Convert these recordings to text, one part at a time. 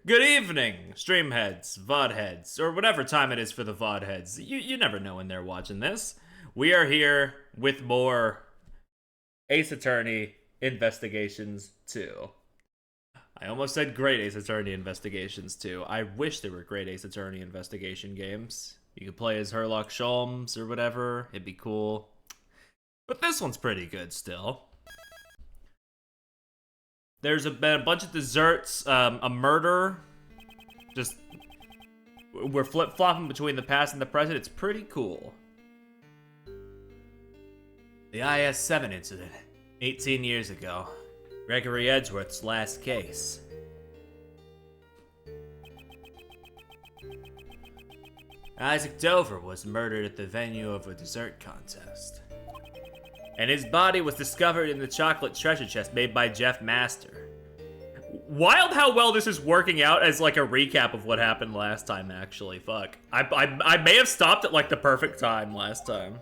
Good evening, streamheads, VODheads, or whatever time it is for the VODheads. You never know when they're watching this. We are here with more Ace Attorney Investigations 2. I almost said great Ace Attorney Investigations 2. I wish there were great Ace Attorney investigation games. You could play as Herlock Sholmes or whatever. It'd be cool. But this one's pretty good still. There's been a bunch of desserts, a murder. Just, we're flip-flopping between the past and the present. It's pretty cool. The IS-7 incident, 18 years ago. Gregory Edgeworth's last case. Isaac Dover was murdered at the venue of a dessert contest. And his body was discovered in the chocolate treasure chest made by Jeff Master. Wild how well this is working out as like a recap of what happened last time, actually. Fuck. I may have stopped at like the perfect time last time.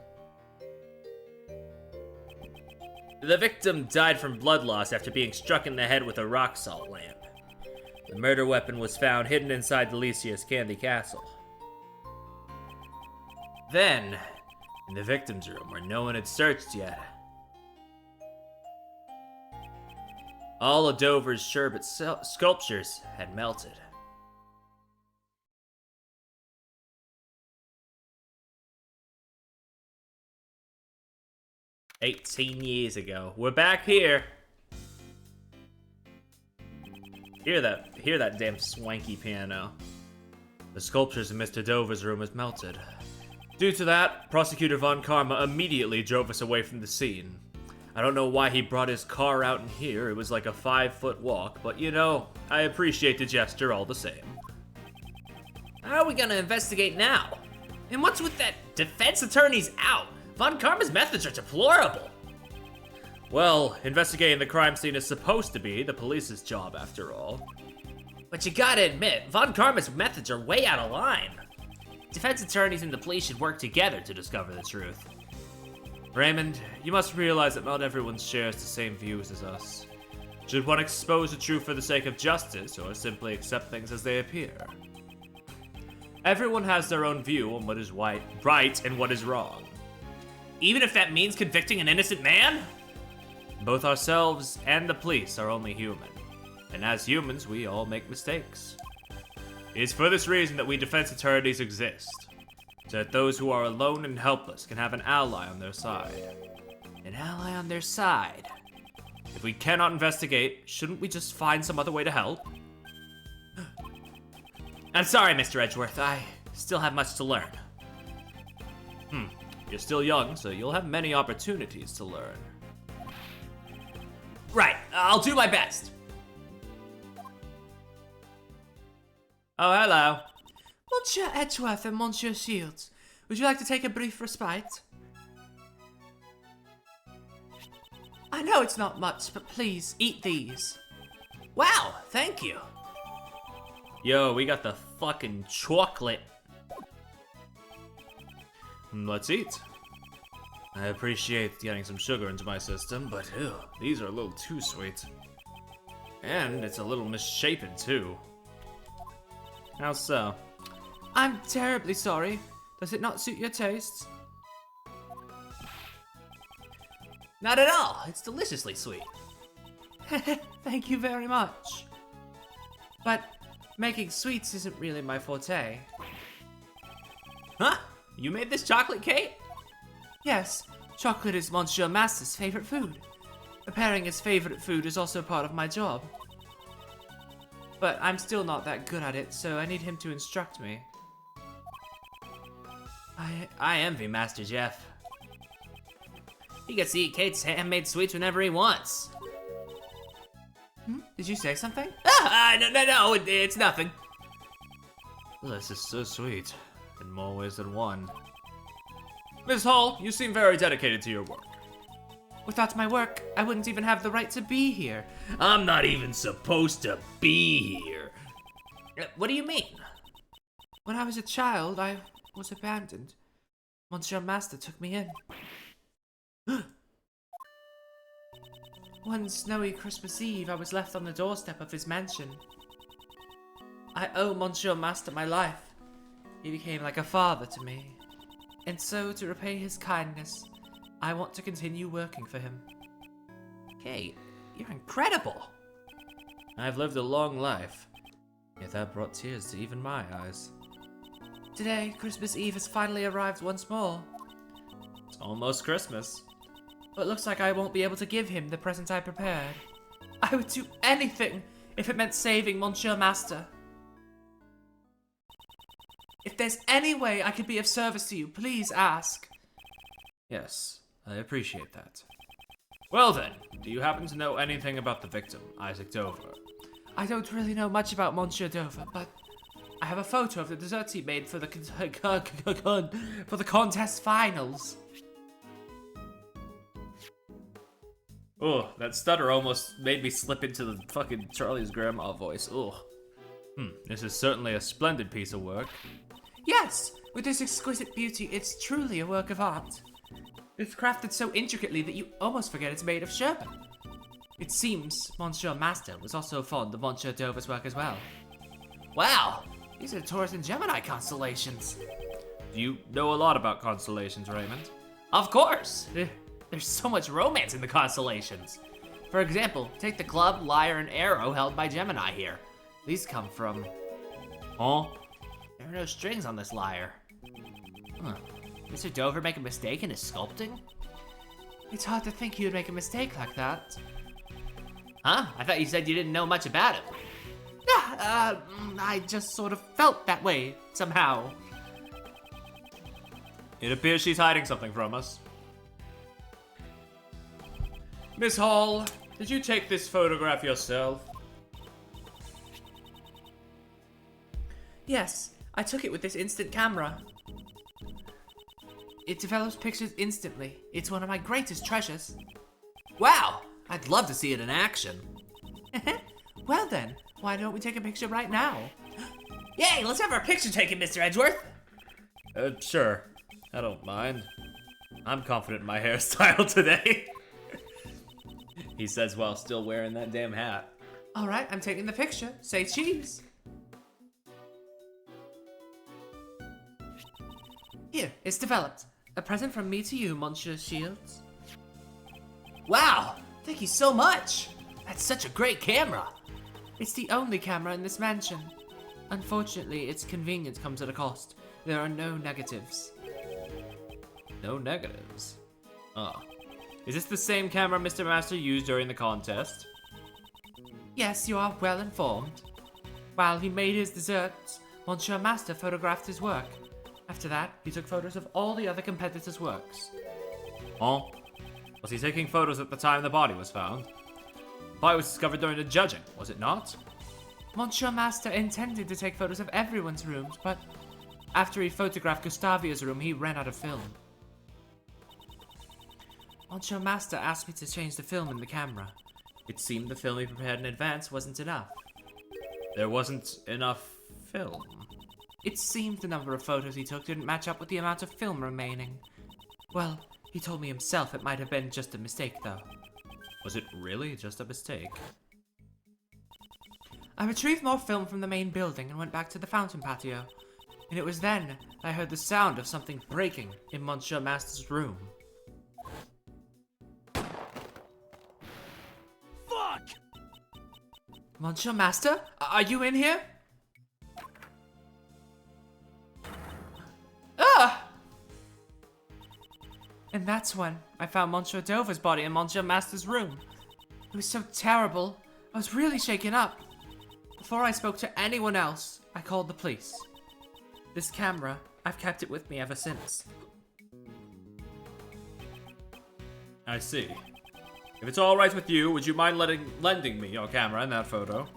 The victim died from blood loss after being struck in the head with a rock salt lamp. The murder weapon was found hidden inside Delicia's Candy Castle. Then, in the victim's room where no one had searched yet, all of Dover's sherbet sculptures had melted. "18 years ago. We're back here." Hear that damn swanky piano. The sculptures in Mr. Dover's room has melted. Due to that, Prosecutor Von Karma immediately drove us away from the scene. I don't know why he brought his car out in here. It was like a 5-foot walk, but you know, I appreciate the gesture all the same. How are we gonna investigate now? And what's with that defense attorney's out? Von Karma's methods are deplorable. Well, investigating the crime scene is supposed to be the police's job after all. But you gotta admit, Von Karma's methods are way out of line. Defense attorneys and the police should work together to discover the truth. Raymond, you must realize that not everyone shares the same views as us. Should one expose the truth for the sake of justice, or simply accept things as they appear? Everyone has their own view on what is right and what is wrong. Even if that means convicting an innocent man? Both ourselves and the police are only human. And as humans, we all make mistakes. It is for this reason that we defense attorneys exist. So that those who are alone and helpless can have an ally on their side. An ally on their side? If we cannot investigate, shouldn't we just find some other way to help? I'm sorry, Mr. Edgeworth. I still have much to learn. You're still young, so you'll have many opportunities to learn. Right, I'll do my best. Oh, hello. Monsieur Edgeworth and Monsieur Shields, would you like to take a brief respite? I know it's not much, but please, eat these. Wow, thank you. Yo, we got the fucking chocolate. Let's eat. I appreciate getting some sugar into my system, but ew, these are a little too sweet. And it's a little misshapen too. How so? I'm terribly sorry. Does it not suit your tastes? Not at all. It's deliciously sweet. Thank you very much. But making sweets isn't really my forte. Huh? You made this chocolate cake? Yes, chocolate is Monsieur Master's favorite food. Preparing his favorite food is also part of my job. But I'm still not that good at it, so I need him to instruct me. I envy Master Jeff. He gets to eat Kate's handmade sweets whenever he wants. Did you say something? No, it's nothing. This is so sweet, in more ways than one. Miss Hall, you seem very dedicated to your work. Without my work, I wouldn't even have the right to be here. I'm not even supposed to be here. What do you mean? When I was a child, I was abandoned. Monsieur Master took me in. One snowy Christmas Eve, I was left on the doorstep of his mansion. I owe Monsieur Master my life. He became like a father to me. And so, to repay his kindness, I want to continue working for him. Hey, you're incredible. I've lived a long life, yet that brought tears to even my eyes. Today, Christmas Eve has finally arrived once more. It's almost Christmas. But it looks like I won't be able to give him the present I prepared. I would do anything if it meant saving Monsieur Master. If there's any way I could be of service to you, please ask. Yes, I appreciate that. Well then, do you happen to know anything about the victim, Isaac Dover? I don't really know much about Monsieur Dover, but I have a photo of the desserts he made for the contest finals. Oh, that stutter almost made me slip into the fucking Charlie's grandma voice. Oh. This is certainly a splendid piece of work. Yes, with this exquisite beauty, it's truly a work of art. It's crafted so intricately that you almost forget it's made of sherbet. It seems Monsieur Master was also fond of Monsieur Dover's work as well. Wow, these are Taurus and Gemini constellations. Do you know a lot about constellations, Raymond? Of course! There's so much romance in the constellations. For example, take the club, lyre, and arrow held by Gemini here. These come from... Huh? There are no strings on this lyre. Huh. Mr. Dover make a mistake in his sculpting? It's hard to think he would make a mistake like that. Huh? I thought you said you didn't know much about him. Yeah, I just sort of felt that way, somehow. It appears she's hiding something from us. Miss Hall, did you take this photograph yourself? Yes, I took it with this instant camera. It develops pictures instantly. It's one of my greatest treasures. Wow, I'd love to see it in action. Well then, why don't we take a picture right now? Yay, let's have our picture taken, Mr. Edgeworth. Sure. I don't mind. I'm confident in my hairstyle today. He says while still wearing that damn hat. Alright, I'm taking the picture. Say cheese. Here, it's developed. A present from me to you, Monsieur Shields. Wow, thank you so much. That's such a great camera. It's the only camera in this mansion. Unfortunately, its convenience comes at a cost. There are no negatives. No negatives. Ah. Is this the same camera Mr. Master used during the contest? Yes, you are well informed. While he made his desserts, Monsieur Master photographed his work. After that, he took photos of all the other competitors' works. Huh? Was he taking photos at the time the body was found? The body was discovered during the judging, was it not? Monsieur Master intended to take photos of everyone's rooms, but after he photographed Gustavia's room, he ran out of film. Monsieur Master asked me to change the film in the camera. It seemed the film he prepared in advance wasn't enough. There wasn't enough film. It seemed the number of photos he took didn't match up with the amount of film remaining. Well, he told me himself it might have been just a mistake, though. Was it really just a mistake? I retrieved more film from the main building and went back to the fountain patio. And it was then I heard the sound of something breaking in Monsieur Master's room. Fuck! Monsieur Master? Are you in here? Ah! And that's when I found Monsieur Dover's body in Monsieur Master's room. It was so terrible. I was really shaken up. Before I spoke to anyone else, I called the police. This camera, I've kept it with me ever since. I see. If it's alright with you, would you mind lending me your camera in that photo?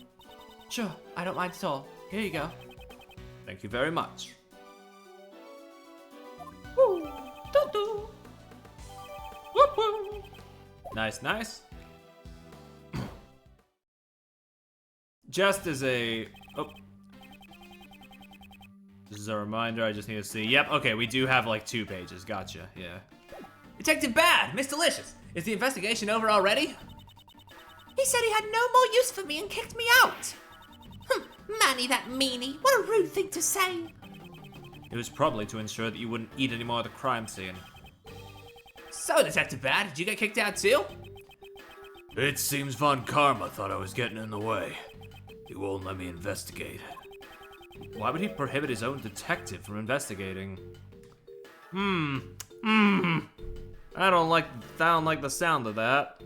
Sure, I don't mind at all. Here you go. Thank you very much. Woo! Doo-doo! Woo-woo! Nice, nice. Just as a... Oh. This is a reminder, I just need to see. Yep, okay, we do have like 2 pages. Gotcha, yeah. Detective Bad, Miss Delicious, is the investigation over already? He said he had no more use for me and kicked me out. Ernie, that meanie. What a rude thing to say. It was probably to ensure that you wouldn't eat any more of the crime scene. So, Detective Bad, did you get kicked out too? It seems Von Karma thought I was getting in the way. He won't let me investigate. Why would he prohibit his own detective from investigating? I don't like the sound of that.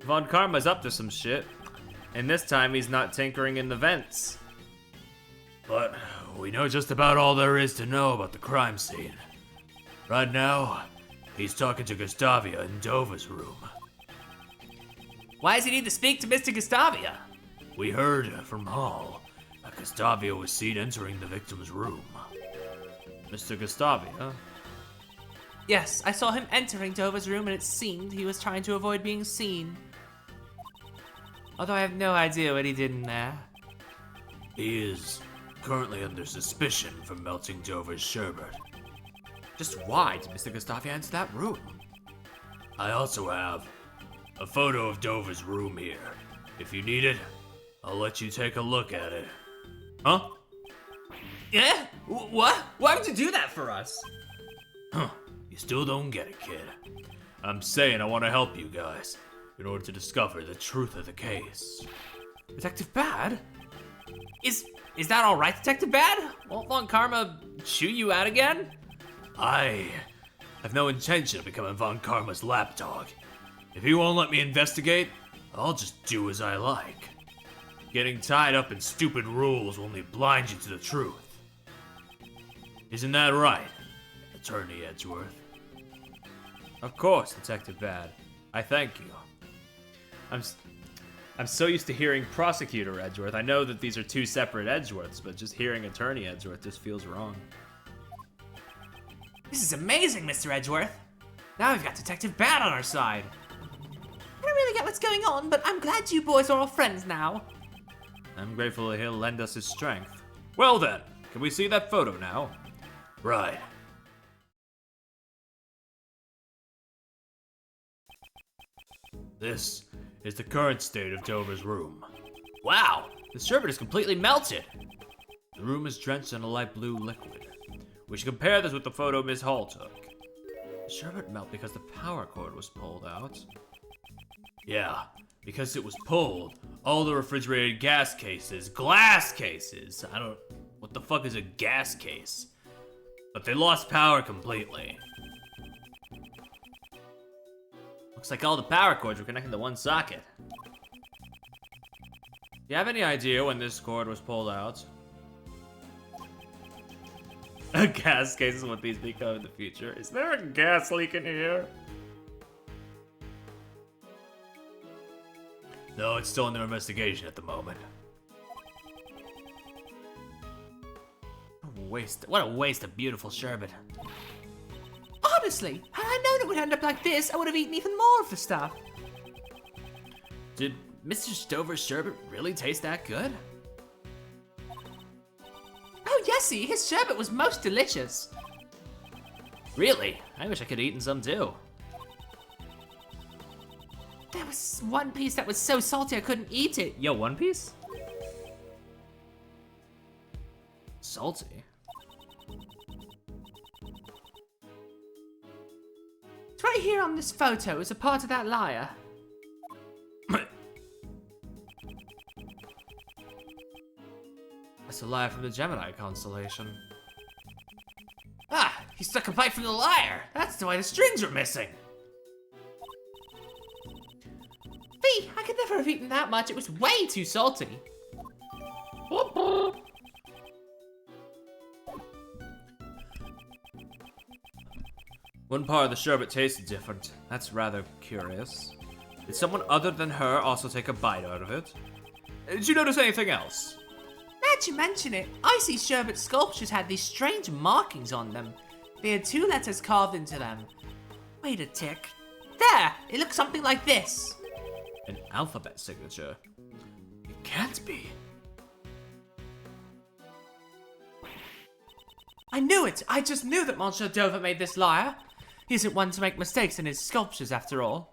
Von Karma's up to some shit, and this time he's not tinkering in the vents. But we know just about all there is to know about the crime scene. Right now, he's talking to Gustavia in Dova's room. Why does he need to speak to Mr. Gustavia? We heard from Hall that Gustavia was seen entering the victim's room. Mr. Gustavia? Yes, I saw him entering Dova's room and it seemed he was trying to avoid being seen. Although I have no idea what he did in there. He is currently under suspicion for melting Dova's sherbet. Just why did Mr. Gustavia enter that room? I also have a photo of Dova's room here. If you need it, I'll let you take a look at it. Huh? Yeah? What? Why would you do that for us? Huh. You still don't get it, kid. I'm saying I want to help you guys in order to discover the truth of the case. Detective Bad? Is that alright, Detective Bad? Won't Von Karma shoot you out again? I have no intention of becoming Von Karma's lapdog. If he won't let me investigate, I'll just do as I like. Getting tied up in stupid rules will only blind you to the truth. Isn't that right, Attorney Edgeworth? Of course, Detective Bad. I thank you. I'm so used to hearing Prosecutor Edgeworth. I know that these are two separate Edgeworths, but just hearing Attorney Edgeworth just feels wrong. This is amazing, Mr. Edgeworth. Now we've got Detective Bad on our side. I don't really get what's going on, but I'm glad you boys are all friends now. I'm grateful that he'll lend us his strength. Well then, can we see that photo now? Right. This is the current state of Dova's room. Wow, the sherbet is completely melted. The room is drenched in a light blue liquid. We should compare this with the photo Miss Hall took. The sherbet melted because the power cord was pulled out. Yeah, because it was pulled, all the refrigerated glass cases, what the fuck is a gas case? But they lost power completely. Looks like all the power cords were connected to one socket. Do you have any idea when this cord was pulled out? A gas case is what these become in the future. Is there a gas leak in here? No, it's still under investigation at the moment. What a waste of beautiful sherbet. Honestly, had I known it would end up like this, I would have eaten even more of the stuff. Did Mr. Stover's sherbet really taste that good? Oh, yesy, his sherbet was most delicious. Really? I wish I could have eaten some too. There was one piece that was so salty I couldn't eat it. Yo, One Piece? Salty? It's right here on this photo as a part of that liar. That's a liar from the Gemini constellation. Ah, he stuck a bite from the liar. That's why the strings were missing. Fee, I could never have eaten that much. It was way too salty. One part of the sherbet tasted different. That's rather curious. Did someone other than her also take a bite out of it? Did you notice anything else? Now that you mention it, Icy Sherbet sculptures had these strange markings on them. They had two letters carved into them. Wait a tick. There! It looks something like this. An alphabet signature? It can't be. I knew it! I just knew that Monsieur Dover made this liar. He isn't one to make mistakes in his sculptures, after all.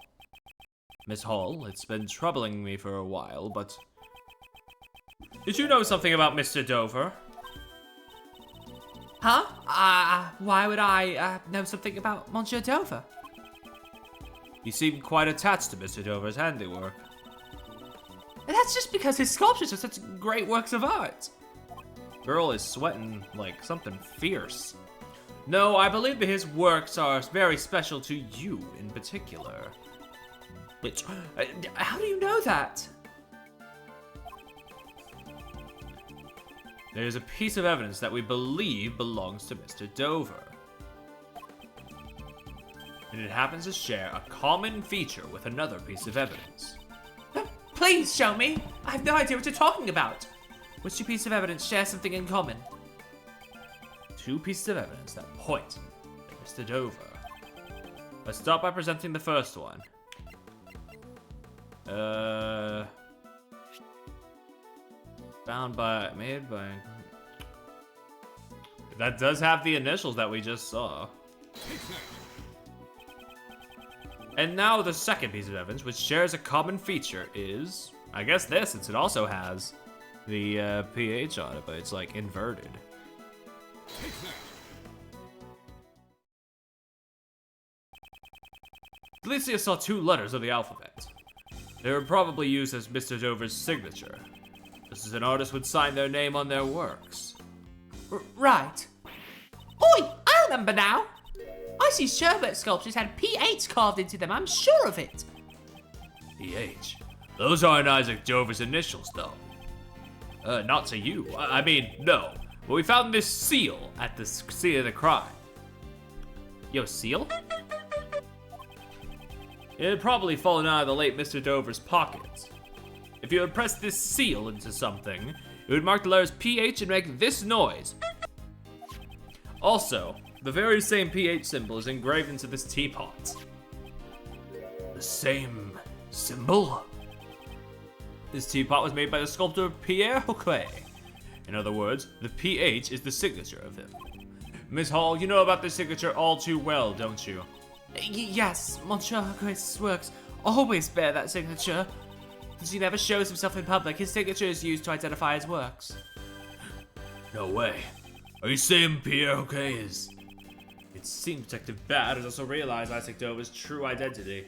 Miss Hall, it's been troubling me for a while, but did you know something about Mr. Dover? Huh? Why would I know something about Monsieur Dover? You seem quite attached to Mr. Dover's handiwork. And that's just because his sculptures are such great works of art. Girl is sweating like something fierce. No, I believe that his works are very special to you in particular. Which, How do you know that? there's a piece of evidence that we believe belongs to Mr. Dover. And it happens to share a common feature with another piece of evidence. Please show me. I have no idea what you're talking about. Which two pieces of evidence share something in common? Two pieces of evidence that point to Mr. Dover. Let's start by presenting the first one. Made by... That does have the initials that we just saw. And now the second piece of evidence, which shares a common feature, is... I guess this, since it also has the PH on it, but it's like inverted. Delicia saw two letters of the alphabet. They were probably used as Mr. Dover's signature. Just as an artist would sign their name on their works. Right. Oi, I remember now. I see Sherbert sculptures had PH carved into them, I'm sure of it. PH? Those aren't Isaac Dover's initials, though. Not to you. I mean, no. But we found this seal at the scene of the crime. Yo, seal? It had probably fallen out of the late Mr. Dover's pockets. If you had pressed this seal into something, it would mark the letters PH and make this noise. Also, the very same PH symbol is engraved into this teapot. The same symbol? This teapot was made by the sculptor Pierre Hoquet. In other words, the PH is the signature of him. Miss Hall, you know about this signature all too well, don't you? Yes, Monsieur Hoquet's works always bear that signature. Since he never shows himself in public, his signature is used to identify his works. No way. Are you saying Pierre Hoquet is... It seems Detective Bad has also realized Isaac Dover's true identity.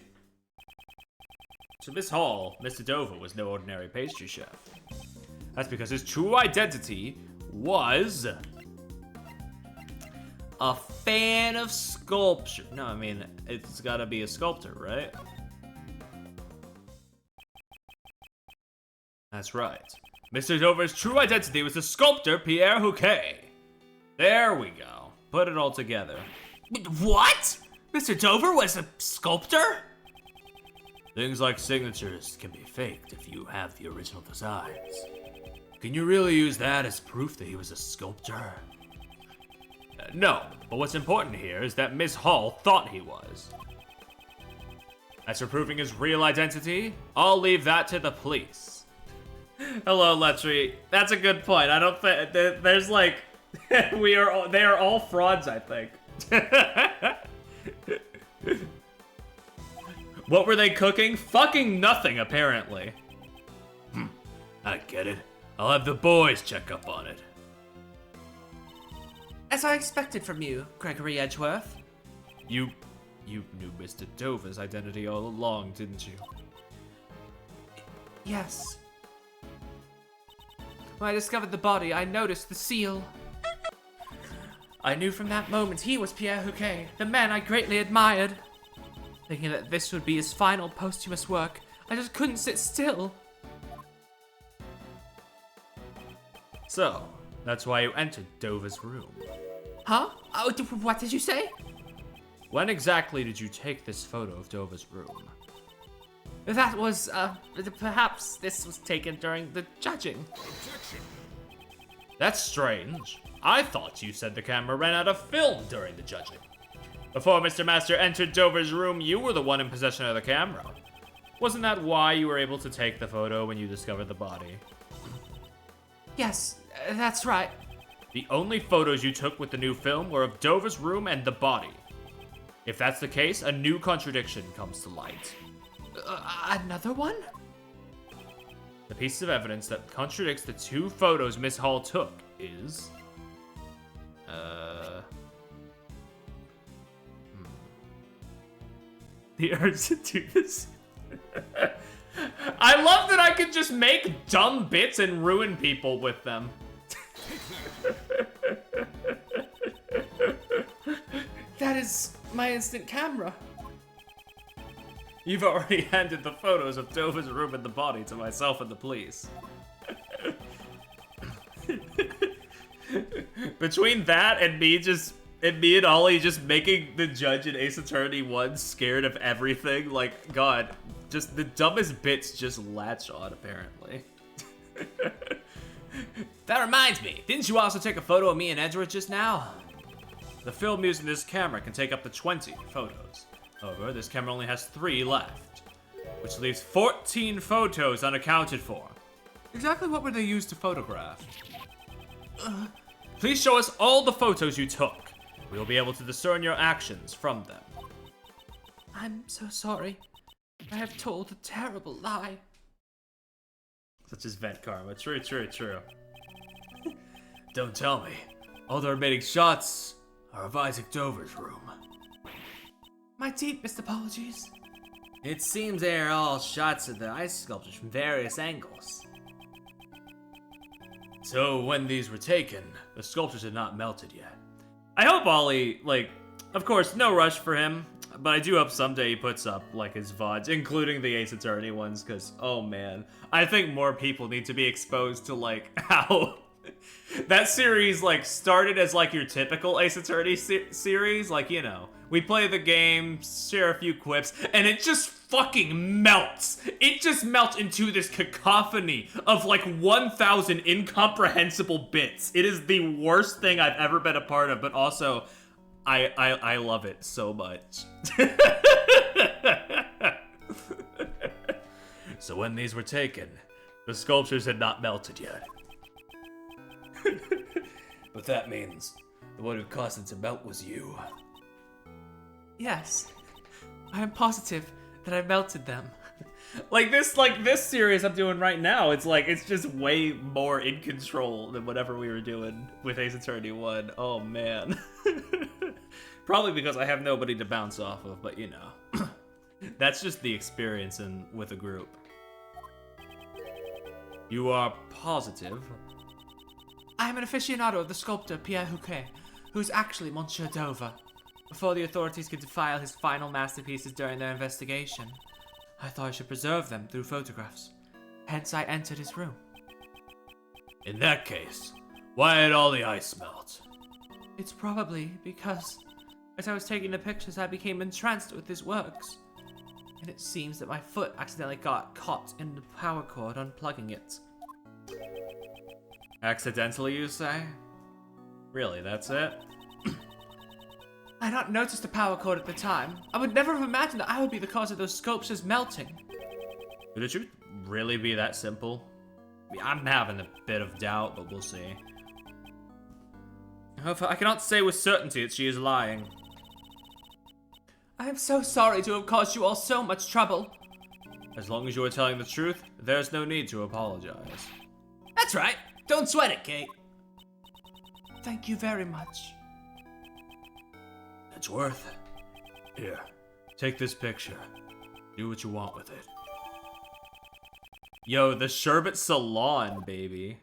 To Miss Hall, Mr. Dover was no ordinary pastry chef. That's because his true identity was... a fan of sculpture. No, I mean, it's gotta be a sculptor, right? That's right. Mr. Dover's true identity was the sculptor Pierre Hoquet. There we go. Put it all together. What? Mr. Dover was a sculptor? Things like signatures can be faked if you have the original designs. Can you really use that as proof that he was a sculptor? No, but what's important here is that Miss Hall thought he was. As for proving his real identity, I'll leave that to the police. Hello, Letry. That's a good point. I don't think there's like they are all frauds, I think. What were they cooking? Fucking nothing, apparently. I get it. I'll have the boys check up on it. As I expected from you, Gregory Edgeworth. You knew Mr. Dover's identity all along, didn't you? Yes. When I discovered the body, I noticed the seal. I knew from that moment he was Pierre Hoquet, the man I greatly admired. Thinking that this would be his final posthumous work, I just couldn't sit still. So, that's why you entered Dover's room. Huh? Oh, what did you say? When exactly did you take this photo of Dover's room? That was, perhaps this was taken during the judging. That's strange. I thought you said the camera ran out of film during the judging. Before Mr. Master entered Dover's room, you were the one in possession of the camera. Wasn't that why you were able to take the photo when you discovered the body? Yes, that's right. The only photos you took with the new film were of Dover's room and the body. If that's the case, a new contradiction comes to light. Another one? The piece of evidence that contradicts the 2 photos Miss Hall took is... The urge to do this. I love that I could just make dumb bits and ruin people with them. That is my instant camera. You've already handed the photos of Dova's room and the body to myself and the police. Between that and me and Ollie just making the judge in Ace Attorney 1 scared of everything, like, God, just the dumbest bits just latch on, apparently. That reminds me, didn't you also take a photo of me and Edward just now? The film using this camera can take up to 20 photos. However, this camera only has 3 left, which leaves 14 photos unaccounted for. Exactly what were they used to photograph? Please show us all the photos you took. We will be able to discern your actions from them. I'm so sorry. I have told a terrible lie. Such as vent karma. True. Don't tell me. All the remaining shots are of Isaac Dover's room. My deepest apologies. It seems they are all shots of the ice sculptures from various angles. So when these were taken, the sculptures had not melted yet. I hope Ollie, like, of course, no rush for him, but I do hope someday he puts up, like, his VODs, including the Ace Attorney ones, because, oh man, I think more people need to be exposed to, like, how that series, like, started as, like, your typical Ace Attorney series, like, you know, we play the game, share a few quips, and it just fucking melts. It just melts into this cacophony of like 1,000 incomprehensible bits. It is the worst thing I've ever been a part of, but also, I love it so much. So when these were taken, the sculptures had not melted yet. But that means the one who caused them to melt was you. Yes, I am positive that I melted them. like this series I'm doing right now, it's just way more in control than whatever we were doing with Ace Attorney 1. Oh man. Probably because I have nobody to bounce off of, but you know. That's just the experience with a group. You are positive? I am an aficionado of the sculptor Pierre Huquet, who is actually Monsieur Dover. Before the authorities could defile his final masterpieces during their investigation, I thought I should preserve them through photographs. Hence, I entered his room. In that case, why did all the ice melt? It's probably because, as I was taking the pictures, I became entranced with his works. And it seems that my foot accidentally got caught in the power cord unplugging it. Accidentally, you say? Really, that's it? I had not noticed the power cord at the time. I would never have imagined that I would be the cause of those sculptures melting. Could it really be that simple? I mean, I'm having a bit of doubt, but we'll see. However, I cannot say with certainty that she is lying. I am so sorry to have caused you all so much trouble. As long as you are telling the truth, there's no need to apologize. That's right. Don't sweat it, Kate. Thank you very much. It's worth it. Here, take this picture. Do what you want with it. Yo, the Sherbet Salon, baby.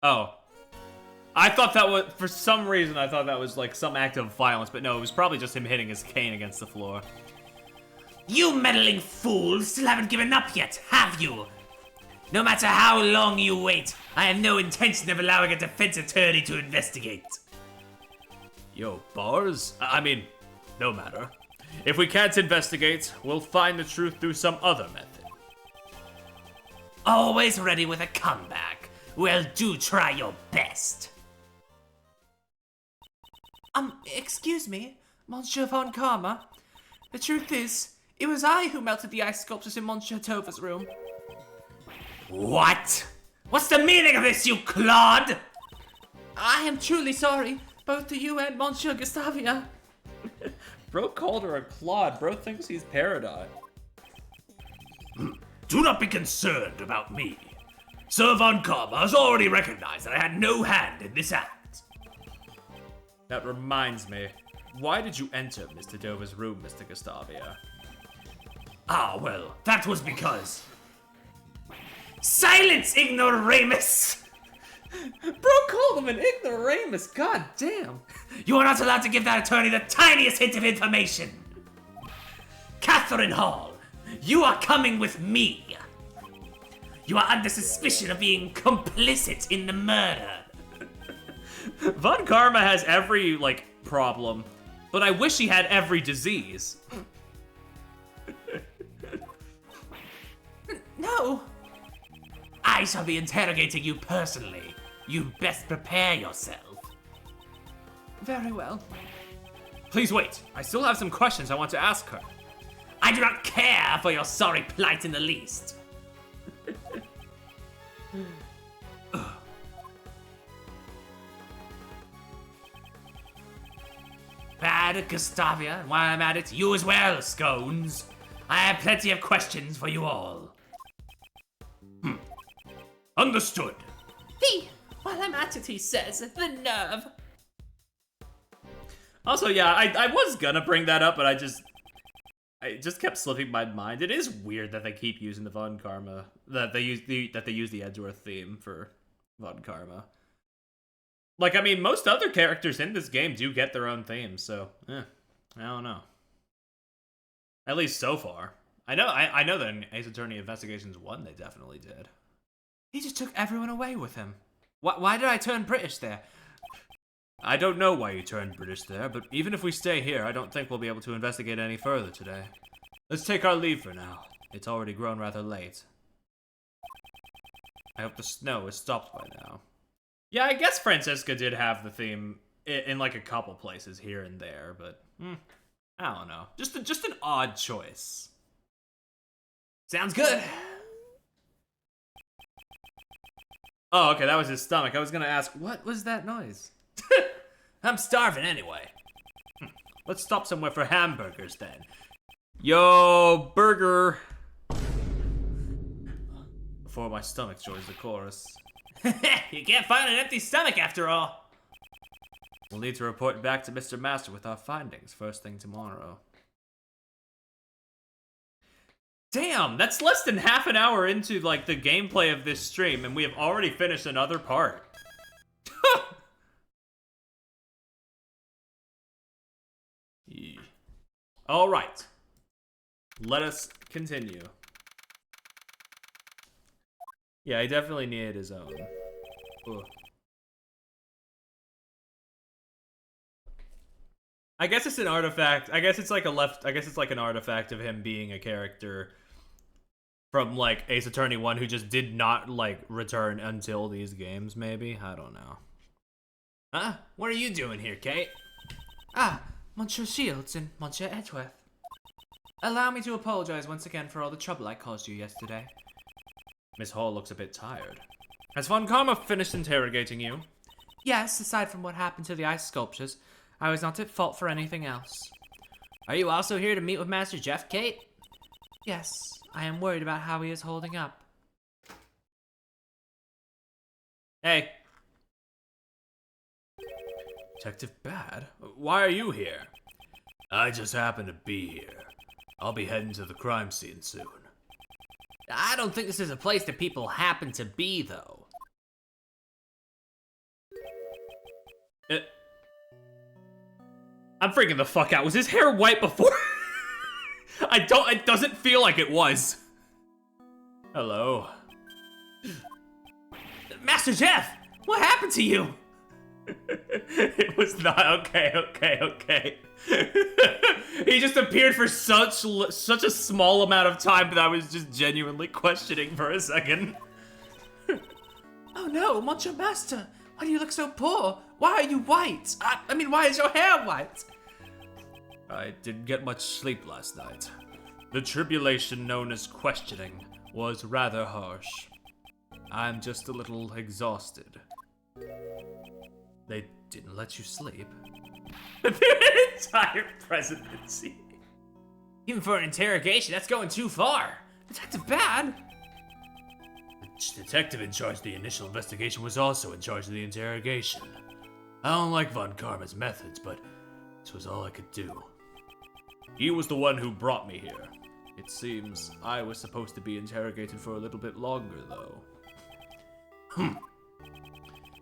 Oh. I thought that was, for some reason, I thought that was like some act of violence, but no, it was probably just him hitting his cane against the floor. You meddling fools still haven't given up yet, have you? No matter how long you wait, I have no intention of allowing a defense attorney to investigate. Yo, bars? I mean, no matter. If we can't investigate, we'll find the truth through some other method. Always ready with a comeback. Well, do try your best. Excuse me, Monsieur Von Karma. The truth is, it was I who melted the ice sculptures in Monsieur Dover's room. What? What's the meaning of this, you clod? I am truly sorry, both to you and Monsieur Gustavia. Bro called her a clod. Bro thinks he's Peridot. Do not be concerned about me. Sir Von Karma has already recognized that I had no hand in this act. That reminds me. Why did you enter Mr. Dover's room, Mr. Gustavia? Ah, well, that was because... Silence, ignoramus! Bro called him an ignoramus, god damn. You are not allowed to give that attorney the tiniest hint of information. Catherine Hall, you are coming with me. You are under suspicion of being complicit in the murder. Von Karma has every, problem, but I wish he had every disease. No. I shall be interrogating you personally. You best prepare yourself. Very well. Please wait, I still have some questions I want to ask her. I do not care for your sorry plight in the least. Bad Gustavia, and while I'm at it, you as well, Scones. I have plenty of questions for you all. Understood. While I'm at it, he says, the nerve. Also, yeah, I was gonna bring that up, but it just kept slipping my mind. It is weird that they keep using the Von Karma, that they use the Edgeworth theme for Von Karma. I mean, most other characters in this game do get their own themes, so I don't know. At least so far. I know that in Ace Attorney Investigations 1 they definitely did. He just took everyone away with him. Why did I turn British there? I don't know why you turned British there, but even if we stay here, I don't think we'll be able to investigate any further today. Let's take our leave for now. It's already grown rather late. I hope the snow has stopped by now. Yeah, I guess Francesca did have the theme in a couple places here and there, but I don't know. Just an odd choice. Sounds good. Oh, okay, that was his stomach. I was gonna ask, what was that noise? I'm starving anyway. Let's stop somewhere for hamburgers then. Yo, burger! Before my stomach joins the chorus. You can't find an empty stomach after all. We'll need to report back to Mr. Master with our findings first thing tomorrow. Damn, that's less than half an hour into, the gameplay of this stream, and we have already finished another part. Yeah. Alright. Let us continue. Yeah, he definitely needed his own. Ugh. I guess it's an artifact. I guess it's an artifact of him being a character from Ace Attorney 1 who just did not return until these games, maybe? I don't know. Huh? What are you doing here, Kate? Ah, Monsieur Shields and Monsieur Edgeworth. Allow me to apologize once again for all the trouble I caused you yesterday. Miss Hall looks a bit tired. Has Von Karma finished interrogating you? Yes, aside from what happened to the ice sculptures, I was not at fault for anything else. Are you also here to meet with Master Jeff, Kate? Yes, I am worried about how he is holding up. Hey. Detective Bad? Why are you here? I just happen to be here. I'll be heading to the crime scene soon. I don't think this is a place that people happen to be, though. I'm freaking the fuck out. Was his hair white before? It doesn't feel like it was. Hello. Master Jeff, what happened to you? It was not okay. He just appeared for such a small amount of time that I was just genuinely questioning for a second. Oh no, Monsieur Master, why do you look so poor? Why are you white? I mean, why is your hair white? I didn't get much sleep last night. The tribulation known as questioning was rather harsh. I'm just a little exhausted. They didn't let you sleep? The entire presidency. Even for an interrogation, that's going too far. Detective Bad? The detective in charge of the initial investigation was also in charge of the interrogation. I don't like Von Karma's methods, but this was all I could do. He was the one who brought me here. It seems I was supposed to be interrogated for a little bit longer, though.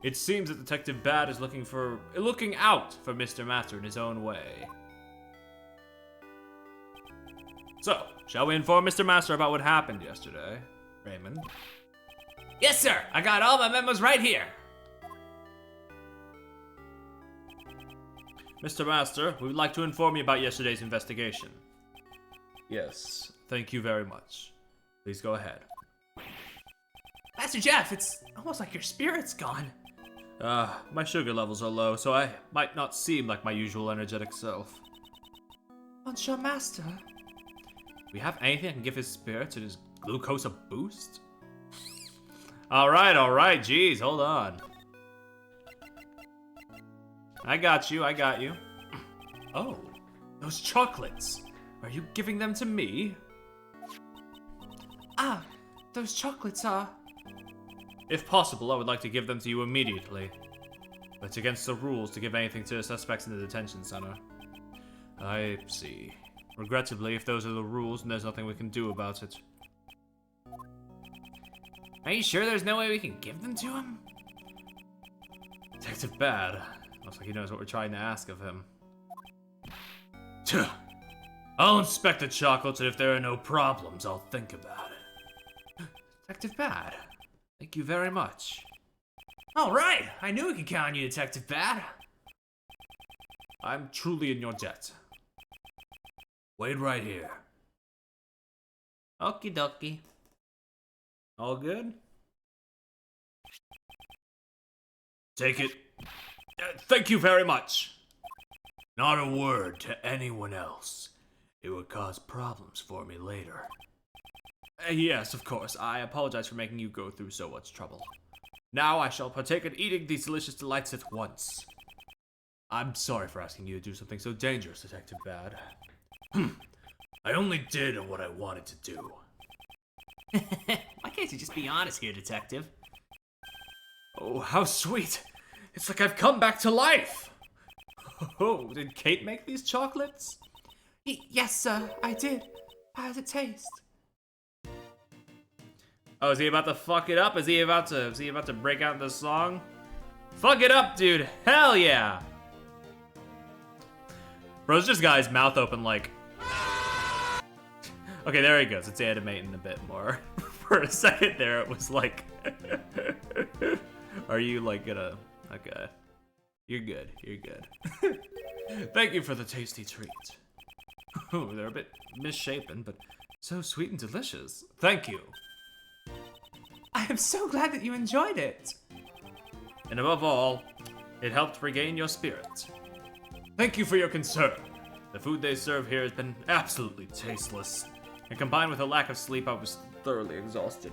It seems that Detective Bad is looking out for Mr. Master in his own way. So, shall we inform Mr. Master about what happened yesterday, Raymond? Yes, sir. I got all my memos right here. Mr. Master, we would like to inform you about yesterday's investigation. Yes, thank you very much. Please go ahead. Master Jeff, it's almost like your spirit's gone. My sugar levels are low, so I might not seem like my usual energetic self. Monsieur Master? We have anything that can give his spirits and his glucose a boost? Alright, jeez, hold on. I got you. Oh, those chocolates. Are you giving them to me? Ah, those chocolates are... If possible, I would like to give them to you immediately. But it's against the rules to give anything to the suspects in the detention center. I see. Regrettably, if those are the rules, then there's nothing we can do about it. Are you sure there's no way we can give them to him? Detective Bad. Looks like he knows what we're trying to ask of him. I'll inspect the chocolates, and if there are no problems, I'll think about it. Detective Bad, thank you very much. All right. I knew we could count on you, Detective Bad. I'm truly in your debt. Wait right here. Okie dokie. All good? Take it. Thank you very much. Not a word to anyone else. It would cause problems for me later. Yes, of course. I apologize for making you go through so much trouble. Now I shall partake in eating these delicious delights at once. I'm sorry for asking you to do something so dangerous, Detective Bad. I only did what I wanted to do. Why can't you just be honest here, Detective? Oh, how sweet! It's like I've come back to life! Oh, did Kate make these chocolates? Yes, sir, I did. How does it taste? Oh, is he about to fuck it up? Is he about to break out into song? Fuck it up, dude! Hell yeah! Bro's just got his mouth open like... Okay, there he goes. It's animating a bit more. For a second there, it was like... Are you, like, gonna... Okay. You're good. Thank you for the tasty treat. Oh, they're a bit misshapen, but so sweet and delicious. Thank you. I am so glad that you enjoyed it. And above all, it helped regain your spirit. Thank you for your concern. The food they serve here has been absolutely tasteless. And combined with a lack of sleep, I was thoroughly exhausted.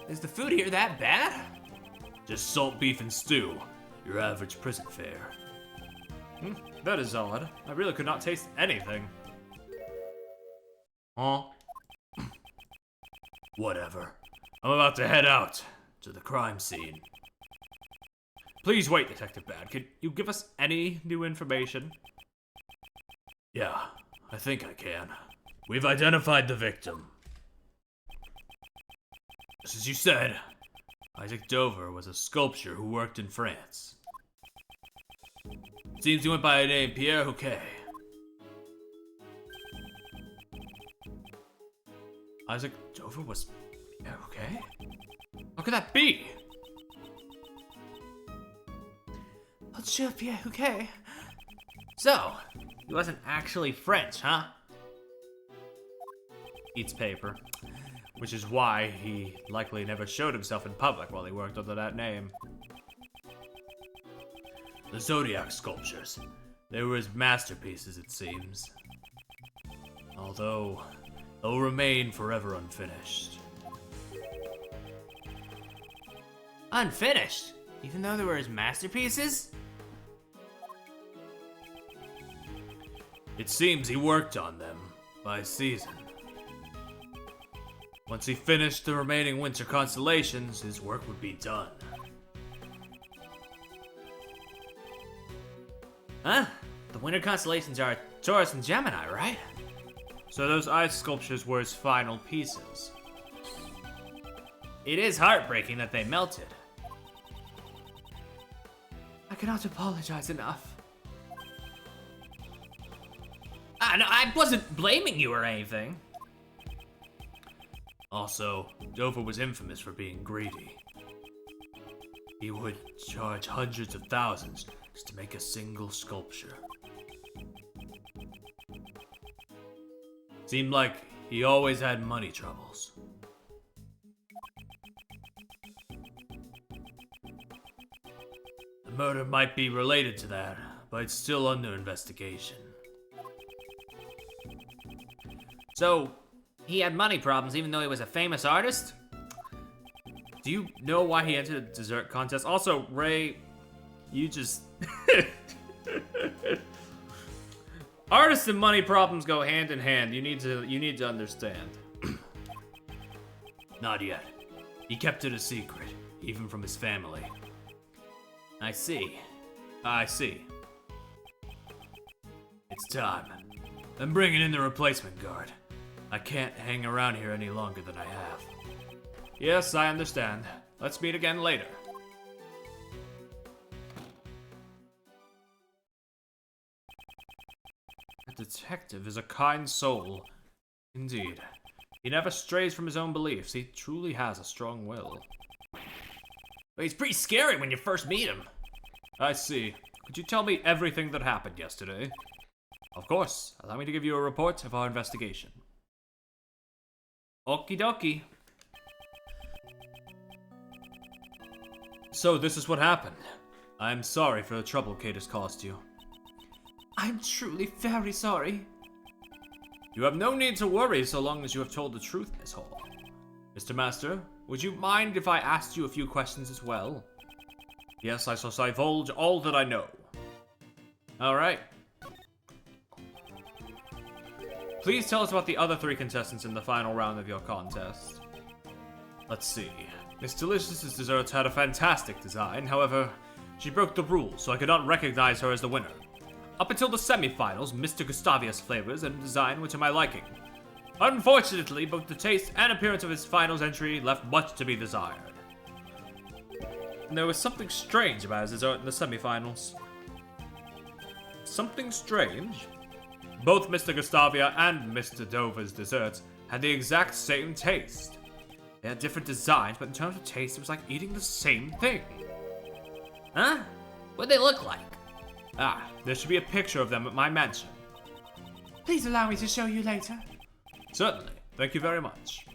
Is the food here that bad? Just salt beef and stew. Your average prison fare. That is odd. I really could not taste anything. Huh? Whatever. I'm about to head out to the crime scene. Please wait, Detective Bad. Can you give us any new information? Yeah, I think I can. We've identified the victim. Just as you said, Isaac Dover was a sculptor who worked in France. Seems he went by the name Pierre Houquet. Isaac Dover was Pierre Houquet? How could that be? Monsieur Pierre Houquet. So, he wasn't actually French, huh? Eats paper. Which is why he likely never showed himself in public while he worked under that name. The Zodiac sculptures. They were his masterpieces, it seems. Although, they'll remain forever unfinished. Unfinished? Even though they were his masterpieces? It seems he worked on them by season. Once he finished the remaining winter constellations, his work would be done. Huh? The winter constellations are Taurus and Gemini, right? So those ice sculptures were his final pieces. It is heartbreaking that they melted. I cannot apologize enough. No, I wasn't blaming you or anything. Also, Dover was infamous for being greedy. He would charge hundreds of thousands just to make a single sculpture. Seemed like he always had money troubles. The murder might be related to that, but it's still under investigation. So, he had money problems even though he was a famous artist? Do you know why he entered a dessert contest? Also, Ray, you just... Artists and money problems go hand in hand. You need to understand. Not yet. He kept it a secret, even from his family. I see. I see. It's time. I'm bringing in the replacement guard. I can't hang around here any longer than I have. Yes, I understand. Let's meet again later. A detective is a kind soul. Indeed. He never strays from his own beliefs. He truly has a strong will. But he's pretty scary when you first meet him. I see. Could you tell me everything that happened yesterday? Of course. Allow me to give you a report of our investigation. Okie dokie. So this is what happened. I'm sorry for the trouble Kate has caused you. I'm truly very sorry. You have no need to worry so long as you have told the truth, Miss Hall. Mr. Master, would you mind if I asked you a few questions as well? Yes, I shall divulge all that I know. Alright. Please tell us about the other 3 contestants in the final round of your contest. Let's see. Miss Delicious's desserts had a fantastic design, however, she broke the rules, so I could not recognize her as the winner. Up until the semifinals, Mr. Gustavius' flavors and design were to my liking. Unfortunately, both the taste and appearance of his finals entry left much to be desired. And there was something strange about his dessert in the semifinals. Something strange? Both Mr. Gustavia and Mr. Dover's desserts had the exact same taste. They had different designs, but in terms of taste, it was like eating the same thing. Huh? What'd they look like? There should be a picture of them at my mansion. Please allow me to show you later. Certainly. Thank you very much.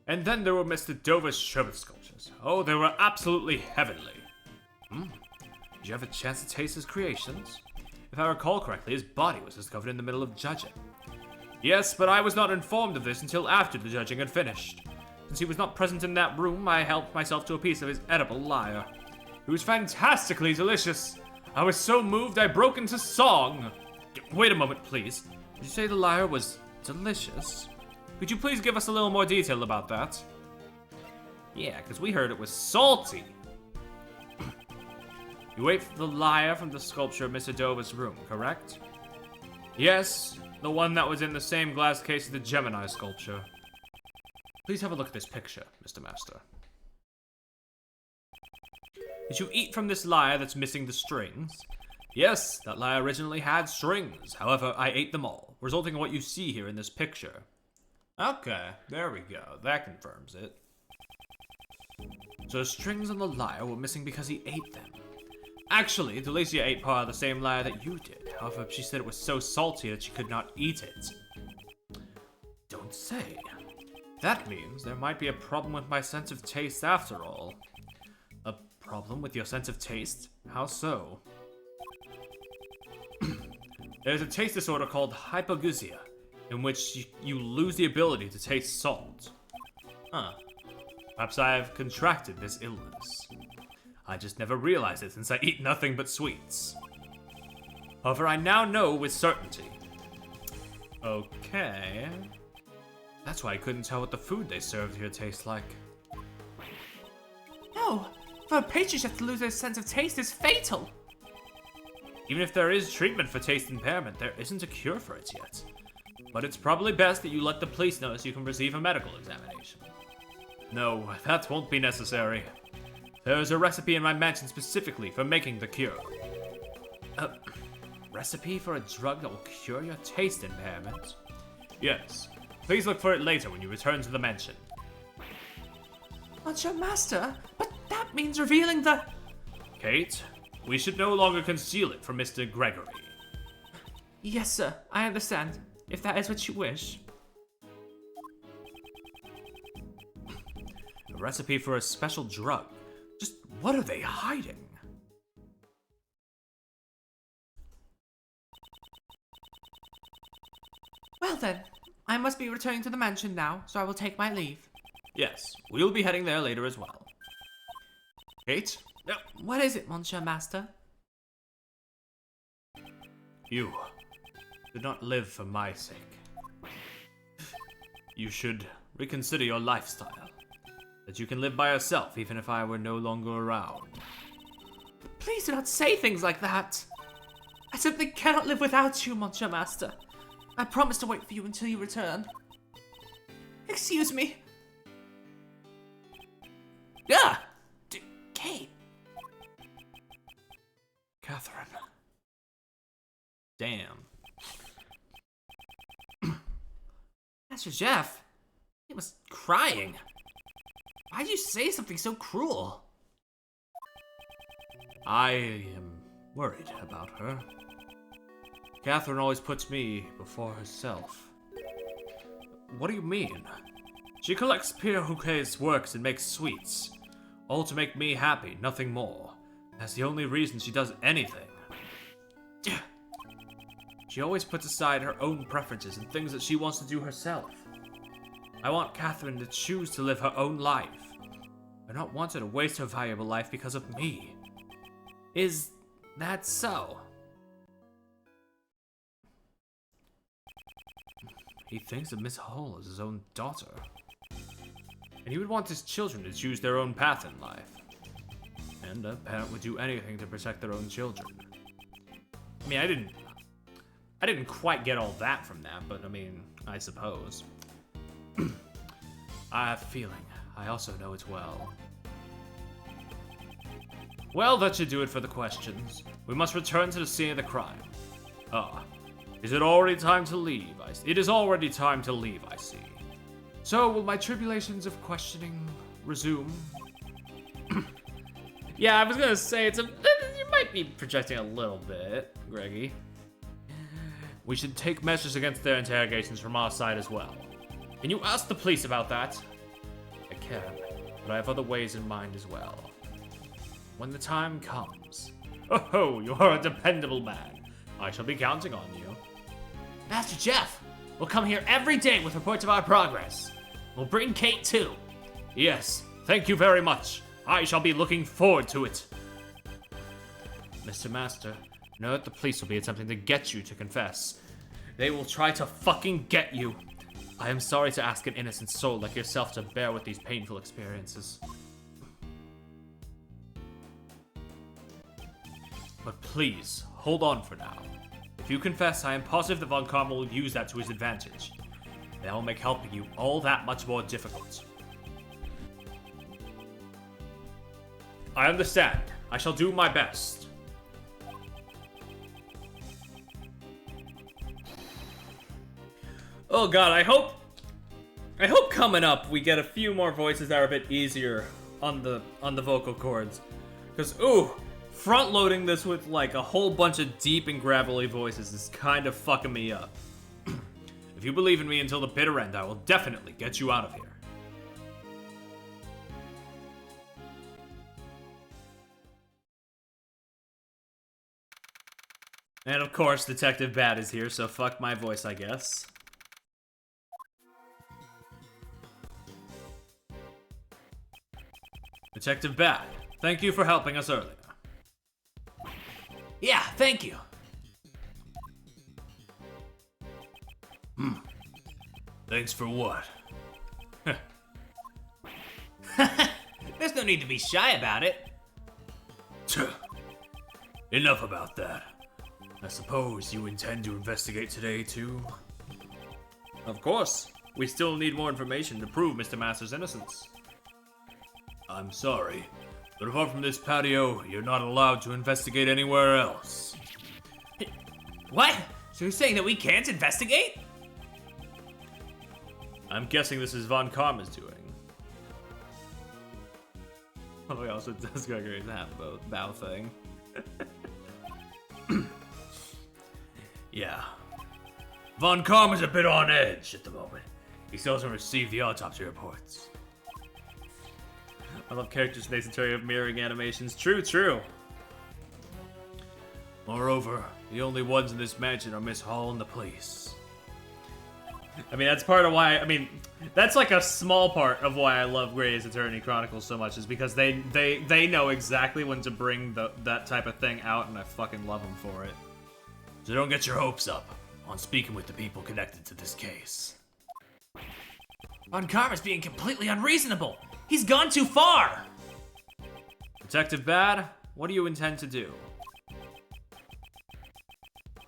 And then there were Mr. Dover's sherbet sculptures. Oh, they were absolutely heavenly. Did you have a chance to taste his creations? If I recall correctly, his body was discovered in the middle of judging. Yes, but I was not informed of this until after the judging had finished. Since he was not present in that room, I helped myself to a piece of his edible lyre. It was fantastically delicious. I was so moved I broke into song. Wait a moment, please. Did you say the lyre was delicious? Could you please give us a little more detail about that? Yeah, because we heard it was salty. You ate the lyre from the sculpture of Mr. Dover's room, correct? Yes, the one that was in the same glass case as the Gemini sculpture. Please have a look at this picture, Mr. Master. Did you eat from this lyre that's missing the strings? Yes, that lyre originally had strings. However, I ate them all, resulting in what you see here in this picture. Okay, there we go. That confirms it. So the strings on the lyre were missing because he ate them. Actually, Delicia ate part of the same lyre that you did. However, she said it was so salty that she could not eat it. Don't say. That means there might be a problem with my sense of taste after all. A problem with your sense of taste? How so? There's a taste disorder called hypogeusia, in which you lose the ability to taste salt. Huh. Perhaps I have contracted this illness. I just never realized it since I eat nothing but sweets. However, I now know with certainty. Okay. That's why I couldn't tell what the food they served here tastes like. No, for a pastry-chef to lose their sense of taste is fatal. Even if there is treatment for taste impairment, there isn't a cure for it yet. But it's probably best that you let the police know so you can receive a medical examination. No, that won't be necessary. There's a recipe in my mansion specifically for making the cure. A recipe for a drug that will cure your taste impairment? Yes. Please look for it later when you return to the mansion. Monsieur Master, but that means revealing the... Kate, we should no longer conceal it from Mr. Gregory. Yes, sir, I understand, if that is what you wish. A recipe for a special drug. Just what are they hiding? Well then, I must be returning to the mansion now, so I will take my leave. Yes, we'll be heading there later as well. Kate? No. What is it, Monsieur Master? You should not live for my sake. You should reconsider your lifestyle. That you can live by yourself even if I were no longer around. Please do not say things like that. I simply cannot live without you, Monsieur Master. I promise to wait for you until you return. Excuse me. Yeah! Kate. Catherine. Damn. Master Jeff, he was crying. Why'd you say something so cruel? I am worried about her. Catherine always puts me before herself. What do you mean? She collects Pierre Houquet's works and makes sweets. All to make me happy, nothing more. That's the only reason she does anything. She always puts aside her own preferences and things that she wants to do herself. I want Catherine to choose to live her own life. I don't want her to waste her valuable life because of me. Is that so? He thinks of Miss Hall as his own daughter. And he would want his children to choose their own path in life. And a parent would do anything to protect their own children. I mean, I didn't quite get all that from that, but I mean, I suppose. I have a feeling. I also know it well. Well, that should do it for the questions. We must return to the scene of the crime. Ah, is it already time to leave? It is already time to leave, I see. So, will my tribulations of questioning resume? Yeah, I was gonna say, you might be projecting a little bit, Greggy. We should take measures against their interrogations from our side as well. Can you ask the police about that? I can, but I have other ways in mind as well. When the time comes. Oh, you are a dependable man. I shall be counting on you. Master Jeff, we'll come here every day with reports of our progress. We'll bring Kate too. Yes, thank you very much. I shall be looking forward to it. Mr. Master, know that the police will be attempting to get you to confess. They will try to fucking get you. I am sorry to ask an innocent soul like yourself to bear with these painful experiences. But please, hold on for now. If you confess, I am positive that Von Karma will use that to his advantage. That will make helping you all that much more difficult. I understand. I shall do my best. Oh god, I hope coming up we get a few more voices that are a bit easier on the vocal cords. Cause front loading this with like a whole bunch of deep and gravelly voices is kind of fucking me up. If you believe in me until the bitter end, I will definitely get you out of here. And of course, Detective Bad is here, so fuck my voice, I guess. Detective Bad, thank you for helping us earlier. Yeah, thank you. Thanks for what? There's no need to be shy about it. Enough about that. I suppose you intend to investigate today, too? Of course. We still need more information to prove Mr. Master's innocence. I'm sorry, but apart from this patio, you're not allowed to investigate anywhere else. What? So you're saying that we can't investigate? I'm guessing this is Von Karma's doing. Oh, he also does Gregory's bow thing. Yeah. Von Karma's a bit on edge at the moment. He still hasn't received the autopsy reports. I love characters in Ace Attorney of mirroring animations. True. Moreover, the only ones in this mansion are Miss Hall and the police. I mean, that's part of why, that's like a small part of why I love Grey's Attorney Chronicles so much, is because they know exactly when to bring that type of thing out, and I fucking love them for it. So don't get your hopes up on speaking with the people connected to this case. Von Karma's being completely unreasonable. He's gone too far. Detective Bad, what do you intend to do?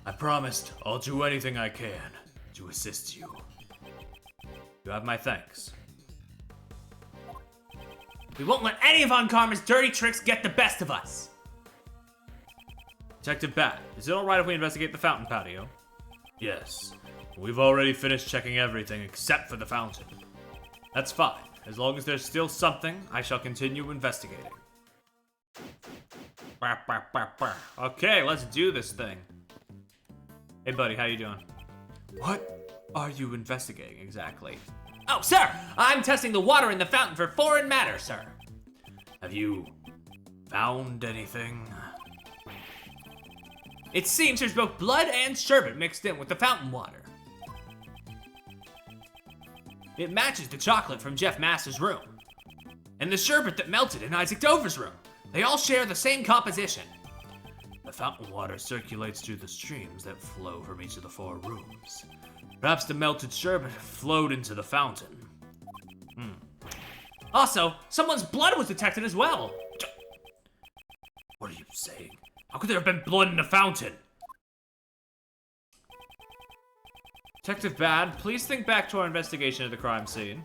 I promised I'll do anything I can to assist you. You have my thanks. We won't let any of Von Karma's dirty tricks get the best of us. Detective Bat, is it alright if we investigate the fountain patio? Yes. We've already finished checking everything except for the fountain. That's fine. As long as there's still something, I shall continue investigating. Okay, let's do this thing. Hey buddy, how you doing? What are you investigating exactly? Oh, sir! I'm testing the water in the fountain for foreign matter, sir. Have you found anything? It seems there's both blood and sherbet mixed in with the fountain water. It matches the chocolate from Jeff Master's room. And the sherbet that melted in Isaac Dover's room. They all share the same composition. The fountain water circulates through the streams that flow from each of the 4 rooms. Perhaps the melted sherbet flowed into the fountain. Also, someone's blood was detected as well. What are you saying? How could there have been blood in the fountain? Detective Bad, please think back to our investigation of the crime scene.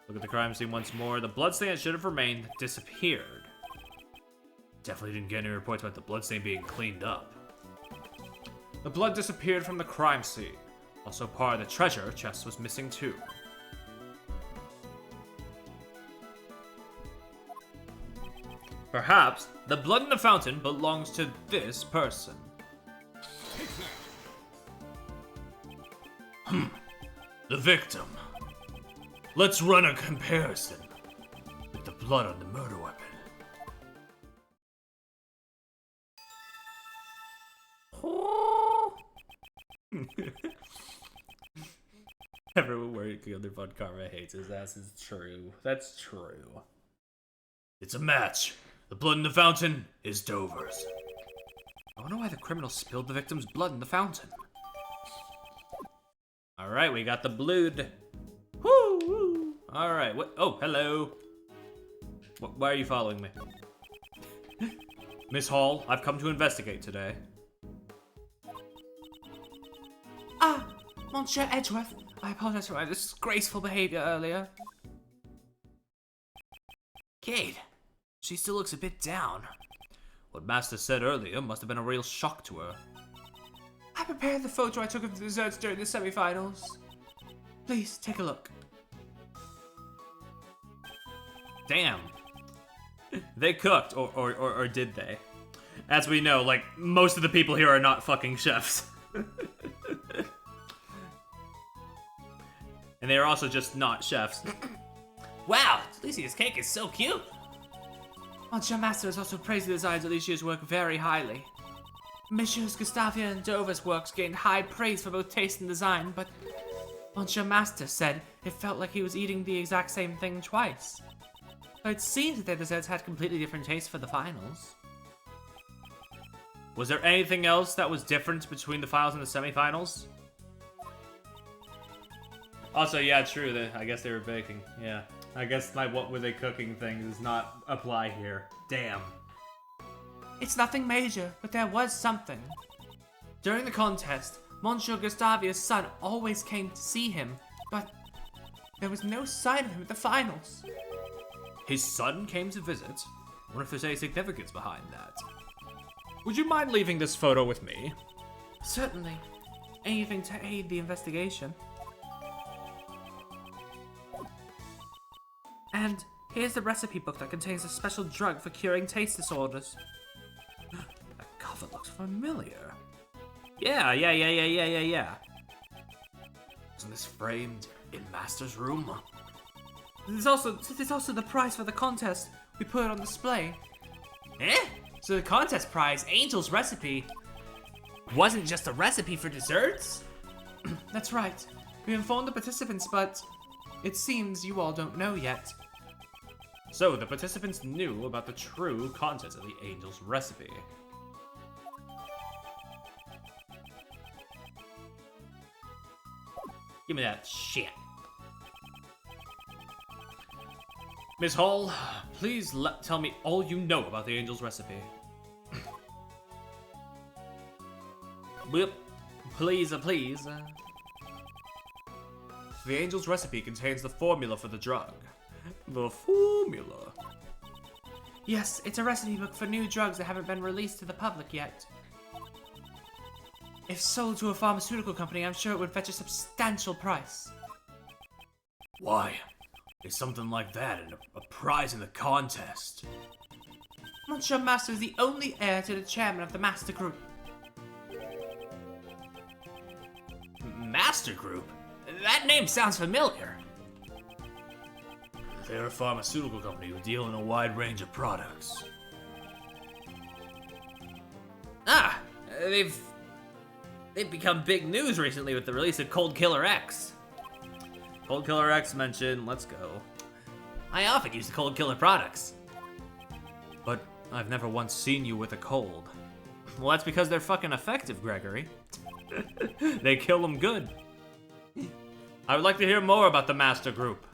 Look at the crime scene once more. The bloodstain that should have remained disappeared. Definitely didn't get any reports about the bloodstain being cleaned up. The blood disappeared from the crime scene. Also, part of the treasure chest was missing too. Perhaps the blood in the fountain belongs to this person. The victim. Let's run a comparison with the blood on the murder weapon. Everyone working under Von Karma hates his ass is true. That's true. It's a match. The blood in the fountain is Dover's. I wonder why the criminal spilled the victim's blood in the fountain. Alright, we got the blood. Woo! Alright, what? Oh, hello. Why are you following me? Miss Hall, I've come to investigate today. Ah, Monsieur Edgeworth, I apologize for my disgraceful behavior earlier. Kate, she still looks a bit down. What Master said earlier must have been a real shock to her. I prepared the photo I took of the desserts during the semifinals. Please, take a look. Damn. They cooked, or did they? As we know, like, most of the people here are not fucking chefs. And they are also just not chefs. Wow, Delicia's cake is so cute. Monsieur Master has also praised the designs of Alicia's work very highly. Messieurs Gustavia and Dover's works gained high praise for both taste and design, but Monsieur Master said it felt like he was eating the exact same thing twice. But it seems that their desserts had completely different tastes for the finals. Was there anything else that was different between the finals and the semifinals? Also, yeah, true. I guess they were baking. Yeah. I guess my what were they cooking thing does not apply here. Damn. It's nothing major, but there was something. During the contest, Monsieur Gustavia's son always came to see him, but there was no sign of him at the finals. His son came to visit? I wonder if there's any significance behind that. Would you mind leaving this photo with me? Certainly. Anything to aid the investigation. And here's the recipe book that contains a special drug for curing taste disorders. That cover looks familiar. Yeah. Isn't this framed in Master's room? There's also the prize for the contest. We put it on display. Eh? So the contest prize, Angel's recipe, wasn't just a recipe for desserts? That's right. We informed the participants, but it seems you all don't know yet. So the participants knew about the true contents of the Angel's recipe. Give me that shit. Miss Hall, please tell me all you know about the Angel's recipe. Whip, please. The Angel's recipe contains the formula for the drug. The formula? Yes, it's a recipe book for new drugs that haven't been released to the public yet. If sold to a pharmaceutical company, I'm sure it would fetch a substantial price. Why? Is something like that and a prize in the contest? Monsieur Master is the only heir to the chairman of the Master Group. Master Group? That name sounds familiar. They're a pharmaceutical company who deal in a wide range of products. They've become big news recently with the release of Cold Killer X. Cold Killer X mentioned, let's go. I often use the Cold Killer products. But I've never once seen you with a cold. Well, that's because they're fucking effective, Gregory. They kill them good. I would like to hear more about the Master Group.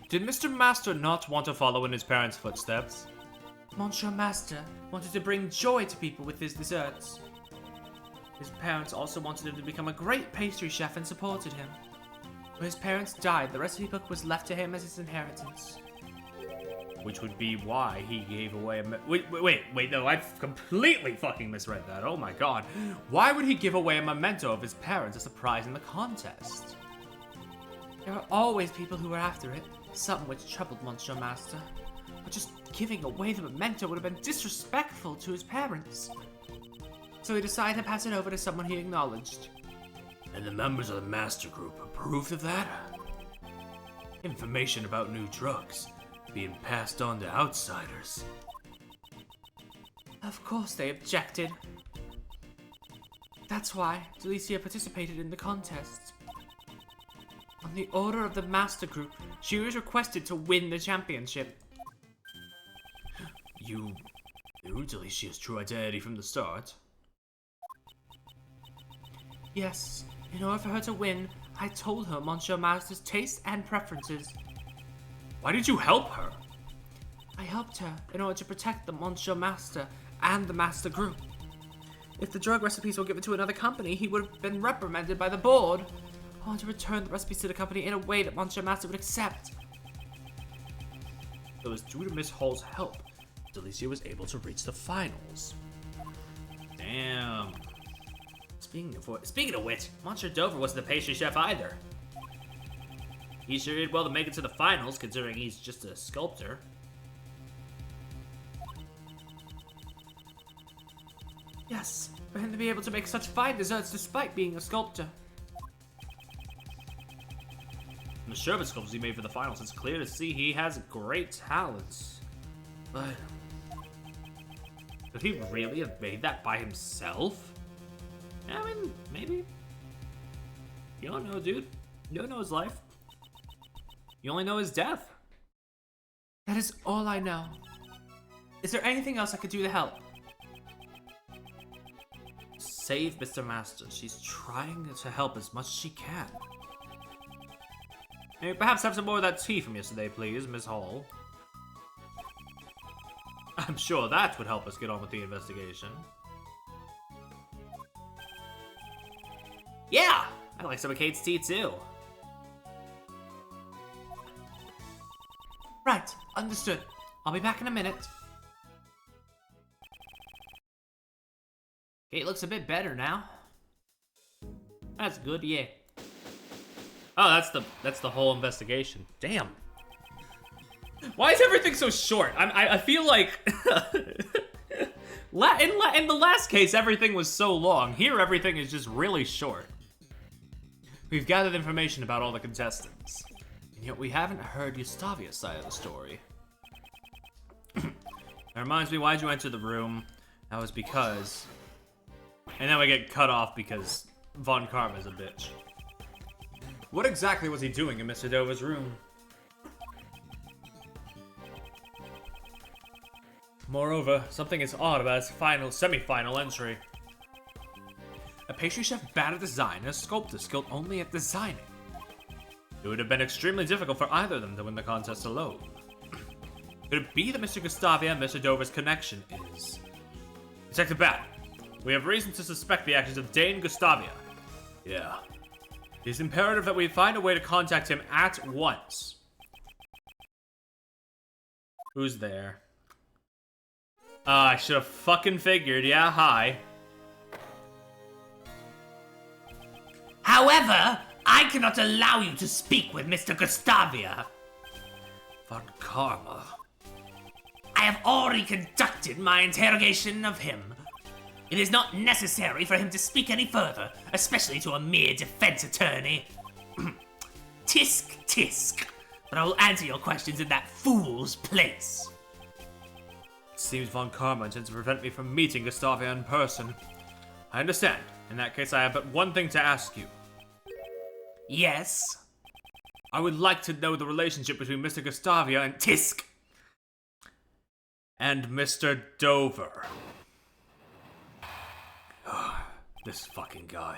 Did Mr. Master not want to follow in his parents' footsteps? Monsieur Master wanted to bring joy to people with his desserts. His parents also wanted him to become a great pastry chef and supported him. When his parents died, the recipe book was left to him as his inheritance. Which would be why he gave away a... Wait, no, I've completely fucking misread that. Oh my god. Why would he give away a memento of his parents as a prize in the contest? There are always people who are after it, something which troubled Monsieur Master. But just giving away the memento would have been disrespectful to his parents. So he decided to pass it over to someone he acknowledged. And the members of the Master Group approved of that? Information about new drugs being passed on to outsiders. Of course they objected. That's why Delicia participated in the contest. On the order of the Master Group, she was requested to win the championship. You knew Delicia's true identity from the start? Yes, in order for her to win, I told her Monsieur Master's tastes and preferences. Why did you help her? I helped her in order to protect the Monsieur Master and the Master Group. If the drug recipes were given to another company, he would have been reprimanded by the board. I want to return the recipes to the company in a way that Monsieur Master would accept. It was due to Miss Hall's help Delicia was able to reach the finals. Damn. Speaking of which, Monsieur Dover wasn't a pastry chef either. He sure did well to make it to the finals, considering he's just a sculptor. Yes, for him to be able to make such fine desserts despite being a sculptor. From the sherbet sculptures he made for the finals, it's clear to see he has great talents. But could he really have made that by himself? I mean, maybe. You don't know, dude. You don't know his life. You only know his death. That is all I know. Is there anything else I could do to help? save Mr. Masters. She's trying to help as much as she can. May we perhaps have some more of that tea from yesterday, please, Miss Hall? I'm sure that would help us get on with the investigation. Yeah, I like some of Kate's tea too. Right, understood. I'll be back in a minute. Kate looks a bit better now. That's good, yeah. Oh, that's the whole investigation. Damn. Why is everything so short? I feel like in the last case everything was so long. Here everything is just really short. We've gathered information about all the contestants, and yet we haven't heard Gustavia's side of the story. That reminds me, why'd you enter the room? That was because... And then we get cut off because Von Karma's a bitch. What exactly was he doing in Mr. Dover's room? Moreover, something is odd about his semi-final entry. A pastry chef bad at design and a sculptor skilled only at designing. It would have been extremely difficult for either of them to win the contest alone. Could it be that Mr. Gustavia and Mr. Dover's connection is... Detective Bat, we have reason to suspect the actions of Dane Gustavia. Yeah. It is imperative that we find a way to contact him at once. Who's there? I should have fucking figured. Yeah, hi. However, I cannot allow you to speak with Mr. Gustavia. Von Karma. I have already conducted my interrogation of him. It is not necessary for him to speak any further, especially to a mere defense attorney. Tisk, tisk. But I will answer your questions in that fool's place. It seems Von Karma intends to prevent me from meeting Gustavia in person. I understand. In that case, I have but one thing to ask you. Yes? I would like to know the relationship between Mr. Gustavia and Tisk. And Mr. Dover. This fucking guy.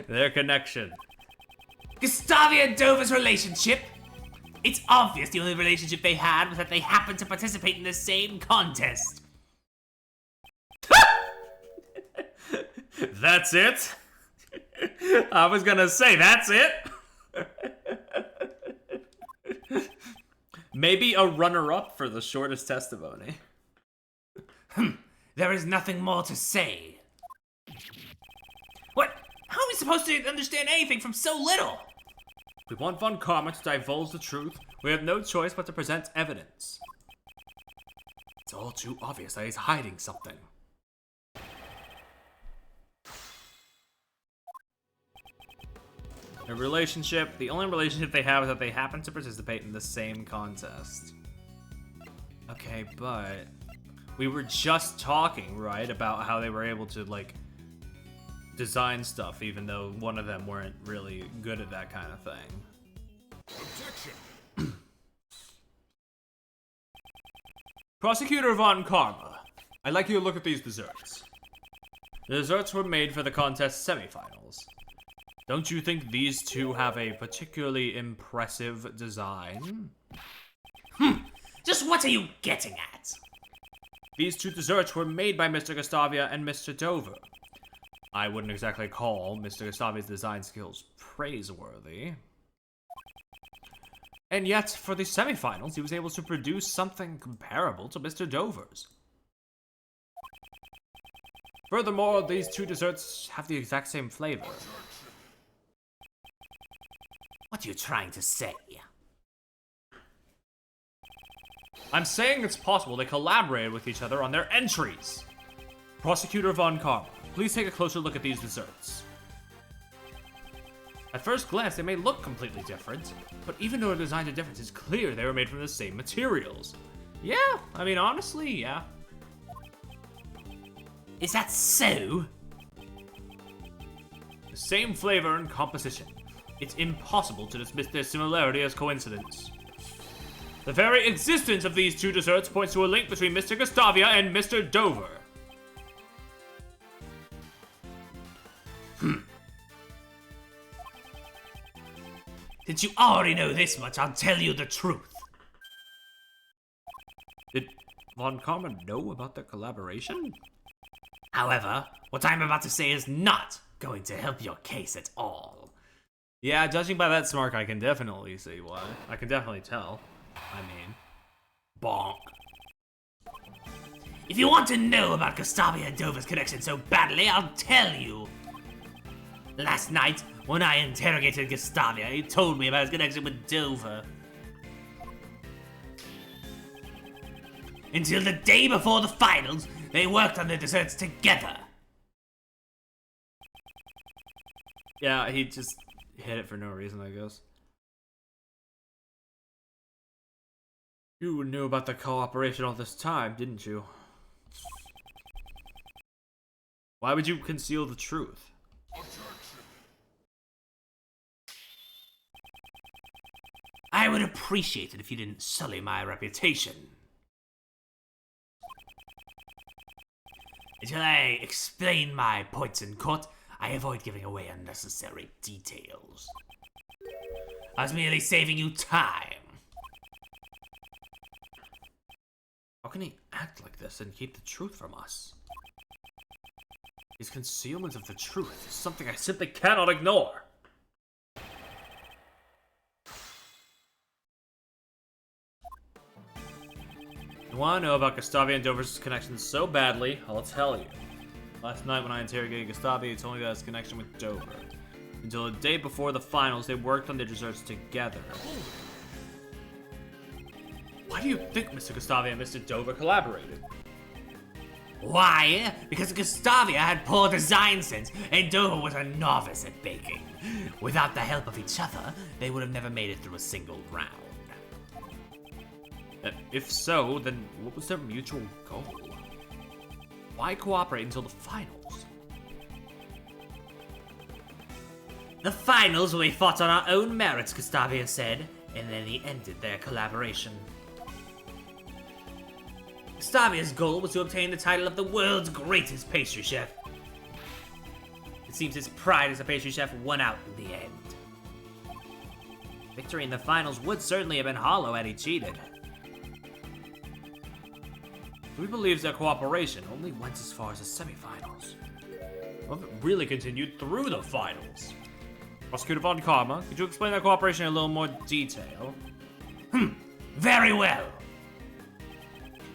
Their connection. Gustavia and Dover's relationship? It's obvious the only relationship they had was that they happened to participate in the same contest. That's it? I was gonna say, that's it? Maybe a runner-up for the shortest testimony. There is nothing more to say. What? How are we supposed to understand anything from so little? We want Von Karma to divulge the truth. We have no choice but to present evidence. It's all too obvious that he's hiding something. A relationship, the only relationship they have is that they happen to participate in the same contest. Okay, but we were just talking, right, about how they were able to, like, design stuff, even though one of them weren't really good at that kind of thing. Objection. Prosecutor Von Karma, I'd like you to look at these desserts. The desserts were made for the contest semifinals. Don't you think these two have a particularly impressive design? Just what are you getting at? These two desserts were made by Mr. Gustavia and Mr. Dover. I wouldn't exactly call Mr. Gustavia's design skills praiseworthy. And yet, for the semifinals, he was able to produce something comparable to Mr. Dover's. Furthermore, these two desserts have the exact same flavor. What are you trying to say? I'm saying it's possible they collaborated with each other on their entries. Prosecutor Von Karma, please take a closer look at these desserts. At first glance, they may look completely different, but even though the designs are different, it's clear they were made from the same materials. Yeah, I mean, honestly, yeah. Is that so? The same flavor and composition. It's impossible to dismiss their similarity as coincidence. The very existence of these two desserts points to a link between Mr. Gustavia and Mr. Dover. Since you already know this much, I'll tell you the truth. Did Von Karma know about the collaboration? However, what I'm about to say is not going to help your case at all. Yeah, judging by that smirk, I can definitely see why. I can definitely tell. I mean, bonk. If you want to know about Gustavia and Dover's connection so badly, I'll tell you. Last night, when I interrogated Gustavia, he told me about his connection with Dover. Until the day before the finals, they worked on the desserts together. Yeah, he just hit it for no reason, I guess. You knew about the cooperation all this time, didn't you? Why would you conceal the truth? I would appreciate it if you didn't sully my reputation. Until I explain my points in court, I avoid giving away unnecessary details. I was merely saving you time. How can he act like this and keep the truth from us? His concealment of the truth is something I simply cannot ignore. You want to know about Gustavia and Dover's connection so badly, I'll tell you. Last night when I interrogated Gustavia, he told me about his connection with Dover. Until the day before the finals, they worked on their desserts together. Why do you think Mr. Gustavia and Mr. Dover collaborated? Why? Because Gustavia had poor design sense and Dover was a novice at baking. Without the help of each other, they would have never made it through a single round. If so, then what was their mutual goal? Why cooperate until the finals? The finals we fought on our own merits, Gustavia said, and then he ended their collaboration. Gustavia's goal was to obtain the title of the world's greatest pastry chef. It seems his pride as a pastry chef won out in the end. Victory in the finals would certainly have been hollow had he cheated. He believes their cooperation only went as far as the semifinals. Well, it really continued through the finals. Prosecutor Von Karma, could you explain that cooperation in a little more detail? Very well.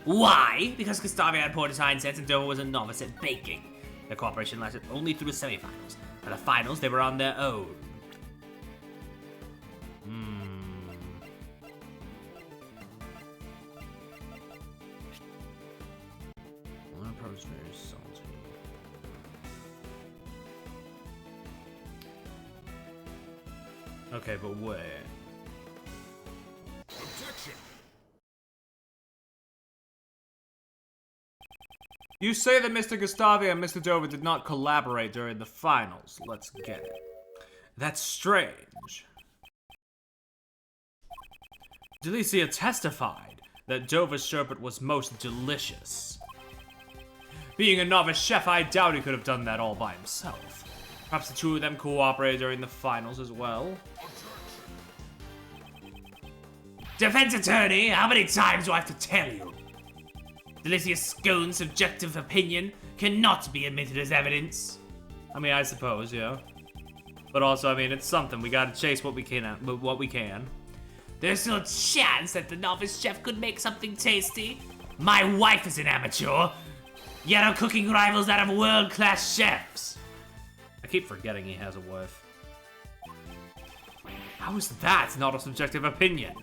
Why? Because Gustavia had poor design sense and Dover was a novice at baking. Their cooperation lasted only through the semifinals. For the finals, they were on their own. One approach very salty. Okay, but wait. Objection! You say that Mr. Gustavia and Mr. Dover did not collaborate during the finals. Let's get it. That's strange. Delicia testified that Dover's sherbet was most delicious. Being a novice chef, I doubt he could have done that all by himself. Perhaps the two of them cooperated during the finals as well. Defense attorney, how many times do I have to tell you? Delicia Scone's subjective opinion cannot be admitted as evidence. I mean, I suppose, yeah. But also, I mean, it's something. We gotta chase what we can. There's still a chance that the novice chef could make something tasty. My wife is an amateur, yet her cooking rivals that of world-class chefs. I keep forgetting he has a wife. How is that not a subjective opinion?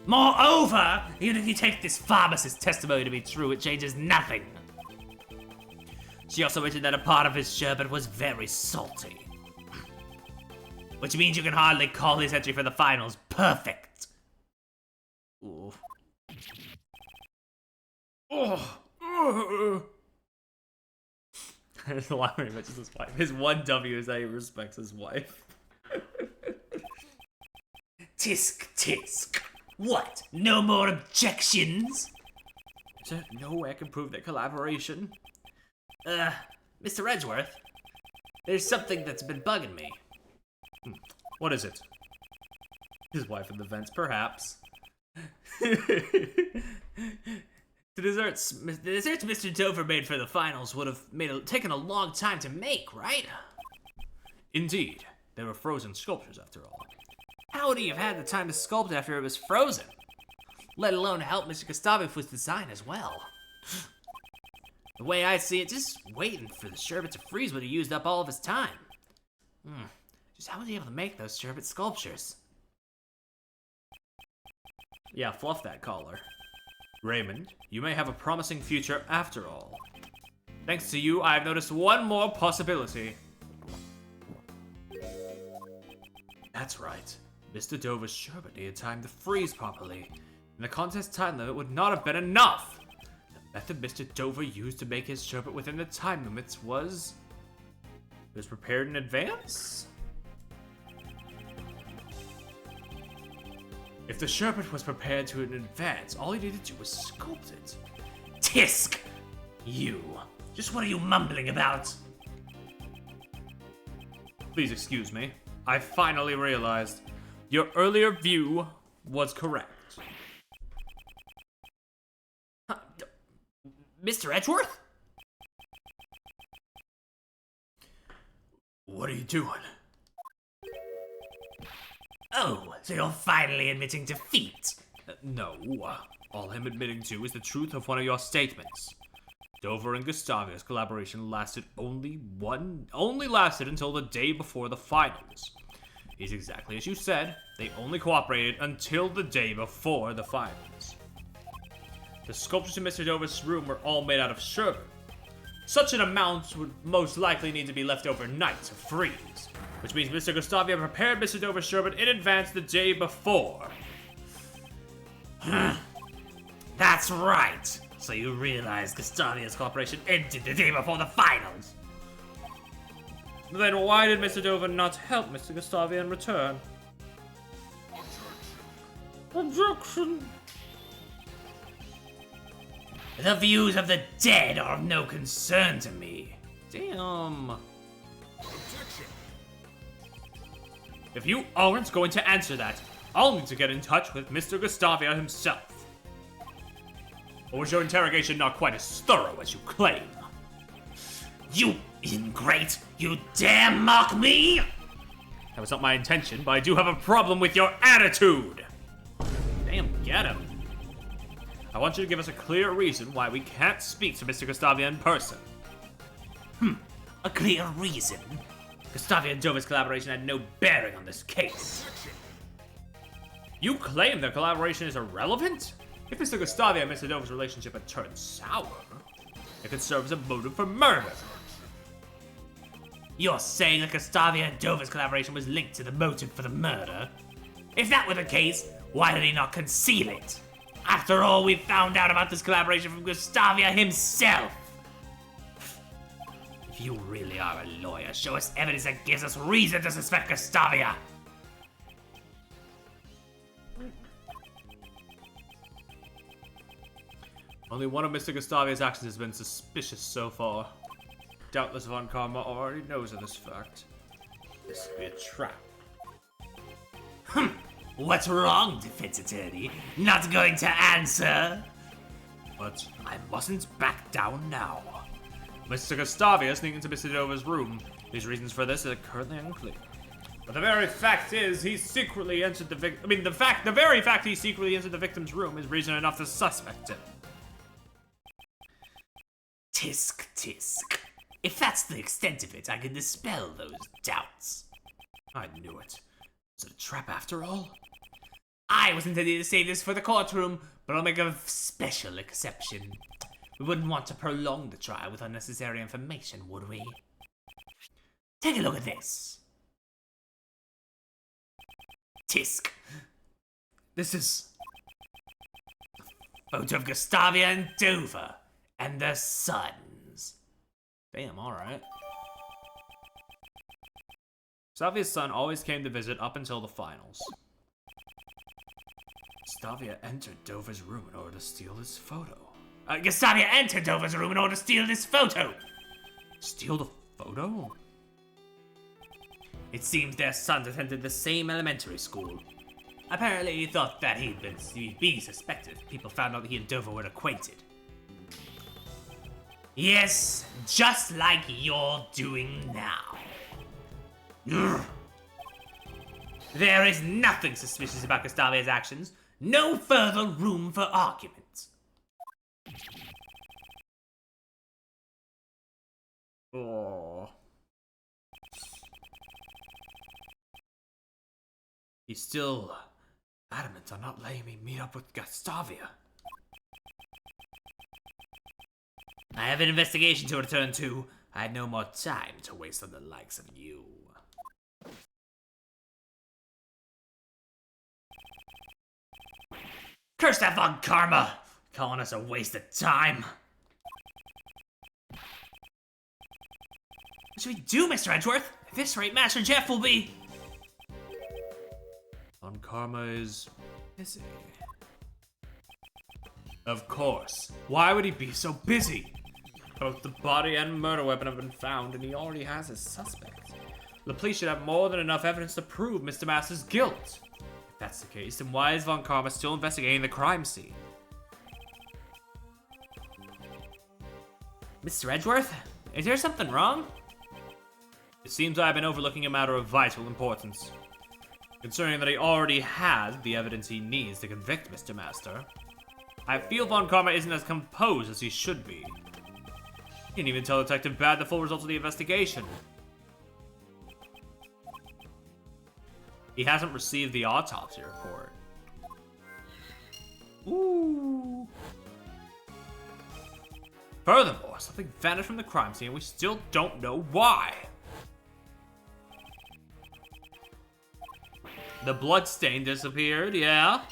Moreover, even if you take this pharmacist's testimony to be true, it changes nothing. She also mentioned that a part of his sherbet was very salty. Which means you can hardly call his entry for the finals perfect. Ooh. Oh. There's a lot where he mentions his wife. His one W is that he respects his wife. Tisk tisk. What? No more objections? Is there no way I can prove their collaboration? Mr. Edgeworth? there's something that's been bugging me. What is it? His wife in the vents, perhaps. The desserts Mr. Dover made for the finals would have taken a long time to make, right? Indeed. They were frozen sculptures, after all. How would he have had the time to sculpt after it was frozen? Let alone help Mr. Gustavus with design as well. The way I see it, just waiting for the sherbet to freeze would have used up all of his time. Just how was he able to make those sherbet sculptures? Yeah, fluff that collar. Raymond, you may have a promising future after all. Thanks to you, I've noticed one more possibility. That's right. Mr. Dover's sherbet needed time to freeze properly, and the contest time limit would not have been enough. The method Mr. Dover used to make his sherbet within the time limits was... it was prepared in advance? If the sherbet was prepared to in advance, all he needed to do was sculpt it. Tisk! You. Just what are you mumbling about? Please excuse me. I finally realized your earlier view was correct. Mr. Edgeworth? What are you doing? Oh, so you're finally admitting defeat. No. All I'm admitting to is the truth of one of your statements. Dover and Gustavia's collaboration lasted only lasted until the day before the finals. It's exactly as you said, they only cooperated until the day before the finals. The sculptures in Mr. Dover's room were all made out of sherbet. Such an amount would most likely need to be left overnight to freeze, which means Mr. Gustavia prepared Mr. Dover's sherbet in advance the day before. That's right. So you realize Gustavia's cooperation ended the day before the finals. Then why did Mr. Dover not help Mr. Gustavia in return? Objection. The views of the dead are of no concern to me. Damn. If you aren't going to answer that, I'll need to get in touch with Mr. Gustavia himself. Or was your interrogation not quite as thorough as you claim? You ingrate! You dare mock me! That was not my intention, but I do have a problem with your attitude! Damn, get him. I want you to give us a clear reason why we can't speak to Mr. Gustavia in person. A clear reason? Gustavia and Dover's collaboration had no bearing on this case. You claim their collaboration is irrelevant? If Mr. Gustavia and Mr. Dover's relationship had turned sour, it could serve as a motive for murder. You're saying that Gustavia and Dover's collaboration was linked to the motive for the murder? If that were the case, why did he not conceal it? After all, we found out about this collaboration from Gustavia himself. If you really are a lawyer, show us evidence that gives us reason to suspect Gustavia. Only one of Mr. Gustavia's actions has been suspicious so far. Doubtless Von Karma already knows of this fact. This could be a trap. What's wrong, defense attorney? Not going to answer? But I mustn't back down now. Mr. Gustavia sneaked into Mr. Dover's room. His reasons for this are currently unclear. But the very fact is, he secretly entered the the very fact he secretly entered the victim's room is reason enough to suspect him. Tisk, tisk. If that's the extent of it, I can dispel those doubts. I knew it. Was it a trap after all? I was intending to save this for the courtroom, but I'll make a special exception. We wouldn't want to prolong the trial with unnecessary information, would we? Take a look at this. Tisk. This is a photo of Gustavia and Dover and their sons. Damn, alright. Gustavia's son always came to visit up until the finals. Gustavia entered Dover's room in order to steal his photo. Gustavia entered Dover's room in order to steal this photo. Steal the photo? It seems their sons attended the same elementary school. Apparently, he thought that he'd be suspected. People found out that he and Dover were acquainted. Yes, just like you're doing now. Ugh. There is nothing suspicious about Gustavia's actions. No further room for argument. Oh. He's still adamant on not letting me meet up with Gustavia. I have an investigation to return to. I had no more time to waste on the likes of you. Curse that Von Karma! Calling us a waste of time. What should we do, Mr. Edgeworth? At this rate, Master Jeff will be... Von Karma is busy. Of course. Why would he be so busy? Both the body and murder weapon have been found, and he already has his suspect. The police should have more than enough evidence to prove Mr. Masters' guilt. If that's the case, then why is Von Karma still investigating the crime scene? Mr. Edgeworth? Is there something wrong? It seems I've been overlooking a matter of vital importance. Concerning that he already has the evidence he needs to convict Mr. Master, I feel Von Karma isn't as composed as he should be. He didn't even tell Detective Bad the full results of the investigation. He hasn't received the autopsy report. Ooh. Furthermore, something vanished from the crime scene and we still don't know why. The bloodstain disappeared, yeah.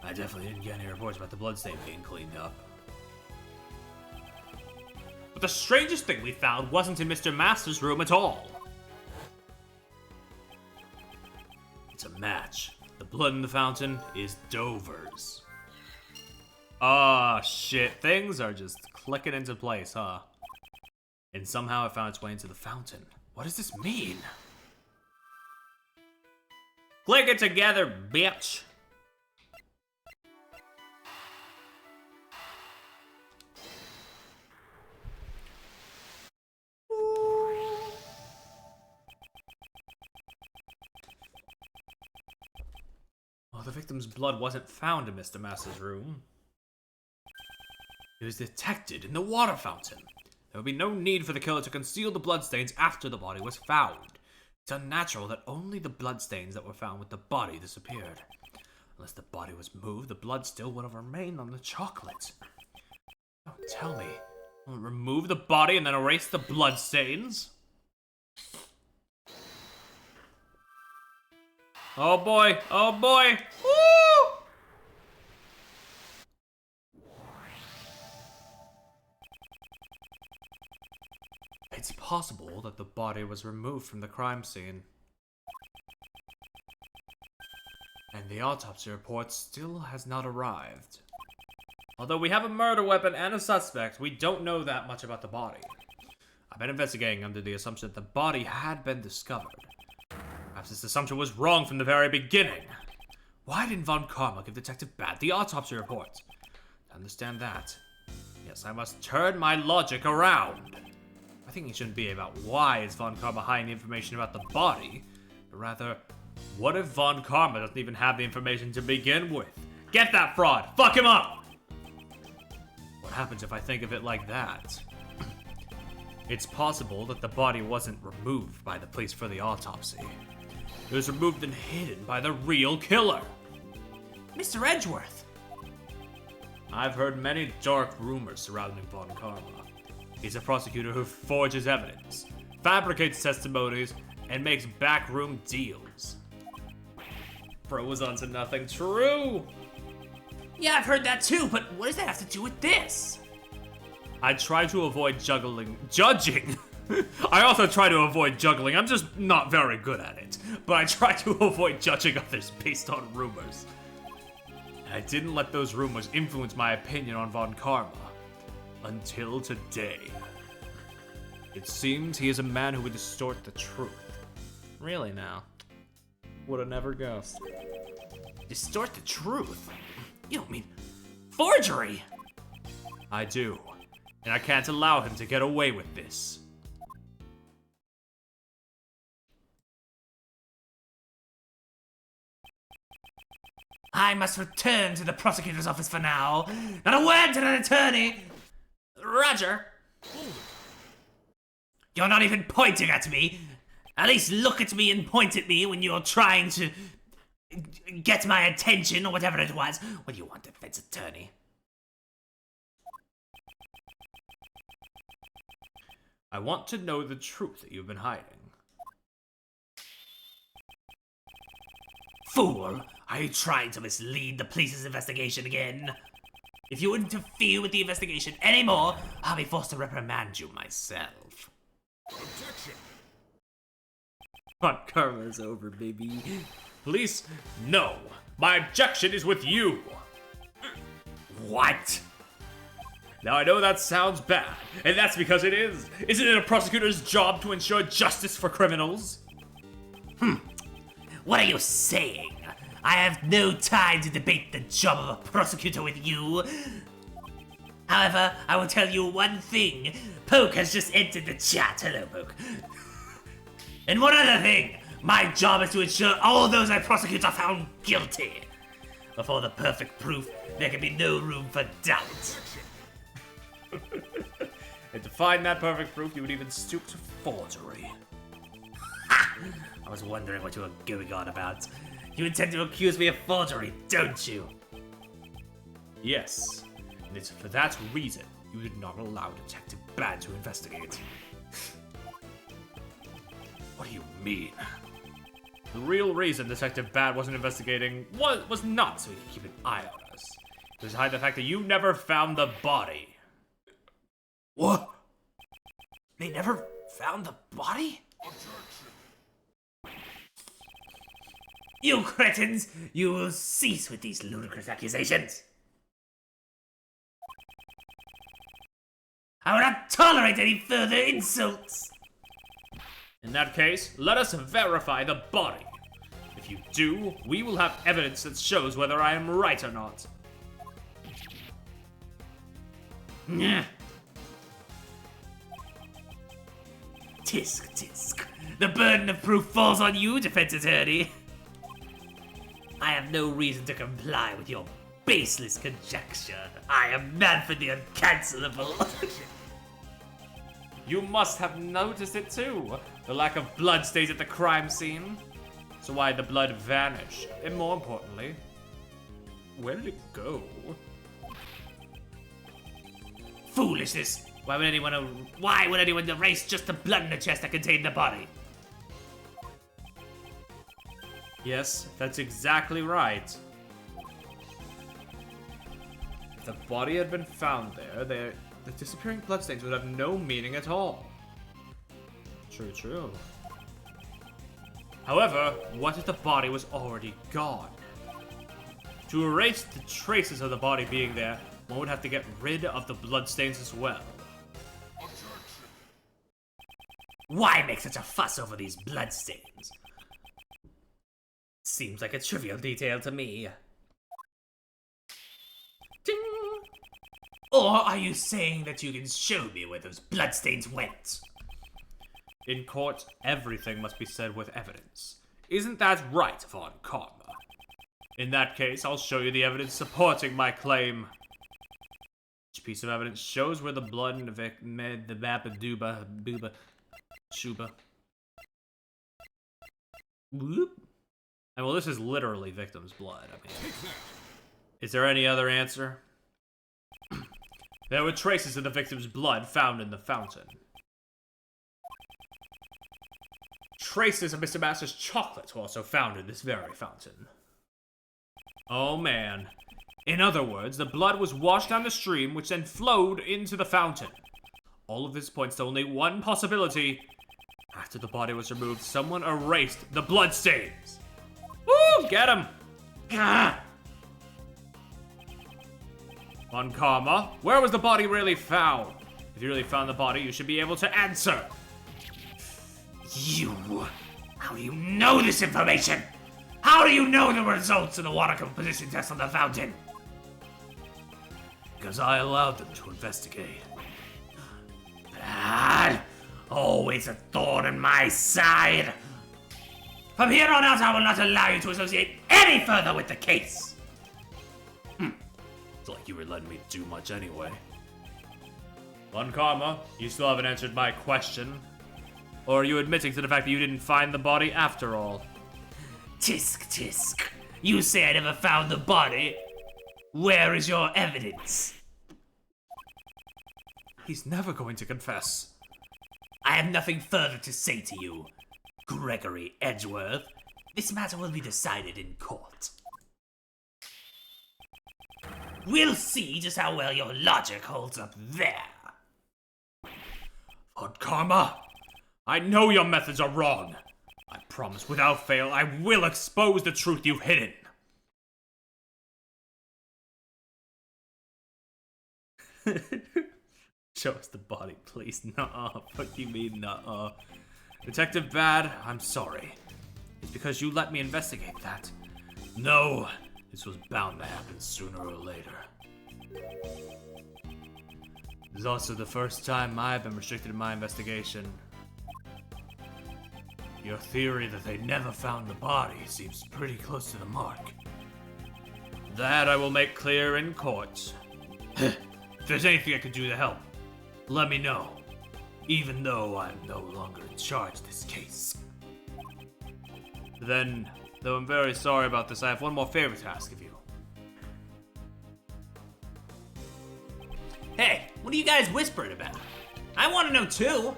I definitely didn't get any reports about the bloodstain being cleaned up. But the strangest thing we found wasn't in Mr. Master's room at all. It's a match. The blood in the fountain is Dover's. Ah, shit. Things are just clicking into place, huh? And somehow it found its way into the fountain. What does this mean? Click it together, bitch! Well, the victim's blood wasn't found in Mr. Master's room. It was detected in the water fountain. There would be no need for the killer to conceal the bloodstains after the body was found. It's unnatural that only the bloodstains that were found with the body disappeared. Unless the body was moved, the blood still would have remained on the chocolate. Don't tell me. Remove the body and then erase the bloodstains? Oh boy, oh boy! Woo! It's possible that the body was removed from the crime scene. And the autopsy report still has not arrived. Although we have a murder weapon and a suspect, we don't know that much about the body. I've been investigating under the assumption that the body had been discovered. Perhaps this assumption was wrong from the very beginning. Why didn't Von Karma give Detective Bad the autopsy report? To understand that, yes, I must turn my logic around. I think it shouldn't be about why is Von Karma hiding the information about the body, but rather, what if Von Karma doesn't even have the information to begin with? Get that fraud! Fuck him up! What happens if I think of it like that? It's possible that the body wasn't removed by the police for the autopsy. It was removed and hidden by the real killer. Mr. Edgeworth! I've heard many dark rumors surrounding Von Karma. He's a prosecutor who forges evidence, fabricates testimonies, and makes backroom deals. Froze onto nothing true. Yeah, I've heard that too, but what does that have to do with this? I try to avoid judging. I also try to avoid juggling. I'm just not very good at it. But I try to avoid judging others based on rumors. And I didn't let those rumors influence my opinion on Von Karma. Until today. It seems he is a man who would distort the truth. Really now? Would have never guessed. Distort the truth? You don't mean forgery? I do. And I can't allow him to get away with this. I must return to the prosecutor's office for now. Not a word to an attorney! Roger. You're not even pointing at me. At least look at me and point at me when you're trying to get my attention or whatever it was. What do you want, defense attorney? I want to know the truth that you've been hiding. Fool! Are you trying to mislead the police's investigation again? If you interfere with the investigation anymore, I'll be forced to reprimand you myself. But karma's over, baby. Police, no. My objection is with you. What? Now I know that sounds bad, and that's because it is. Isn't it a prosecutor's job to ensure justice for criminals? What are you saying? I have no time to debate the job of a prosecutor with you. However, I will tell you one thing. Poke has just entered the chat. Hello, Poke. And one other thing. My job is to ensure all those I prosecute are found guilty. Before the perfect proof, there can be no room for doubt. And to find that perfect proof, you would even stoop to forgery. I was wondering what you were going on about. You intend to accuse me of forgery, don't you? Yes, and it's for that reason you did not allow Detective Bad to investigate. What do you mean? The real reason Detective Bad wasn't investigating was not so he could keep an eye on us. It was to hide the fact that you never found the body. What? They never found the body? You cretins! You will cease with these ludicrous accusations! I will not tolerate any further insults! In that case, let us verify the body. If you do, we will have evidence that shows whether I am right or not. Nyeh. Tisk, tisk. The burden of proof falls on you, defense attorney. I have no reason to comply with your baseless conjecture. I am Manfred the Uncancelable. You must have noticed it too. The lack of blood stains at the crime scene. So why did the blood vanish? And more importantly, where did it go? Foolishness. Why would anyone erase just the blood in the chest that contained the body? Yes, that's exactly right. If the body had been found there, the disappearing bloodstains would have no meaning at all. True. However, what if the body was already gone? To erase the traces of the body being there, one would have to get rid of the bloodstains as well. Why make such a fuss over these bloodstains? Seems like a trivial detail to me. Ding! Or are you saying that you can show me where those bloodstains went? In court, everything must be said with evidence. Isn't that right, Von Karma? In that case, I'll show you the evidence supporting my claim. Each piece of evidence shows where the blood and the Babaduba, Booba, Shuba. Whoop. And well, this is literally victim's blood. I mean, is there any other answer? There were traces of the victim's blood found in the fountain. Traces of Mr. Master's chocolate were also found in this very fountain. Oh man. In other words, the blood was washed down the stream, which then flowed into the fountain. All of this points to only one possibility. After the body was removed, someone erased the bloodstains. Woo! Get him! Gah! Von Karma, where was the body really found? If you really found the body, you should be able to answer. You! How do you know this information? How do you know the results of the water composition test on the fountain? Because I allowed them to investigate. Bad. Always a thorn in my side. From here on out, I will not allow you to associate any further with the case. It's like you were letting me do much anyway. Von Karma, you still haven't answered my question. Or are you admitting to the fact that you didn't find the body after all? Tisk tisk. You say I never found the body. Where is your evidence? He's never going to confess. I have nothing further to say to you, Gregory Edgeworth. This matter will be decided in court. We'll see just how well your logic holds up there. Von Karma, I know your methods are wrong. I promise without fail I will expose the truth you've hidden. Show us the body, please. Nuh-uh. Fuck you mean, nuh-uh. Detective Bad, I'm sorry. It's because you let me investigate that. No, this was bound to happen sooner or later. This is also the first time I've been restricted in my investigation. Your theory that they never found the body seems pretty close to the mark. That I will make clear in court. If there's anything I could do to help, let me know. Even though I'm no longer in charge of this case. Then, though I'm very sorry about this, I have one more favor to ask of you. Hey, what are you guys whispering about? I want to know too.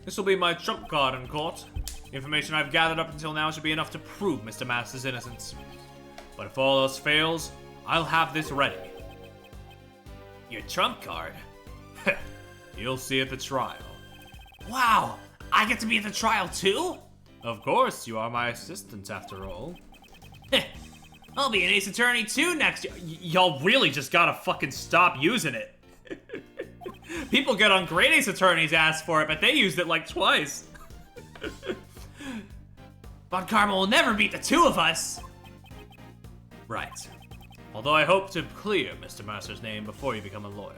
This will be my trump card in court. The information I've gathered up until now should be enough to prove Mr. Masters' innocence. But if all else fails, I'll have this ready. Your trump card? You'll see at the trial. Wow, I get to be at the trial too? Of course, you are my assistant after all. I'll be an ace attorney too next year. Y'all really just gotta fucking stop using it. People get on Great Ace Attorney's ass for it, but they used it like twice. Von Karma will never beat the two of us. Right. Although I hope to clear Mr. Masters' name before you become a lawyer.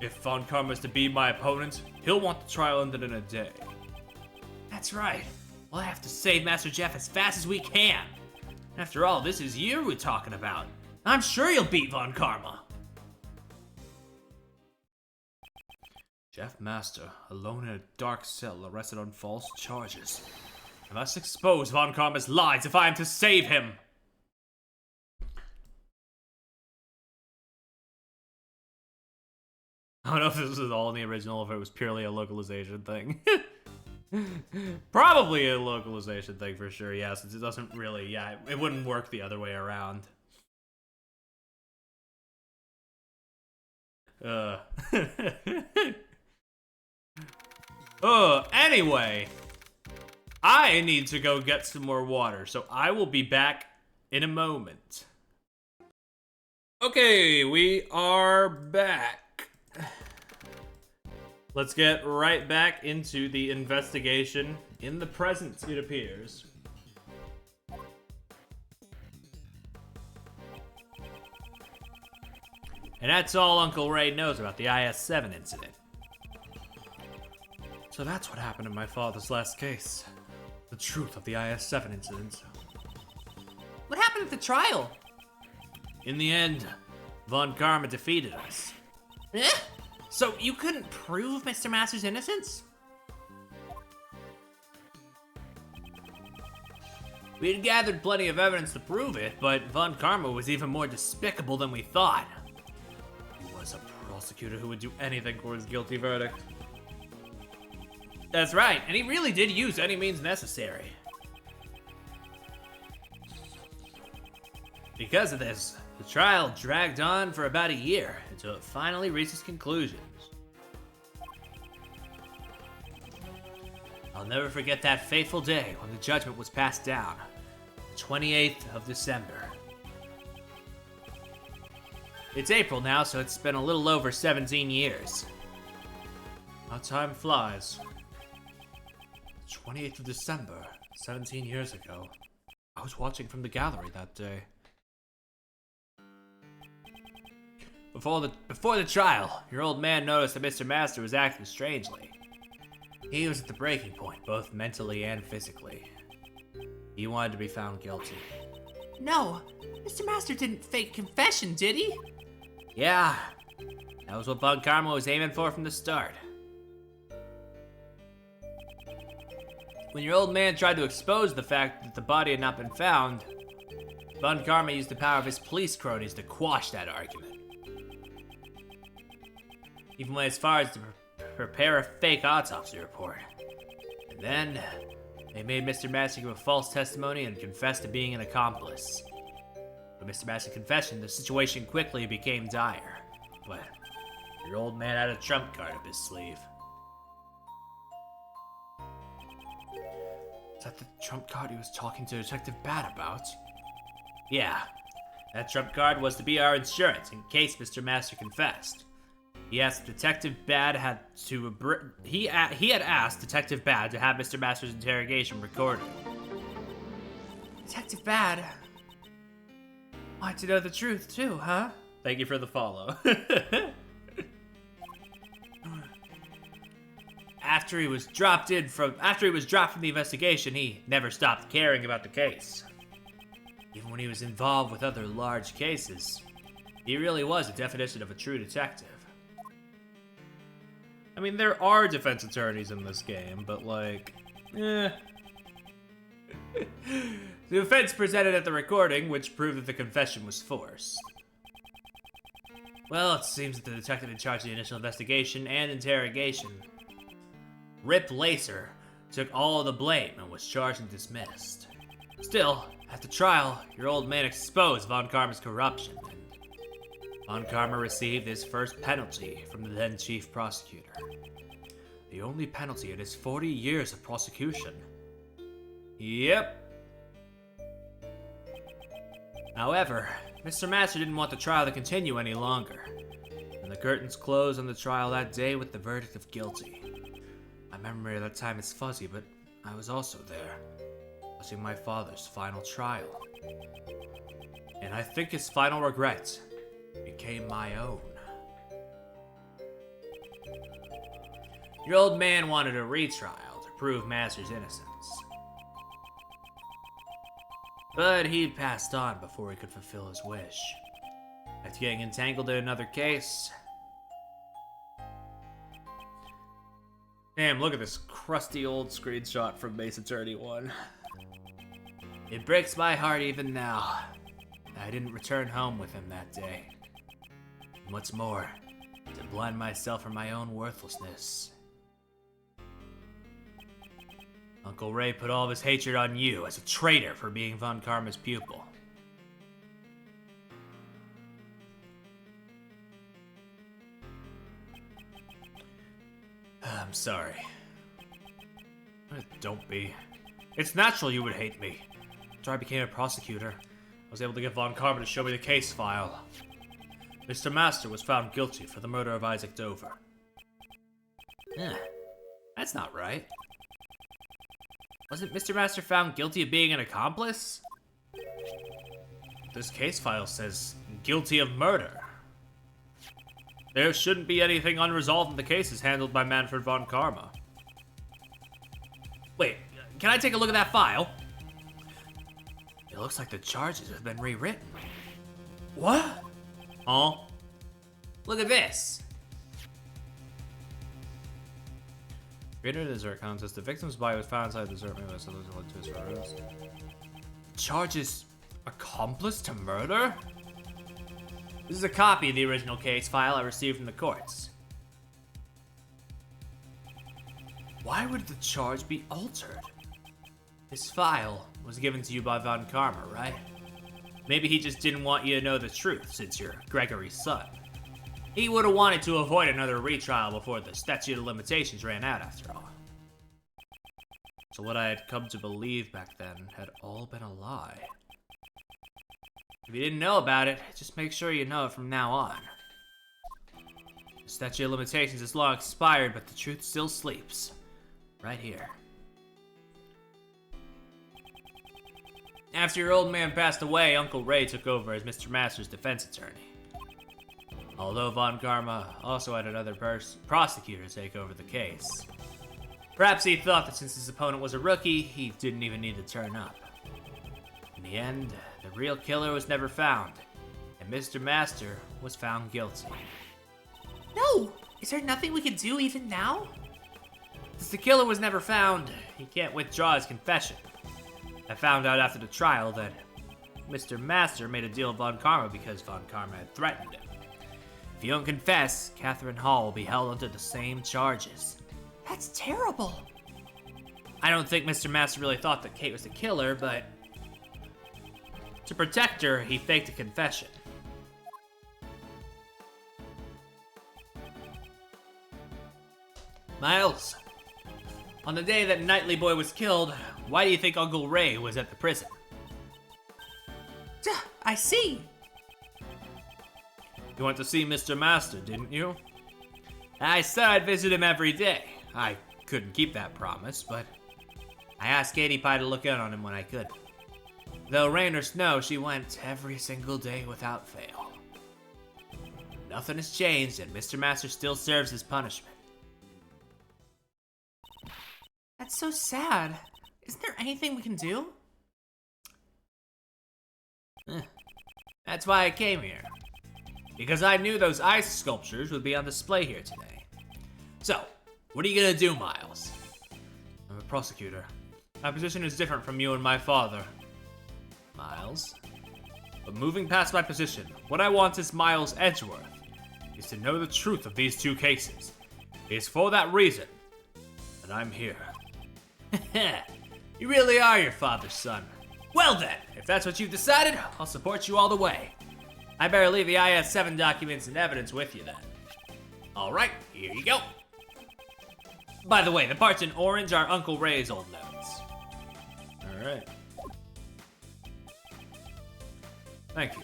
If Von Karma is to be my opponent, he'll want the trial ended in a day. That's right. We'll have to save Master Jeff as fast as we can. After all, this is you we're talking about. I'm sure you'll beat Von Karma. Jeff Master, alone in a dark cell, arrested on false charges. I must expose Von Karma's lies if I am to save him. I don't know if this was all in the original, if it was purely a localization thing. Probably a localization thing for sure, yeah, since it doesn't really, yeah, it wouldn't work the other way around. Anyway, I need to go get some more water, so I will be back in a moment. Okay, we are back. Let's get right back into the investigation in the present, it appears. And that's all Uncle Ray knows about the IS-7 incident. So that's what happened in my father's last case. The truth of the IS-7 incident. What happened at the trial? In the end, Von Karma defeated us. Eh? So you couldn't prove Mr. Masters' innocence? We had gathered plenty of evidence to prove it, but Von Karma was even more despicable than we thought. He was a prosecutor who would do anything for his guilty verdict. That's right, and he really did use any means necessary. Because of this, the trial dragged on for about a year until it finally reached its conclusions. I'll never forget that fateful day when the judgment was passed down, the 28th of December. It's April now, so it's been a little over 17 years. How time flies. 28th of December, 17 years ago. I was watching from the gallery that day. Before the trial, your old man noticed that Mr. Master was acting strangely. He was at the breaking point, both mentally and physically. He wanted to be found guilty. No, Mr. Master didn't fake confession, did he? Yeah, that was what Von Karma was aiming for from the start. When your old man tried to expose the fact that the body had not been found, Von Karma used the power of his police cronies to quash that argument. Even went as far as to prepare a fake autopsy report. And then, they made Mr. Master give a false testimony and confess to being an accomplice. With Mr. Master's confession, the situation quickly became dire. But your old man had a trump card up his sleeve. Is that the trump card he was talking to Detective Bad about? Yeah. That trump card was to be our insurance in case Mr. Master confessed. He asked Detective Bad he had asked Detective Bad to have Mr. Master's interrogation recorded. Detective Bad wanted to know the truth too, huh? Thank you for the follow. After he was dropped from the investigation, he never stopped caring about the case. Even when he was involved with other large cases, he really was a definition of a true detective. I mean, there are defense attorneys in this game, but like, The defense presented at the recording, which proved that the confession was forced. Well, it seems that the detective in charge of the initial investigation and interrogation, Rip Lacer, took all of the blame and was charged and dismissed. Still, at the trial, your old man exposed Von Karma's corruption, and Von Karma received his first penalty from the then chief prosecutor. The only penalty in his 40 years of prosecution. Yep. However, Mr. Master didn't want the trial to continue any longer, and the curtains closed on the trial that day with the verdict of guilty. My memory of that time is fuzzy, but I was also there, watching my father's final trial. And I think his final regret became my own. Your old man wanted a retrial to prove Master's innocence. But he passed on before he could fulfill his wish. After getting entangled in another case. Damn, look at this crusty old screenshot from Mace Attorney 1. It breaks my heart even now that I didn't return home with him that day. And what's more, to blind myself from my own worthlessness. Uncle Ray put all of his hatred on you as a traitor for being Von Karma's pupil. I'm sorry. Don't be. It's natural you would hate me. After I became a prosecutor, I was able to get Von Karma to show me the case file. Mr. Master was found guilty for the murder of Isaac Dover. That's not right. Wasn't Mr. Master found guilty of being an accomplice? This case file says guilty of murder. There shouldn't be anything unresolved in the cases handled by Manfred Von Karma. Wait, can I take a look at that file? It looks like the charges have been rewritten. What? Huh? Look at this. Created a dessert contest. The victim's body was found inside the dessert menu, so those are to his photos. Charges accomplice to murder? This is a copy of the original case file I received from the courts. Why would the charge be altered? This file was given to you by Von Karma, right? Maybe he just didn't want you to know the truth since you're Gregory's son. He would have wanted to avoid another retrial before the statute of limitations ran out, after all. So So what I had come to believe back then had all been a lie. If you didn't know about it, just make sure you know it from now on. The statute of limitations is long expired, but the truth still sleeps. Right here. After your old man passed away, Uncle Ray took over as Mr. Masters' defense attorney. Although Von Karma also had another prosecutor take over the case. Perhaps he thought that since his opponent was a rookie, he didn't even need to turn up. In the end, the real killer was never found, and Mr. Master was found guilty. No! Is there nothing we can do even now? Since the killer was never found, he can't withdraw his confession. I found out after the trial that Mr. Master made a deal with Von Karma because Von Karma had threatened him. If you don't confess, Catherine Hall will be held under the same charges. That's terrible. I don't think Mr. Master really thought that Kate was the killer, but to protect her, he faked a confession. Miles, on the day that Knightley Boy was killed, why do you think Uncle Ray was at the prison? Duh, I see. You went to see Mr. Master, didn't you? I said I'd visit him every day. I couldn't keep that promise, but I asked Katie Pie to look in on him when I could. Though rain or snow, she went every single day without fail. Nothing has changed, and Mr. Master still serves his punishment. That's so sad. Isn't there anything we can do? That's why I came here. Because I knew those ice sculptures would be on display here today. So, what are you gonna do, Miles? I'm a prosecutor. My position is different from you and my father. Miles? But moving past my position, what I want as Miles Edgeworth is to know the truth of these two cases. It is for that reason that I'm here. You really are your father's son. Well then, if that's what you've decided, I'll support you all the way. I better leave the IS-7 documents and evidence with you then. Alright, here you go. By the way, the parts in orange are Uncle Ray's old notes. Alright. Thank you.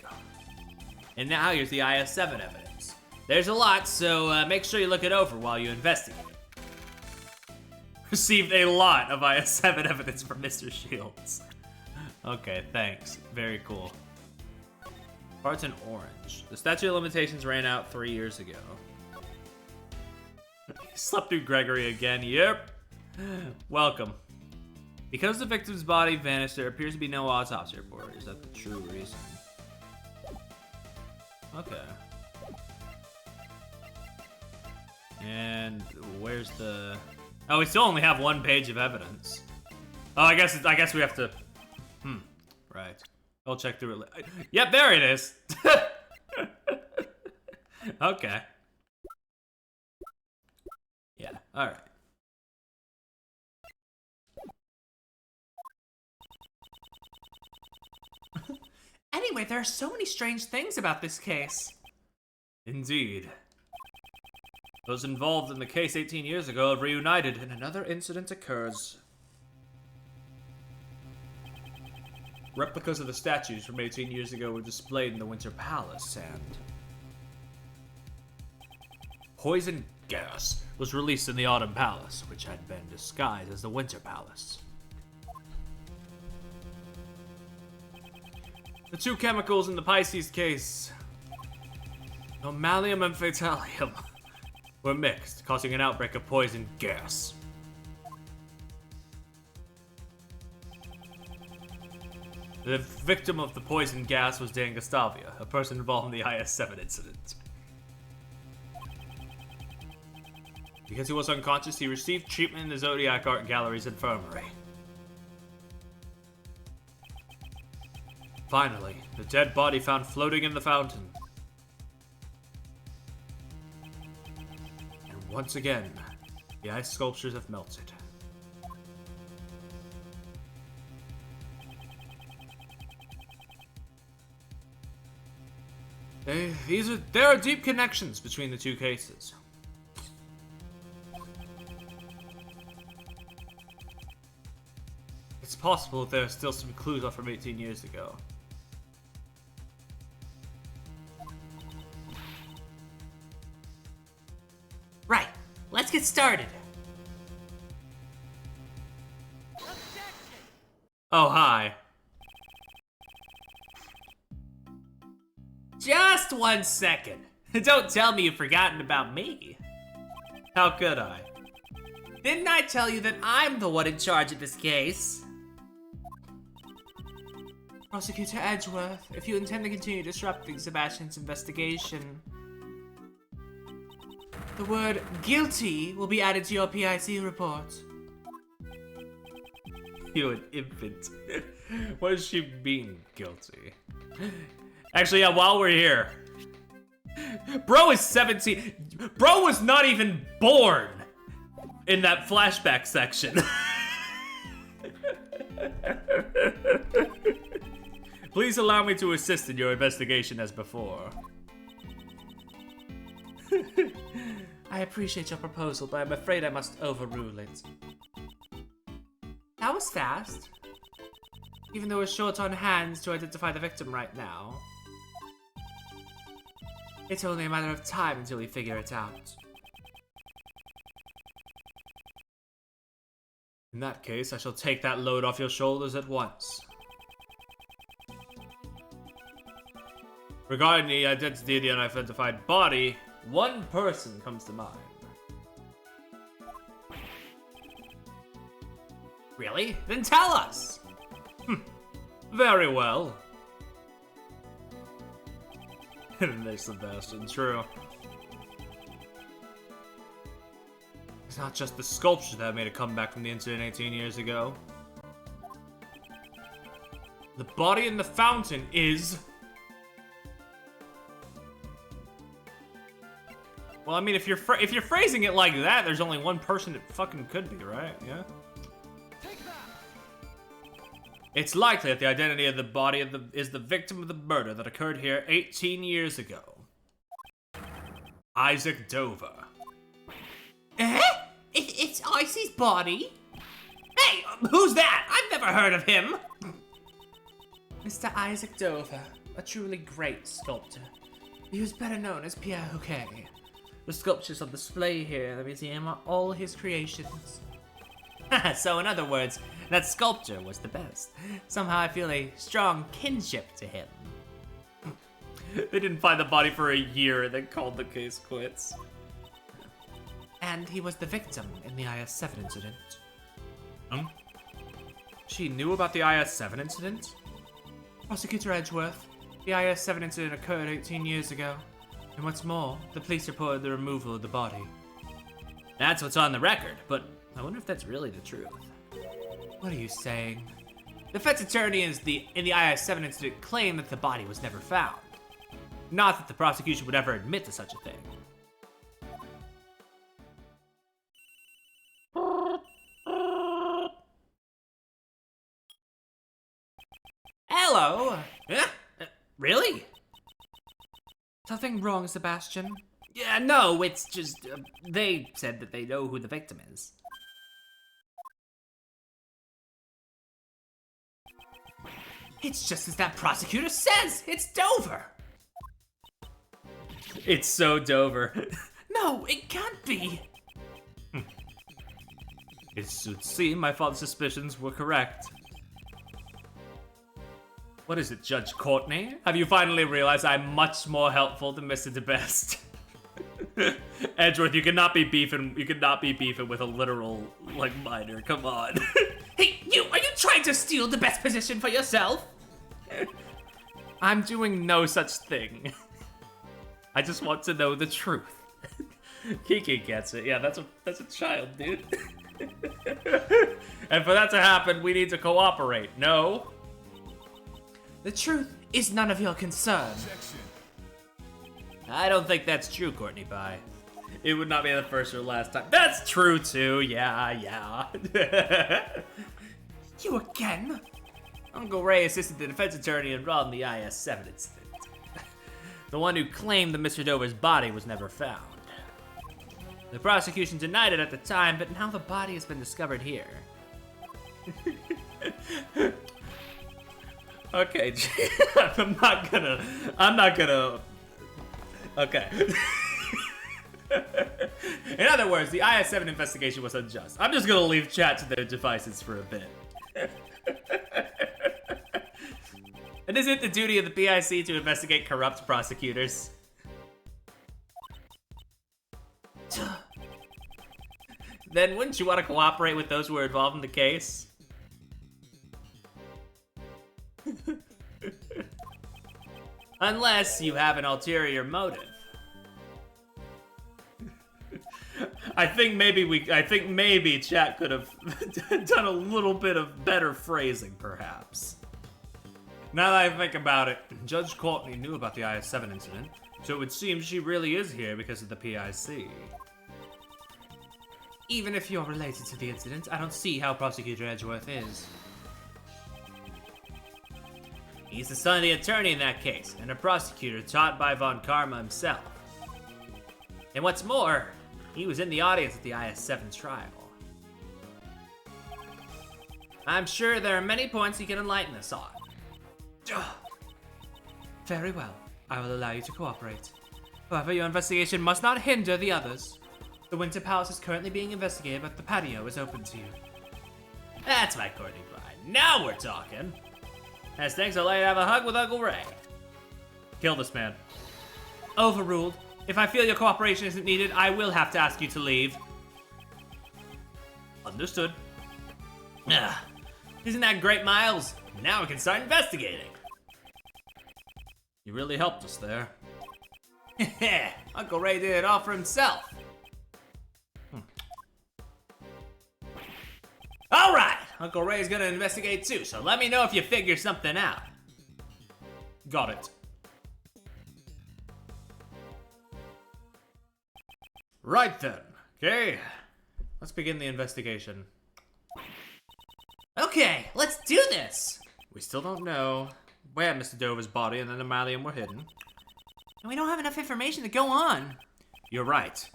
And now here's the IS-7 evidence. There's a lot, so make sure you look it over while you investigate. Received a lot of IS-7 evidence from Mr. Shields. Okay, thanks. Very cool. Parts in orange. The statute of limitations ran out 3 years ago. Slept through Gregory again. Yep. Welcome. Because the victim's body vanished, there appears to be no autopsy report. Is that the true reason? Okay. And where's the... Oh, we still only have 1 page of evidence. Oh, I guess we have to... Right. I'll check through it. Yep, there it is. Okay. Yeah, alright. Anyway, there are so many strange things about this case. Indeed. Those involved in the case 18 years ago have reunited, and another incident occurs. Replicas of the statues from 18 years ago were displayed in the Winter Palace, and poison gas was released in the Autumn Palace, which had been disguised as the Winter Palace. The 2 chemicals in the Pisces case, normalium and fatalium, were mixed, causing an outbreak of poison gas. The victim of the poison gas was Dan Gustavia, a person involved in the IS-7 incident. Because he was unconscious, he received treatment in the Zodiac Art Gallery's infirmary. Finally, the dead body found floating in the fountain. And once again, the ice sculptures have melted. There are deep connections between the 2 cases. It's possible that there are still some clues left from 18 years ago. let's get started. Oh, hi. Just 1 second. Don't tell me you've forgotten about me. How could I? Didn't I tell you that I'm the one in charge of this case? Prosecutor Edgeworth, if you intend to continue disrupting Sebastian's investigation, the word guilty will be added to your PIC report. You an infant. What does she mean, guilty? Actually, yeah, while we're here. Bro is 17. Bro was not even born in that flashback section. Please allow me to assist in your investigation as before. I appreciate your proposal, but I'm afraid I must overrule it. That was fast. Even though we're short on hands to identify the victim right now, it's only a matter of time until we figure it out. In that case, I shall take that load off your shoulders at once. Regarding the identity of the unidentified body, one person comes to mind. Really? Then tell us! Very well. And there's Sebastian, true. It's not just the sculpture that made a comeback from the incident 18 years ago. The body in the fountain is... Well, I mean, if you're phrasing it like that, there's only one person it fucking could be, right? Yeah? It's likely that the identity of the body is the victim of the murder that occurred here 18 years ago. Isaac Dover. Eh? It's Icy's body? Hey, who's that? I've never heard of him. Mr. Isaac Dover, a truly great sculptor. He was better known as Pierre Houquet. The sculptures on display here in the museum are all his creations. So in other words, that sculpture was the best. Somehow I feel a strong kinship to him. They didn't find the body for a year and then called the case quits. And he was the victim in the IS-7 incident. She knew about the IS-7 incident? Prosecutor Edgeworth, the IS-7 incident occurred 18 years ago. And what's more, the police reported the removal of the body. That's what's on the record, but I wonder if that's really the truth. What are you saying? The defense attorney in the IS-7 incident claimed that the body was never found. Not that the prosecution would ever admit to such a thing. Hello? Huh? Really? Something wrong, Sebastian? Yeah, no, it's just, they said that they know who the victim is. It's just as that prosecutor says! It's Dover! It's so Dover. No, it can't be! It should seem my father's suspicions were correct. What is it, Judge Courtney? Have you finally realized I'm much more helpful than Mr. DeBest? Edgeworth, you cannot be beefing with a literal, like, minor. Come on. Hey, are you trying to steal the best position for yourself? I'm doing no such thing. I just want to know the truth. Kiki gets it. Yeah, that's a child, dude. And for that to happen, we need to cooperate. No? The truth is none of your concern. I don't think that's true, Courtney Pie. It would not be the first or last time. That's true, too. Yeah. You again? Uncle Ray assisted the defense attorney involved in the IS-7 incident. The one who claimed that Mr. Dover's body was never found. The prosecution denied it at the time, but now the body has been discovered here. Okay, I'm not gonna. Okay. In other words, the IS-7 investigation was unjust. I'm just gonna leave chat to their devices for a bit. And is it the duty of the PIC to investigate corrupt prosecutors? Then wouldn't you want to cooperate with those who are involved in the case? Unless you have an ulterior motive. I think maybe chat could have done a little bit of better phrasing, perhaps. Now that I think about it, Judge Courtney knew about the IS-7 incident, so it would seem she really is here because of the PIC. Even if you're related to the incident, I don't see how Prosecutor Edgeworth is. He's the son of the attorney in that case, and a prosecutor taught by Von Karma himself. And what's more, he was in the audience at the IS-7 trial. I'm sure there are many points he can enlighten us on. Very well. I will allow you to cooperate. However, your investigation must not hinder the others. The Winter Palace is currently being investigated, but the patio is open to you. That's my Courtney Bride. Now we're talking. As thanks, I'll let you have a hug with Uncle Ray. Kill this man. Overruled. If I feel your cooperation isn't needed, I will have to ask you to leave. Understood. Isn't that great, Miles? Now we can start investigating. You really helped us there. Uncle Ray did it all for himself. All right, Uncle Ray's gonna investigate too, so let me know if you figure something out. Got it. Right then, okay. Let's begin the investigation. Okay, let's do this. We still don't know where Mr. Dover's body and the Normalium were hidden. And we don't have enough information to go on. You're right.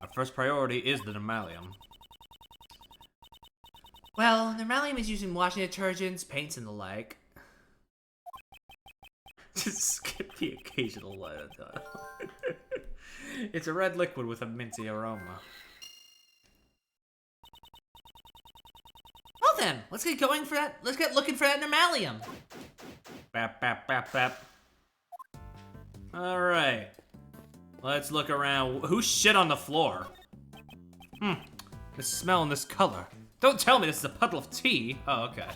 Our first priority is the Normalium. Well, Normalium is used in washing detergents, paints, and the like. Just skip the occasional letter. It's a red liquid with a minty aroma. Well then, let's get going for that. Let's get looking for that Normalium. Bap, bap, bap, bap. All right. Let's look around. Who shit on the floor? This smell and this color. Don't tell me this is a puddle of tea. Oh, okay.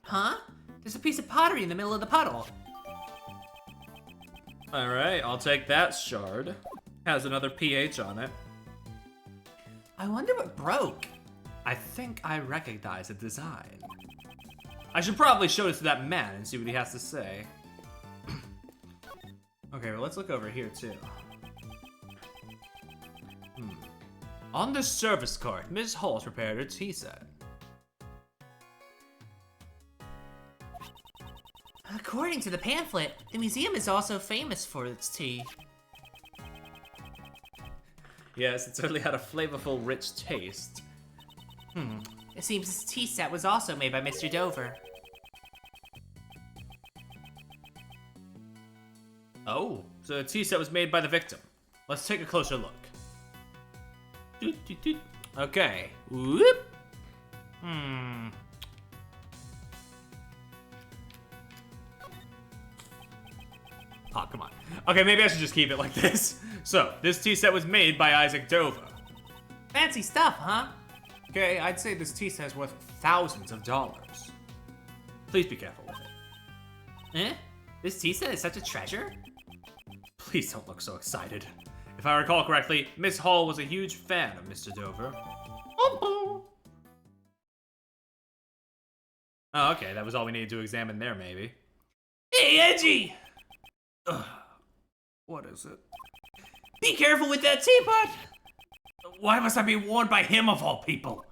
Huh? There's a piece of pottery in the middle of the puddle. All right, I'll take that shard. Has another pH on it. I wonder what broke. I think I recognize the design. I should probably show this to that man and see what he has to say. Okay, well, let's look over here too. On the service cart, Ms. Hall's prepared her tea set. According to the pamphlet, the museum is also famous for its tea. Yes, it certainly had a flavorful, rich taste. It seems this tea set was also made by Mr. Dover. Oh, so the tea set was made by the victim. Let's take a closer look. Okay. Whoop. Oh, come on. Okay, maybe I should just keep it like this. So, this tea set was made by Isaac Dover. Fancy stuff, huh? Okay, I'd say this tea set is worth thousands of dollars. Please be careful with it. Eh? This tea set is such a treasure? Please don't look so excited. If I recall correctly, Miss Hall was a huge fan of Mr. Dover. Oh, okay, that was all we needed to examine there, maybe. Hey, Edgy! What is it? Be careful with that teapot! Why must I be warned by him of all people?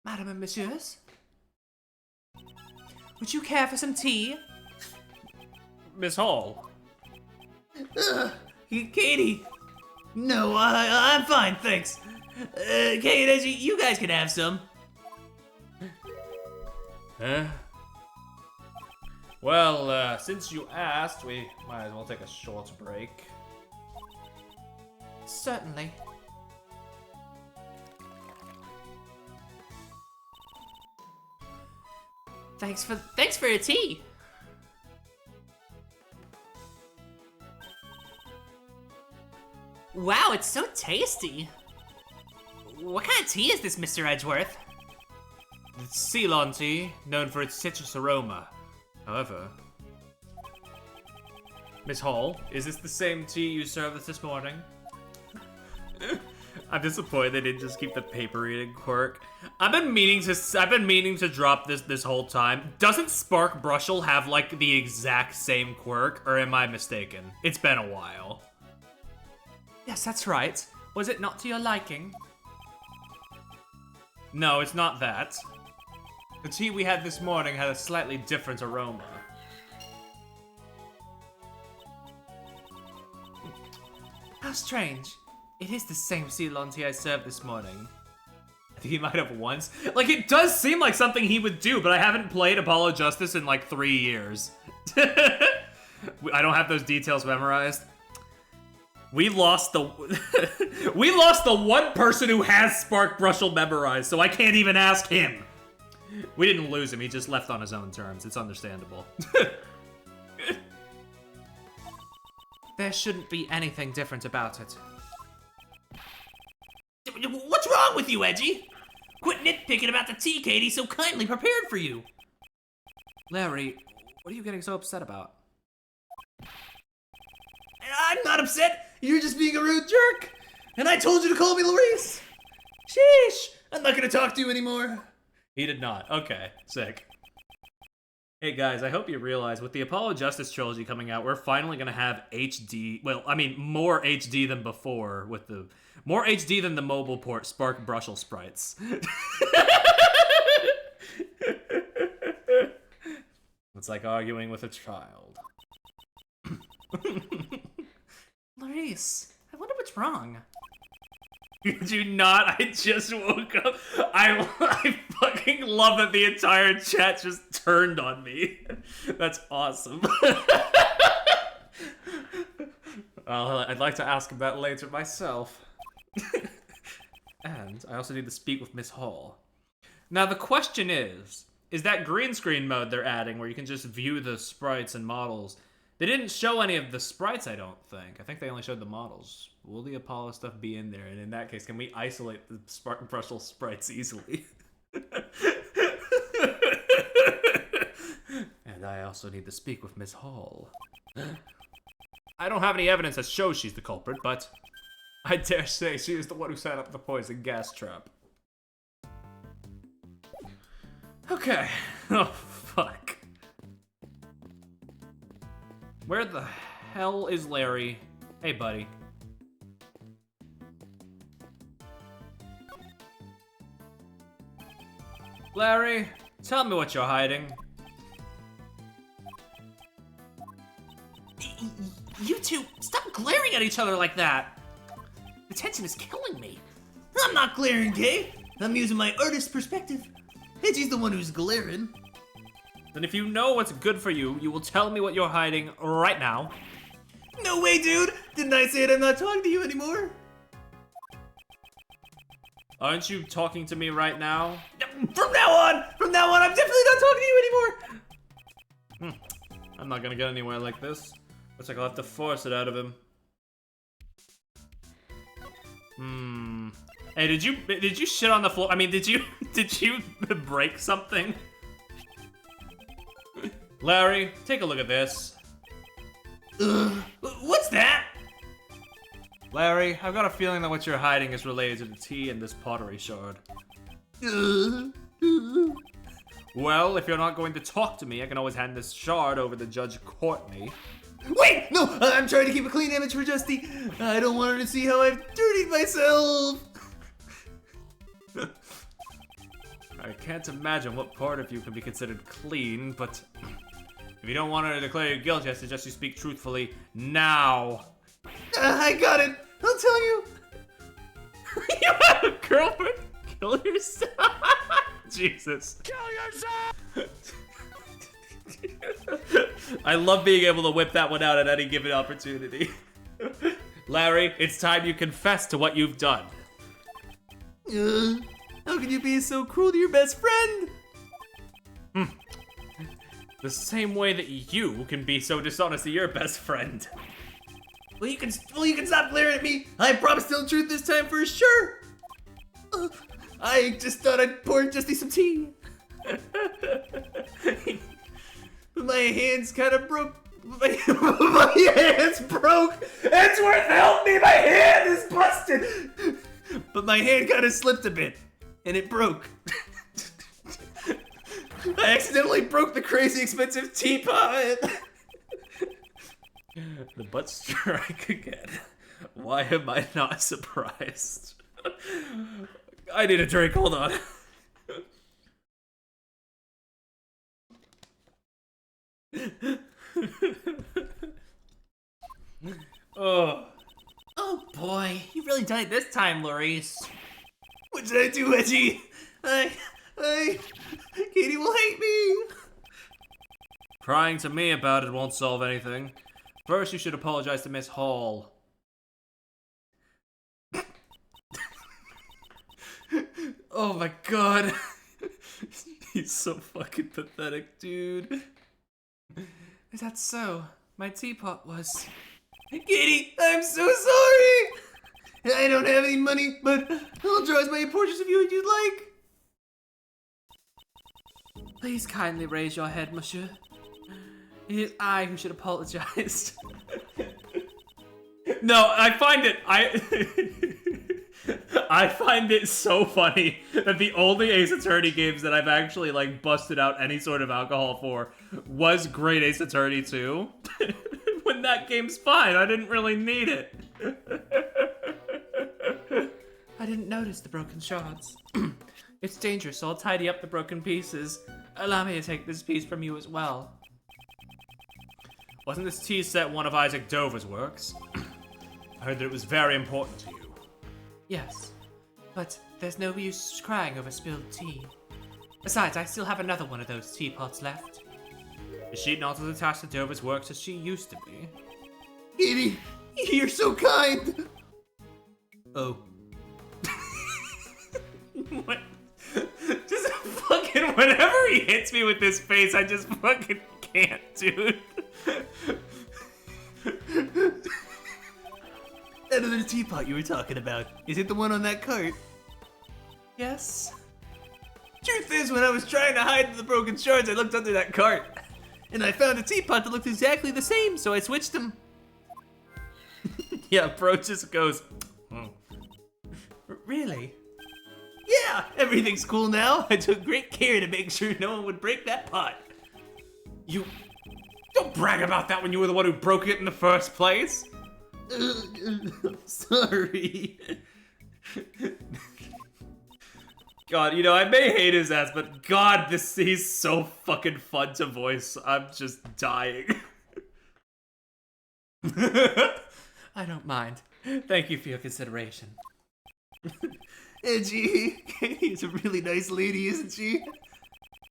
Madam and messieurs? Would you care for some tea? Miss Hall. Katie! No, I'm fine, thanks. Kate and Edgy, you guys can have some. Well, since you asked, we might as well take a short break. Certainly. Thanks for your tea. Wow, it's so tasty. What kind of tea is this, Mr. Edgeworth? It's Ceylon tea, known for its citrus aroma. However... Miss Hall, is this the same tea you served us this morning? I'm disappointed they didn't just keep the paper reading quirk. I've been meaning to drop this whole time. Doesn't Spark Brushel have like the exact same quirk, or am I mistaken? It's been a while. Yes, that's right. Was it not to your liking? No, it's not that. The tea we had this morning had a slightly different aroma. How strange. It is the same Ceylon tea I served this morning. I think he might have once. Like, it does seem like something he would do, but I haven't played Apollo Justice in like 3 years. I don't have those details memorized. We lost the we lost the one person who has Spark Brushel memorized, so I can't even ask him. We didn't lose him, he just left on his own terms. It's understandable. There shouldn't be anything different about it. What's wrong with you, Edgy? Quit nitpicking about the tea Katie so kindly prepared for you. Larry, what are you getting so upset about? I'm not upset. You're just being a rude jerk. And I told you to call me Larice. Sheesh. I'm not gonna talk to you anymore. He did not. Okay, sick. Hey guys, I hope you realize with the Apollo Justice trilogy coming out, we're finally gonna have HD, well, I mean, more HD than before with the, more HD than the mobile port Spark Brushel sprites. It's like arguing with a child. Larice, I wonder what's wrong. Did you not? I just woke up. I fucking love that the entire chat just turned on me. That's awesome. Well, I'd like to ask him that later myself. And I also need to speak with Miss Hall. Now the question is that green screen mode they're adding where you can just view the sprites and models. They didn't show any of the sprites, I don't think. I think they only showed the models. Will the Apollo stuff be in there? And in that case, can we isolate the Spartan Brushel sprites easily? And I also need to speak with Miss Hall. I don't have any evidence that shows she's the culprit, but I dare say she is the one who set up the poison gas trap. Okay. Oh, fuck. Where the hell is Larry? Hey, buddy. Larry, tell me what you're hiding. You two, stop glaring at each other like that. The tension is killing me. I'm not glaring, Kay. I'm using my artist perspective. Edgy's the one who's glaring. Then if you know what's good for you, you will tell me what you're hiding right now. No way, dude! Didn't I say it? I'm not talking to you anymore? Aren't you talking to me right now? From now on, I'm definitely not talking to you anymore! I'm not gonna get anywhere like this. Looks like I'll have to force it out of him. Hey, did you shit on the floor? I mean, did you break something? Larry, take a look at this. What's that? Larry, I've got a feeling that what you're hiding is related to the tea in this pottery shard. Well, if you're not going to talk to me, I can always hand this shard over to Judge Courtney. Wait! No! I'm trying to keep a clean image for Justy. I don't want her to see how I've dirtied myself. I can't imagine what part of you can be considered clean, but if you don't want her to declare you guilty, I suggest you speak truthfully now. I got it. I'll tell you. You have a girlfriend? Kill yourself? Jesus. Kill yourself! I love being able to whip that one out at any given opportunity. Larry, it's time you confess to what you've done. How can you be so cruel to your best friend? The same way that you can be so dishonest to your best friend. Well, you can stop glaring at me. I promise to tell the truth this time for sure. I just thought I'd pour Justy some tea. But my hands kind of broke. My hands broke. Edgeworth, help me! My hand is busted. But my hand kind of slipped a bit, and it broke. I accidentally broke the crazy expensive teapot. The butt strike again. Why am I not surprised? I need a drink, hold on. Oh. Oh boy, you really done it this time, Laurice. What did I do, Edgy? Katie will hate me. Crying to me about it won't solve anything. First, you should apologize to Miss Hall. Oh my god. He's so fucking pathetic, dude. Is that so? My teapot was... Katie, I'm so sorry. I don't have any money, but I'll draw as many portraits of you as you'd like. Please kindly raise your head, monsieur. It is I who should apologize. No, I find it I find it so funny that the only Ace Attorney games that I've actually like busted out any sort of alcohol for was Great Ace Attorney 2. When that game's fine, I didn't really need it. I didn't notice the broken shards. It's dangerous, so I'll tidy up the broken pieces. Allow me to take this piece from you as well. Wasn't this tea set one of Isaac Dover's works? I heard that it was very important to you. Yes, but there's no use crying over spilled tea. Besides, I still have another one of those teapots left. Is she not as attached to Dover's works as she used to be? Katie, you're so kind. Oh. What? Just fucking whenever he hits me with this face, I just fucking can't, dude. That other teapot you were talking about, is it the one on that cart? Yes? Truth is, when I was trying to hide the broken shards, I looked under that cart. And I found a teapot that looked exactly the same, so I switched them. Yeah, bro just goes, oh. Really? Yeah, everything's cool now. I took great care to make sure no one would break that pot. You don't brag about that when you were the one who broke it in the first place. Sorry. God, you know, I may hate his ass, but God, he's so fucking fun to voice. I'm just dying. I don't mind. Thank you for your consideration. Edgy, Katie's a really nice lady, isn't she?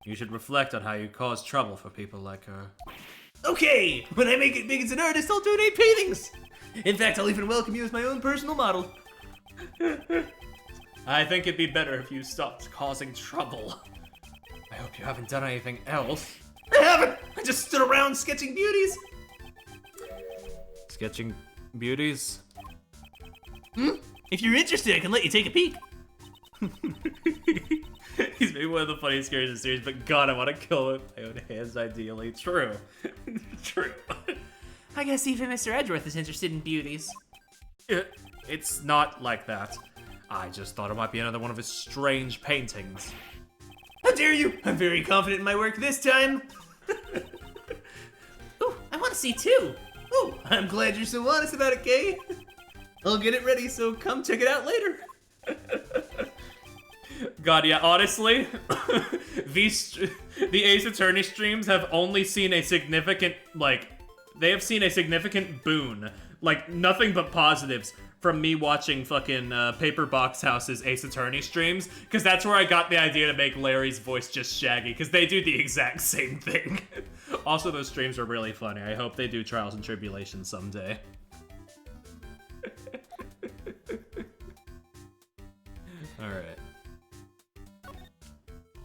You should reflect on how you cause trouble for people like her. Okay, when I make it big as an artist, I'll donate paintings. In fact, I'll even welcome you as my own personal model. I think it'd be better if you stopped causing trouble. I hope you haven't done anything else. I haven't. I just stood around sketching beauties. Sketching beauties? If you're interested, I can let you take a peek. He's maybe one of the funniest characters in the series, but God, I want to kill him with my own hands, ideally. True. True. I guess even Mr. Edgeworth is interested in beauties. It's not like that. I just thought it might be another one of his strange paintings. How dare you? I'm very confident in my work this time. Ooh, I want to see too. Ooh, I'm glad you're so honest about it, Kay. I'll get it ready, so come check it out later. God, yeah, honestly, the Ace Attorney streams have only seen a significant, they have seen a significant boon. Like, nothing but positives from me watching fucking Paper Box House's Ace Attorney streams, because that's where I got the idea to make Larry's voice just Shaggy, because they do the exact same thing. Also, those streams are really funny. I hope they do Trials and Tribulations someday. Alright.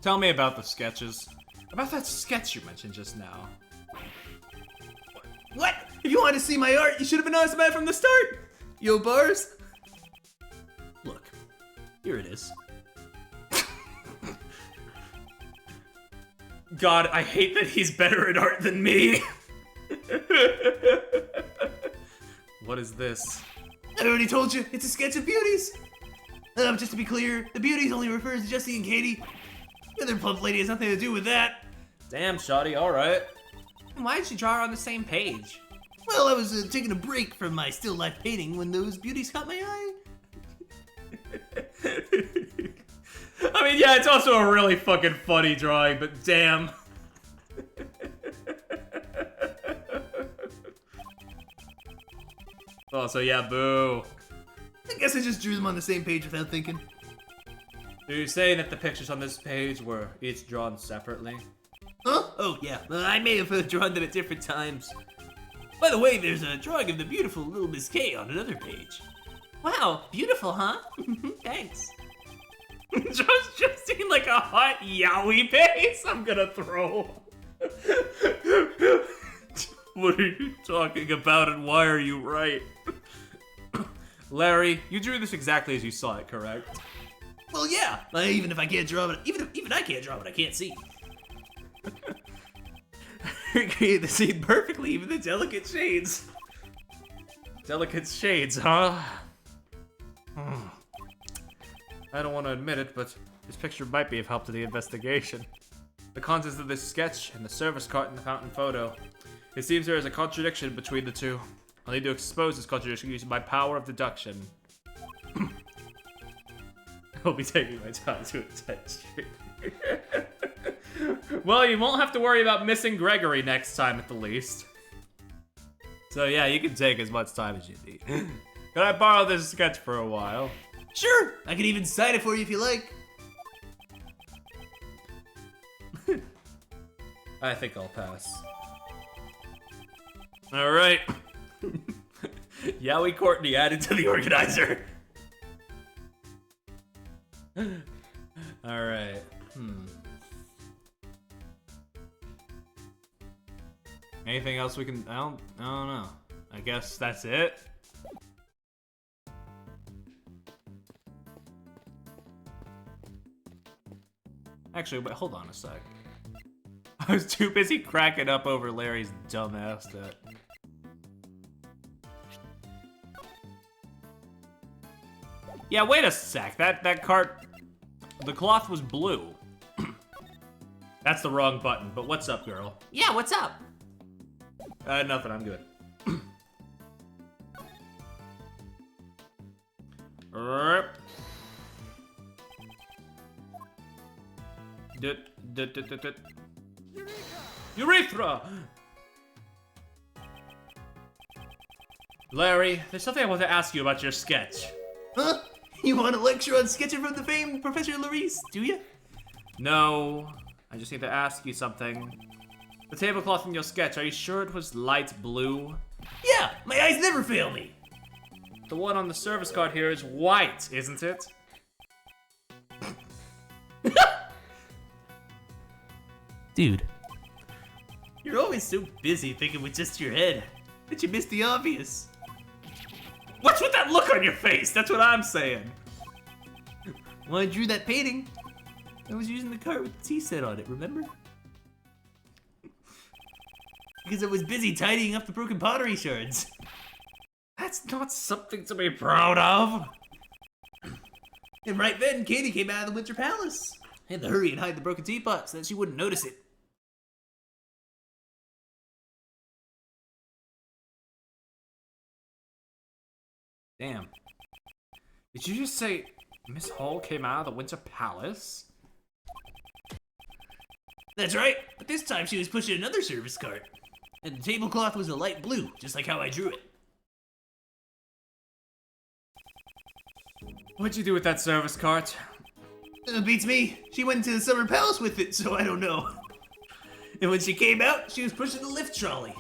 Tell me about the sketches. About that sketch you mentioned just now. What? If you wanted to see my art, you should have been honest about it from the start. Yo, bars. Look, here it is. God, I hate that he's better at art than me. What is this? I already told you, it's a sketch of beauties. Just to be clear, the beauties only refers to Jessie and Katie. The other plump lady has nothing to do with that. Damn, shoddy, alright. Why did you draw her on the same page? Well, I was taking a break from my still life painting when those beauties caught my eye. I mean, yeah, it's also a really fucking funny drawing, but damn. Oh, so yeah, boo. I guess I just drew them on the same page without thinking. Are you saying that the pictures on this page were each drawn separately? Huh? Oh, yeah. I may have drawn them at different times. By the way, there's a drawing of the beautiful little Miss K on another page. Wow, beautiful, huh? Thanks. just seeing like a hot yaoi face I'm gonna throw. What are you talking about and why are you right? Larry, you drew this exactly as you saw it, correct? Well, yeah. Even if I can't draw it, even I can't draw what I can't see. Create the scene perfectly, even the delicate shades. Delicate shades, huh? I don't want to admit it, but this picture might be of help to the investigation. The contents of this sketch and the service cart in the fountain photo. It seems there is a contradiction between the two. I'll need to expose this contradiction using my power of deduction. I'll be taking my time to attach. Well, you won't have to worry about missing Gregory next time at the least. So yeah, you can take as much time as you need. Can I borrow this sketch for a while? Sure, I can even sign it for you if you like. I think I'll pass. Alright. Yaoi Courtney added to the organizer. Alright. Anything else we can... I don't know. I guess that's it. Actually, wait, hold on a sec. I was too busy cracking up over Larry's dumbass that... Yeah, wait a sec. That cart... The cloth was blue. That's the wrong button, but what's up, girl? Yeah, what's up? Nothing, I'm good. Urethra! Larry, there's something I want to ask you about your sketch. Huh? You want a lecture on sketching from the famed Professor Larice, do you? No, I just need to ask you something. The tablecloth in your sketch, are you sure it was light blue? Yeah, my eyes never fail me. The one on the service card here is white, isn't it? Dude, you're always so busy thinking with just your head that you miss the obvious. What's with that look on your face? That's what I'm saying. When I drew that painting, I was using the cart with the tea set on it, remember? Because I was busy tidying up the broken pottery shards. That's not something to be proud of. And right then, Katie came out of the Winter Palace. I had to hurry and hide the broken teapot so that she wouldn't notice it. Damn. Did you just say Miss Hall came out of the Winter Palace? That's right, but this time she was pushing another service cart. And the tablecloth was a light blue, just like how I drew it. What'd you do with that service cart? Beats me. She went into the Summer Palace with it, so I don't know. And when she came out, she was pushing the lift trolley.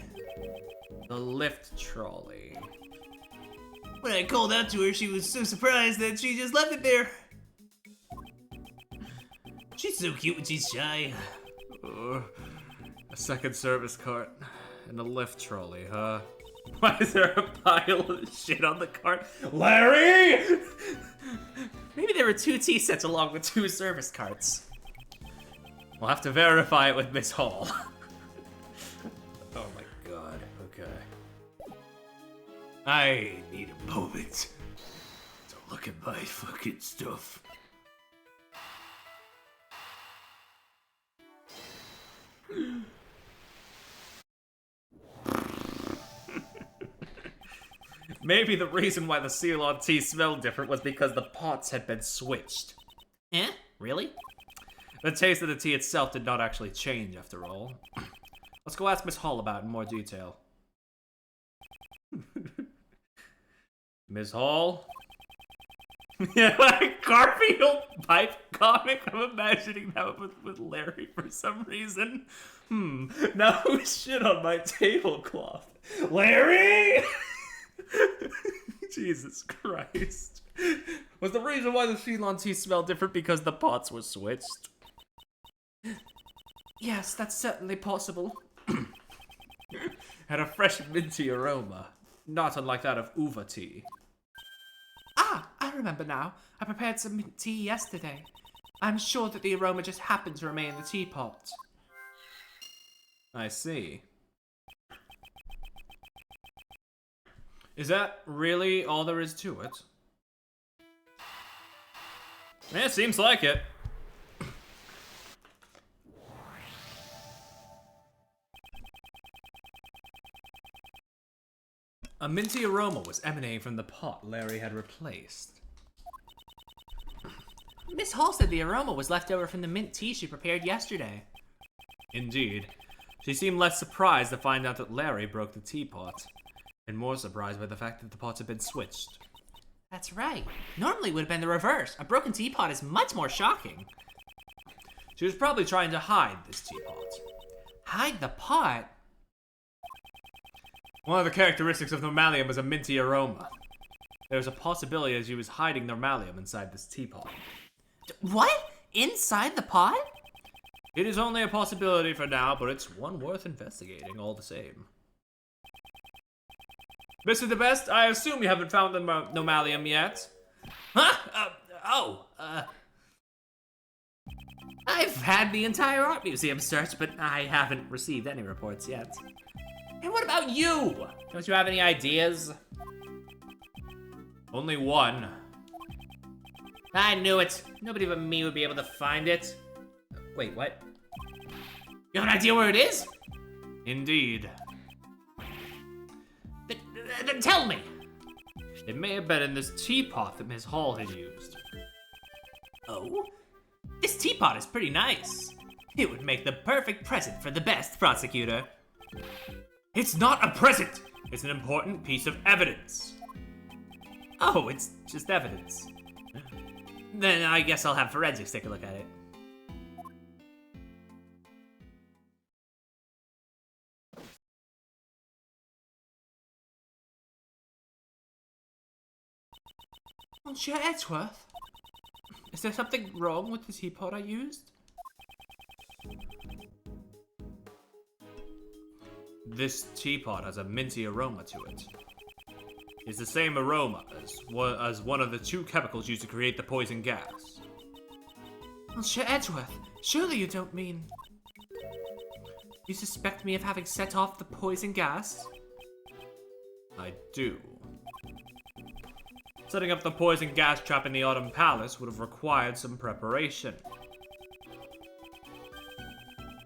The lift trolley. When I called out to her, she was so surprised that she just left it there. She's so cute when she's shy. A second service cart and a lift trolley, huh? Why is there a pile of shit on the cart? Larry! Maybe there were 2 tea sets along with 2 service carts. We'll have to verify it with Miss Hall. Oh my god, okay. I need a moment to look at my fucking stuff. Maybe the reason why the Ceylon tea smelled different was because the pots had been switched. Eh? Really? The taste of the tea itself did not actually change, after all. Let's go ask Miss Hall about it in more detail. Miss Hall? Yeah, like Garfield pipe comic. I'm imagining that with Larry for some reason. Now who's shit on my tablecloth? Larry! Jesus Christ. Was the reason why the Ceylon tea smelled different because the pots were switched? Yes, that's certainly possible. Had a fresh minty aroma, not unlike that of uva tea. Ah, I remember now. I prepared some mint tea yesterday. I'm sure that the aroma just happened to remain in the teapot. I see. Is that really all there is to it? Yeah, seems like it. A minty aroma was emanating from the pot Larry had replaced. Miss Hall said the aroma was left over from the mint tea she prepared yesterday. Indeed. She seemed less surprised to find out that Larry broke the teapot, and more surprised by the fact that the pots had been switched. That's right. Normally it would have been the reverse. A broken teapot is much more shocking. She was probably trying to hide this teapot. Hide the pot? One of the characteristics of Normalium is a minty aroma. There's a possibility that she was hiding Normalium inside this teapot. What? Inside the pot? It is only a possibility for now, but it's one worth investigating all the same. Mr. DeBest, I assume you haven't found the Normalium yet? Huh? I've had the entire art museum searched, but I haven't received any reports yet. And what about you? Don't you have any ideas? Only one. I knew it. Nobody but me would be able to find it. Wait, what? You have an idea where it is? Indeed. Then tell me. It may have been in this teapot that Miss Hall had used. Oh? This teapot is pretty nice. It would make the perfect present for the best prosecutor. It's not a present! It's an important piece of evidence. Oh, it's just evidence. Then I guess I'll have forensics take a look at it. Monsieur Edgeworth? Is there something wrong with the teapot I used? This teapot has a minty aroma to it. It's the same aroma as one of the 2 chemicals used to create the poison gas. Monsieur Edgeworth, surely you don't mean... You suspect me of having set off the poison gas? I do. Setting up the poison gas trap in the Autumn Palace would have required some preparation.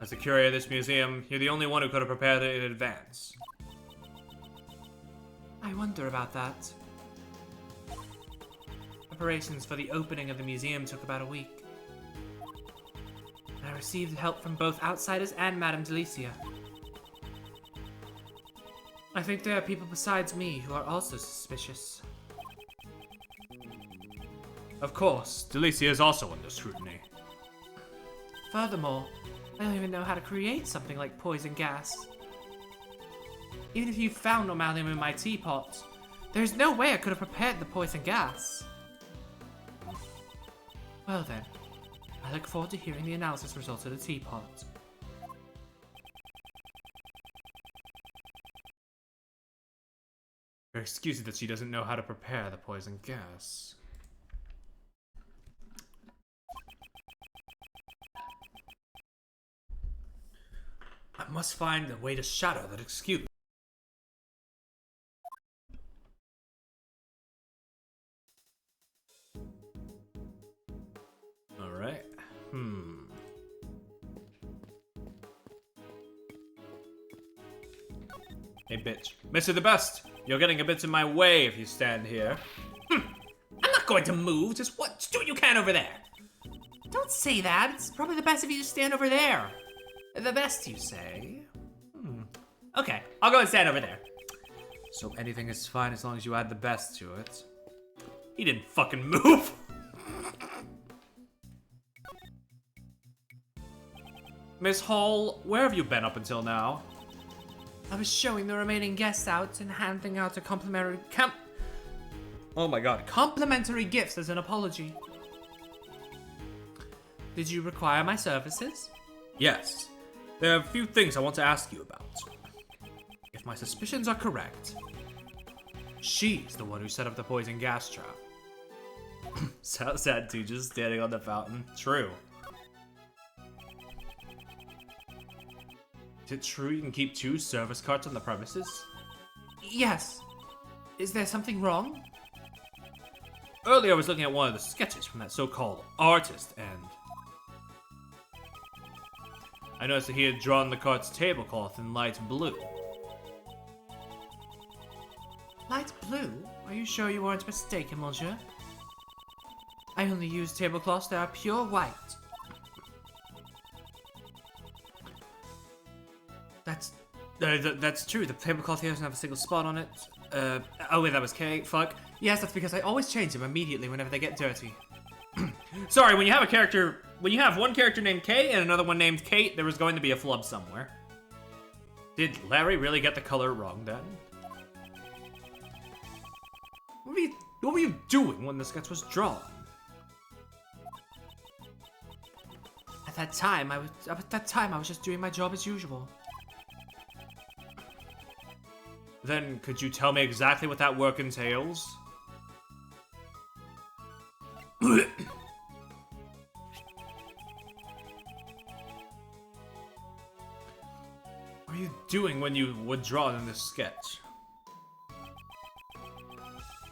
As the curator of this museum, you're the only one who could have prepared it in advance. I wonder about that. Preparations for the opening of the museum took about a week. I received help from both outsiders and Madame Delicia. I think there are people besides me who are also suspicious. Of course, Delicia is also under scrutiny. Furthermore, I don't even know how to create something like poison gas. Even if you found Normalium in my teapot, there's no way I could have prepared the poison gas. Well then, I look forward to hearing the analysis results of the teapot. Her excuse is that she doesn't know how to prepare the poison gas. I must find a way to shatter that excuse. Alright. Hey, bitch. Mr. The Best! You're getting a bit in my way if you stand here. I'm not going to move. Just do what you can over there. Don't say that. It's probably the best if you just stand over there. The best, you say? Okay, I'll go and stand over there. So anything is fine as long as you add the best to it. He didn't fucking move! Miss Hall, where have you been up until now? I was showing the remaining guests out and handing out a complimentary Oh my god. complimentary gifts as an apology. Did you require my services? Yes. There are a few things I want to ask you about. If my suspicions are correct, she's the one who set up the poison gas trap. Sounds sad too, just standing on the fountain. True. Is it true you can keep 2 service carts on the premises? Yes. Is there something wrong? Earlier I was looking at one of the sketches from that so-called artist, and I noticed that he had drawn the cart's tablecloth in light blue. Light blue? Are you sure you weren't mistaken, monsieur? I only use tablecloths that are pure white. That's true. The tablecloth here doesn't have a single spot on it. Oh wait, that was K. Fuck. Yes, that's because I always change them immediately whenever they get dirty. Sorry, when you have one character named K and another one named Kate, there was going to be a flub somewhere. Did Larry really get the color wrong then? What were you doing when the sketch was drawn? At that time, I was just doing my job as usual. Then could you tell me exactly what that work entails? What are you doing when you were drawn in this sketch?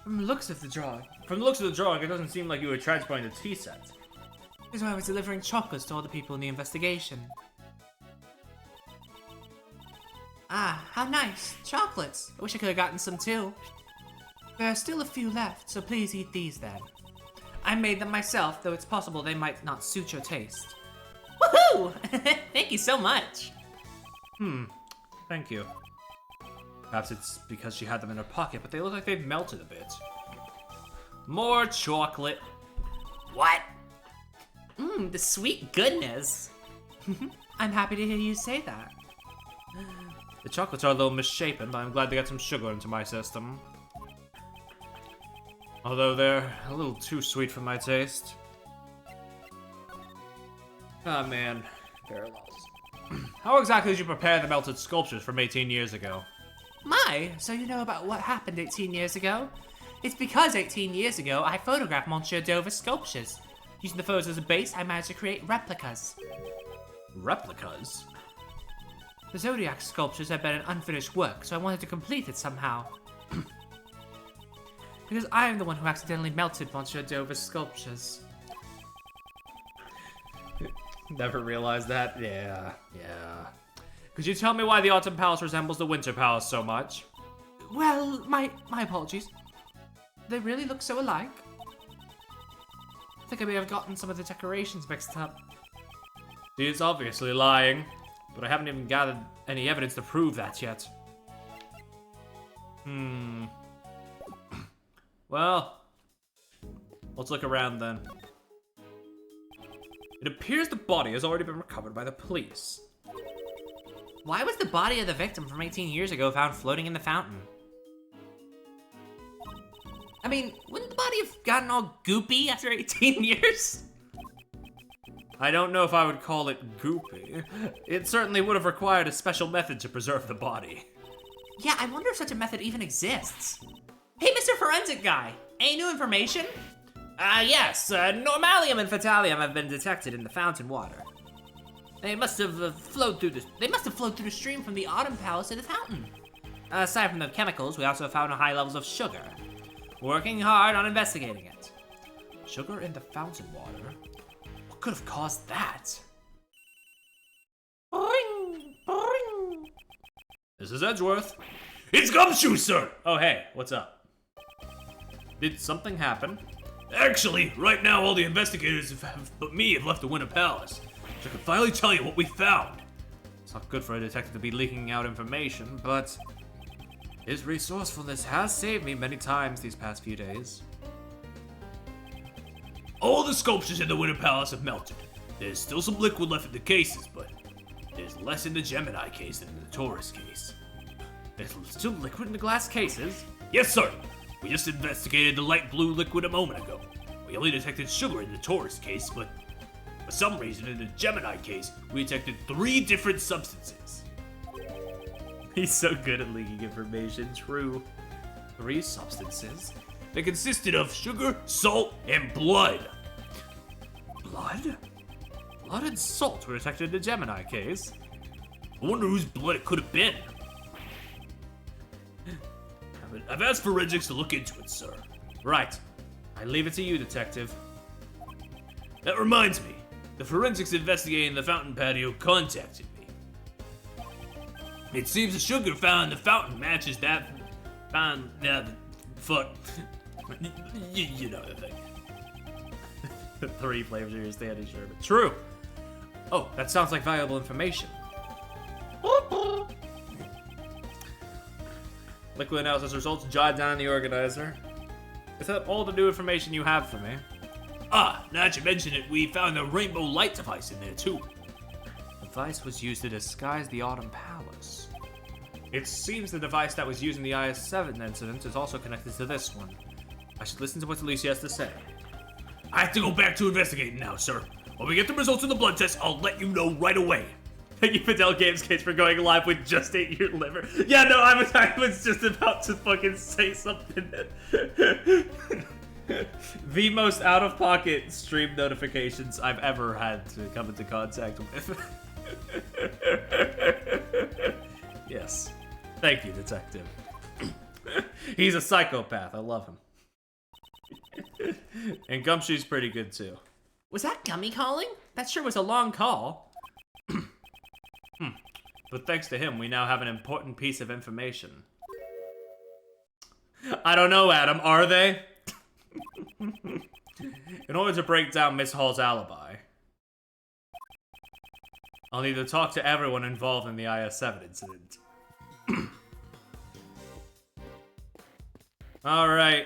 From the looks of the drawing, It doesn't seem like you were transporting the tea set. is when I was delivering chocolates to all the people in the investigation. Ah, how nice. Chocolates. I wish I could have gotten some too. There are still a few left, so please eat these then. I made them myself, though it's possible they might not suit your taste. Woohoo! Thank you so much. Thank you. Perhaps it's because she had them in her pocket, but they look like they've melted a bit. More chocolate. What? The sweet goodness. I'm happy to hear you say that. The chocolates are a little misshapen, but I'm glad they got some sugar into my system. Although they're a little too sweet for my taste. Ah, man. Parallels. How exactly did you prepare the melted sculptures from 18 years ago? My, so you know about what happened 18 years ago? It's because 18 years ago, I photographed Monsieur Dover's sculptures. Using the photos as a base, I managed to create replicas. Replicas? The Zodiac sculptures had been an unfinished work, so I wanted to complete it somehow. Because I am the one who accidentally melted Monsieur Dover's sculptures. Never realized that? Yeah. Could you tell me why the Autumn Palace resembles the Winter Palace so much? Well, my apologies. They really look so alike. I think I may have gotten some of the decorations mixed up. He's obviously lying, but I haven't even gathered any evidence to prove that yet. Well, let's look around then. It appears the body has already been recovered by the police. Why was the body of the victim from 18 years ago found floating in the fountain? I mean, wouldn't the body have gotten all goopy after 18 years? I don't know if I would call it goopy. It certainly would have required a special method to preserve the body. Yeah, I wonder if such a method even exists. Hey, Mr. Forensic Guy, any new information? Yes, normalium and fatalium have been detected in the fountain water. They must have flowed through the stream from the Autumn Palace to the fountain. Aside from the chemicals, we also found high levels of sugar. Working hard on investigating it. Sugar in the fountain water? What could have caused that? Bring, bring. This is Edgeworth. It's Gumshoe, sir! Oh, hey, what's up? Did something happen? Actually, right now all the investigators but me have left the Winter Palace. So I can finally tell you what we found. It's not good for a detective to be leaking out information, but his resourcefulness has saved me many times these past few days. All the sculptures in the Winter Palace have melted. There's still some liquid left in the cases, but there's less in the Gemini case than in the Taurus case. There's still liquid in the glass cases? Yes, sir. We just investigated the light blue liquid a moment ago. We only detected sugar in the Taurus case, but for some reason in the Gemini case, we detected 3 different substances. He's so good at leaking information, true. 3 substances? They consisted of sugar, salt, and blood. Blood? Blood and salt were detected in the Gemini case. I wonder whose blood it could have been. I've asked forensics to look into it, sir. Right. I leave it to you, detective. That reminds me. The forensics investigating the fountain patio contacted me. It seems the sugar found in the fountain matches that found... fuck. You know the thing. 3 flavors of your standing sherbet. True. Oh, that sounds like valuable information. Liquid analysis results jotted down in the organizer. Is that all the new information you have for me? Ah, now that you mention it, we found a rainbow light device in there too. The device was used to disguise the Autumn Palace. It seems the device that was used in the IS-7 incident is also connected to this one. I should listen to what Alicia has to say. I have to go back to investigating now, sir. When we get the results of the blood test, I'll let you know right away. Thank you, Fidel Games Case, for going live with just ate your liver. Yeah, no, I was just about to fucking say something. The most out-of-pocket stream notifications I've ever had to come into contact with. Yes. Thank you, detective. He's a psychopath. I love him. And Gumshoe's pretty good, too. Was that Gummy calling? That sure was a long call. But thanks to him, we now have an important piece of information. I don't know, Adam, are they? In order to break down Miss Hall's alibi, I'll need to talk to everyone involved in the IS-7 incident. Alright.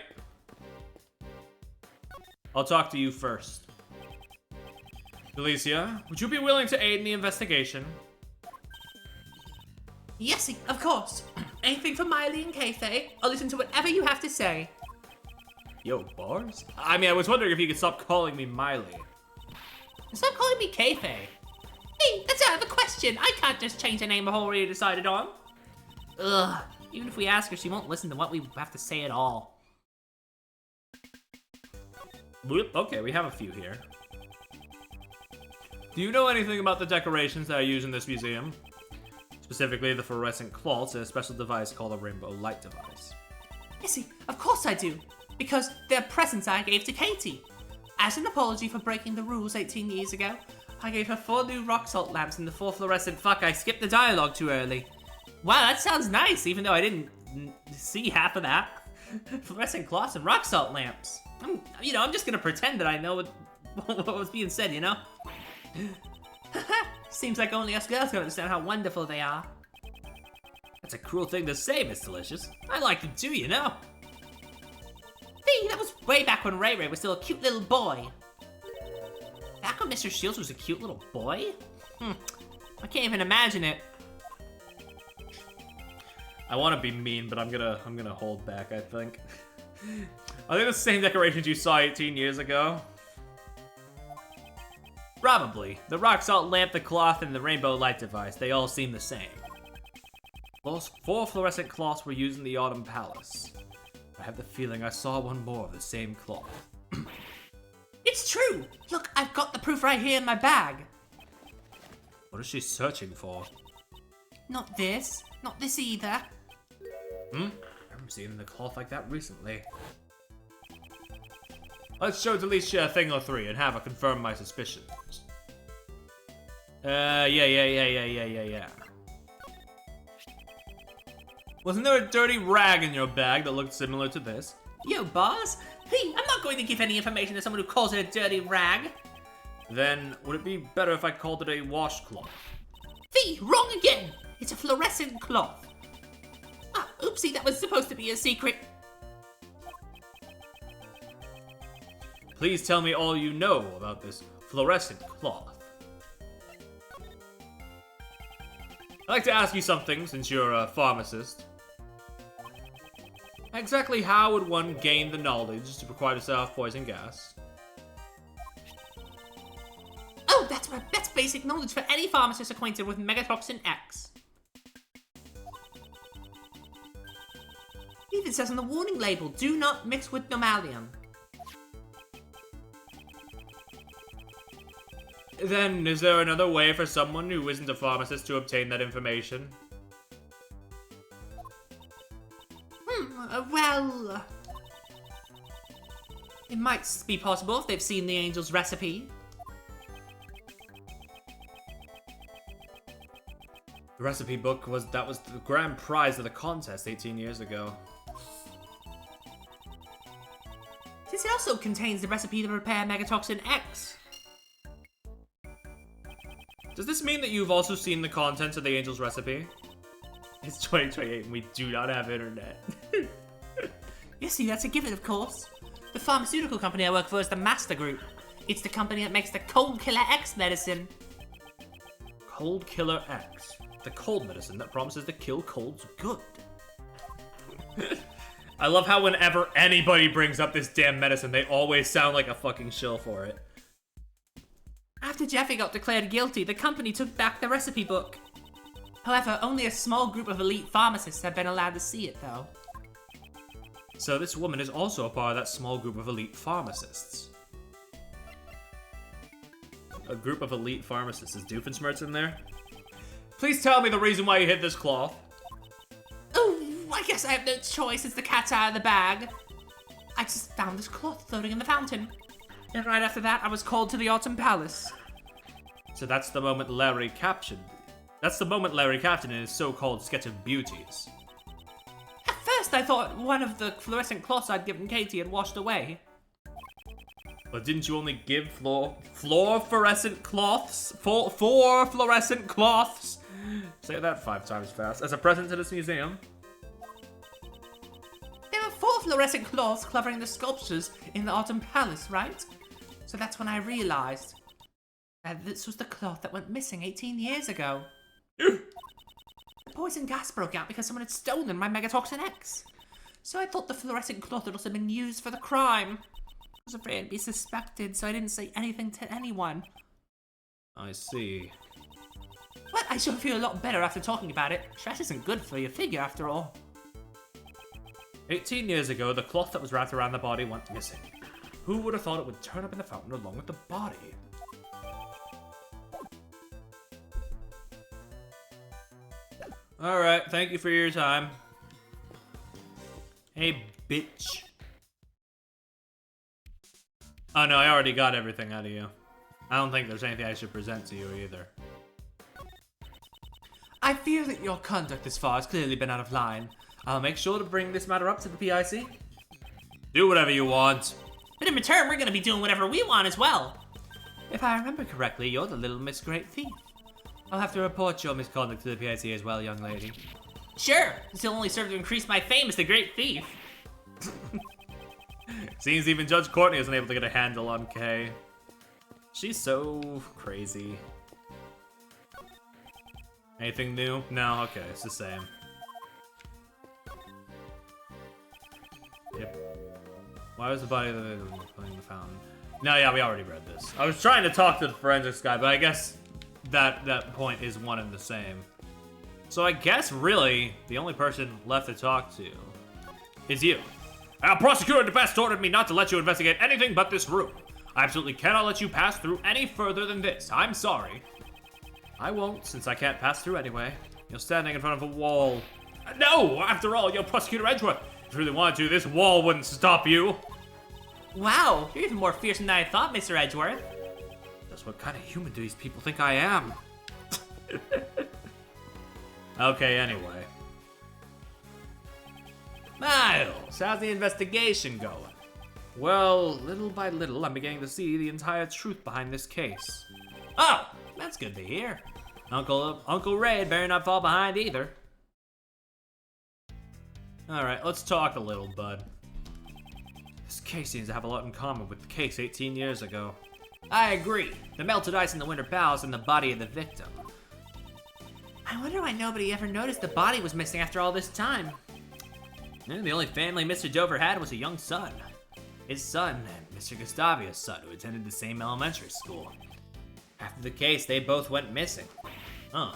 I'll talk to you first. Alicia, would you be willing to aid in the investigation? Yes, of course. Anything for Miley and Kayfabe. I'll listen to whatever you have to say. Yo, bars? I mean, I was wondering if you could stop calling me Miley. Stop calling me Kayfabe. Hey, that's out of the question. I can't just change the name I've already decided on. Ugh. Even if we ask her, she won't listen to what we have to say at all. Okay, we have a few here. Do you know anything about the decorations that I use in this museum? Specifically the fluorescent cloths and a special device called a rainbow light device. Missy, of course I do. Because they're presents I gave to Katie. As an apology for breaking the rules 18 years ago, I gave her 4 new rock salt lamps and the 4 fluorescent... Fuck, I skipped the dialogue too early. Wow, that sounds nice, even though I didn't see half of that. Fluorescent cloths and rock salt lamps. I'm just gonna pretend that I know what was being said, you know? Seems like only us girls can understand how wonderful they are. That's a cruel thing to say, Miss Delicious. I like them too, you know? Hey, that was way back when Ray Ray was still a cute little boy. Back when Mr. Shields was a cute little boy? I can't even imagine it. I want to be mean, but I'm gonna hold back, I think. Are they the same decorations you saw 18 years ago? Probably. The rock salt lamp, the cloth, and the rainbow light device, they all seem the same. Those 4 fluorescent cloths were used in the Autumn Palace. I have the feeling I saw one more of the same cloth. It's true! Look, I've got the proof right here in my bag. What is she searching for? Not this. Not this either. I haven't seen the cloth like that recently. Let's show Delicia a thing or 3 and have her confirm my suspicions. Yeah. Wasn't there a dirty rag in your bag that looked similar to this? Yo, boss. Hey, I'm not going to give any information to someone who calls it a dirty rag. Then, would it be better if I called it a washcloth? Fee, wrong again. It's a fluorescent cloth. Ah, oopsie, that was supposed to be a secret. Please tell me all you know about this fluorescent cloth. I'd like to ask you something, since you're a pharmacist. Exactly how would one gain the knowledge to require to set off poison gas? Oh, that's basic knowledge for any pharmacist acquainted with Megatoxin X. Even says on the warning label, do not mix with Normalium. Then, is there another way for someone who isn't a pharmacist to obtain that information? Well... It might be possible if they've seen the angel's recipe. The recipe book was the grand prize of the contest 18 years ago. Since it also contains the recipe to prepare Megatoxin X. Does this mean that you've also seen the contents of the angel's recipe? It's 2028 and we do not have internet. You see, that's a given, of course. The pharmaceutical company I work for is the Master Group. It's the company that makes the Cold Killer X medicine. Cold Killer X. The cold medicine that promises to kill colds good. I love how whenever anybody brings up this damn medicine, they always sound like a fucking shill for it. After Jeffy got declared guilty, the company took back the recipe book. However, only a small group of elite pharmacists have been allowed to see it, though. So this woman is also a part of that small group of elite pharmacists. A group of elite pharmacists. Is Doofenshmirtz in there? Please tell me the reason why you hid this cloth. Oh, I guess I have no choice. It's the cat's out of the bag. I just found this cloth floating in the fountain. And right after that, I was called to the Autumn Palace. So that's the moment Larry captured. That's the moment Larry captured in his so-called sketch of beauties. At first, I thought one of the fluorescent cloths I'd given Katie had washed away. But didn't you only give fluorescent cloths? Four fluorescent cloths? Say that 5 times fast. As a present to this museum. There were 4 fluorescent cloths covering the sculptures in the Autumn Palace, right? So that's when I realized that this was the cloth that went missing 18 years ago. The poison gas broke out because someone had stolen my Megatoxin X. So I thought the fluorescent cloth had also been used for the crime. I was afraid I'd be suspected, so I didn't say anything to anyone. I see. But I sure feel a lot better after talking about it. Stress isn't good for your figure, after all. 18 years ago, the cloth that was wrapped around the body went missing. Who would have thought it would turn up in the fountain along with the body? Alright, thank you for your time. Hey, bitch. Oh no, I already got everything out of you. I don't think there's anything I should present to you either. I fear that your conduct this far has clearly been out of line. I'll make sure to bring this matter up to the PIC. Do whatever you want. But in return, we're gonna be doing whatever we want as well. If I remember correctly, you're the Little Miss Great Thief. I'll have to report your misconduct to the PIC as well, young lady. Sure, this will only serve to increase my fame as the Great Thief. Seems even Judge Courtney isn't able to get a handle on Kay. She's so crazy. Anything new? No? Okay, it's the same. Yep. Why was the body of the fountain? No, yeah, we already read this. I was trying to talk to the forensics guy, but I guess that point is one and the same. So I guess, really, the only person left to talk to is you. Our prosecutor de best ordered me not to let you investigate anything but this room. I absolutely cannot let you pass through any further than this. I'm sorry. I won't, since I can't pass through anyway. You're standing in front of a wall. No! After all, you're Prosecutor Edgeworth. If you really wanted to, this wall wouldn't stop you. Wow, you're even more fierce than I thought, Mr. Edgeworth. Just what kind of human do these people think I am? Okay, anyway. Miles, how's the investigation going? Well, little by little, I'm beginning to see the entire truth behind this case. Oh, that's good to hear. Uncle Ray better not fall behind either. Alright, let's talk a little, bud. This case seems to have a lot in common with the case 18 years ago. I agree. The melted ice in the winter palace and the body of the victim. I wonder why nobody ever noticed the body was missing after all this time. And the only family Mr. Dover had was a young son. His son, Mr. Gustavia's son, who attended the same elementary school. After the case, they both went missing. Huh.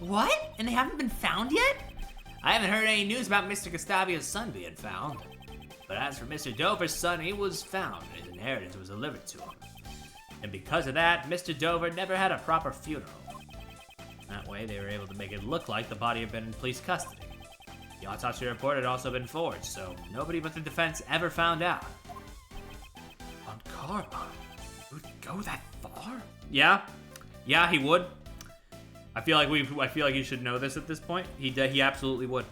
What? And they haven't been found yet? I haven't heard any news about Mr. Gustavia's son being found. But as for Mr. Dover's son, he was found, and his inheritance was delivered to him. And because of that, Mr. Dover never had a proper funeral. That way, they were able to make it look like the body had been in police custody. The autopsy report had also been forged, so nobody but the defense ever found out. On Karma? Would go that far? Yeah, he would. I feel like you should know this at this point. He absolutely would.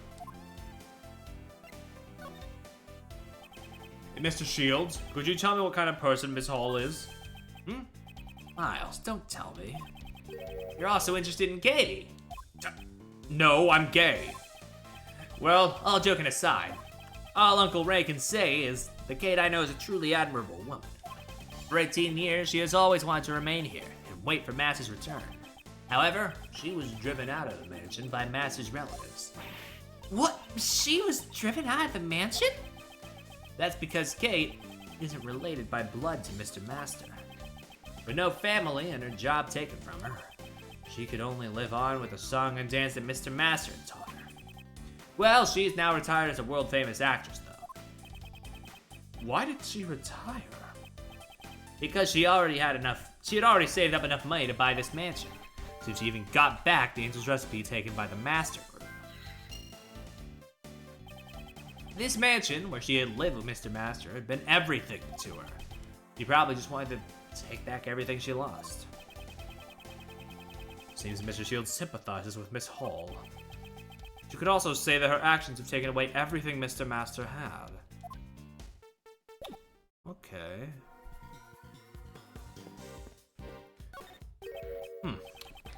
Hey, Mr. Shields, could you tell me what kind of person Miss Hall is? Miles, don't tell me. You're also interested in Katie. No, I'm gay. Well, all joking aside, all Uncle Ray can say is the Kate I know is a truly admirable woman. For 18 years, she has always wanted to remain here and wait for Master's return. However, she was driven out of the mansion by Master's relatives. What? She was driven out of the mansion? That's because Kate isn't related by blood to Mr. Master. With no family and her job taken from her, she could only live on with the song and dance that Mr. Master had taught her. Well, she's now retired as a world-famous actress, though. Why did she retire? Because she had already saved up enough money to buy this mansion. So she even got back the Angel's Recipe taken by the Master Group. This mansion, where she had lived with Mr. Master, had been everything to her. She probably just wanted to take back everything she lost. Seems Mr. Shields sympathizes with Miss Hall. You could also say that her actions have taken away everything Mr. Master had. Okay.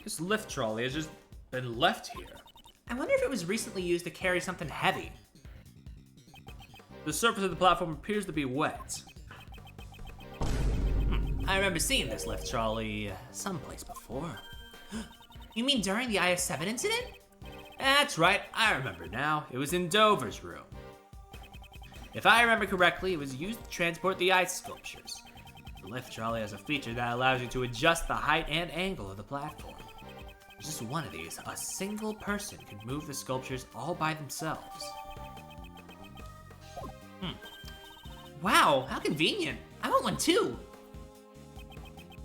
This lift trolley has just been left here. I wonder if it was recently used to carry something heavy. The surface of the platform appears to be wet. I remember seeing this lift trolley someplace before. You mean during the IS-7 incident? That's right, I remember now. It was in Dover's room. If I remember correctly, it was used to transport the ice sculptures. The lift trolley has a feature that allows you to adjust the height and angle of the platform. With just one of these, a single person could move the sculptures all by themselves. Wow, how convenient. I want one too.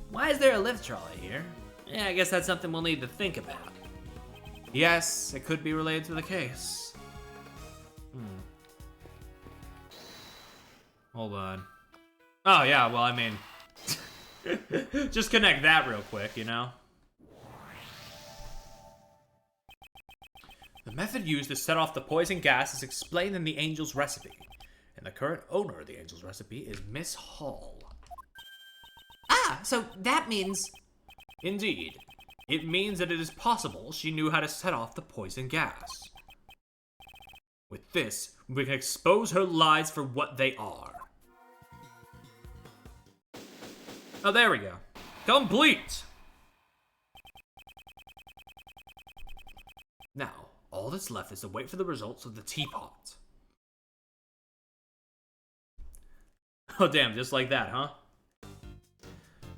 Why is there a lift trolley here? Yeah, I guess that's something we'll need to think about. Yes, it could be related to the case. Hold on. Oh yeah, well I mean, just connect that real quick, you know? The method used to set off the poison gas is explained in the Angel's Recipe, and the current owner of the Angel's Recipe is Miss Hall. Ah, so that means... Indeed. It means that it is possible she knew how to set off the poison gas. With this, we can expose her lies for what they are. Oh, there we go. Complete! Now, all that's left is to wait for the results of the teapot. Oh damn, just like that, huh?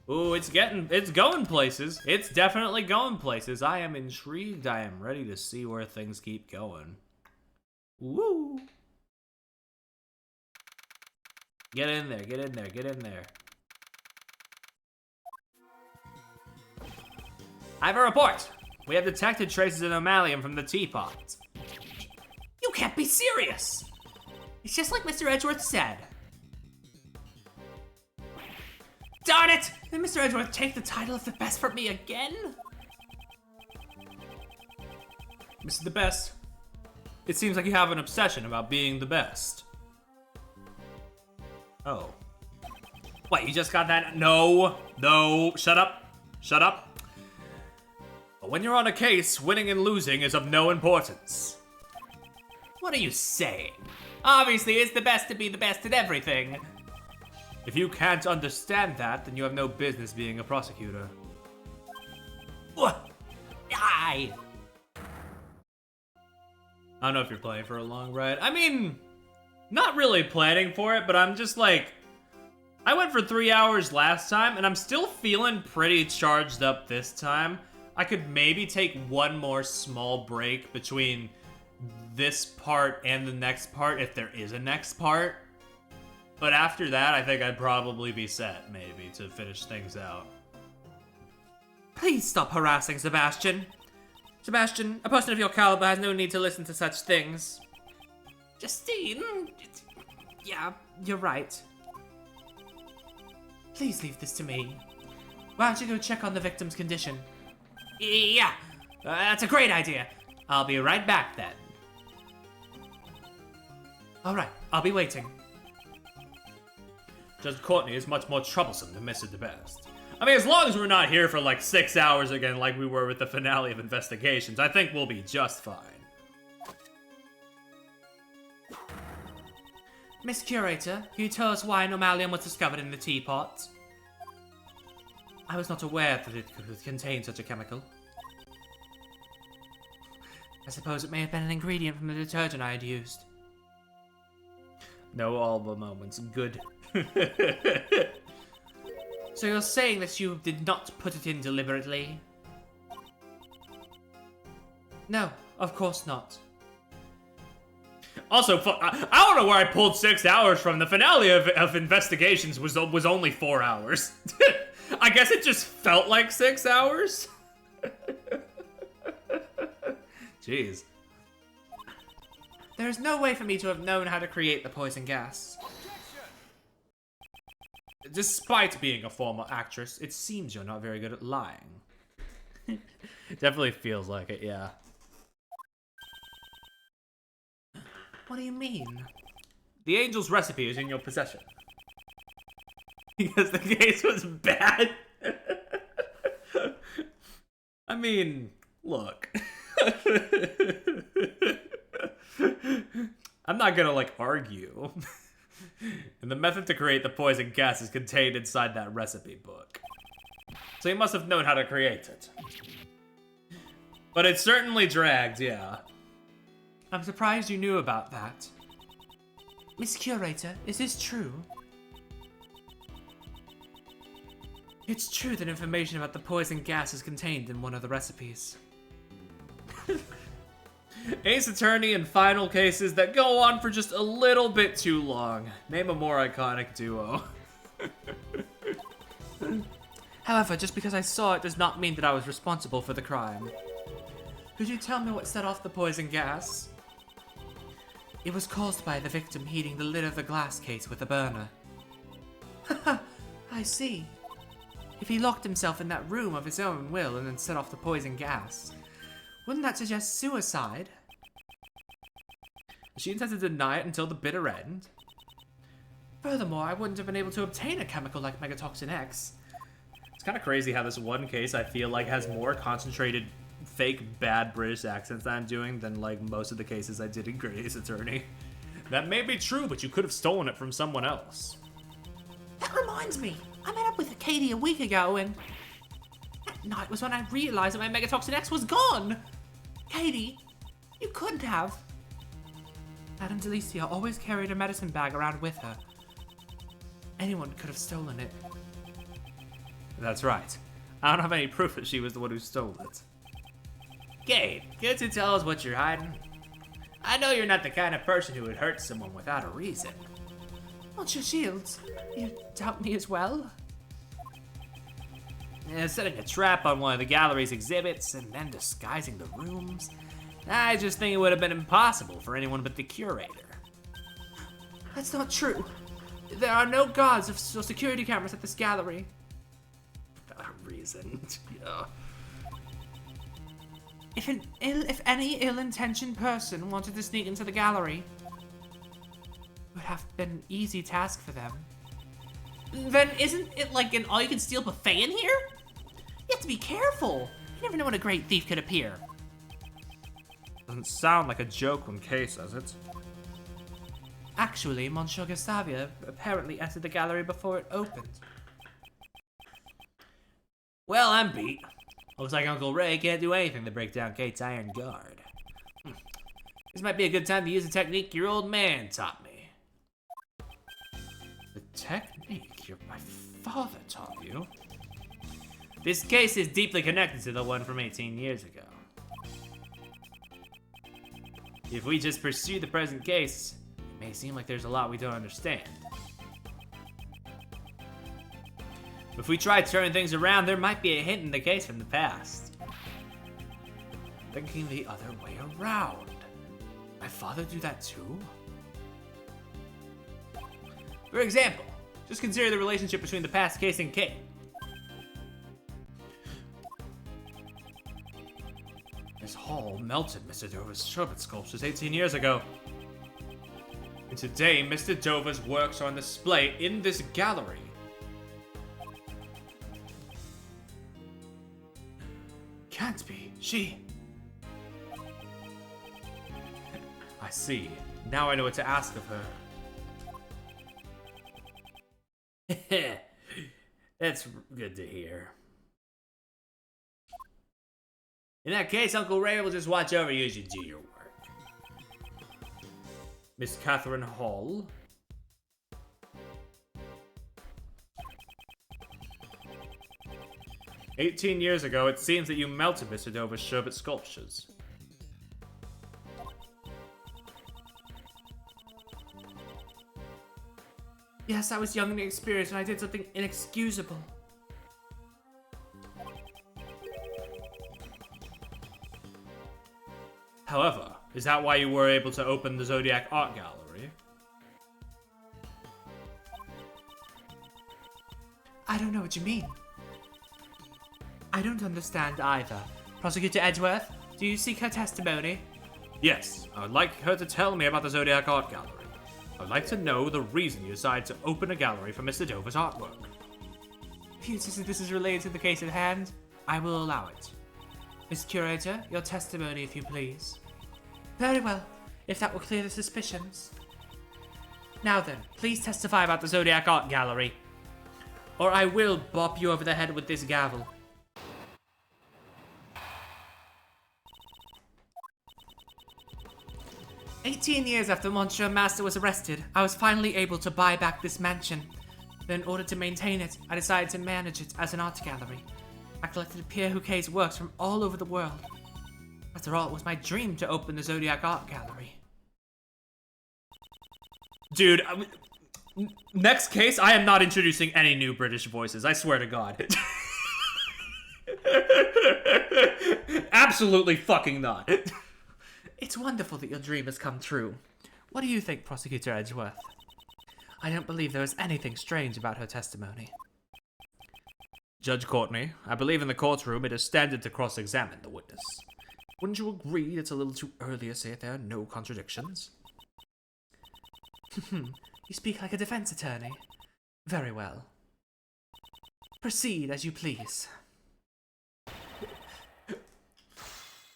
Ooh, it's going places. It's definitely going places. I am intrigued. I am ready to see where things keep going. Woo! Get in there, get in there, get in there. I have a report. We have detected traces of Nomalium from the teapot. You can't be serious! It's just like Mr. Edgeworth said. Darn it! Did Mr. Edgeworth take the title of the best from me again? Mr. The Best, it seems like you have an obsession about being the best. Oh. What, you just got that? No, shut up, shut up. But when you're on a case, winning and losing is of no importance. What are you saying? Obviously, it's the best to be the best at everything. If you can't understand that, then you have no business being a prosecutor. What? I don't know if you're planning for a long ride. I mean, not really planning for it, but I'm just like, I went for 3 hours last time, and I'm still feeling pretty charged up this time. I could maybe take one more small break between this part and the next part, if there is a next part. But after that, I think I'd probably be set, maybe, to finish things out. Please stop harassing Sebastian. Sebastian, a person of your caliber has no need to listen to such things. Justine? Yeah, you're right. Please leave this to me. Why don't you go check on the victim's condition? Yeah, that's a great idea. I'll be right back then. Alright, I'll be waiting. Judge Courtney is much more troublesome than Mr. DeBest. I mean, as long as we're not here for like 6 hours again like we were with the finale of Investigations, I think we'll be just fine. Miss Curator, can you tell us why Nomalium was discovered in the teapot? I was not aware that it could contain such a chemical. I suppose it may have been an ingredient from the detergent I had used. No Alba moments. Good. So you're saying that you did not put it in deliberately? No, of course not. Also, I don't know where I pulled 6 hours from. The finale of Investigations was only 4 hours. I guess it just felt like 6 hours. Jeez. There is no way for me to have known how to create the poison gas. Despite being a former actress, it seems you're not very good at lying. Definitely feels like it, yeah. What do you mean? The angel's recipe is in your possession. Because the case was bad. I mean, look. I'm not gonna, like, argue. And the method to create the poison gas is contained inside that recipe book. So you must have known how to create it. But it certainly dragged, yeah. I'm surprised you knew about that. Miss Curator, is this true? It's true that information about the poison gas is contained in one of the recipes. Ace Attorney and final cases that go on for just a little bit too long. Name a more iconic duo. However, just because I saw it does not mean that I was responsible for the crime. Could you tell me what set off the poison gas? It was caused by the victim heating the lid of the glass case with a burner. Haha, I see. If he locked himself in that room of his own will and then set off the poison gas, wouldn't that suggest suicide? She intends to deny it until the bitter end. Furthermore, I wouldn't have been able to obtain a chemical like Megatoxin X. It's kind of crazy how this one case I feel like has more concentrated fake bad British accents that I'm doing than like most of the cases I did in Grey's Attorney. That may be true, but you could have stolen it from someone else. That reminds me, I met up with Katie a week ago and that night was when I realized that my Megatoxin X was gone. Katie, you couldn't have. Madame Delicia always carried her medicine bag around with her. Anyone could have stolen it. That's right. I don't have any proof that she was the one who stole it. Gabe, can't you tell us what you're hiding? I know you're not the kind of person who would hurt someone without a reason. Monsieur Shields, you doubt me as well? Setting a trap on one of the gallery's exhibits and then disguising the rooms. I just think it would have been impossible for anyone but the curator. That's not true. There are no guards or security cameras at this gallery. Without a reason. Yeah. If any ill-intentioned person wanted to sneak into the gallery, it would have been an easy task for them. Then isn't it like an all-you-can-steal buffet in here? You have to be careful. You never know when a great thief could appear. Doesn't sound like a joke when Kay says it. Actually, Monsieur Gustavia apparently entered the gallery before it opened. Well, I'm beat. Looks like Uncle Ray can't do anything to break down Kate's iron guard. This might be a good time to use a technique your old man taught me. The technique my father taught you? This case is deeply connected to the one from 18 years ago. If we just pursue the present case, it may seem like there's a lot we don't understand. If we try turning things around, there might be a hint in the case from the past. Thinking the other way around. My father do that too? For example, just consider the relationship between the past case and Kate. Miss Hall melted Mr. Dover's sherbet sculptures 18 years ago. And today, Mr. Dover's works are on display in this gallery. Can't be. She... I see. Now I know what to ask of her. That's good to hear. In that case, Uncle Ray will just watch over you as you do your work. Miss Catherine Hall. "18 years ago, it seems that you melted Mr. Dover's sherbet sculptures. Yes, I was young and inexperienced, and I did something inexcusable. However, is that why you were able to open the Zodiac Art Gallery? I don't know what you mean. I don't understand either. Prosecutor Edgeworth, do you seek her testimony? Yes, I would like her to tell me about the Zodiac Art Gallery. I would like to know the reason you decided to open a gallery for Mr. Dover's artwork. If you insist that this is related to the case at hand, I will allow it. Miss Curator, your testimony, if you please. Very well, if that will clear the suspicions. Now then, please testify about the Zodiac Art Gallery, or I will bop you over the head with this gavel. "18 years after Monsieur Master was arrested, I was finally able to buy back this mansion. But in order to maintain it, I decided to manage it as an art gallery. I collected Pierre Huquet's works from all over the world. After all, it was my dream to open the Zodiac Art Gallery." Dude, next case, I am not introducing any new British voices, I swear to God. Absolutely fucking not. It's wonderful that your dream has come true. What do you think, Prosecutor Edgeworth? I don't believe there is anything strange about her testimony. Judge Courtney, I believe in the courtroom it is standard to cross-examine the witness. Wouldn't you agree it's a little too early to say there are no contradictions? You speak like a defense attorney. Very well. Proceed as you please.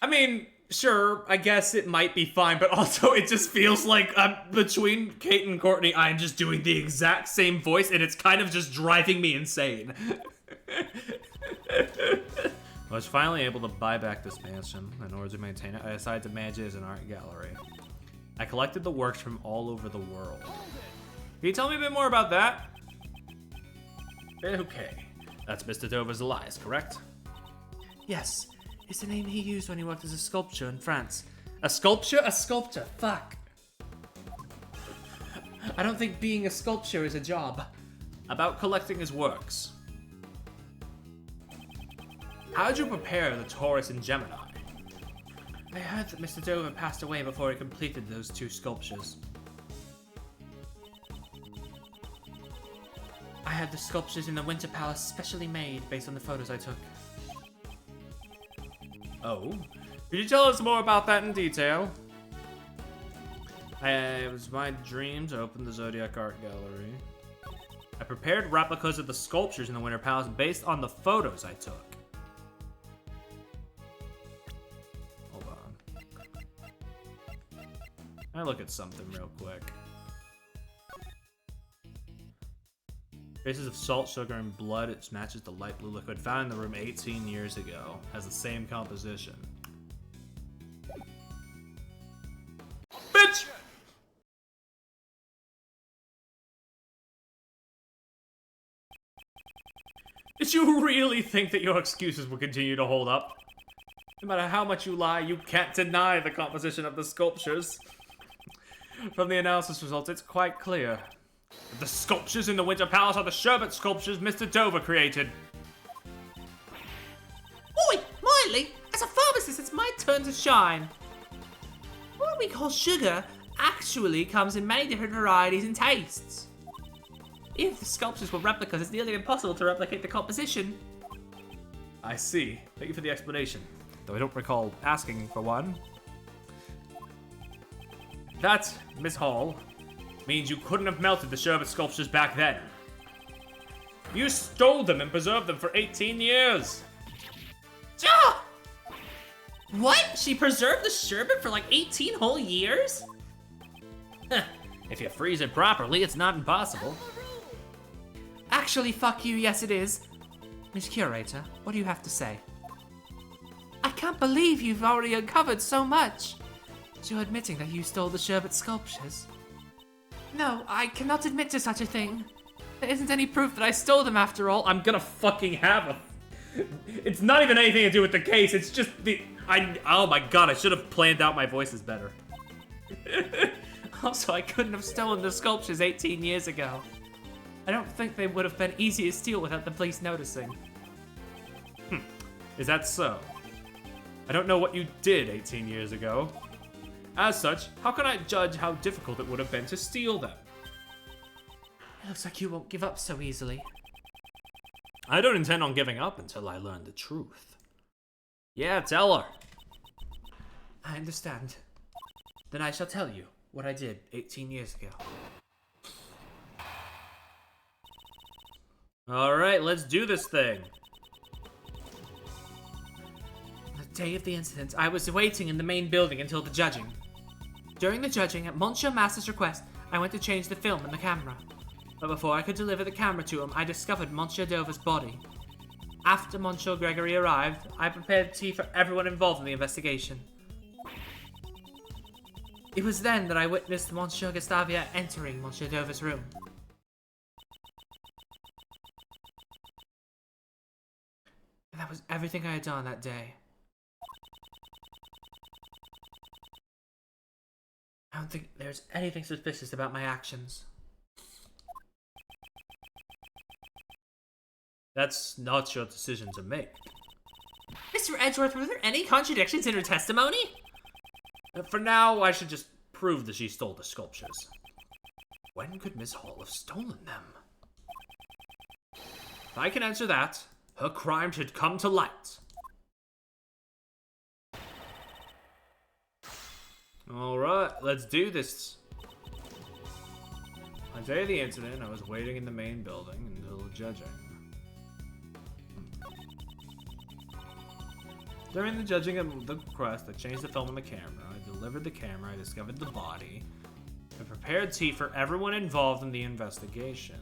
I mean, sure, I guess it might be fine, but also it just feels like between Kate and Courtney, I'm just doing the exact same voice, and it's kind of just driving me insane. I was finally able to buy back this mansion. In order to maintain it, I decided to manage it as an art gallery. I collected the works from all over the world. Can you tell me a bit more about that? Okay. That's Mr. Dover's Elias, correct? Yes, it's the name he used when he worked as a sculptor in France. A sculpture? A sculptor, fuck. I don't think being a sculptor is a job. About collecting his works. How'd you prepare the Taurus and Gemini? I heard that Mr. Dover passed away before he completed those 2 sculptures. I had the sculptures in the Winter Palace specially made based on the photos I took. Oh? Could you tell us more about that in detail? It was my dream to open the Zodiac Art Gallery. I prepared replicas of the sculptures in the Winter Palace based on the photos I took. Hold on. I look at something real quick. Traces of salt, sugar, and blood. It matches the light blue liquid found in the room 18 years ago. Has the same composition. Bitch! Did you really think that your excuses will continue to hold up? No matter how much you lie, you can't deny the composition of the sculptures. From the analysis results, it's quite clear. The sculptures in the Winter Palace are the sherbet sculptures Mr. Dover created. Oi, Miley! As a pharmacist, it's my turn to shine. What we call sugar actually comes in many different varieties and tastes. If the sculptures were replicas, it's nearly impossible to replicate the composition. I see. Thank you for the explanation, though I don't recall asking for one. That, Miss Hall, means you couldn't have melted the sherbet sculptures back then. You stole them and preserved them for 18 years. Ah! What? She preserved the sherbet for like 18 whole years? If you freeze it properly, it's not impossible. Actually, fuck you, yes it is. Miss Curator, what do you have to say? I can't believe you've already uncovered so much. So you're admitting that you stole the sherbet sculptures? No, I cannot admit to such a thing. There isn't any proof that I stole them after all. I'm gonna fucking have a... It's not even anything to do with the case, it's just the... Oh my god, I should have planned out my voices better. Also, I couldn't have stolen the sculptures 18 years ago. I don't think they would have been easy to steal without the police noticing. Is that so? I don't know what you did 18 years ago. As such, how can I judge how difficult it would have been to steal them? It looks like you won't give up so easily. I don't intend on giving up until I learn the truth. Yeah, tell her. I understand. Then I shall tell you what I did 18 years ago. Alright, let's do this thing. On the day of the incident, I was waiting in the main building until the judging. During the judging, at Monsieur Master's request, I went to change the film and the camera. But before I could deliver the camera to him, I discovered Monsieur Dover's body. After Monsieur Gregory arrived, I prepared tea for everyone involved in the investigation. It was then that I witnessed Monsieur Gustavia entering Monsieur Dover's room. And that was everything I had done that day. I don't think there's anything suspicious about my actions. That's not your decision to make. Mr. Edgeworth, were there any contradictions in her testimony? For now, I should just prove that she stole the sculptures. When could Miss Hall have stolen them? If I can answer that, her crime should come to light. Alright, let's do this. On the day of the incident, I was waiting in the main building until judging. During the judging of the request, I changed the film and the camera. I delivered the camera, I discovered the body. I prepared tea for everyone involved in the investigation.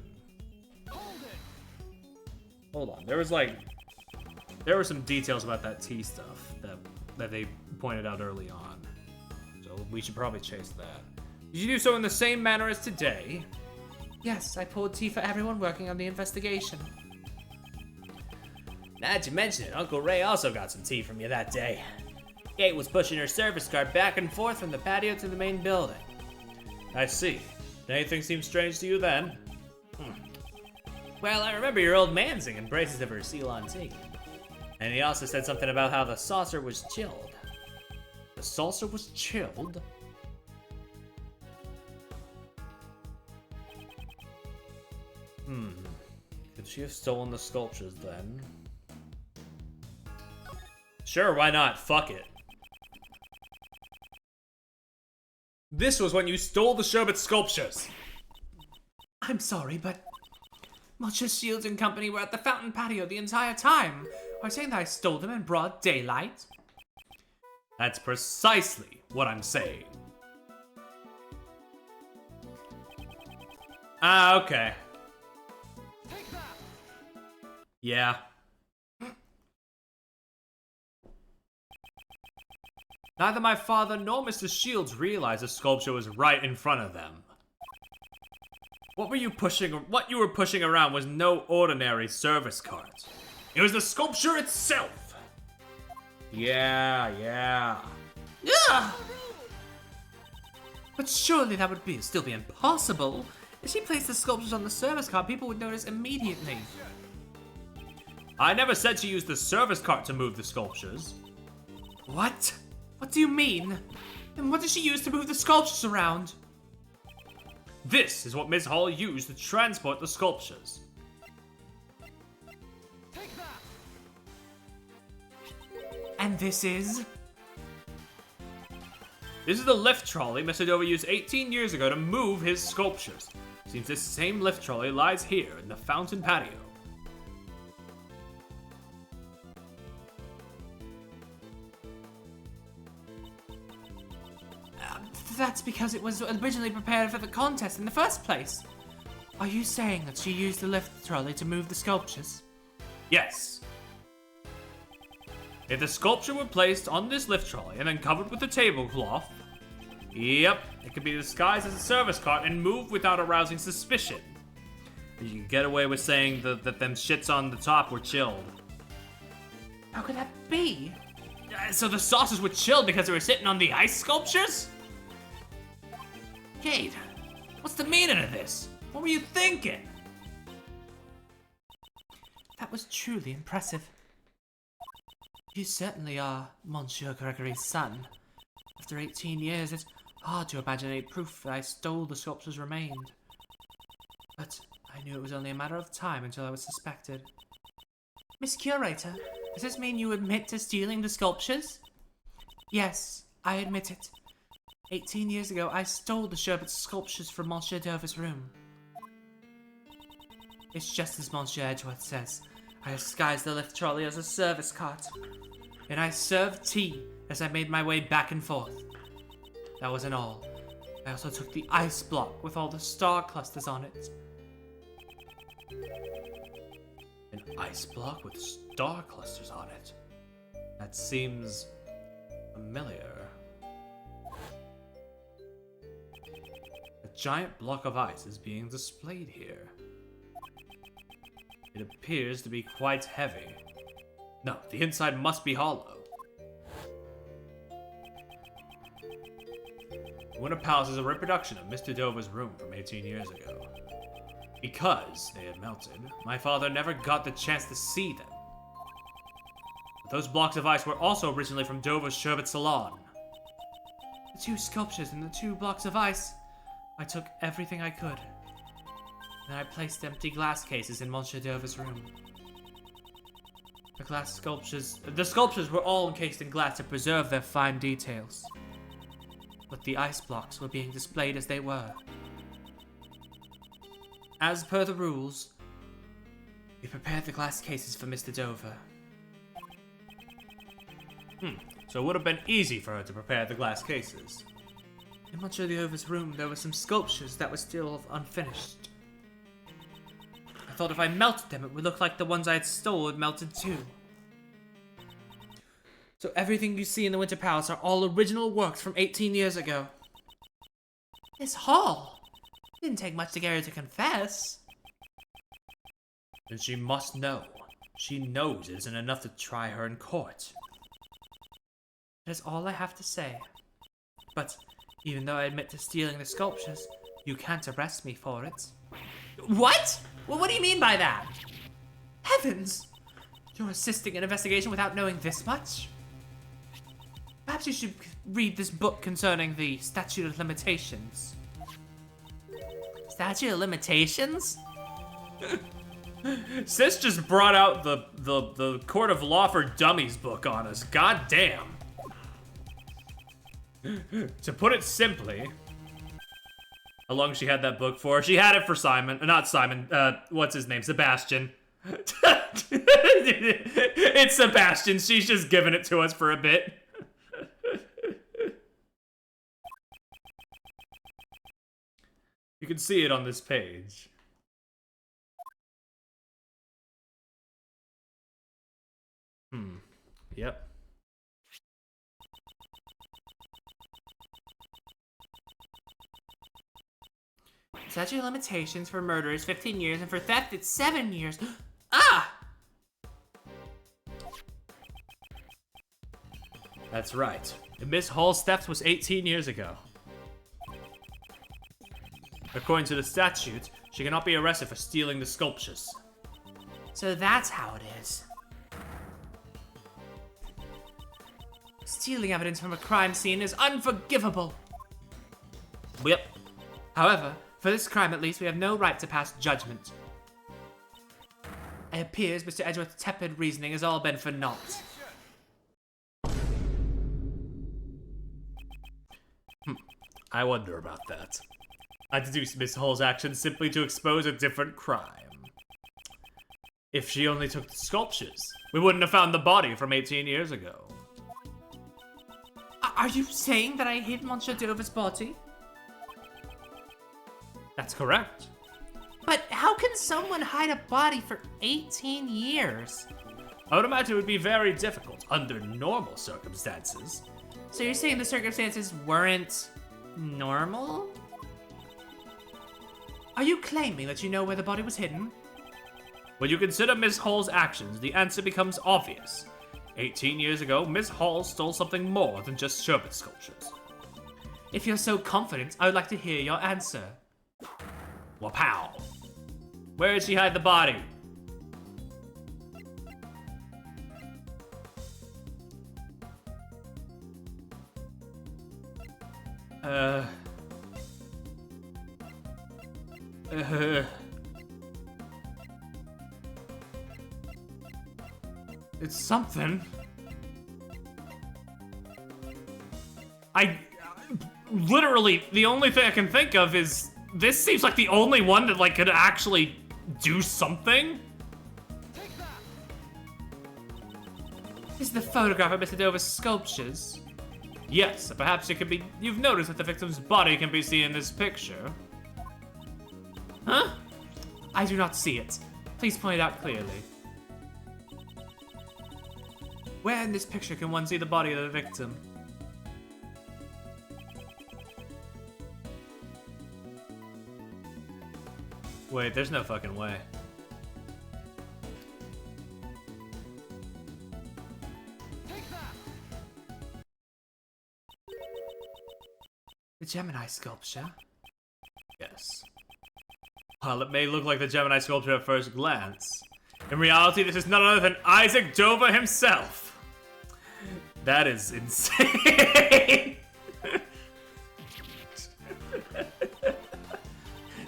Hold on, there were some details about that tea stuff that they pointed out early on. So we should probably chase that. Did you do so in the same manner as today? Yes, I poured tea for everyone working on the investigation. Now that you mention it, Uncle Ray also got some tea from you that day. Kate was pushing her service cart back and forth from the patio to the main building. I see. Did anything seem strange to you then? Well, I remember your old man singing praises of her Ceylon tea. And he also said something about how the saucer was chilled. The saucer was chilled? Could she have stolen the sculptures then? Sure, why not? Fuck it. This was when you stole the Sherbet sculptures! I'm sorry, but Monsieur Shields and company were at the fountain patio the entire time. Are you saying that I stole them in broad daylight? That's precisely what I'm saying. Ah, okay. Yeah. Neither my father nor Mr. Shields realized the sculpture was right in front of them. What you were pushing around was no ordinary service cart. It was the sculpture itself. Yeah. Ugh! But surely that would still be impossible. If she placed the sculptures on the service cart, people would notice immediately. I never said she used the service cart to move the sculptures. What? What do you mean? And what did she use to move the sculptures around? This is what Ms. Hall used to transport the sculptures. And this is? This is the lift trolley Mr. Dover used 18 years ago to move his sculptures. Seems this same lift trolley lies here in the fountain patio. That's because it was originally prepared for the contest in the first place. Are you saying that she used the lift trolley to move the sculptures? Yes. If the sculpture were placed on this lift trolley and then covered with a tablecloth, yep, it could be disguised as a service cart and move without arousing suspicion. You could get away with saying that them shits on the top were chilled. How could that be? So the saucers were chilled because they were sitting on the ice sculptures? Kate, what's the meaning of this? What were you thinking? That was truly impressive. You certainly are Monsieur Gregory's son. After 18 years, it's hard to imagine any proof that I stole the sculptures remained. But I knew it was only a matter of time until I was suspected. Miss Curator, does this mean you admit to stealing the sculptures? Yes, I admit it. 18 years ago, I stole the Sherbet sculptures from Monsieur Dover's room. It's just as Monsieur Edgeworth says. I disguised the lift trolley as a service cart. And I served tea as I made my way back and forth. That wasn't all. I also took the ice block with all the star clusters on it. An ice block with star clusters on it? That seems familiar. A giant block of ice is being displayed here. It appears to be quite heavy. No, the inside must be hollow. The Winter Palace is a reproduction of Mr. Dover's room from 18 years ago. Because they had melted, my father never got the chance to see them. But those blocks of ice were also originally from Dover's Sherbet Salon. The two sculptures and the 2 blocks of ice. I took everything I could. Then I placed empty glass cases in Monsieur Dover's room. The sculptures were all encased in glass to preserve their fine details. But the ice blocks were being displayed as they were. As per the rules, we prepared the glass cases for Mr. Dover. So it would have been easy for her to prepare the glass cases. In Monsieur Dover's room, there were some sculptures that were still unfinished. I thought if I melted them, it would look like the ones I had stolen melted too. So everything you see in the Winter Palace are all original works from 18 years ago. Miss Hall! Didn't take much to get her to confess. Then she must know. She knows it isn't enough to try her in court. That is all I have to say. But even though I admit to stealing the sculptures, you can't arrest me for it. What? Well, what do you mean by that? Heavens! You're assisting an investigation without knowing this much? Perhaps you should read this book concerning the statute of limitations. Statute of limitations? Sis just brought out the Court of Law for Dummies book on us. God damn. To put it simply, how long she had that book for? She had it for Simon, not Simon, what's his name? Sebastian. It's Sebastian, she's just giving it to us for a bit. You can see it on this page. Yep. Statute of limitations for murder is 15 years, and for theft it's 7 years. Ah! That's right. And Miss Hall's theft was 18 years ago. According to the statute, she cannot be arrested for stealing the sculptures. So that's how it is. Stealing evidence from a crime scene is unforgivable. Yep. However, for this crime at least, we have no right to pass judgment. It appears Mr. Edgeworth's tepid reasoning has all been for naught. I wonder about that. I deduced Miss Hall's actions simply to expose a different crime. If she only took the sculptures, we wouldn't have found the body from 18 years ago. Are you saying that I hid Monsieur Dover's body? That's correct. But how can someone hide a body for 18 years? I would imagine it would be very difficult under normal circumstances. So you're saying the circumstances weren't normal? Are you claiming that you know where the body was hidden? When you consider Miss Hall's actions, the answer becomes obvious. 18 years ago, Miss Hall stole something more than just sherbet sculptures. If you're so confident, I would like to hear your answer. Wapow! Where did she hide the body? It's something. Literally, the only thing I can think of is this seems like the only one that like could actually do something. Is the photograph of Mr. Dover's sculptures? Yes, perhaps it could be. You've noticed that the victim's body can be seen in this picture. Huh? I do not see it. Please point it out clearly. Where in this picture can one see the body of the victim? Wait, there's no fucking way. The Gemini sculpture? Yes. While it may look like the Gemini sculpture at first glance, in reality, this is none other than Isaac Dover himself. That is insane.